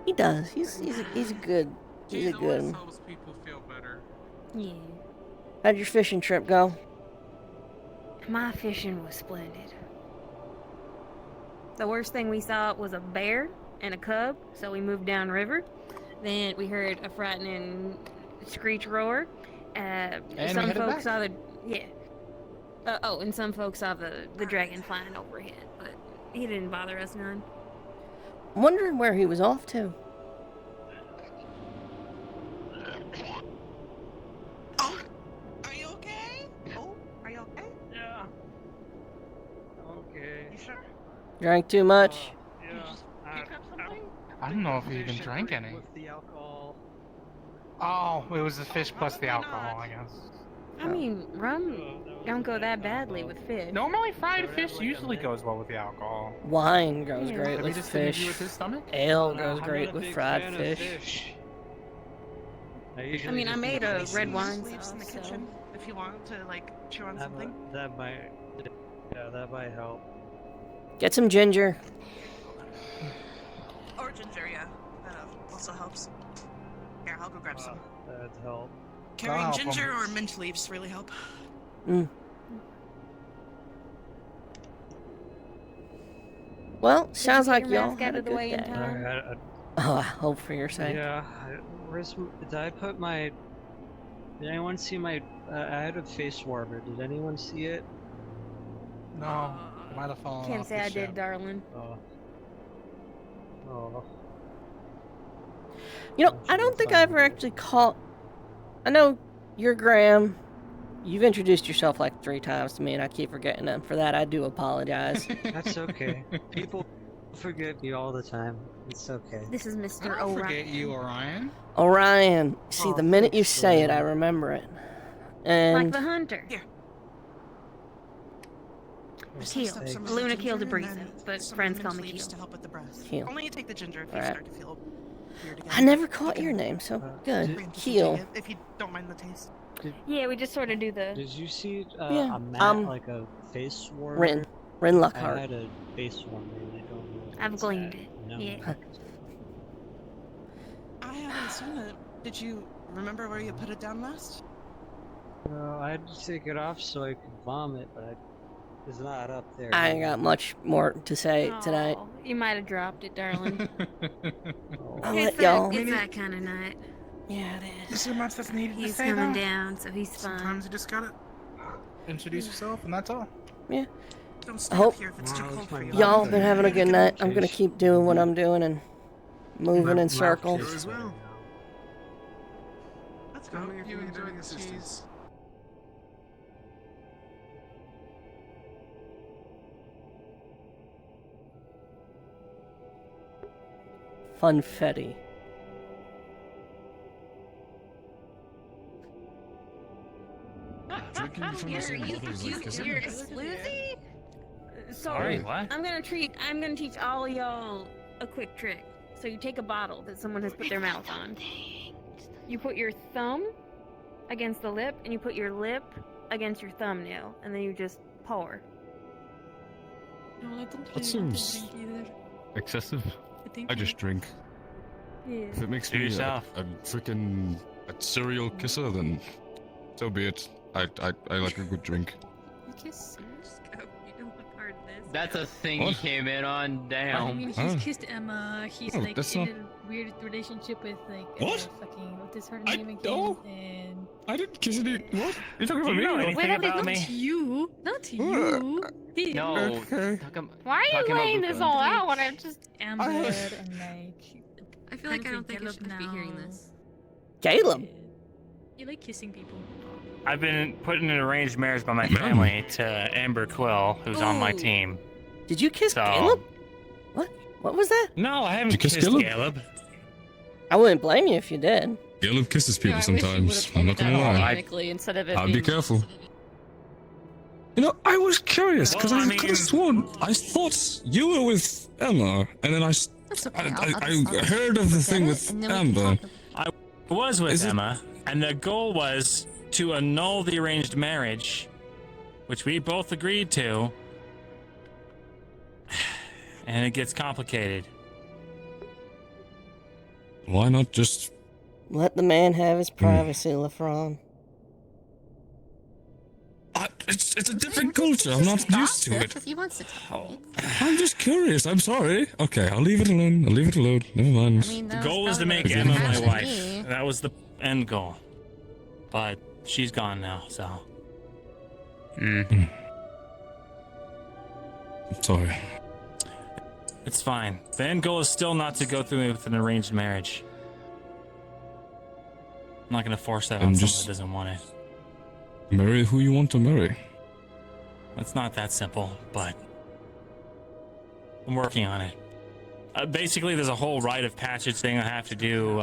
He does. He's a good. He's a good. one. Helps people feel better. Yeah. How'd your fishing trip go? My fishing was splendid. The worst thing we saw was a bear and a cub, so we moved downriver. Then we heard a frightening screech roar. And some we headed folks back. saw and some folks saw the dragon flying overhead, but he didn't bother us none. I'm wondering where he was off to. Are you okay? Oh, are you okay? Yeah. Okay. You sure? Drank too much. Yeah. I don't know if he even drank any. With the alcohol. Oh, it was the fish plus the alcohol, I guess. I mean, rum don't go that badly with fish. Normally, fried fish usually goes well with the alcohol. Wine goes Yeah. great Have you with just interviewed fish. with his stomach? Ale I'm goes not great a with big fried fan of fish. I mean, I made a red wine Sleeps in the sauce, kitchen if you want to like chew on That something. that might, yeah, that might help. Get some ginger. Or ginger, yeah. That also helps. Here, I'll go grab some. That'd help. Carrying help 'em. ginger or mint leaves really help. Well, sounds Did you like get your y'all mask had out a of the good way in day. time? Oh, I hope for your sake. Yeah. Did anyone see my? I had a face warmer. Did anyone see it? No, it might have fallen Can't off say the I ship. did, darling. Oh. You know, I don't think I ever actually called. I know you're Graham. You've introduced yourself like 3 times to me, and I keep forgetting them. For that, I do apologize. That's okay. People forget me all the time. It's okay. This is I Mr. don't Orion. forget you, Orion. Orion. See, Oh, the minute you thanks, say it, I Orion. remember it. Like And the hunter. Here. Keel. Thanks. Luna ginger Keel to and breathe then it, but some friends call mint me leaves Keel. to help with the breath. Keel. Only you take the ginger if you Alright. start to feel weird again. I never caught your name, so good. Brand, you can Keel. take it if you don't mind the taste. Yeah, we just sort of do the. Did you see Yeah, a mat, like a face warmer? Rin I Lockhart. had a face warmer and I don't know. what I've it's gleaned at. it. No. Yeah. I haven't seen it. Did you remember where you put it down last? I had to take it off so I could vomit, but it's not up there. I ain't got much more to say tonight. Aw, you might have dropped it, darling. I'll it's let y'all. It's that kind of night. Yeah, it is. There's so much that's needed to He's say, coming though. down, so he's fine. Sometimes you just gotta introduce yourself, and that's all. Yeah. Don't I stay hope up here if it's too cold for you. y'all been having a good night. I'm gonna keep doing what I'm doing and moving in circles. You as well. Let's Hope go. you enjoy the cheese. Funfetti. Drinking from the same bottle is like kissing. You're a sleuzy? Sorry, what? I'm gonna teach all y'all a quick trick. So you take a bottle that someone has put their mouth on. You put your thumb against the lip, and you put your lip against your thumbnail, and then you just pour. No, I don't That really seems want to drink either. excessive. think I just drink. Yeah. If it makes Do me yourself. a freaking serial kisser, then so be it. I like a good drink. You kiss Serge? Oh, you don't want part of this. That's a thing What? he came in on. I Damn. mean, he's Huh? kissed Emma. He's Oh, like that's in not- a weird relationship with like What? fucking what is her I name again? don't- And I didn't kiss any. What? You talking Do about you me? know or- anything wait, about not me? you, not you. Him. No. Okay. Talking, Why are you talking about laying this Luca. all out when I'm just Amber and like. I feel like I don't think I should be hearing this. Caleb. You like kissing people. I've been put in an arranged marriage by my family to Amber Quill, who's on my Oh. team. Did you kiss So- Caleb? What? What was that? No, I haven't Did you kiss kissed Caleb? Caleb. I wouldn't blame you if you did. Caleb kisses people I wish you sometimes. would've I'm told not gonna that lie. organically instead of it I'll be being- careful. You know, I was curious because Well, I I could mean- have sworn I thought you were with Emma, and then That's okay. I heard of the thing with Amber. I was with Is it- Emma, and the goal was to annul the arranged marriage, which we both agreed to. And it gets complicated. Why not just? Let the man have his privacy, Lafron. It's a different culture. I'm not used to it. If he wants to tell me. I'm just curious. I'm sorry. Okay, I'll leave it alone. I'll leave it alone. Never mind. I mean, The that goal was to probably make what Emma my happened to wife. me. That was the end goal. But she's gone now, so. I'm sorry. It's fine. The end goal is still not to go through with an arranged marriage. I'm not gonna force that on I'm someone just- that doesn't want it. Marry who you want to marry. It's not that simple, but I'm working on it. Basically, there's a whole rite of passage thing I have to do.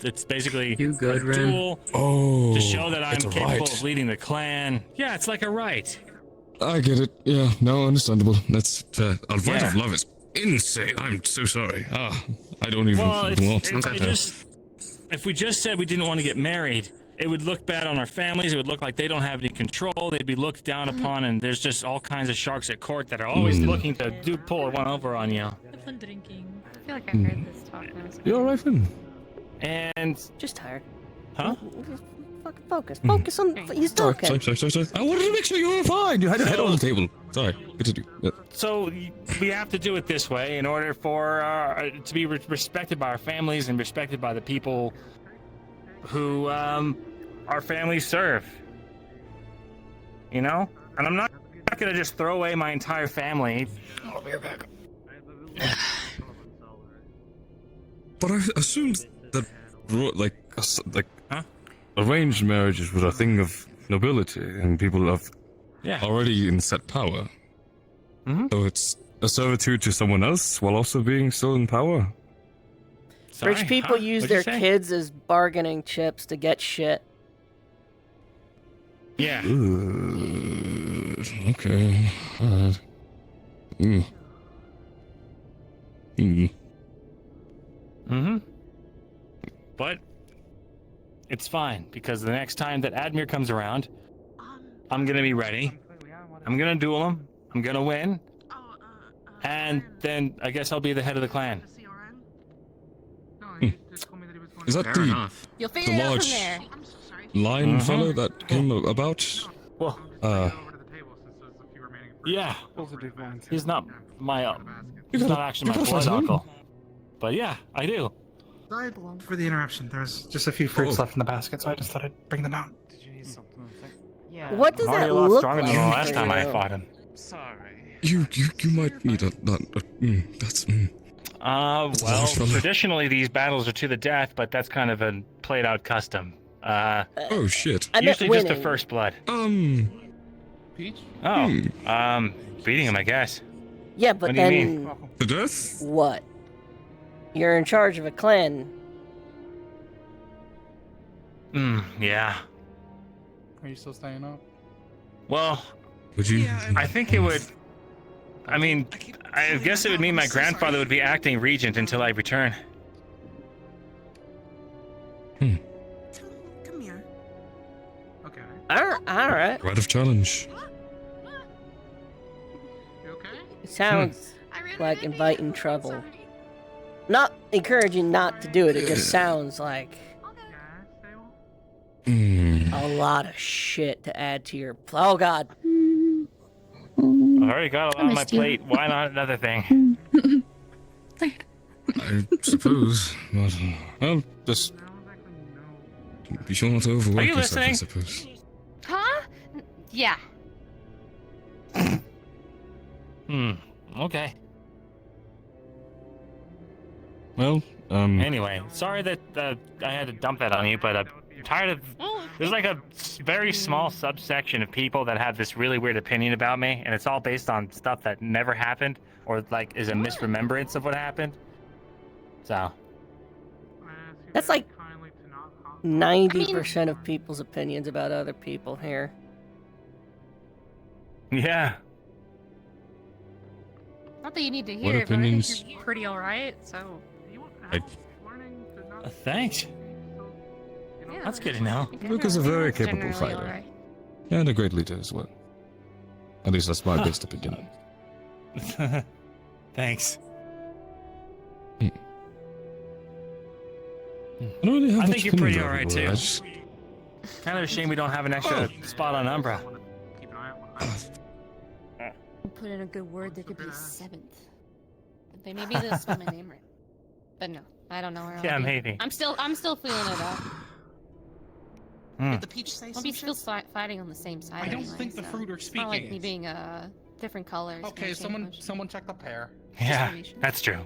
It's basically You good, a Ren? duel Oh, to show that I'm it's a capable rite. of leading the clan. Yeah, it's like a rite. I get it. Yeah, no, understandable. That's fair. A rite Yeah. of love is insane. I'm so sorry. I don't even Well, want. if we just said we didn't want to get married, it would look bad on our families. It would look like they don't have any control. They'd be looked down upon, and there's just all kinds of sharks at court that are always looking to pull one over on you. Have fun drinking. I feel like I heard this talk once. You alright, Finn? And Just tired. huh? fucking focus. Focus on. He's talking. Sorry. I wanted to make sure you were fine. You had your head on the table. Sorry. Continue. Yeah. So we have to do it this way in order for to be respected by our families and respected by the people who our families serve. You know, and I'm not gonna just throw away my entire family. I'll be right back. But I assumed that, arranged marriages were a thing of nobility and people of already in set power. Mm-hmm. So it's a servitude to someone else while also being still in power. Rich people use their kids as bargaining chips to get shit. Yeah. Okay. Alright. But it's fine because the next time that Admir comes around, I'm gonna be ready. I'm gonna duel him. I'm gonna win. And then I guess I'll be the head of the clan. Is that You'll the figure it out large from there. lion fellow that came about? Well, yeah. He's not my. He's not actually my blood uncle. But yeah, I do. Sorry for the interruption. There's just a few fruits left in the basket, so I just thought I'd bring them out. Did you need something? Yeah. What does I'm already that a lot look stronger like? than the last time I fought him. Sorry. You might need that's. Well, traditionally these battles are to the death, but that's kind of a played out custom. Oh shit. Usually just the first blood. Peach? Oh, beating him, I guess. Yeah, but What do you then mean? The death? what? You're in charge of a clan. Yeah. Are you still staying up? Well, would you? I think it would. I mean, I guess it would mean my grandfather would be acting regent until I return. Come here. Okay. All right. Right of challenge. You okay? It sounds like inviting trouble. Not encouraging not to do it. It just sounds like a lot of shit to add to your. Oh God. I already got a lot on my plate. Why not another thing? I suppose. But, well, just be sure not to overwork Are you yourself, I listening? suppose. Huh? Yeah. Okay. Well, Anyway, sorry that I had to dump that on you, but I'm tired of. There's like a very small subsection of people that have this really weird opinion about me, and it's all based on stuff that never happened or like is a misremembrance of what happened. So. That's like 90% of people's opinions about other people here. Yeah. Not that you need to What hear it, but I think opinions? you're pretty alright, so. Thanks. Yeah, That's good to know. Luke is a very Generally capable fighter. alright. And a great leader as well. At least that's my best opinion. Thanks. I don't really have I much think you're opinion pretty about alright people. too. I just- Kind of a shame we don't have an extra spot on Umbra. Put in a good word, there could be a seventh. But maybe they'll spell my name right. But no, I don't know where I'll Yeah, be. maybe. I'm still feeling it out. Did the peach say I'll be some still fighting on the same side. I don't anyway, think the so fruit are it's not like me speaking. being different colors. Okay, someone check the pear. Yeah, that's true.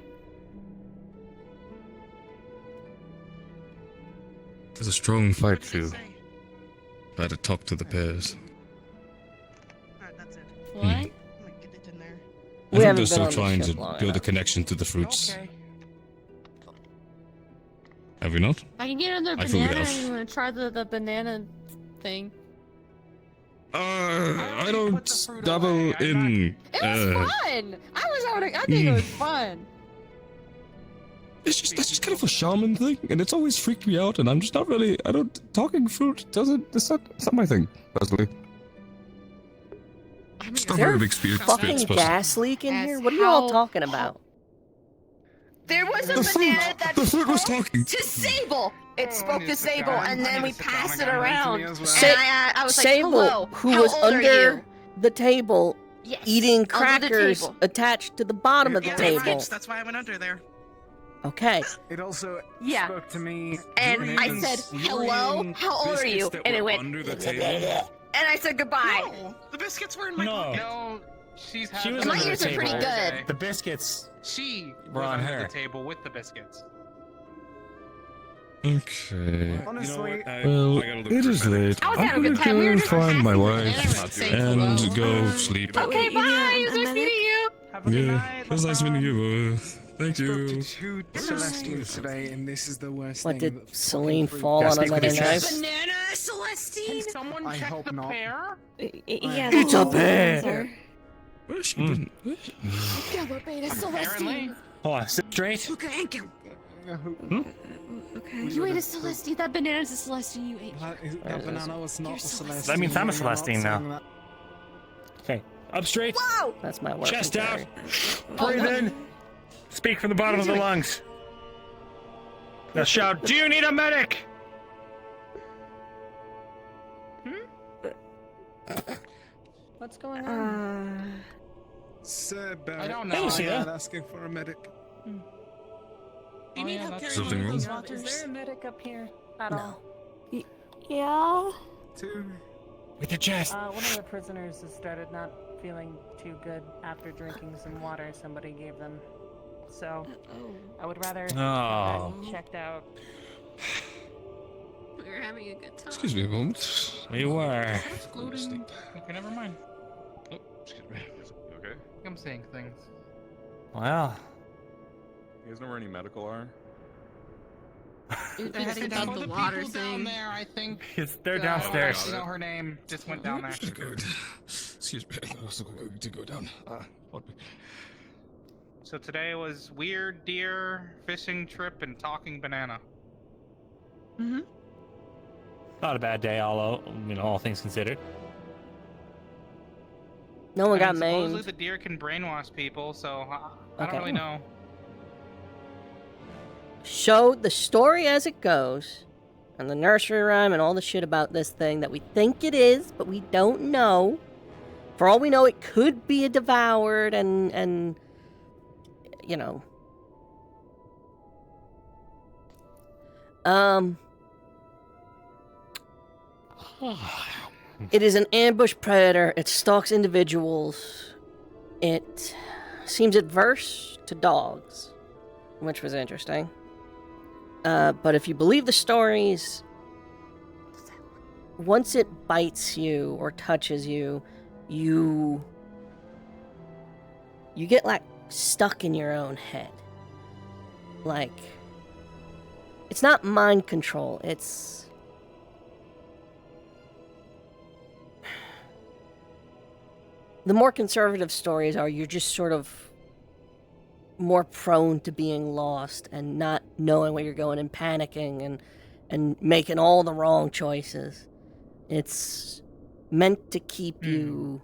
It's a strong fight to try to talk to the pears. What? I We think haven't they're been still on the trying ship to long build a enough. connection to the fruits. Have we not? I can get another I thought we banana have. and you want to try the banana thing. I don't dabble in. It was fun! I think it was fun. That's just kind of a shaman thing, and it's always freaked me out, and I'm just not really. Talking fruit doesn't. It's not my thing, personally. Just Is not there very a big spirit fucking person. gas leak in here? What are you all talking about? There was a The fruit- banana that the fruit was talking. to Sable. It spoke to Sable, and then we passed it around. And Sa- I was like, Sable, hello, who how was old are under you? the table, Yes, eating under the crackers table. attached to the bottom of the Yeah, table. that's why I went under there. Okay. It also Yeah. spoke to me. And it I was- said, hello, how old are you? And it went, under the table. and I said goodbye. No, the biscuits were in my No. pocket. No, she's had She was them under My ears the are pretty table. good. The biscuits. She Were was on under her. the table with the biscuits. Okay. Honestly, Well, it is late. I was I'm having a gonna good time. We were go just find my passing wife and go sleep. Okay, bye. It was nice meeting you. Yeah, it was nice meeting you. Thank spoke you. to two Celestials today, and this is the worst What, thing. did that Celine fucking fall Gotta on speak with another your knife? chest. Banana Celestine. Can someone I check hope the not. pair? Yeah, It's a bear. sir. Well, she didn't. Yellow beta Apparently. Celestine. Hold on, sit straight. Okay, thank you. Okay. You ate a Celestine. That banana's a Celestine you ate. That banana was not a Celestial. That means I'm a You're not Celestine now. saying that. Okay, up straight. Whoa! That's my work. Chest out. Breathe in. Speak from the bottom of the lungs. Now shout, do you need a medic? What's going on? Sir Barrett, I don't know. I'm Hey, not Sia. asking for a medic. You Oh, need yeah, help that's carrying Something one of those wrong? waters. Is there a medic up here at all? Yeah. Two. With your chest. One of the prisoners has started not feeling too good after drinking some water somebody gave them. So, I would rather get Oh. that checked out. We were having a good time. Excuse me a moment. We were. Excluding. Okay, never mind. Oh, excuse me. Okay. I'm saying things. Well, You guys know where any medical are? They're heading heading down down the The water people down thing. there, I think. they're I downstairs. don't know her name. Just went down there. Excuse me. I also going to go down. So today was weird deer, fishing trip, and talking banana. Mm-hmm. Not a bad day, all things considered. No one I got mean, supposedly maimed. the deer can brainwash people, so I Okay. don't really know. Show the story as it goes, and the nursery rhyme and all the shit about this thing that we think it is, but we don't know. For all we know, it could be a devoured and you know. It is an ambush predator. It stalks individuals. It seems adverse to dogs, which was interesting. But if you believe the stories, once it bites you or touches you, you get like stuck in your own head. Like, it's not mind control, it's the more conservative stories are you're just sort of more prone to being lost and not knowing where you're going and panicking and making all the wrong choices. It's meant to keep you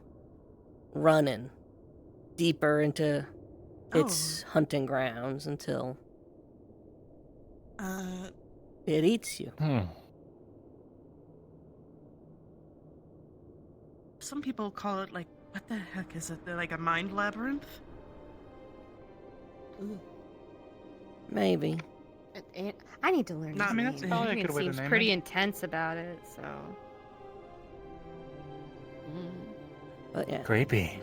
running deeper into its hunting grounds until it eats you. Some people call it like, what the heck is it? They're like a mind labyrinth? Maybe. I need to learn. Not this me. name. That's probably a It good way to seems name pretty it. intense about it, so. But yeah. Creepy.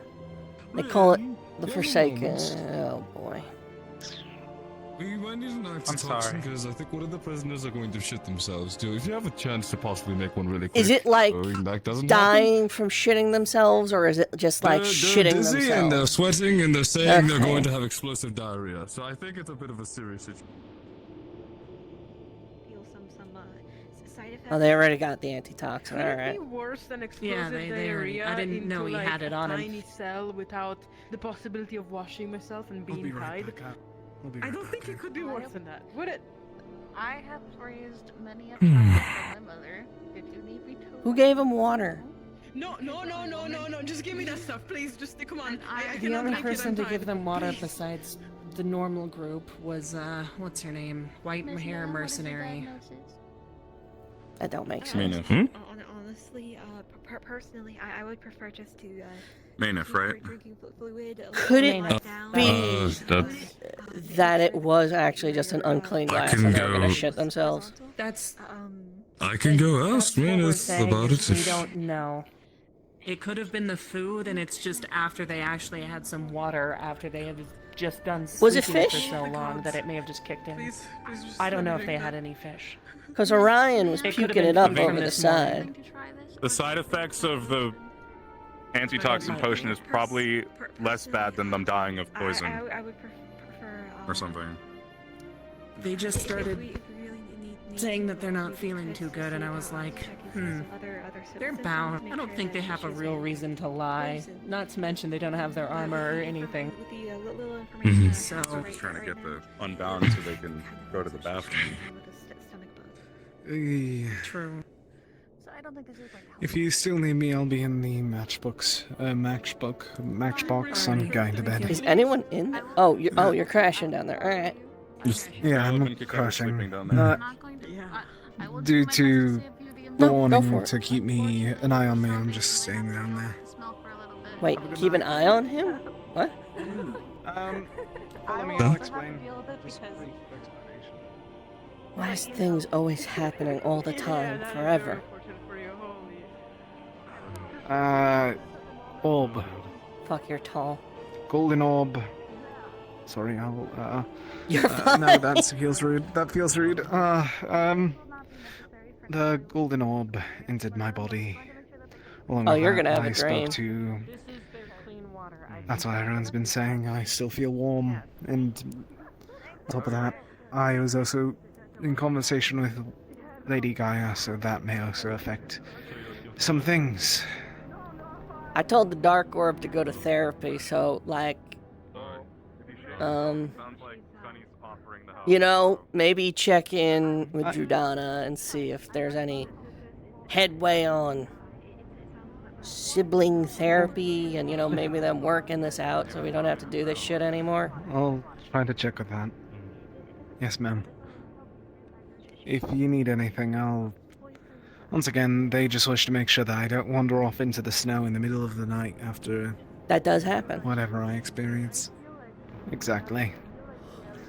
They call it the Yeah, Forsaken. moments. Oh boy. We might need an I'm sorry. because I think one of the prisoners are going to shit themselves too. If you have a chance to possibly make one really quick, Is it like that doesn't happen. dying from shitting themselves, or is it just like They're shitting dizzy themselves? and they're sweating and they're saying they're Okay. going to have explosive diarrhea. So I think it's a bit of a serious situation. Feel some side effects. Oh, they already got the antitoxin. Could All it right. be worse than explosive Yeah, they already- diarrhea I didn't into, know he like, had it on a him. tiny cell without the possibility of washing myself and I'll being be right tied? back. I'll be I right don't back, think it okay? could be worse than that, would it? I have raised many a child for my mother. Did you need me to? Who gave him water? No, just give me that stuff, please. Just come on. I The cannot only make it person on to time. give them water besides the normal group was, what's her name? White Miss hair Mel, what is your mercenary. diagnosis? That don't make Mina. sense. Honestly, personally, I would prefer just to Mina, right? drinking fluid. Could it be that's... that it was actually just an unclean glass and they're gonna shit themselves? That's I can go ask Mina about it. We don't know. It could have been the food, and it's just after they actually had some water, after they had just done Was it sleeping fish? for so long that it may have just kicked in. I don't know if they had any fish. Because Orion was It could have puking been it up from over the this morning. side. The side effects of the antitoxin potion is probably less bad than them dying of poison I would prefer. or something. They just started saying that they're not feeling too good, and I was like, they're bound. I don't think they have a real reason to lie. Not to mention they don't have their armor or anything. So Just trying to get the unbound so they can go to the bathroom. True. So I don't think this is like. If you still need me, I'll be in the matchbox. I'm going to bed. Is anyone in there? Oh, you're crashing down there. All right. Yeah, I'm crashing. Due to the No, go for warning it. to keep an eye on me, I'm just staying down there. Wait, keep an eye on him? What? Follow me, I'll explain. Why is things always happening all the time, forever? Orb. Fuck, you're tall. Golden orb. Sorry, I'll, You're fine. No, that feels rude. That feels rude. The golden orb entered my body. Along Oh, with you're that, gonna have a I dream. spoke to... That's what everyone's been saying. I still feel warm. And on top of that, I was also in conversation with Lady Gaia, so that may also affect some things. I told the Dark Orb to go to therapy, so, like, you know, maybe check in with Judana and see if there's any headway on sibling therapy and, you know, maybe them working this out so we don't have to do this shit anymore. I'll try to check with that. Yes, ma'am. If you need anything, I'll... Once again, they just wish to make sure that I don't wander off into the snow in the middle of the night after... That does happen. Whatever I experience. Exactly.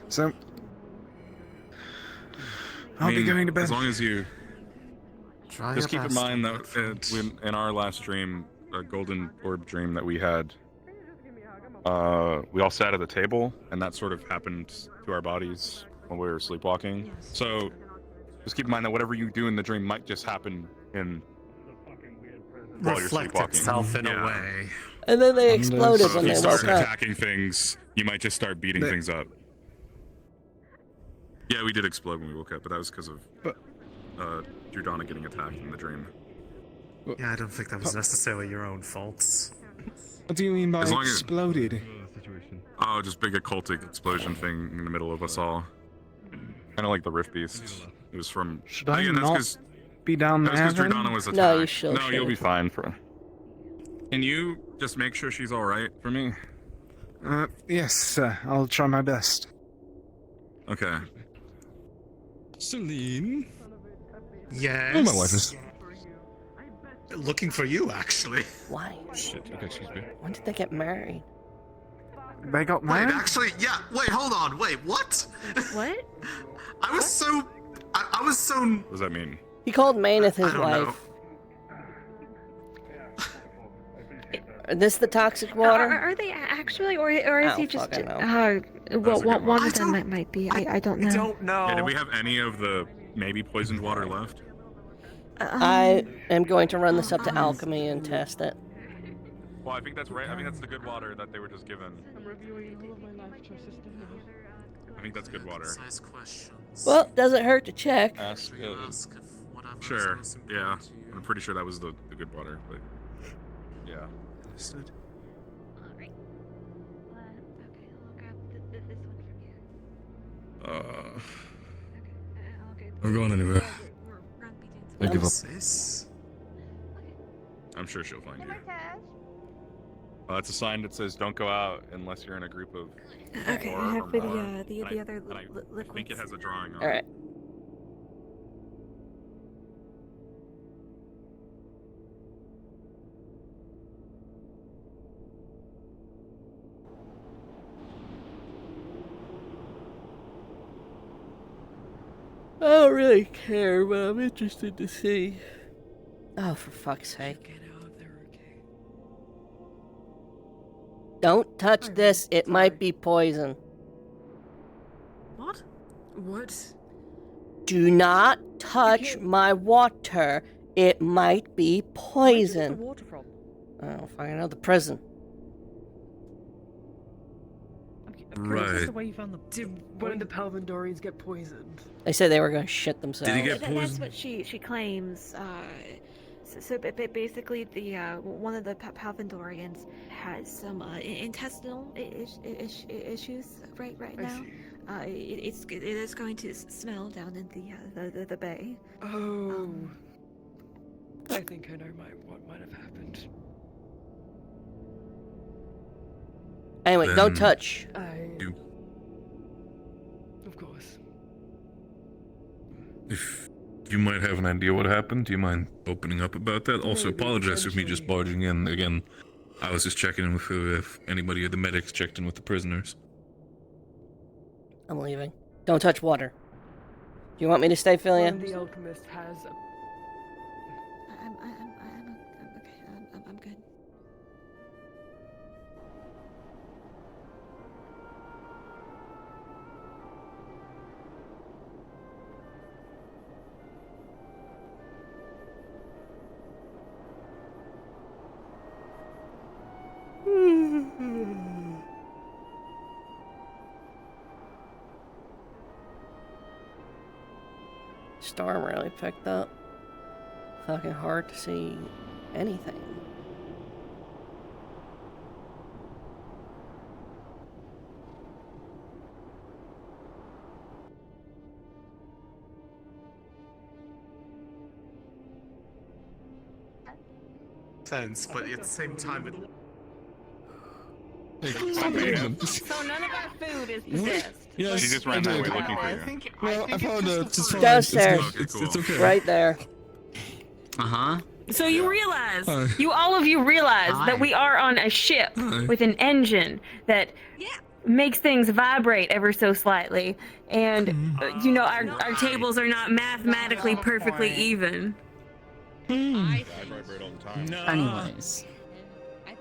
So... I'll be going to bed. As long as you... Try Just your keep in best. mind that in our last dream, a golden orb dream that we had, we all sat at the table, and that sort of happened to our bodies when we were sleepwalking. So just keep in mind that whatever you do in the dream might just happen while you're Reflect sleepwalking. itself in a way. And then they exploded So when if you they start woke up. attacking things, you might just start beating things up. Yeah, we did explode when we woke up, but that was because of Judana getting attacked in the dream. Yeah, I don't think that was necessarily your own faults. What do you mean by As long as- exploded? Oh, just big occultic explosion thing in the middle of us all. Kind of like the Rift Beast. It was from... Should I Again, that's not 'cause- be down That's there because then? Jordana was attacked. No, you should. No, you'll be fine. Can you just make sure she's alright for me? Yes, sir. I'll try my best. Okay. Celine? Yes? Oh, my wife is... Looking for you, actually. Why? Shit, okay, excuse me. When did they get married? They got Wait, married? actually, yeah. Wait, hold on. Wait, what? What? I was so... I was so... What does that mean? He called Maineth his I don't wife. Is this the toxic water? Are they actually, or is I he don't just? fucking know. Well, That's a good one of them might be. I don't know. I don't know. Yeah, do we have any of the maybe poisoned water left? I am going to run this up to alchemy and test it. Well, I think that's right. I think that's the good water that they were just given. I think that's good water. Well, doesn't hurt to check. Ask sure. Yeah. I'm pretty sure that was the good water, but... Yeah. Understood. Alright. Okay, I'll grab this one from you. I'm going anywhere. I give up. This? I'm sure she'll find you. That's a sign that says don't go out unless you're in a group of Okay, four I have or the more. the And other I think it has a drawing on All right. don't really care, but I'm interested to see. Oh, for fuck's sake. Don't touch this, it might be poison. What? What? Do not touch my water, it might be poison. Where'd you get the water from? I don't fucking know, the prison. Right. That's the way you found the. When the Palvandorians get poisoned? They said they were going to shit themselves. Did he get That's poisoned? what she claims. So basically, the one of the Palvandorians has some intestinal issues right now. It is going to smell down in the bay. Oh. I think I know what might have happened. Anyway, Then don't touch. Of course. If you might have an idea what happened, do you mind opening up about that? Also, Maybe apologize for me just eventually. barging in. Again, I was just checking in with if anybody of the medics checked in with the prisoners. I'm leaving. Don't touch water. Do you want me to stay, Philia? When the alchemist has a... I'm okay. I'm good. Storm really picked up. Fucking hard to see anything. Sense, but at the same time, it... So none of our food is possessed. Yes, She just ran that way looking for I you. found it. Just fine. Downstairs. It's okay. Right there. Uh-huh. So you realize, Hi. all of you realize Hi. that we are on a ship Hi. with an engine that makes things vibrate ever so slightly, and our tables are not mathematically perfectly even. I vibrate all the time. Anyways.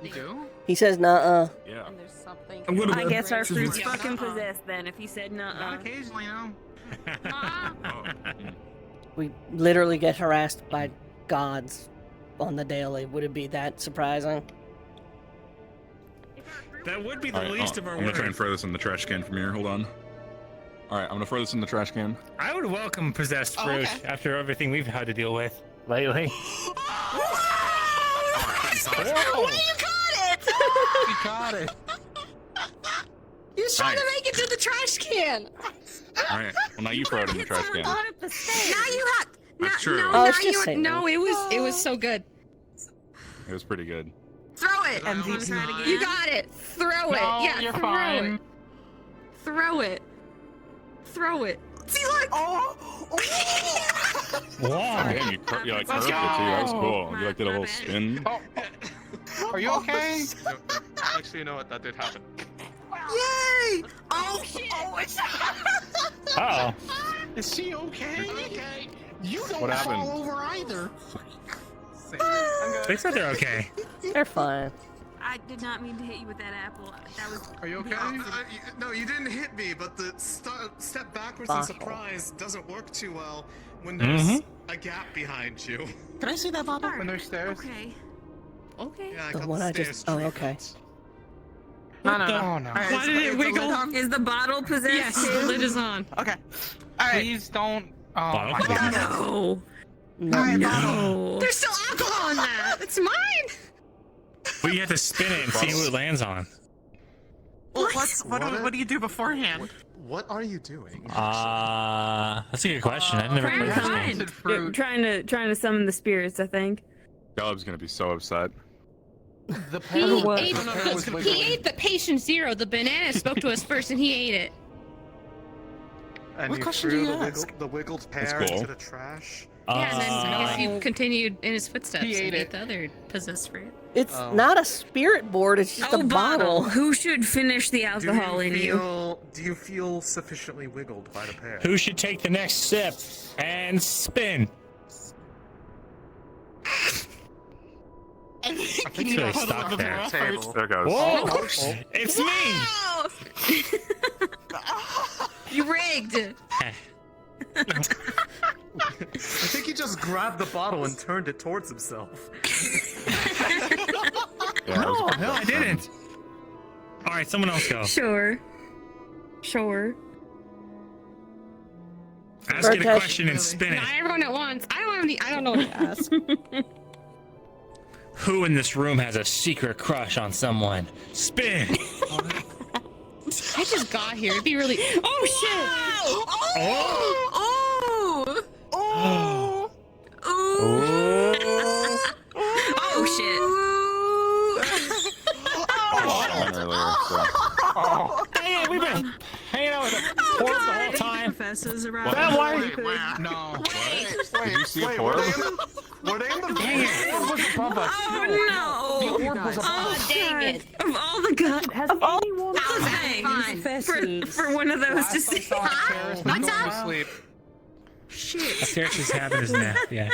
You do? He says, nuh-uh. Yeah. And there's something. I'm gonna I bed. guess our Excuse me. fruit's fucking possessed then, if he said nuh-uh. Occasionally, We literally get harassed by gods on the daily. Would it be that surprising? That would be the All right, least of our I'm gonna try and worries. throw this in the trash can from here. Hold on. All right, I'm gonna throw this in the trash can. I would welcome possessed fruit after everything we've had to deal with lately. Oh, you caught it! You caught it. You're trying to make it to the trash can. All right. Well, now you throw it in the trash can. Now you have. That's true. No, Oh, now it's just you. saying. No, it was so good. It was pretty good. Throw it. MVP. You got it. Throw it. No, Yeah, you're throw fine. it. Throw it. Throw it. See, look. Wow. Damn, you like Let's curved it too. That was go. cool. You like did a little spin. Oh, are you okay? Actually, you know what? That did happen. Yay! Oh shit! Oh, it's. Uh-oh. Is she okay? Okay. You don't What happened? fall over either. They said they're okay. They're fine. I did not mean to hit you with that apple. That was. Are you okay? No, you didn't hit me, but the step backwards Bottle. in surprise doesn't work too well when there's a gap behind you. Can I see that bottle? When there's stairs. Okay. Okay. Yeah, I The got one the I stairs just. Oh, straight okay. out. No. Oh no. Alright, Why did it wiggle? Is the bottle possessed Yes, too? the lid is on. Okay. Alright. Please don't. Oh Bottle my possession. god. No. No. No. There's still alcohol in that. It's mine. Well, you have to spin it and see who it lands on. Well, what do you do beforehand? What are you doing? That's a good question. I've never played this game. Fermented fruit. Trying to summon the spirits, I think. Caleb's gonna be so upset. The He pear what? ate, the pear was he wiggling. ate the patient zero. The banana spoke to us first, and he ate it. And What you question threw do you the, ask? the wiggled That's pear cool. into the trash. Yeah, and then I guess you continued in his footsteps He ate and ate it. the other possessed fruit. It's not a spirit board, it's just a bottle. Who should finish the alcohol in you? Do you feel sufficiently wiggled by the pair? Who should take the next sip and spin? I think you really stuck there. There goes. Whoa! Oh. It's me! You rigged. I think he just grabbed the bottle and turned it towards himself. No, I didn't. All right, someone else go. Sure. Ask it a question and spin Not it. everyone at once. I don't know what to ask. Who in this room has a secret crush on someone? Spin. I just got here. It'd be really. Oh shit! Oh shit! Dang it, we've been hanging out with the pork the whole time. Professors around. That way. No. Did you see a portal? Were they in the Dang it. It was above us. Oh The no! orb was above us. Dang it! Of all the god, of all things, for one of those to see. What's up? Sleep. Shit! Upstairs just happened his nap, yeah.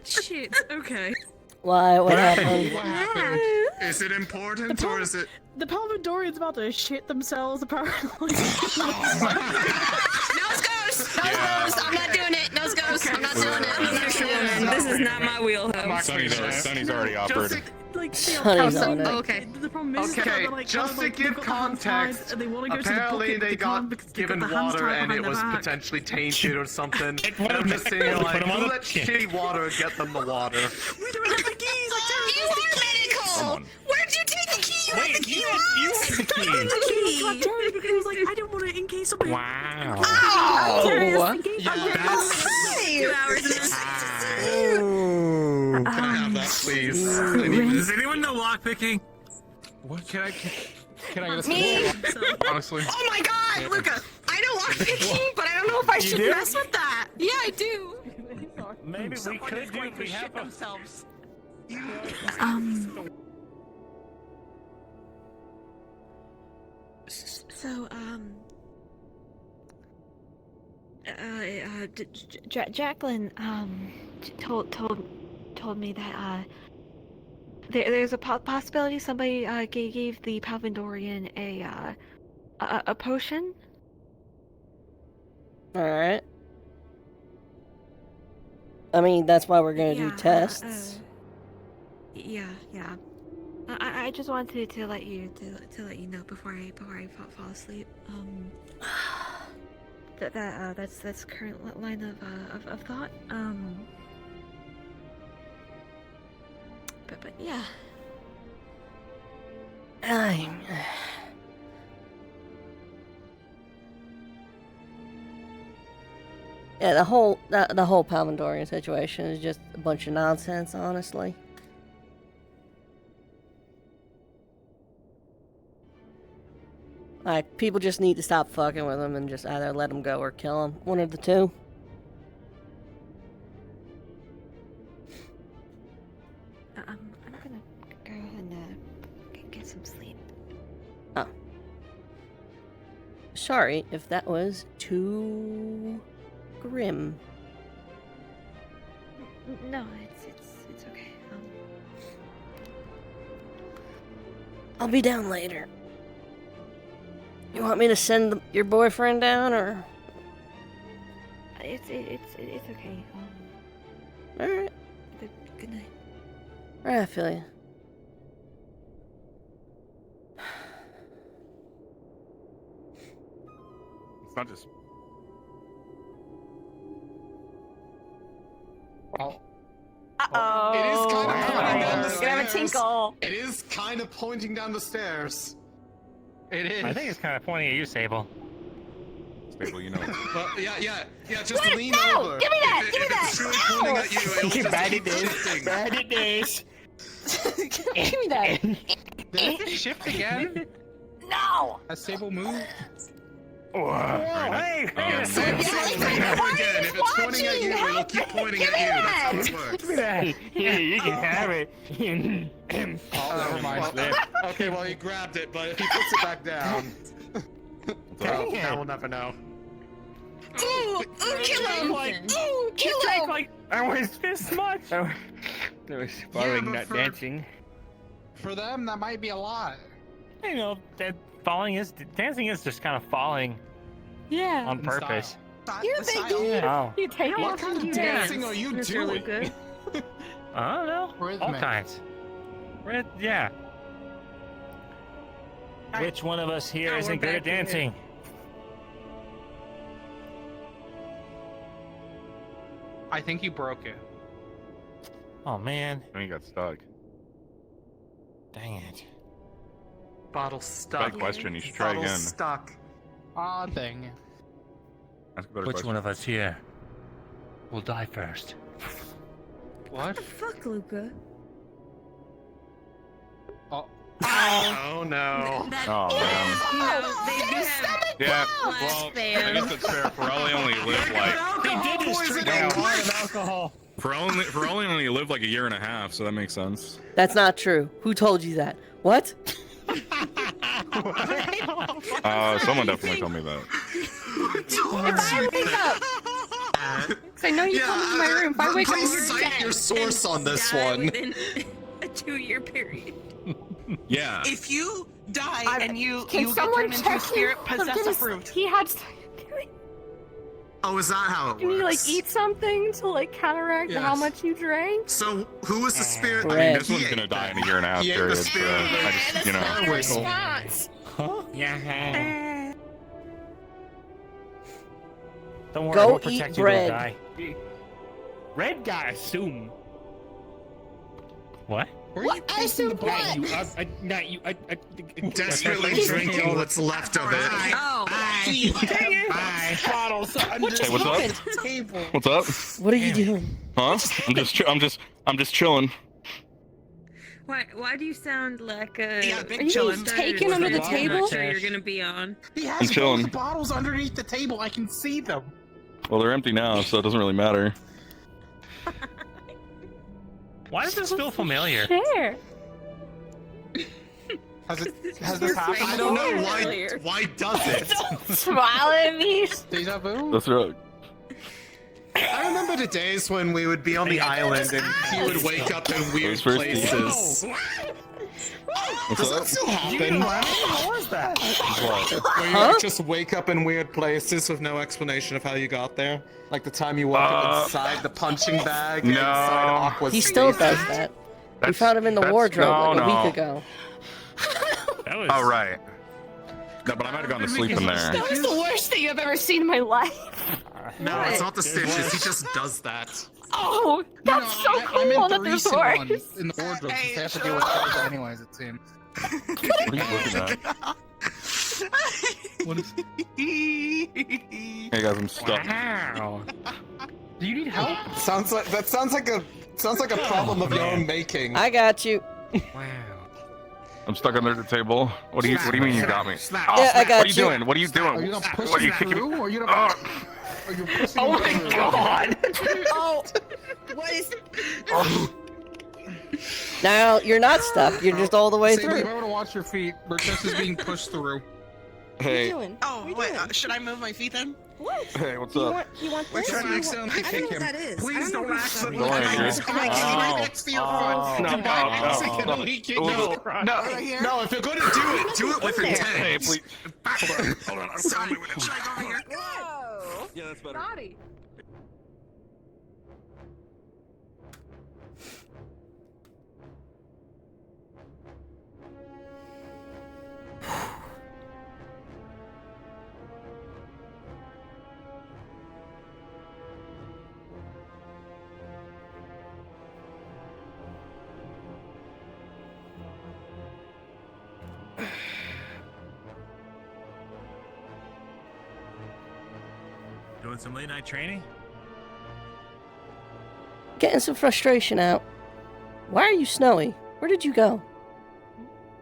Shit. Okay. Why? What happened? What happened? Is it important or is it? The Palmadorian's about to shit themselves apparently. Nose goes! I'm not doing it! Nose goes! I'm not doing it! I'm not doing it! This is not my wheelhouse. Sonny's already offered. Sonny's on it. Okay. The problem is Okay, that, like, just to they've give got the hands tied, context, and they want to go apparently to the they bucket, got because they've given got the hands water tied and it behind their was back. potentially tainted or something. Put And 'em I'm on just the- saying, like, put 'em on who the- let shitty water get them the water? We don't have the keys! Like, You are medical! Where'd you take the key? You had the key! you had the key. the key! Like, Terry, because he was like, I don't want it in case somebody... Wow. Terry is Oh. thinking, Yeah, I'm getting that's- 2 hours in Can I have that, please? Does anyone know lockpicking? What can I get a Me? Honestly. Oh my god, Luca! I know lockpicking, but I don't know if I should do? mess with that. Yeah, I do. Maybe we could do. We have a... themselves. So, Jacqueline, told me that, there's a possibility somebody, gave the Palvindorian a potion. Alright. I mean, that's why we're gonna do tests. Yeah. I just wanted to let you know before I fall asleep. That's current line of thought. But yeah. Yeah, the whole Palmandorian situation is just a bunch of nonsense, honestly. Like, people just need to stop fucking with them and just either let them go or kill them. One of the two. I'm gonna go and get some sleep. Oh. Sorry if that was too grim. No, it's okay. I'll be down later. You want me to send your boyfriend down, or? It's okay. Alright. Good night. Alright, I feel you. It's not just. Uh-oh. It is kind of pointing down the You're gonna have a stairs. tinkle. It is kind of pointing down the stairs. It is. I think it's kind of pointing at you, Sable. Sable, you know. Well, yeah. Just What? lean No! over. Give me that! If Give me it's that! truly Ow! pointing at you, it'll just Bad keep days. shifting. Bad days. Give me that. Did it shift again? No! Has Sable moved? Hey, Say it over again. If it's pointing at you, it'll keep pointing at you. That's how it works. Here, you can have it. Never mind. Okay, well, he grabbed it, but if he puts it back down, well, now we'll never know. Ooh, kill him! Ooh, kill him! I was this much. There was falling, not dancing. For them, that might be a lot. You know, that dancing is just kind of falling. Yeah. On purpose. You're thinking. Oh. You take What kind of dancing are you doing? I don't know. All kinds. Yeah. Which one of us here isn't good at dancing? I think you broke it. Oh man. I think got stuck. Dang it. Bottle stuck. Bad question. You should try Bottle again. stuck. Aw, dang it. Ask a better Which question. one of us here will die first? What? Fuck, Luca. Oh. Oh no. Oh man. You know, they do have Yeah. black Well, I fans. guess it's fair. Pirelli only lived like. They did just drink a lot of alcohol. Pirelli only lived like a year and a half, so that makes sense. That's not true. Who told you that? What? Someone definitely told me that. If I wake up, 'cause I know you come into my room. If I wake up, Please you're cite dead. your source on this Die one. within a 2-year period. Yeah. If you die and you Can get someone turned into a check spirit, him? possess a Goodness, fruit. He had. Oh, is that how it Can you like works? eat something to like counteract how Yes. much you drank? So, who was the spirit? I mean, this one's gonna die in a year and a half He ate the period, so spirit of the- I just, you know. Response. Huh? Yeah. Don't worry, Go we'll protect eat you, bread. little guy. Red guy, assume. What? What? I assume what? Desperately drinking what's left of it. Oh, Bottles. Hey, what's up? Table. What's up? What are you doing? Huh? I'm just chilling. Why do you sound like a? Yeah, big Are you chillin'. taken under the table? I'm not sure Cash. you're gonna be on. He I'm has chilling. both bottles underneath the table. I can see them. Well, they're empty now, so it doesn't really matter. Why does this feel familiar? Share. Has this happened? I don't know why does it? Smile at me. Deja vu? That's right. I remember the days when we would be on the island and he would wake up in weird Those first places. What's Does up? that still happen? What was that? What? Where you like, just wake up in weird places with no explanation of how you got there? Like the time you woke up inside the punching bag no. inside Aqua's He still face. does that. We found him in the wardrobe like a week ago. That was... Oh, right. No, but I might have gone to sleep in there. That was the worst thing I've ever seen in my life. No, it's not the stitches. He just does that. Oh, that's so cool I meant that the there's recent one doors. in the wardrobe since they have to deal with clothes anyways, it seems. What are you looking at? What is... Hey guys, I'm stuck. Wow. Do you need help? Sounds like a problem of your own making. I got you. Wow. I'm stuck under the table. What do you mean you got me? Yeah, I got What are you doing? What are you doing? Are you gonna push What are you him kicking? through? Or are you gonna... Are you pushing Oh him my through? god! Oh, what is? Now you're not stuck. You're just all the way Say, you through. might want to watch your feet. Bertus is being pushed through. Hey, Oh, wait, should I move my feet then? What? hey, what's You up? want? You want We're this? trying to You accidentally want- I kick don't know him. what that is. Please don't accidentally Don't worry, kick him. Chris. Come on, get right next to your foot. No, Come back next to him. He kicked you. No, if you're gonna do it with intent. Hey, please. Hold on. Sorry. Should I go over here? Whoa. Yeah, that's better. Naughty. Doing some late night training? Getting some frustration out. Why are you snowy? Where did you go?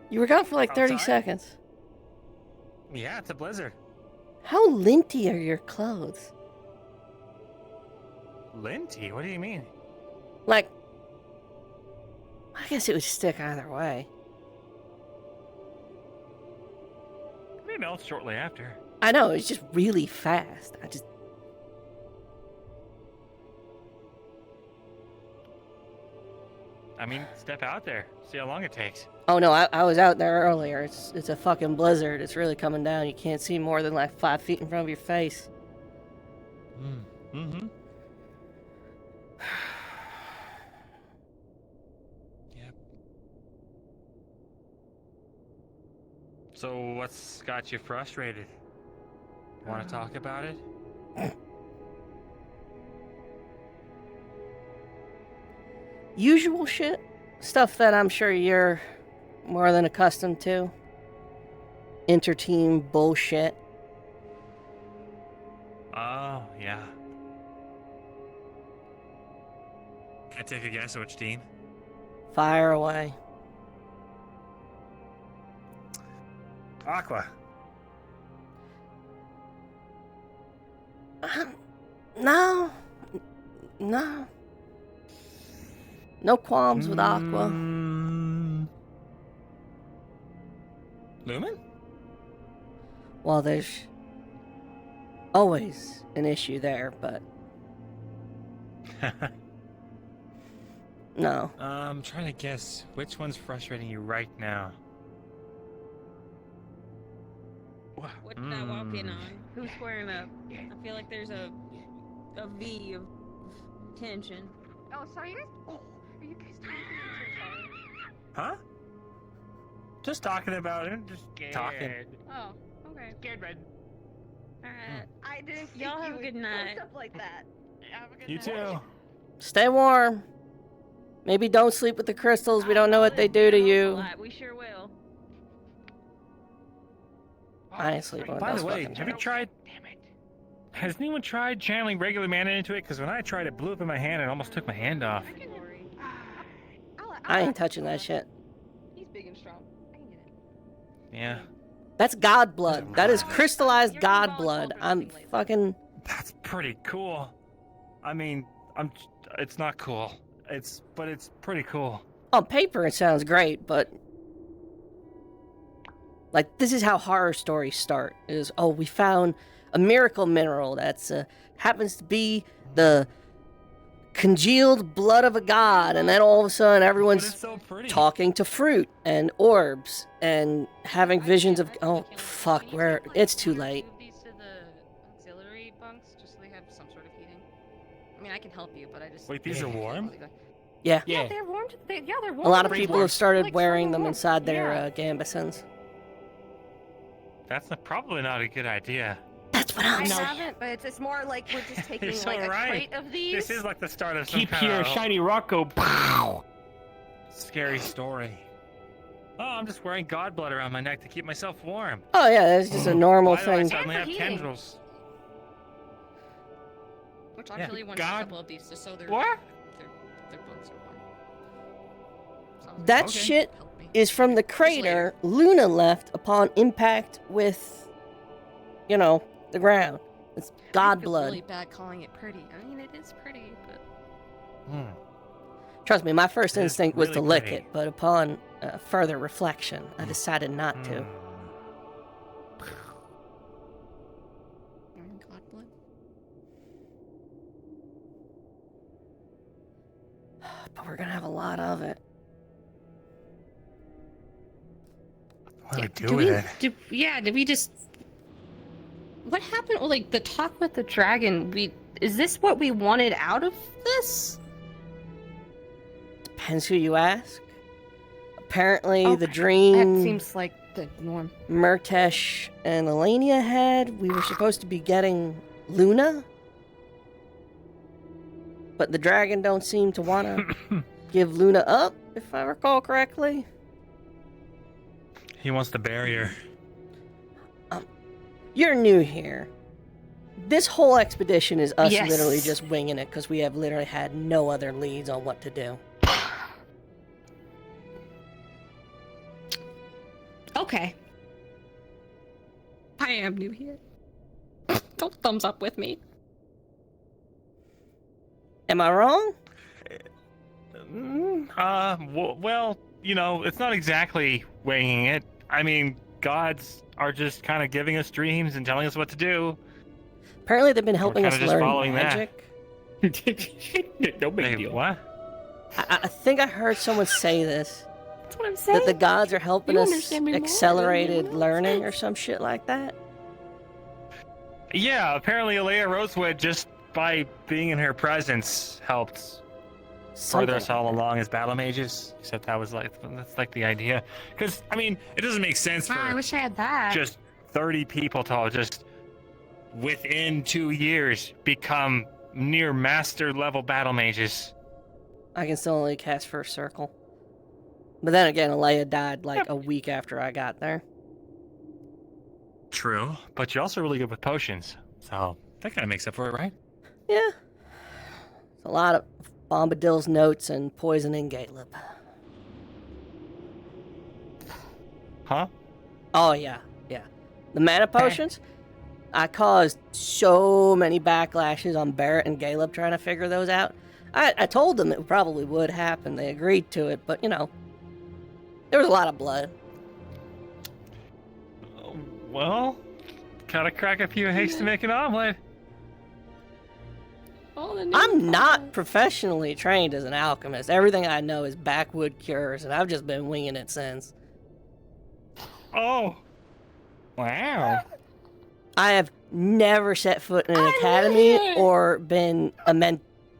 You were gone for like 30 Outside? seconds. Yeah, it's a blizzard. How linty are your clothes? Linty? What do you mean? Like, I guess it would stick either way. It melts shortly after. I know, it's just really fast. I mean, step out there. See how long it takes. Oh no, I was out there earlier. It's a fucking blizzard. It's really coming down. You can't see more than like 5 feet in front of your face. Mm-hmm. Yep. So what's got you frustrated? Want to talk about it? Usual shit. Stuff that I'm sure you're more than accustomed to. Inter-team bullshit. Oh, yeah. Can I take a guess at which team? Fire away. Aqua. No. No. No qualms with Aqua. Lumen? Well, there's always an issue there, but no. I'm trying to guess which one's frustrating you right now. What did I walk in on? Who's squaring up? I feel like there's a V of tension. Oh, sorry, you guys. Oh, are you guys talking to Huh? Just talking about it. Just talking. Oh, okay. Scared red. Alright. I didn't think Y'all you have a would good night. post up like that. Have a good You night. too. Stay warm. Maybe don't sleep with the crystals. We don't know what they do to you. We sure will. I ain't sleeping with By those the way, fucking have you things. tried? Has anyone tried channeling regular mana into it? Because when I tried, it blew up in my hand and almost took my hand off. I ain't touching that shit. He's big and strong. I can get it. Yeah. That's god blood. That is crystallized god blood. I'm fucking... That's pretty cool. I mean, it's not cool. But it's pretty cool. On paper, it sounds great, but... Like, this is how horror stories start. Is, oh, we found a miracle mineral that's happens to be the congealed blood of a god, and then all of a sudden everyone's so pretty. talking to fruit and orbs and having visions of... Oh, fuck, it's too late. Move these to the auxiliary bunks just so they have some sort of heating. I mean, I can help you, but I just... Wait, these are warm? Yeah. Yeah, they're warm. They're warm. A lot of people have started Like, wearing so them warm. inside their Yeah. gambesons. That's probably not a good idea. That's what I haven't, but it's more like we're just taking You're so like a right. crate of these. This is like the start of some Keep kind your of shiny rock go pow. scary story. Oh, I'm just wearing god blood around my neck to keep myself warm. Oh yeah, that's just a normal Why do I thing. suddenly have heating. tendrils? Which Yeah. actually wants a God- couple of these just so their What? their bunks are warm. Sounds That good. shit Help me. is from the crater Luna left upon impact with, you know, the ground. It's god I feel blood. really bad calling it pretty. I mean, it is pretty, but Trust me, my first It is instinct was to really lick pretty. it, but upon further reflection, I decided not to. you're in god blood. But we're gonna have a lot of it. What do we do Did with we, it? did we just... What happened? Well, like, the talk with the dragon, is this what we wanted out of this? Depends who you ask. Apparently, the Okay, dream That seems like the norm. Murtesh and Elenia had, we were supposed to be getting Luna. But the dragon don't seem to want to give Luna up, if I recall correctly. He wants the barrier. You're new here. This whole expedition is us Yes. literally just winging it because we have literally had no other leads on what to do. Okay. I am new here. Don't thumbs up with me. Am I wrong? Well, you know, it's not exactly weighing it. I mean, gods are just kind of giving us dreams and telling us what to do. Apparently they've been helping us just learn following magic. No big deal. What? I think I heard someone say this. That's what I'm saying. That the gods are helping You us understand me more than accelerated anyone else. learning or some shit like that. Yeah, apparently Alea Rosewood, just by being in her presence, helped further us all along as battle mages. Except that's like the idea. Because, I mean, it doesn't make sense Wow, for I wish I had that. just 30 people to just within 2 years become near master level battle mages. I can still only cast First Circle. But then again, Alea died like a week after I got there. True, but you're also really good with potions, so that kind of makes up for it, right? Yeah. It's a lot of Bombadil's notes and poisoning Galeb. Huh? Oh, yeah. The mana potions? I caused so many backlashes on Barrett and Galeb trying to figure those out. I told them it probably would happen. They agreed to it, but, you know, there was a lot of blood. Well, gotta crack a few eggs to make an omelet. I'm not professionally trained as an alchemist. Everything I know is backwood cures, and I've just been winging it since. Oh. Wow. I have never set foot in an academy or been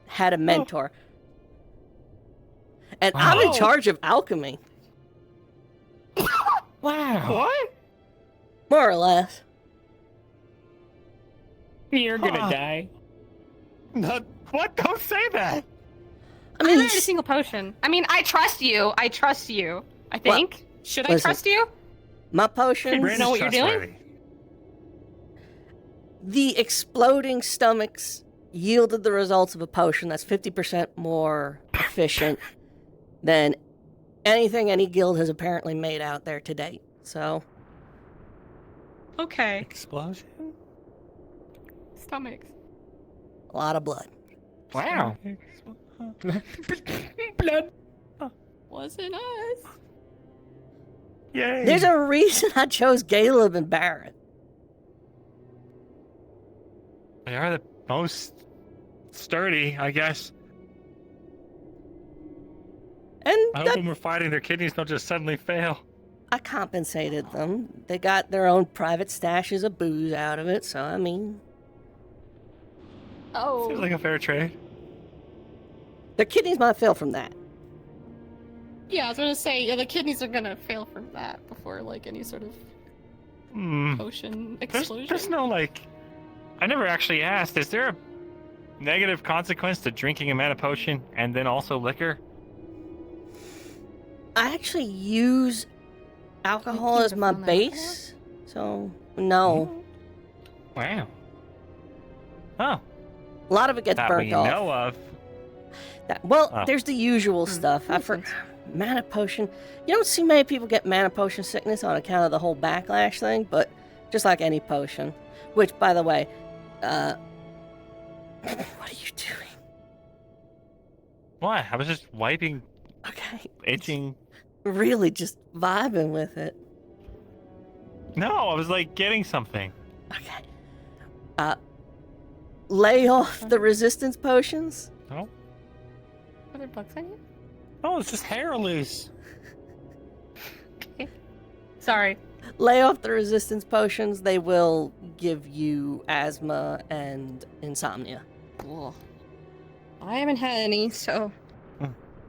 had a mentor. And I'm in charge of alchemy. Wow. What? More or less. You're gonna die. What? Don't say that. I mean, not a single potion. I mean, I trust you. I think. Well, Should I trust you? My potions. You know what you're doing? The exploding stomachs yielded the results of a potion that's 50% more efficient than anything any guild has apparently made out there to date. So. Okay. Explosion? Stomachs. A lot of blood. Wow. Blood. Wasn't us. Yay. There's a reason I chose Galeb and Barrett. They are the most sturdy, I guess. And I hope when we're fighting, their kidneys don't just suddenly fail. I compensated them. They got their own private stashes of booze out of it, so I mean. Oh. Seems like a fair trade. Their kidneys might fail from that. Yeah, I was gonna say the kidneys are gonna fail from that before like any sort of potion explosion. There's no I never actually asked. Is there a negative consequence to drinking a mana potion and then also liquor? I actually use alcohol as my base, so no. Wow. Oh. A lot of it gets That burnt we off. know of. There's the usual stuff. I forgot. Mana potion. You don't see many people get mana potion sickness on account of the whole backlash thing, but just like any potion. Which, by the way, what are you doing? What? I was just wiping. Okay. Itching. Really just vibing with it. No, I was getting something. Okay. Lay off the resistance potions. No. Are there bugs on you? Oh, it's just hair loose. Sorry. Lay off the resistance potions. They will give you asthma and insomnia. Cool. I haven't had any, so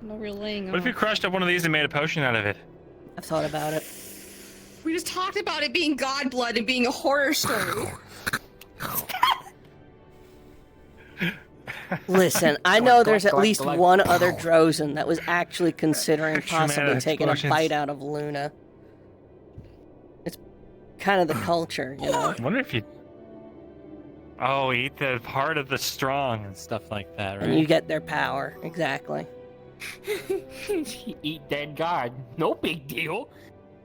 no real laying What if you off. crushed up one of these and made a potion out of it? I've thought about it. We just talked about it being god blood and being a horror story. Listen, I know there's at least one other Drozen that was actually considering possibly mana taking a explosions. bite out of Luna. It's kind of the culture, you know. I wonder if you. Oh, eat the heart of the strong and stuff like that, right? And you get their power, exactly. Eat dead god. No big deal.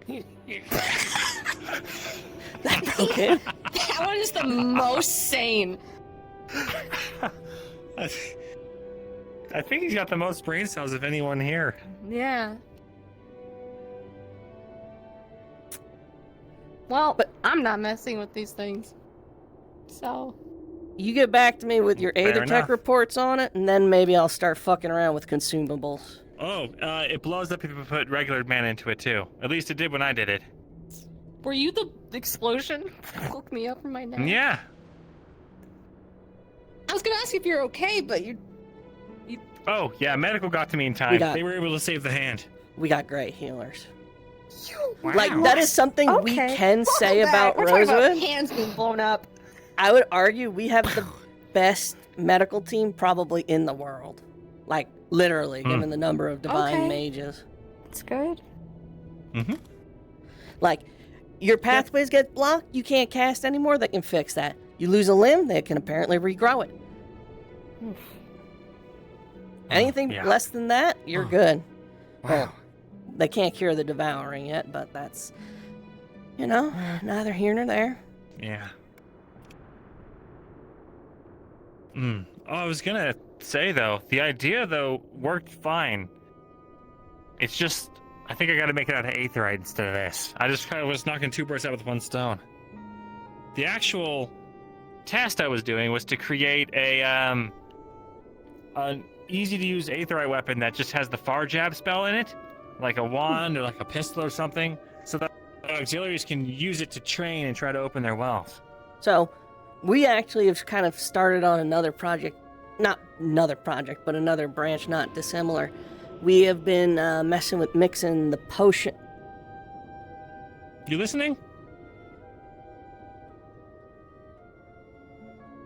Okay. That That one is the most sane. I think he's got the most brain cells of anyone here. Yeah. Well, but I'm not messing with these things. So. You get back to me with your Fair Aether Tech enough. reports on it, and then maybe I'll start fucking around with consumables. Oh, it blows up if you put regular mana into it too. At least it did when I did it. Were you the explosion? Woke me up from my nap. Yeah. I was gonna ask if you're okay, but you. Oh, yeah, medical got to me in time. They were able to save the hand. We got great healers. Wow. Like, that is something we can say about We're talking Rosewood. about hands being blown up. I would argue we have the best medical team probably in the world. Like, literally, given the number of divine mages. That's good. Mm-hmm. Like, your pathways get blocked, you can't cast anymore, they can fix that. You lose a limb, they can apparently regrow it. Anything less than that, you're good. Well, they can't cure the devouring yet, but that's, neither here nor there. Yeah. Oh, I was gonna say, though, the idea, though, worked fine. It's just, I think I gotta make it out of aetherite instead of this. I just kind of was knocking two birds out with one stone. The actual test I was doing was to create an easy-to-use aetherite weapon that just has the far jab spell in it, like a wand or like a pistol or something, so that auxiliaries can use it to train and try to open their wells. So, we actually have kind of started on another project, not another project, but another branch not dissimilar. We have been messing with mixing the potion. You listening?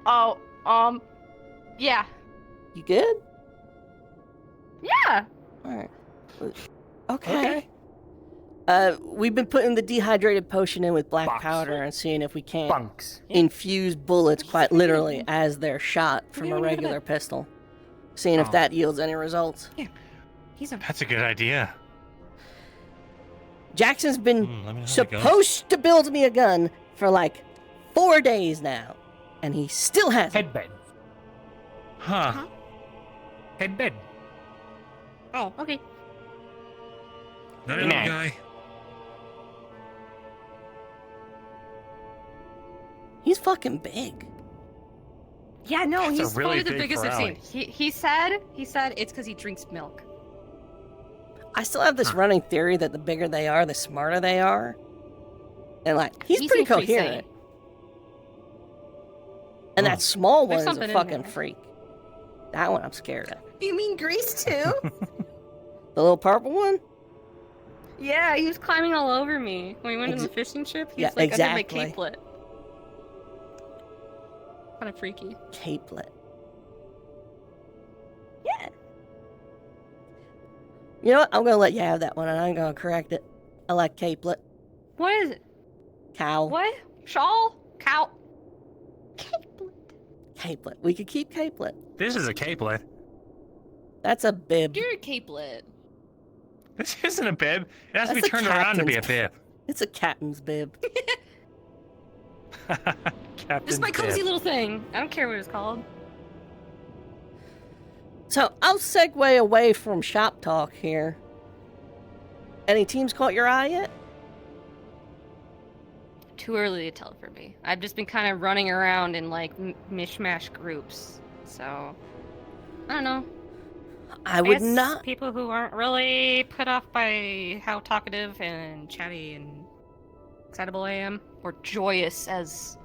Oh, yeah. You good? Yeah. Alright. Okay. We've been putting the dehydrated potion in with black powder and seeing if we can't infuse bullets quite literally as they're shot from a regular pistol. Seeing if that yields any results. Yeah. That's a good idea. Jackson's been supposed to build me a gun for like 4 days now, and he still hasn't. Headbed. Huh. Headbed. Oh, okay. Not a little guy. He's fucking big. Yeah, no, That's he's really probably the big biggest for I've seen. Allie. He said it's because he drinks milk. I still have this running theory that the bigger they are, the smarter they are. And like, he's pretty seems pretty coherent. And that small There's one is something a in fucking there. freak. That one I'm scared of. You mean Grease too? The little purple one? Yeah, he was climbing all over me when we went on the fishing trip. He was like under my capelet. Kind of freaky. Capelet. Yeah. You know what? I'm gonna let you have that one, and I'm gonna correct it. I like capelet. What is it? Cow. What? Shawl? Cow? Capelet. We could keep capelet. This is a capelet. That's a bib. You're a capelet. This isn't a bib. It has to be That's a turned around to be a captain's bib. It's a captain's bib. This is my cozy little thing. I don't care what it's called. So I'll segue away from shop talk here. Any teams caught your eye yet? Too early to tell for me. I've just been kind of running around in like mishmash groups. So, I don't know. I would guess not. People who aren't really put off by how talkative and chatty and excitable I am, or joyous, as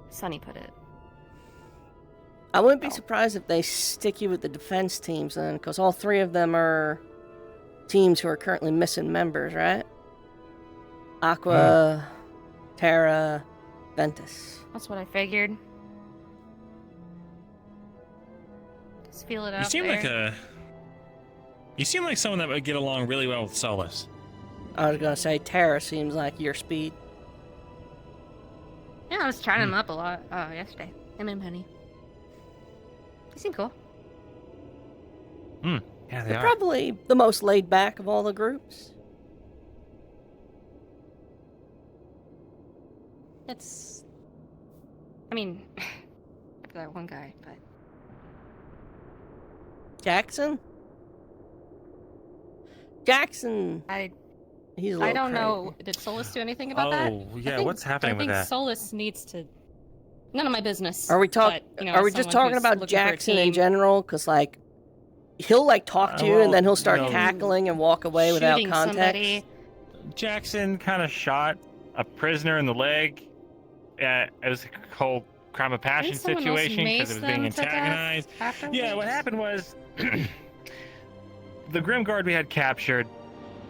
Sunny put it. I wouldn't be surprised if they stick you with the defense teams then, because all three of them are teams who are currently missing members, right? Aqua, Terra, Ventus. That's what I figured. Just feel it out You seem there. You seem like someone that would get along really well with Solus. I was gonna say Terra seems like your speed. Yeah, I was trying him up a lot yesterday. Him and Penny. They seem cool. Yeah, they They're are. probably the most laid back of all the groups. I mean, that one guy, but Jackson? Jackson. He's a little I don't crazy. know. Did Solus do anything about that? Oh, yeah, I think, what's happening I think with that? Solus needs to. None of my business. Are we but, you know, Are we as just someone talking who's about looking for a Jackson in team- general? Because like, he'll like talk to you and then he'll start you know, cackling and walk away without shooting context. somebody. Jackson kind of shot a prisoner in the leg. It was a whole crime of passion Didn't someone else situation because it was mace being them to death antagonized. afterwards? Yeah, what happened was the Grim Guard we had captured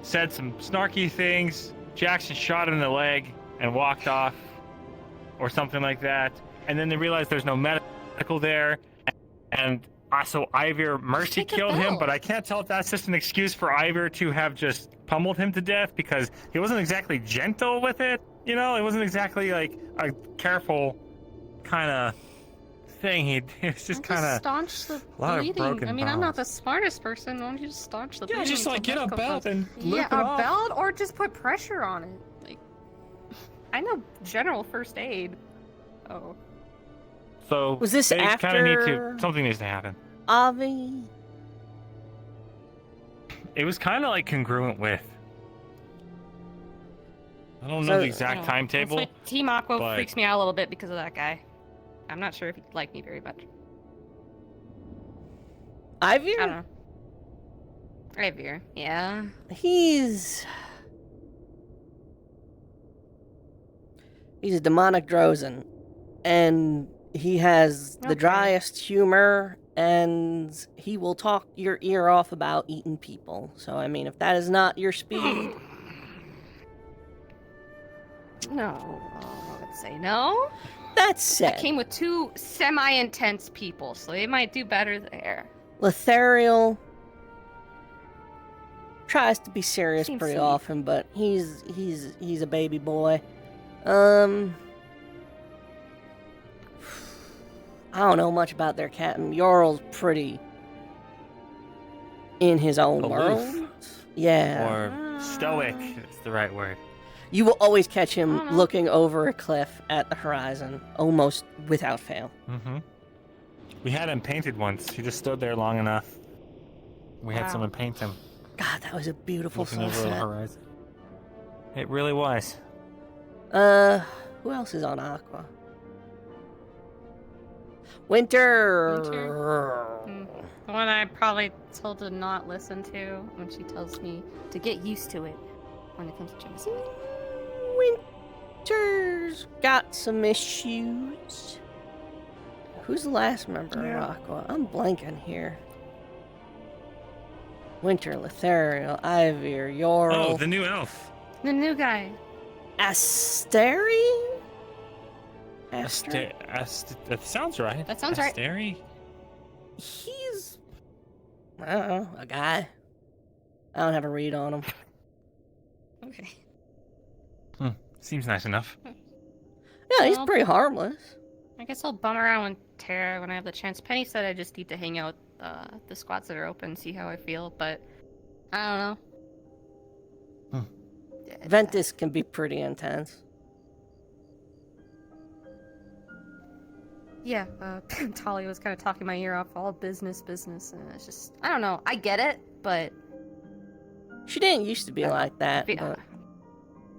said some snarky things. Jackson shot him in the leg and walked off, or something like that. And then they realized there's no medical there, and so Ivor mercy killed him. But I can't tell if that's just an excuse for Ivor to have just pummeled him to death, because he wasn't exactly gentle with it. You know, it wasn't exactly like a careful kind of thing. It was just kind of staunch the lot of bleeding. broken I mean, I'm not bones. the smartest person. Why don't you just staunch the bleeding? just, like, until get a medical belt comes? and loop it a off. belt, or just put pressure on it. Like, I know general first aid. Oh. So Was this they kind of need after- to, something needs to happen. Avi. It was kind of like congruent with. I don't know So- the exact timetable. It's like Team Aqua but- freaks me out a little bit because of that guy. I'm not sure if he'd like me very much. Ivor? I don't know. Ivor, yeah. He's a demonic Drozen, and he has the driest humor, and he will talk your ear off about eating people. So, I mean, if that is not your speed, No, I would say no. that's said. I came with two semi-intense people, so they might do better there. Lethariel tries to be serious Seems pretty sweet. often, but he's a baby boy. I don't know much about their captain. Yorl's pretty in his own Aloof. world. Yeah. Or stoic, is the right word. You will always catch him looking over a cliff at the horizon, almost without fail. Mm-hmm. We had him painted once. He just stood there long enough. We had Wow. someone paint him. God, that was a beautiful Looking over the sunset. horizon. It really was. Who else is on Aqua? Winter. The one I probably told to not listen to when she tells me to get used to it when it comes to genocide. Winter's got some issues. Who's the last member of Aqua? I'm blanking here. Winter, Lethariel, Ivor, Yorl. Oh, the new elf. The new guy. Asteri? That sounds right. That sounds right. Asteri? He's, I don't know, a guy. I don't have a read on him. Okay. Seems nice enough. Yeah, he's Well, pretty harmless. I guess I'll bum around with Tara when I have the chance. Penny said I just need to hang out the squads that are open, see how I feel, but I don't know. Ventus can be pretty intense. Yeah, Talia was kind of talking my ear off, all business, and it's just, I don't know. I get it, but She didn't used to be like that, Yeah.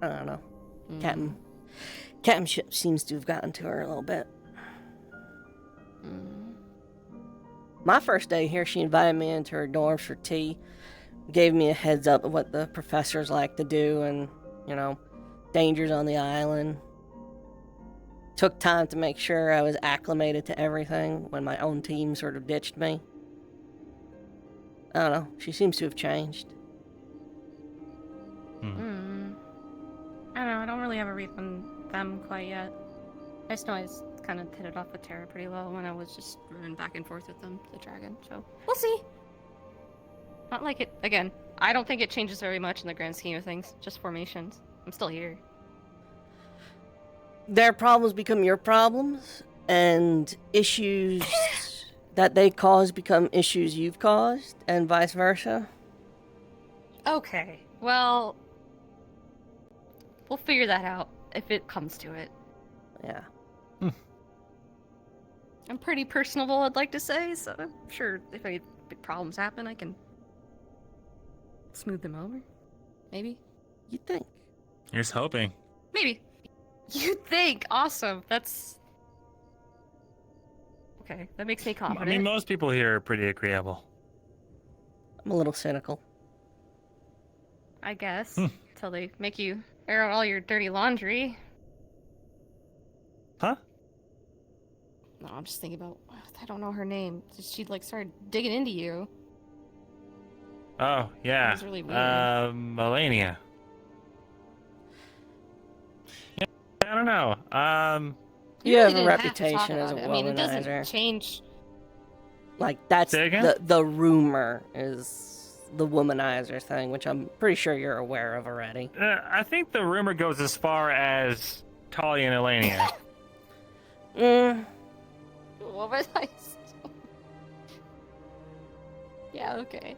but I don't know. Captainship seems to have gotten to her a little bit. My first day here, she invited me into her dorms for tea, gave me a heads up of what the professors like to do and, you know, dangers on the island. Took time to make sure I was acclimated to everything when my own team sort of ditched me. I don't know. She seems to have changed. I don't know. I don't really have a read on them quite yet. I just know I just kind of hit it off with Tara pretty well when I was just running back and forth with them, the dragon. So we'll see. Not like it again. I don't think it changes very much in the grand scheme of things. Just formations. I'm still here. Their problems become your problems, and issues that they cause become issues you've caused, and vice versa. Okay. Well, we'll figure that out if it comes to it. Yeah. I'm pretty personable, I'd like to say, so I'm sure if any big problems happen, I can smooth them over. Maybe. You think? Here's hoping. Maybe. You think? Awesome. That's... Okay, that makes me confident. I mean, most people here are pretty agreeable. I'm a little cynical. I guess. Until they make you air out all your dirty laundry. Huh? No, I'm just thinking about... I don't know her name. She, like, started digging into you. Oh, yeah. That was really weird. Melania. Yeah, I don't know. You really have a didn't have to talk reputation as a about it. I mean, it doesn't womanizer. change... Like, that's Say again? the rumor is the womanizer thing, which I'm pretty sure you're aware of already. I think the rumor goes as far as Talia and Elenia. What was I Yeah, okay.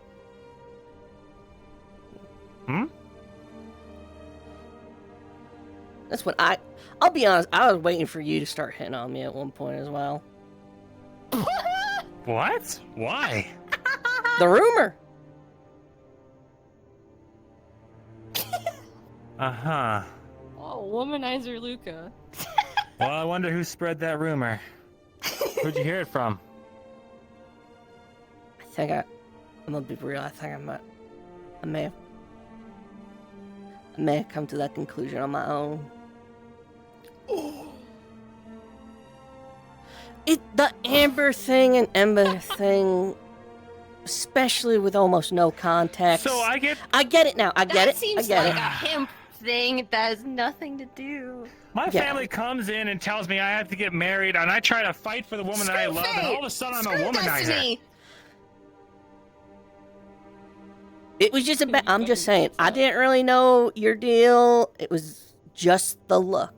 That's what I'll be honest, I was waiting for you to start hitting on me at one point as well. What? Why? The rumor. Uh-huh. Oh, womanizer Luca. Well, I wonder who spread that rumor. Who'd you hear it from? I'm gonna be real, I think I may have come to that conclusion on my own. The Amber thing and Ember thing, especially with almost no context. So I get it now. I get it. That seems I get like it. a him thing that has nothing to do. My family comes in and tells me I have to get married, and I try to fight for the woman that I love, and all of a sudden I'm a womanizer. Destiny. It was just I'm just saying, I didn't really know your deal. It was just the look.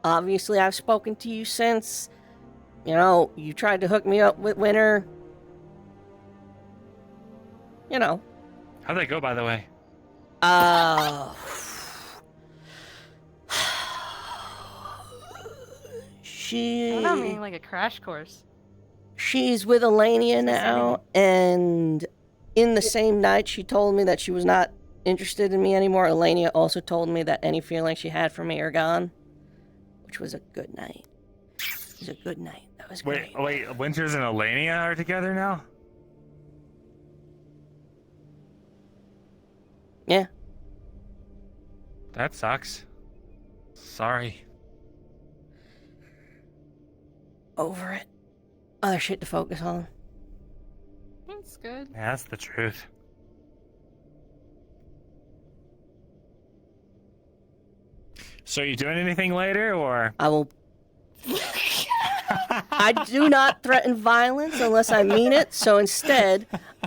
Obviously, I've spoken to you since. You know, you tried to hook me up with Winter. You know. How'd that go, by the way? She... I don't mean like a crash course. She's with Elenia now, and in the same night she told me that she was not interested in me anymore. Elenia also told me that any feelings she had for me are gone, which was a good night. It was a good night. That was great. Wait, Winters and Elenia are together now? Yeah. That sucks. Sorry. Over it. Other shit to focus on. That's good. Yeah, that's the truth. So you doing anything later, or? I will... I do not threaten violence unless I mean it, so instead,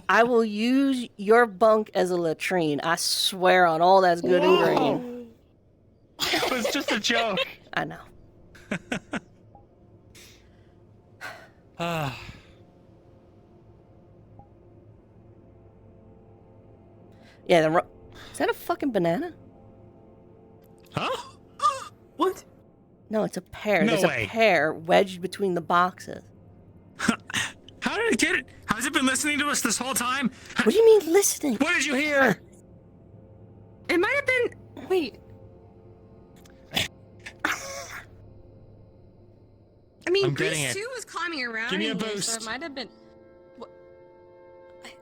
I will use your bunk as a latrine. I swear on all that's good and green. It was just a joke. I know. Yeah, is that a fucking banana? Huh? What? No, it's a pear. No There's way. a pear wedged between the boxes. How did it get it? Has it been listening to us this whole time? What do you mean listening? What did you hear? It might have been... Wait. I mean, I'm getting Grease it. 2 was climbing around. Give me a anyway, boost. So it might have been...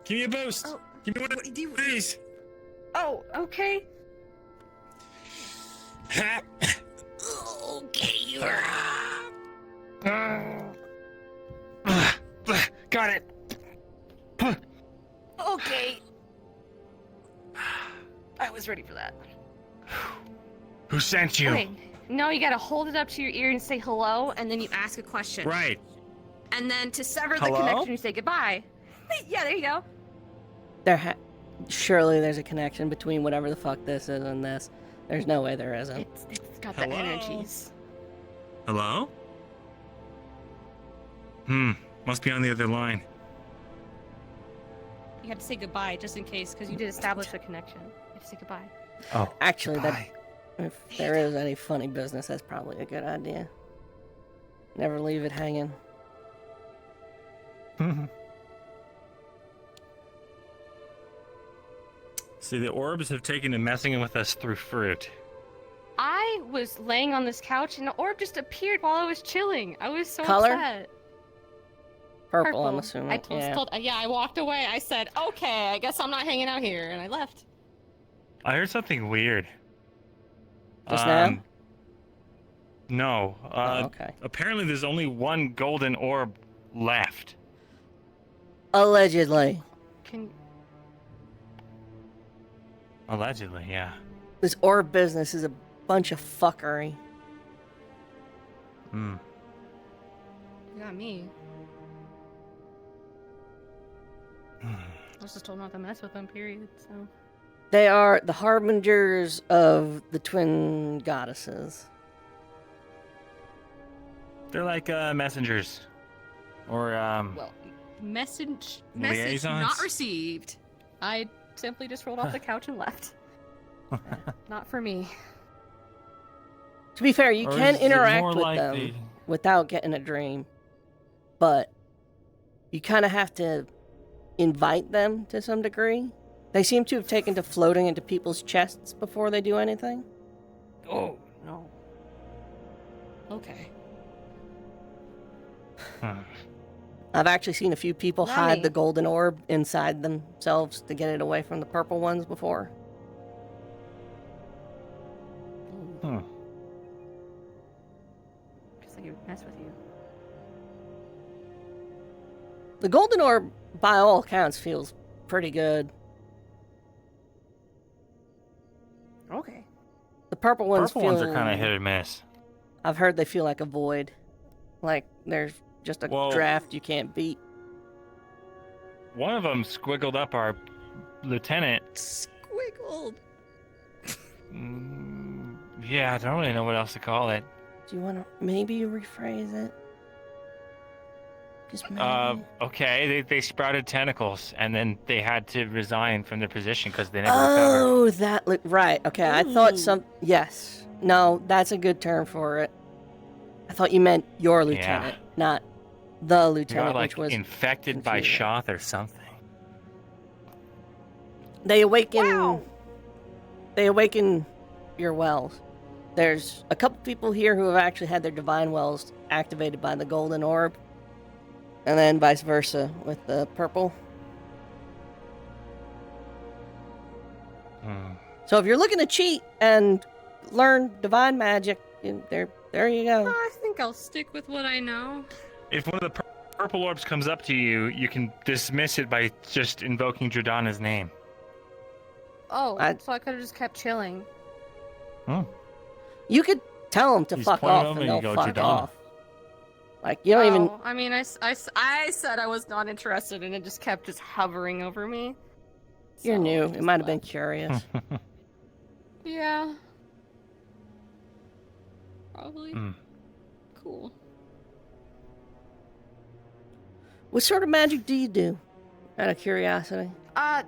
Give me a boost. Oh, Give me one, what do you... please. Oh, okay. Okay, you Got it. Okay. I was ready for that. Who sent you? Okay. No, you gotta hold it up to your ear and say hello, and then you ask a question. Right. And then to sever the Hello? connection, you say goodbye. Yeah, there you go. Surely there's a connection between whatever the fuck this is and this. There's no way there isn't. It's got the energies. Hello? Must be on the other line. You have to say goodbye just in case, because you did establish a connection. You have to say goodbye. Oh. Actually, if there is any funny business, that's probably a good idea. Never leave it hanging. See, the orbs have taken to messing with us through fruit. I was laying on this couch and the orb just appeared while I was chilling. I was so Color? upset. Purple, I'm assuming. Yeah, I walked away. I said, okay, I guess I'm not hanging out here, and I left. I heard something weird. Just now? No. Okay. Apparently there's only one golden orb left. Allegedly. Allegedly, yeah. This orb business is a bunch of fuckery. Hmm. You got me. I was just told not to mess with them, period, so... They are the harbingers of the twin goddesses. They're like messengers. Or, Well, message liaisons? not received. I simply just rolled off the couch and left. Not for me. To be fair, you Or can is it interact more with like them without getting a dream. But you kind of have to invite them to some degree. They seem to have taken to floating into people's chests before they do anything. Oh, no. Okay. I've actually seen a few people hide the golden orb inside themselves to get it away from the purple ones before. Guess I could mess with you. The golden orb, by all accounts, feels pretty good. Okay. The purple ones Purple ones are kind of hit or miss. I've heard they feel like a void. Like there's just a draft you can't beat. One of them squiggled up our lieutenant. Squiggled. Yeah, I don't really know what else to call it. Do you want to maybe rephrase it? Just maybe. Okay, they sprouted tentacles, and then they had to resign from their position because they never Oh, recovered. that look right. Okay, I thought yes. No, that's a good term for it. I thought you meant your lieutenant, not the They lieutenant, got, like, which was infected by confusing. Shoth or something. They awaken. Wow. They awaken your wells. There's a couple people here who have actually had their divine wells activated by the golden orb, and then vice versa with the purple. So if you're looking to cheat and learn divine magic, there you go. I think I'll stick with what I know. If one of the purple orbs comes up to you, you can dismiss it by just invoking Jordana's name. Oh, so I could have just kept chilling. You could tell them to He's fuck pointing off, over and and they'll you go, fuck "Jordana." off. Like you don't even. I mean, I said I was not interested, and it just kept hovering over me. You're new. It might have been curious. Yeah. Probably. Cool. What sort of magic do you do? Out of curiosity. I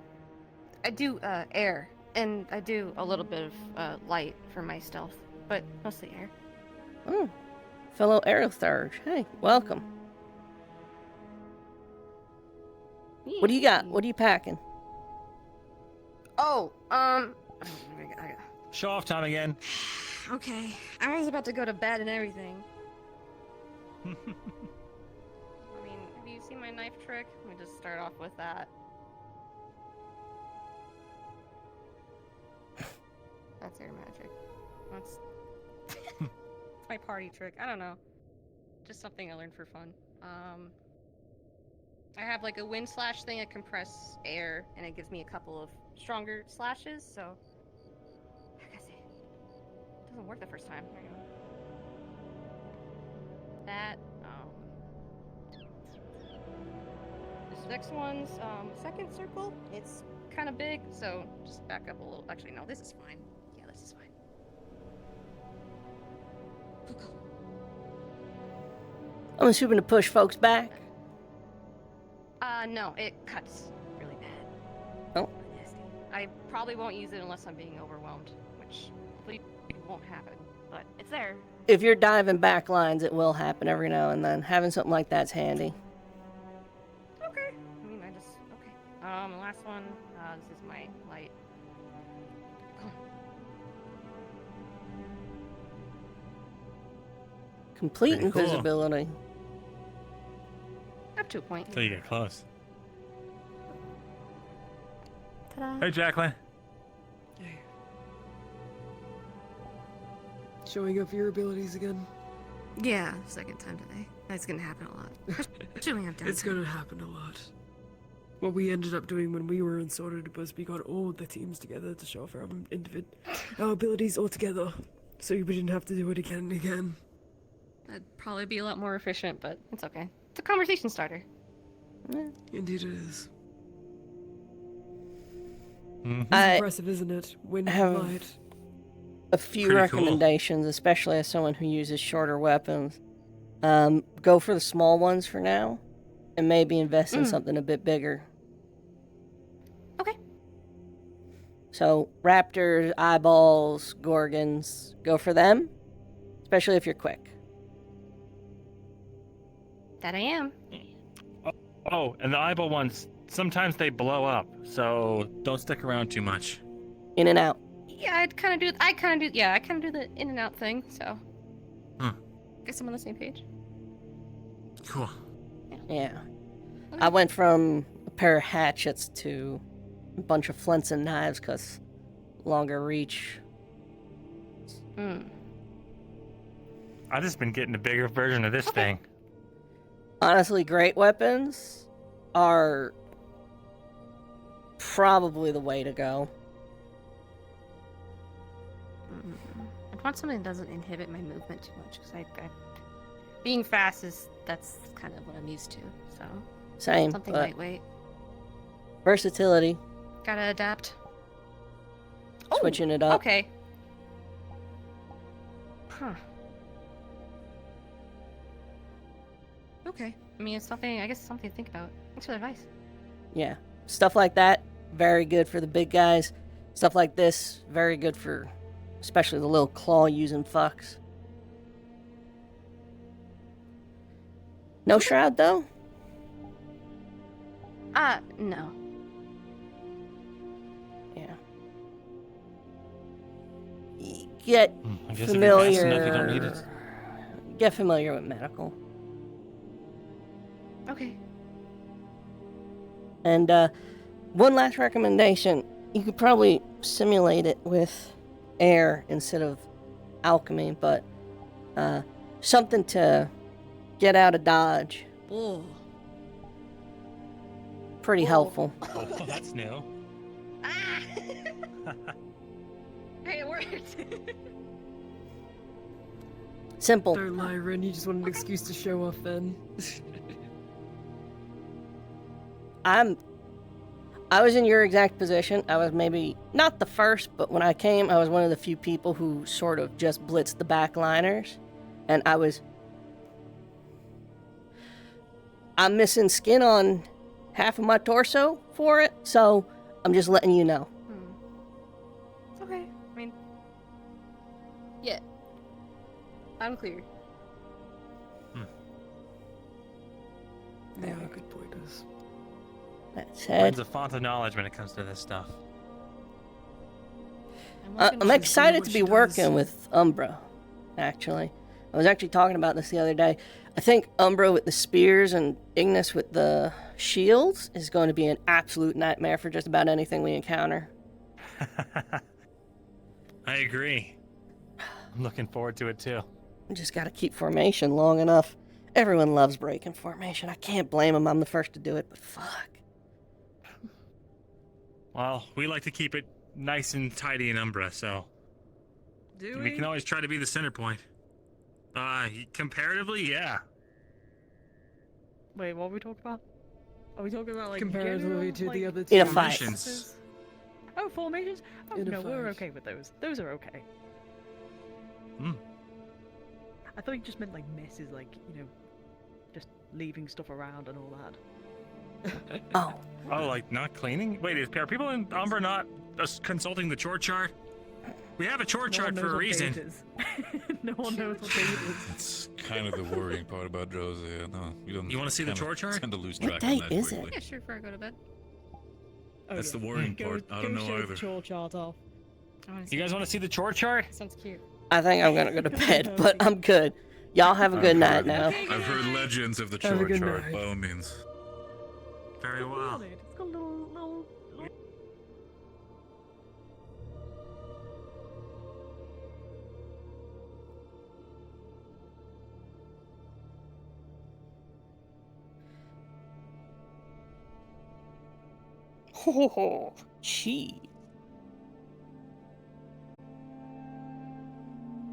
do air, and I do a little bit of light for my stealth, but mostly air. Oh, fellow Aerotherge. Hey, welcome. What do you got? What are you packing? Oh, Show off time again. Okay, I was about to go to bed and everything. I mean, have you seen my knife trick? Let me just start off with that. That's air magic. That's my party trick. I don't know. Just something I learned for fun. I have like a wind slash thing. I compress air, and it gives me a couple of stronger slashes. So, I guess it doesn't work the first time. There you go. That. This next one's second circle. It's kind of big, so just back up a little. Actually, no, this is fine. Yeah, this is fine. I'm assuming to push folks back. No, it cuts really bad. Oh. Nasty. I probably won't use it unless I'm being overwhelmed, which hopefully won't happen, but it's there. If you're diving back lines, it will happen every now and then. Having something like that's handy. Last one. This is my light. Complete Pretty cool. invisibility. Up to a point. Until you get close. Ta-da. Hey, Jacqueline. Showing off your abilities again. Yeah, second time today. That's gonna happen a lot. Especially on It's gonna happen a lot. What we ended up doing when we were unsorted was we got all the teams together to show off our abilities all together, so we didn't have to do it again and again. That'd probably be a lot more efficient, but it's okay. It's a conversation starter. Indeed it is. Mm-hmm. It's impressive, isn't it? When you have fight. a few Pretty cool. recommendations, especially as someone who uses shorter weapons. Go for the small ones for now, and maybe invest in something a bit bigger. Okay. So, raptors, eyeballs, gorgons, go for them, especially if you're quick. That I am. Oh, and the eyeball ones, sometimes they blow up, so don't stick around too much. In and out. Yeah, I kind of do the in and out thing, so. Guess I'm on the same page. Cool. Yeah. I went from a pair of hatchets to a bunch of flints and knives because longer reach. I've just been getting a bigger version of this thing. Honestly, great weapons are probably the way to go. I want something that doesn't inhibit my movement too much, because being fast that's kind of what I'm used to. So Same. something but lightweight. Versatility. Gotta adapt. Switching it up. Okay. Huh. Okay. I mean, it's something. I guess it's something to think about. Thanks for the advice. Yeah. Stuff like that, very good for the big guys. Stuff like this, very good for especially the little claw-using fucks. No shroud, though? No. Yeah. Get I guess if you're fast enough, you don't familiar. need it. Get familiar with medical. Okay. And one last recommendation. You could probably simulate it with air instead of alchemy, but something to get out of dodge. Oh. Pretty helpful. Oh, that's new. Hey, it worked. Simple. Don't lie, Ren. You just want an excuse to show off then. I was in your exact position. I was maybe not the first, but when I came, I was one of the few people who sort of just blitzed the backliners. And I'm missing skin on half of my torso for it, so I'm just letting you know. It's okay. I mean, yeah. I'm clear. Yeah, good pointers. That said, Ren's a font of knowledge when it comes to this stuff. I'm excited to be working with Umbra, actually. I was actually talking about this the other day. I think Umbra with the spears and Ignis with the shields is going to be an absolute nightmare for just about anything we encounter. I agree. I'm looking forward to it too. We just got to keep formation long enough. Everyone loves breaking formation. I can't blame them. I'm the first to do it, but fuck. Well, we like to keep it nice and tidy in Umbra, so Do we can always try to be the center point. Comparatively, yeah. Wait, what are we talking about? Are we talking about like Comparatively general, to like, the other In a teams? fight. Formations. Oh, formations? Oh In a no, we're fight. okay with those. Those are okay. I thought you just meant like messes, like, you know, just leaving stuff around and all that. Oh. Oh, like not cleaning? Wait, are people in Umbra not consulting the chore chart? We have a chore chart for a reason. No one knows what date it is. That's kind of the worrying part about Jose. No, we don't. You wanna see the kinda chore chart? Tend to lose What track date of that is quickly. Yeah, sure, before I go to bed. That's the worrying part. I don't know show either. the chore chart off. You guys want to see the chore chart? Sounds cute. I think I'm gonna go to bed, but I'm good. Y'all have a good night now. I've heard legends of the Have a chore good chart, night. by all means. Very well. It's got little. Oh, cheese.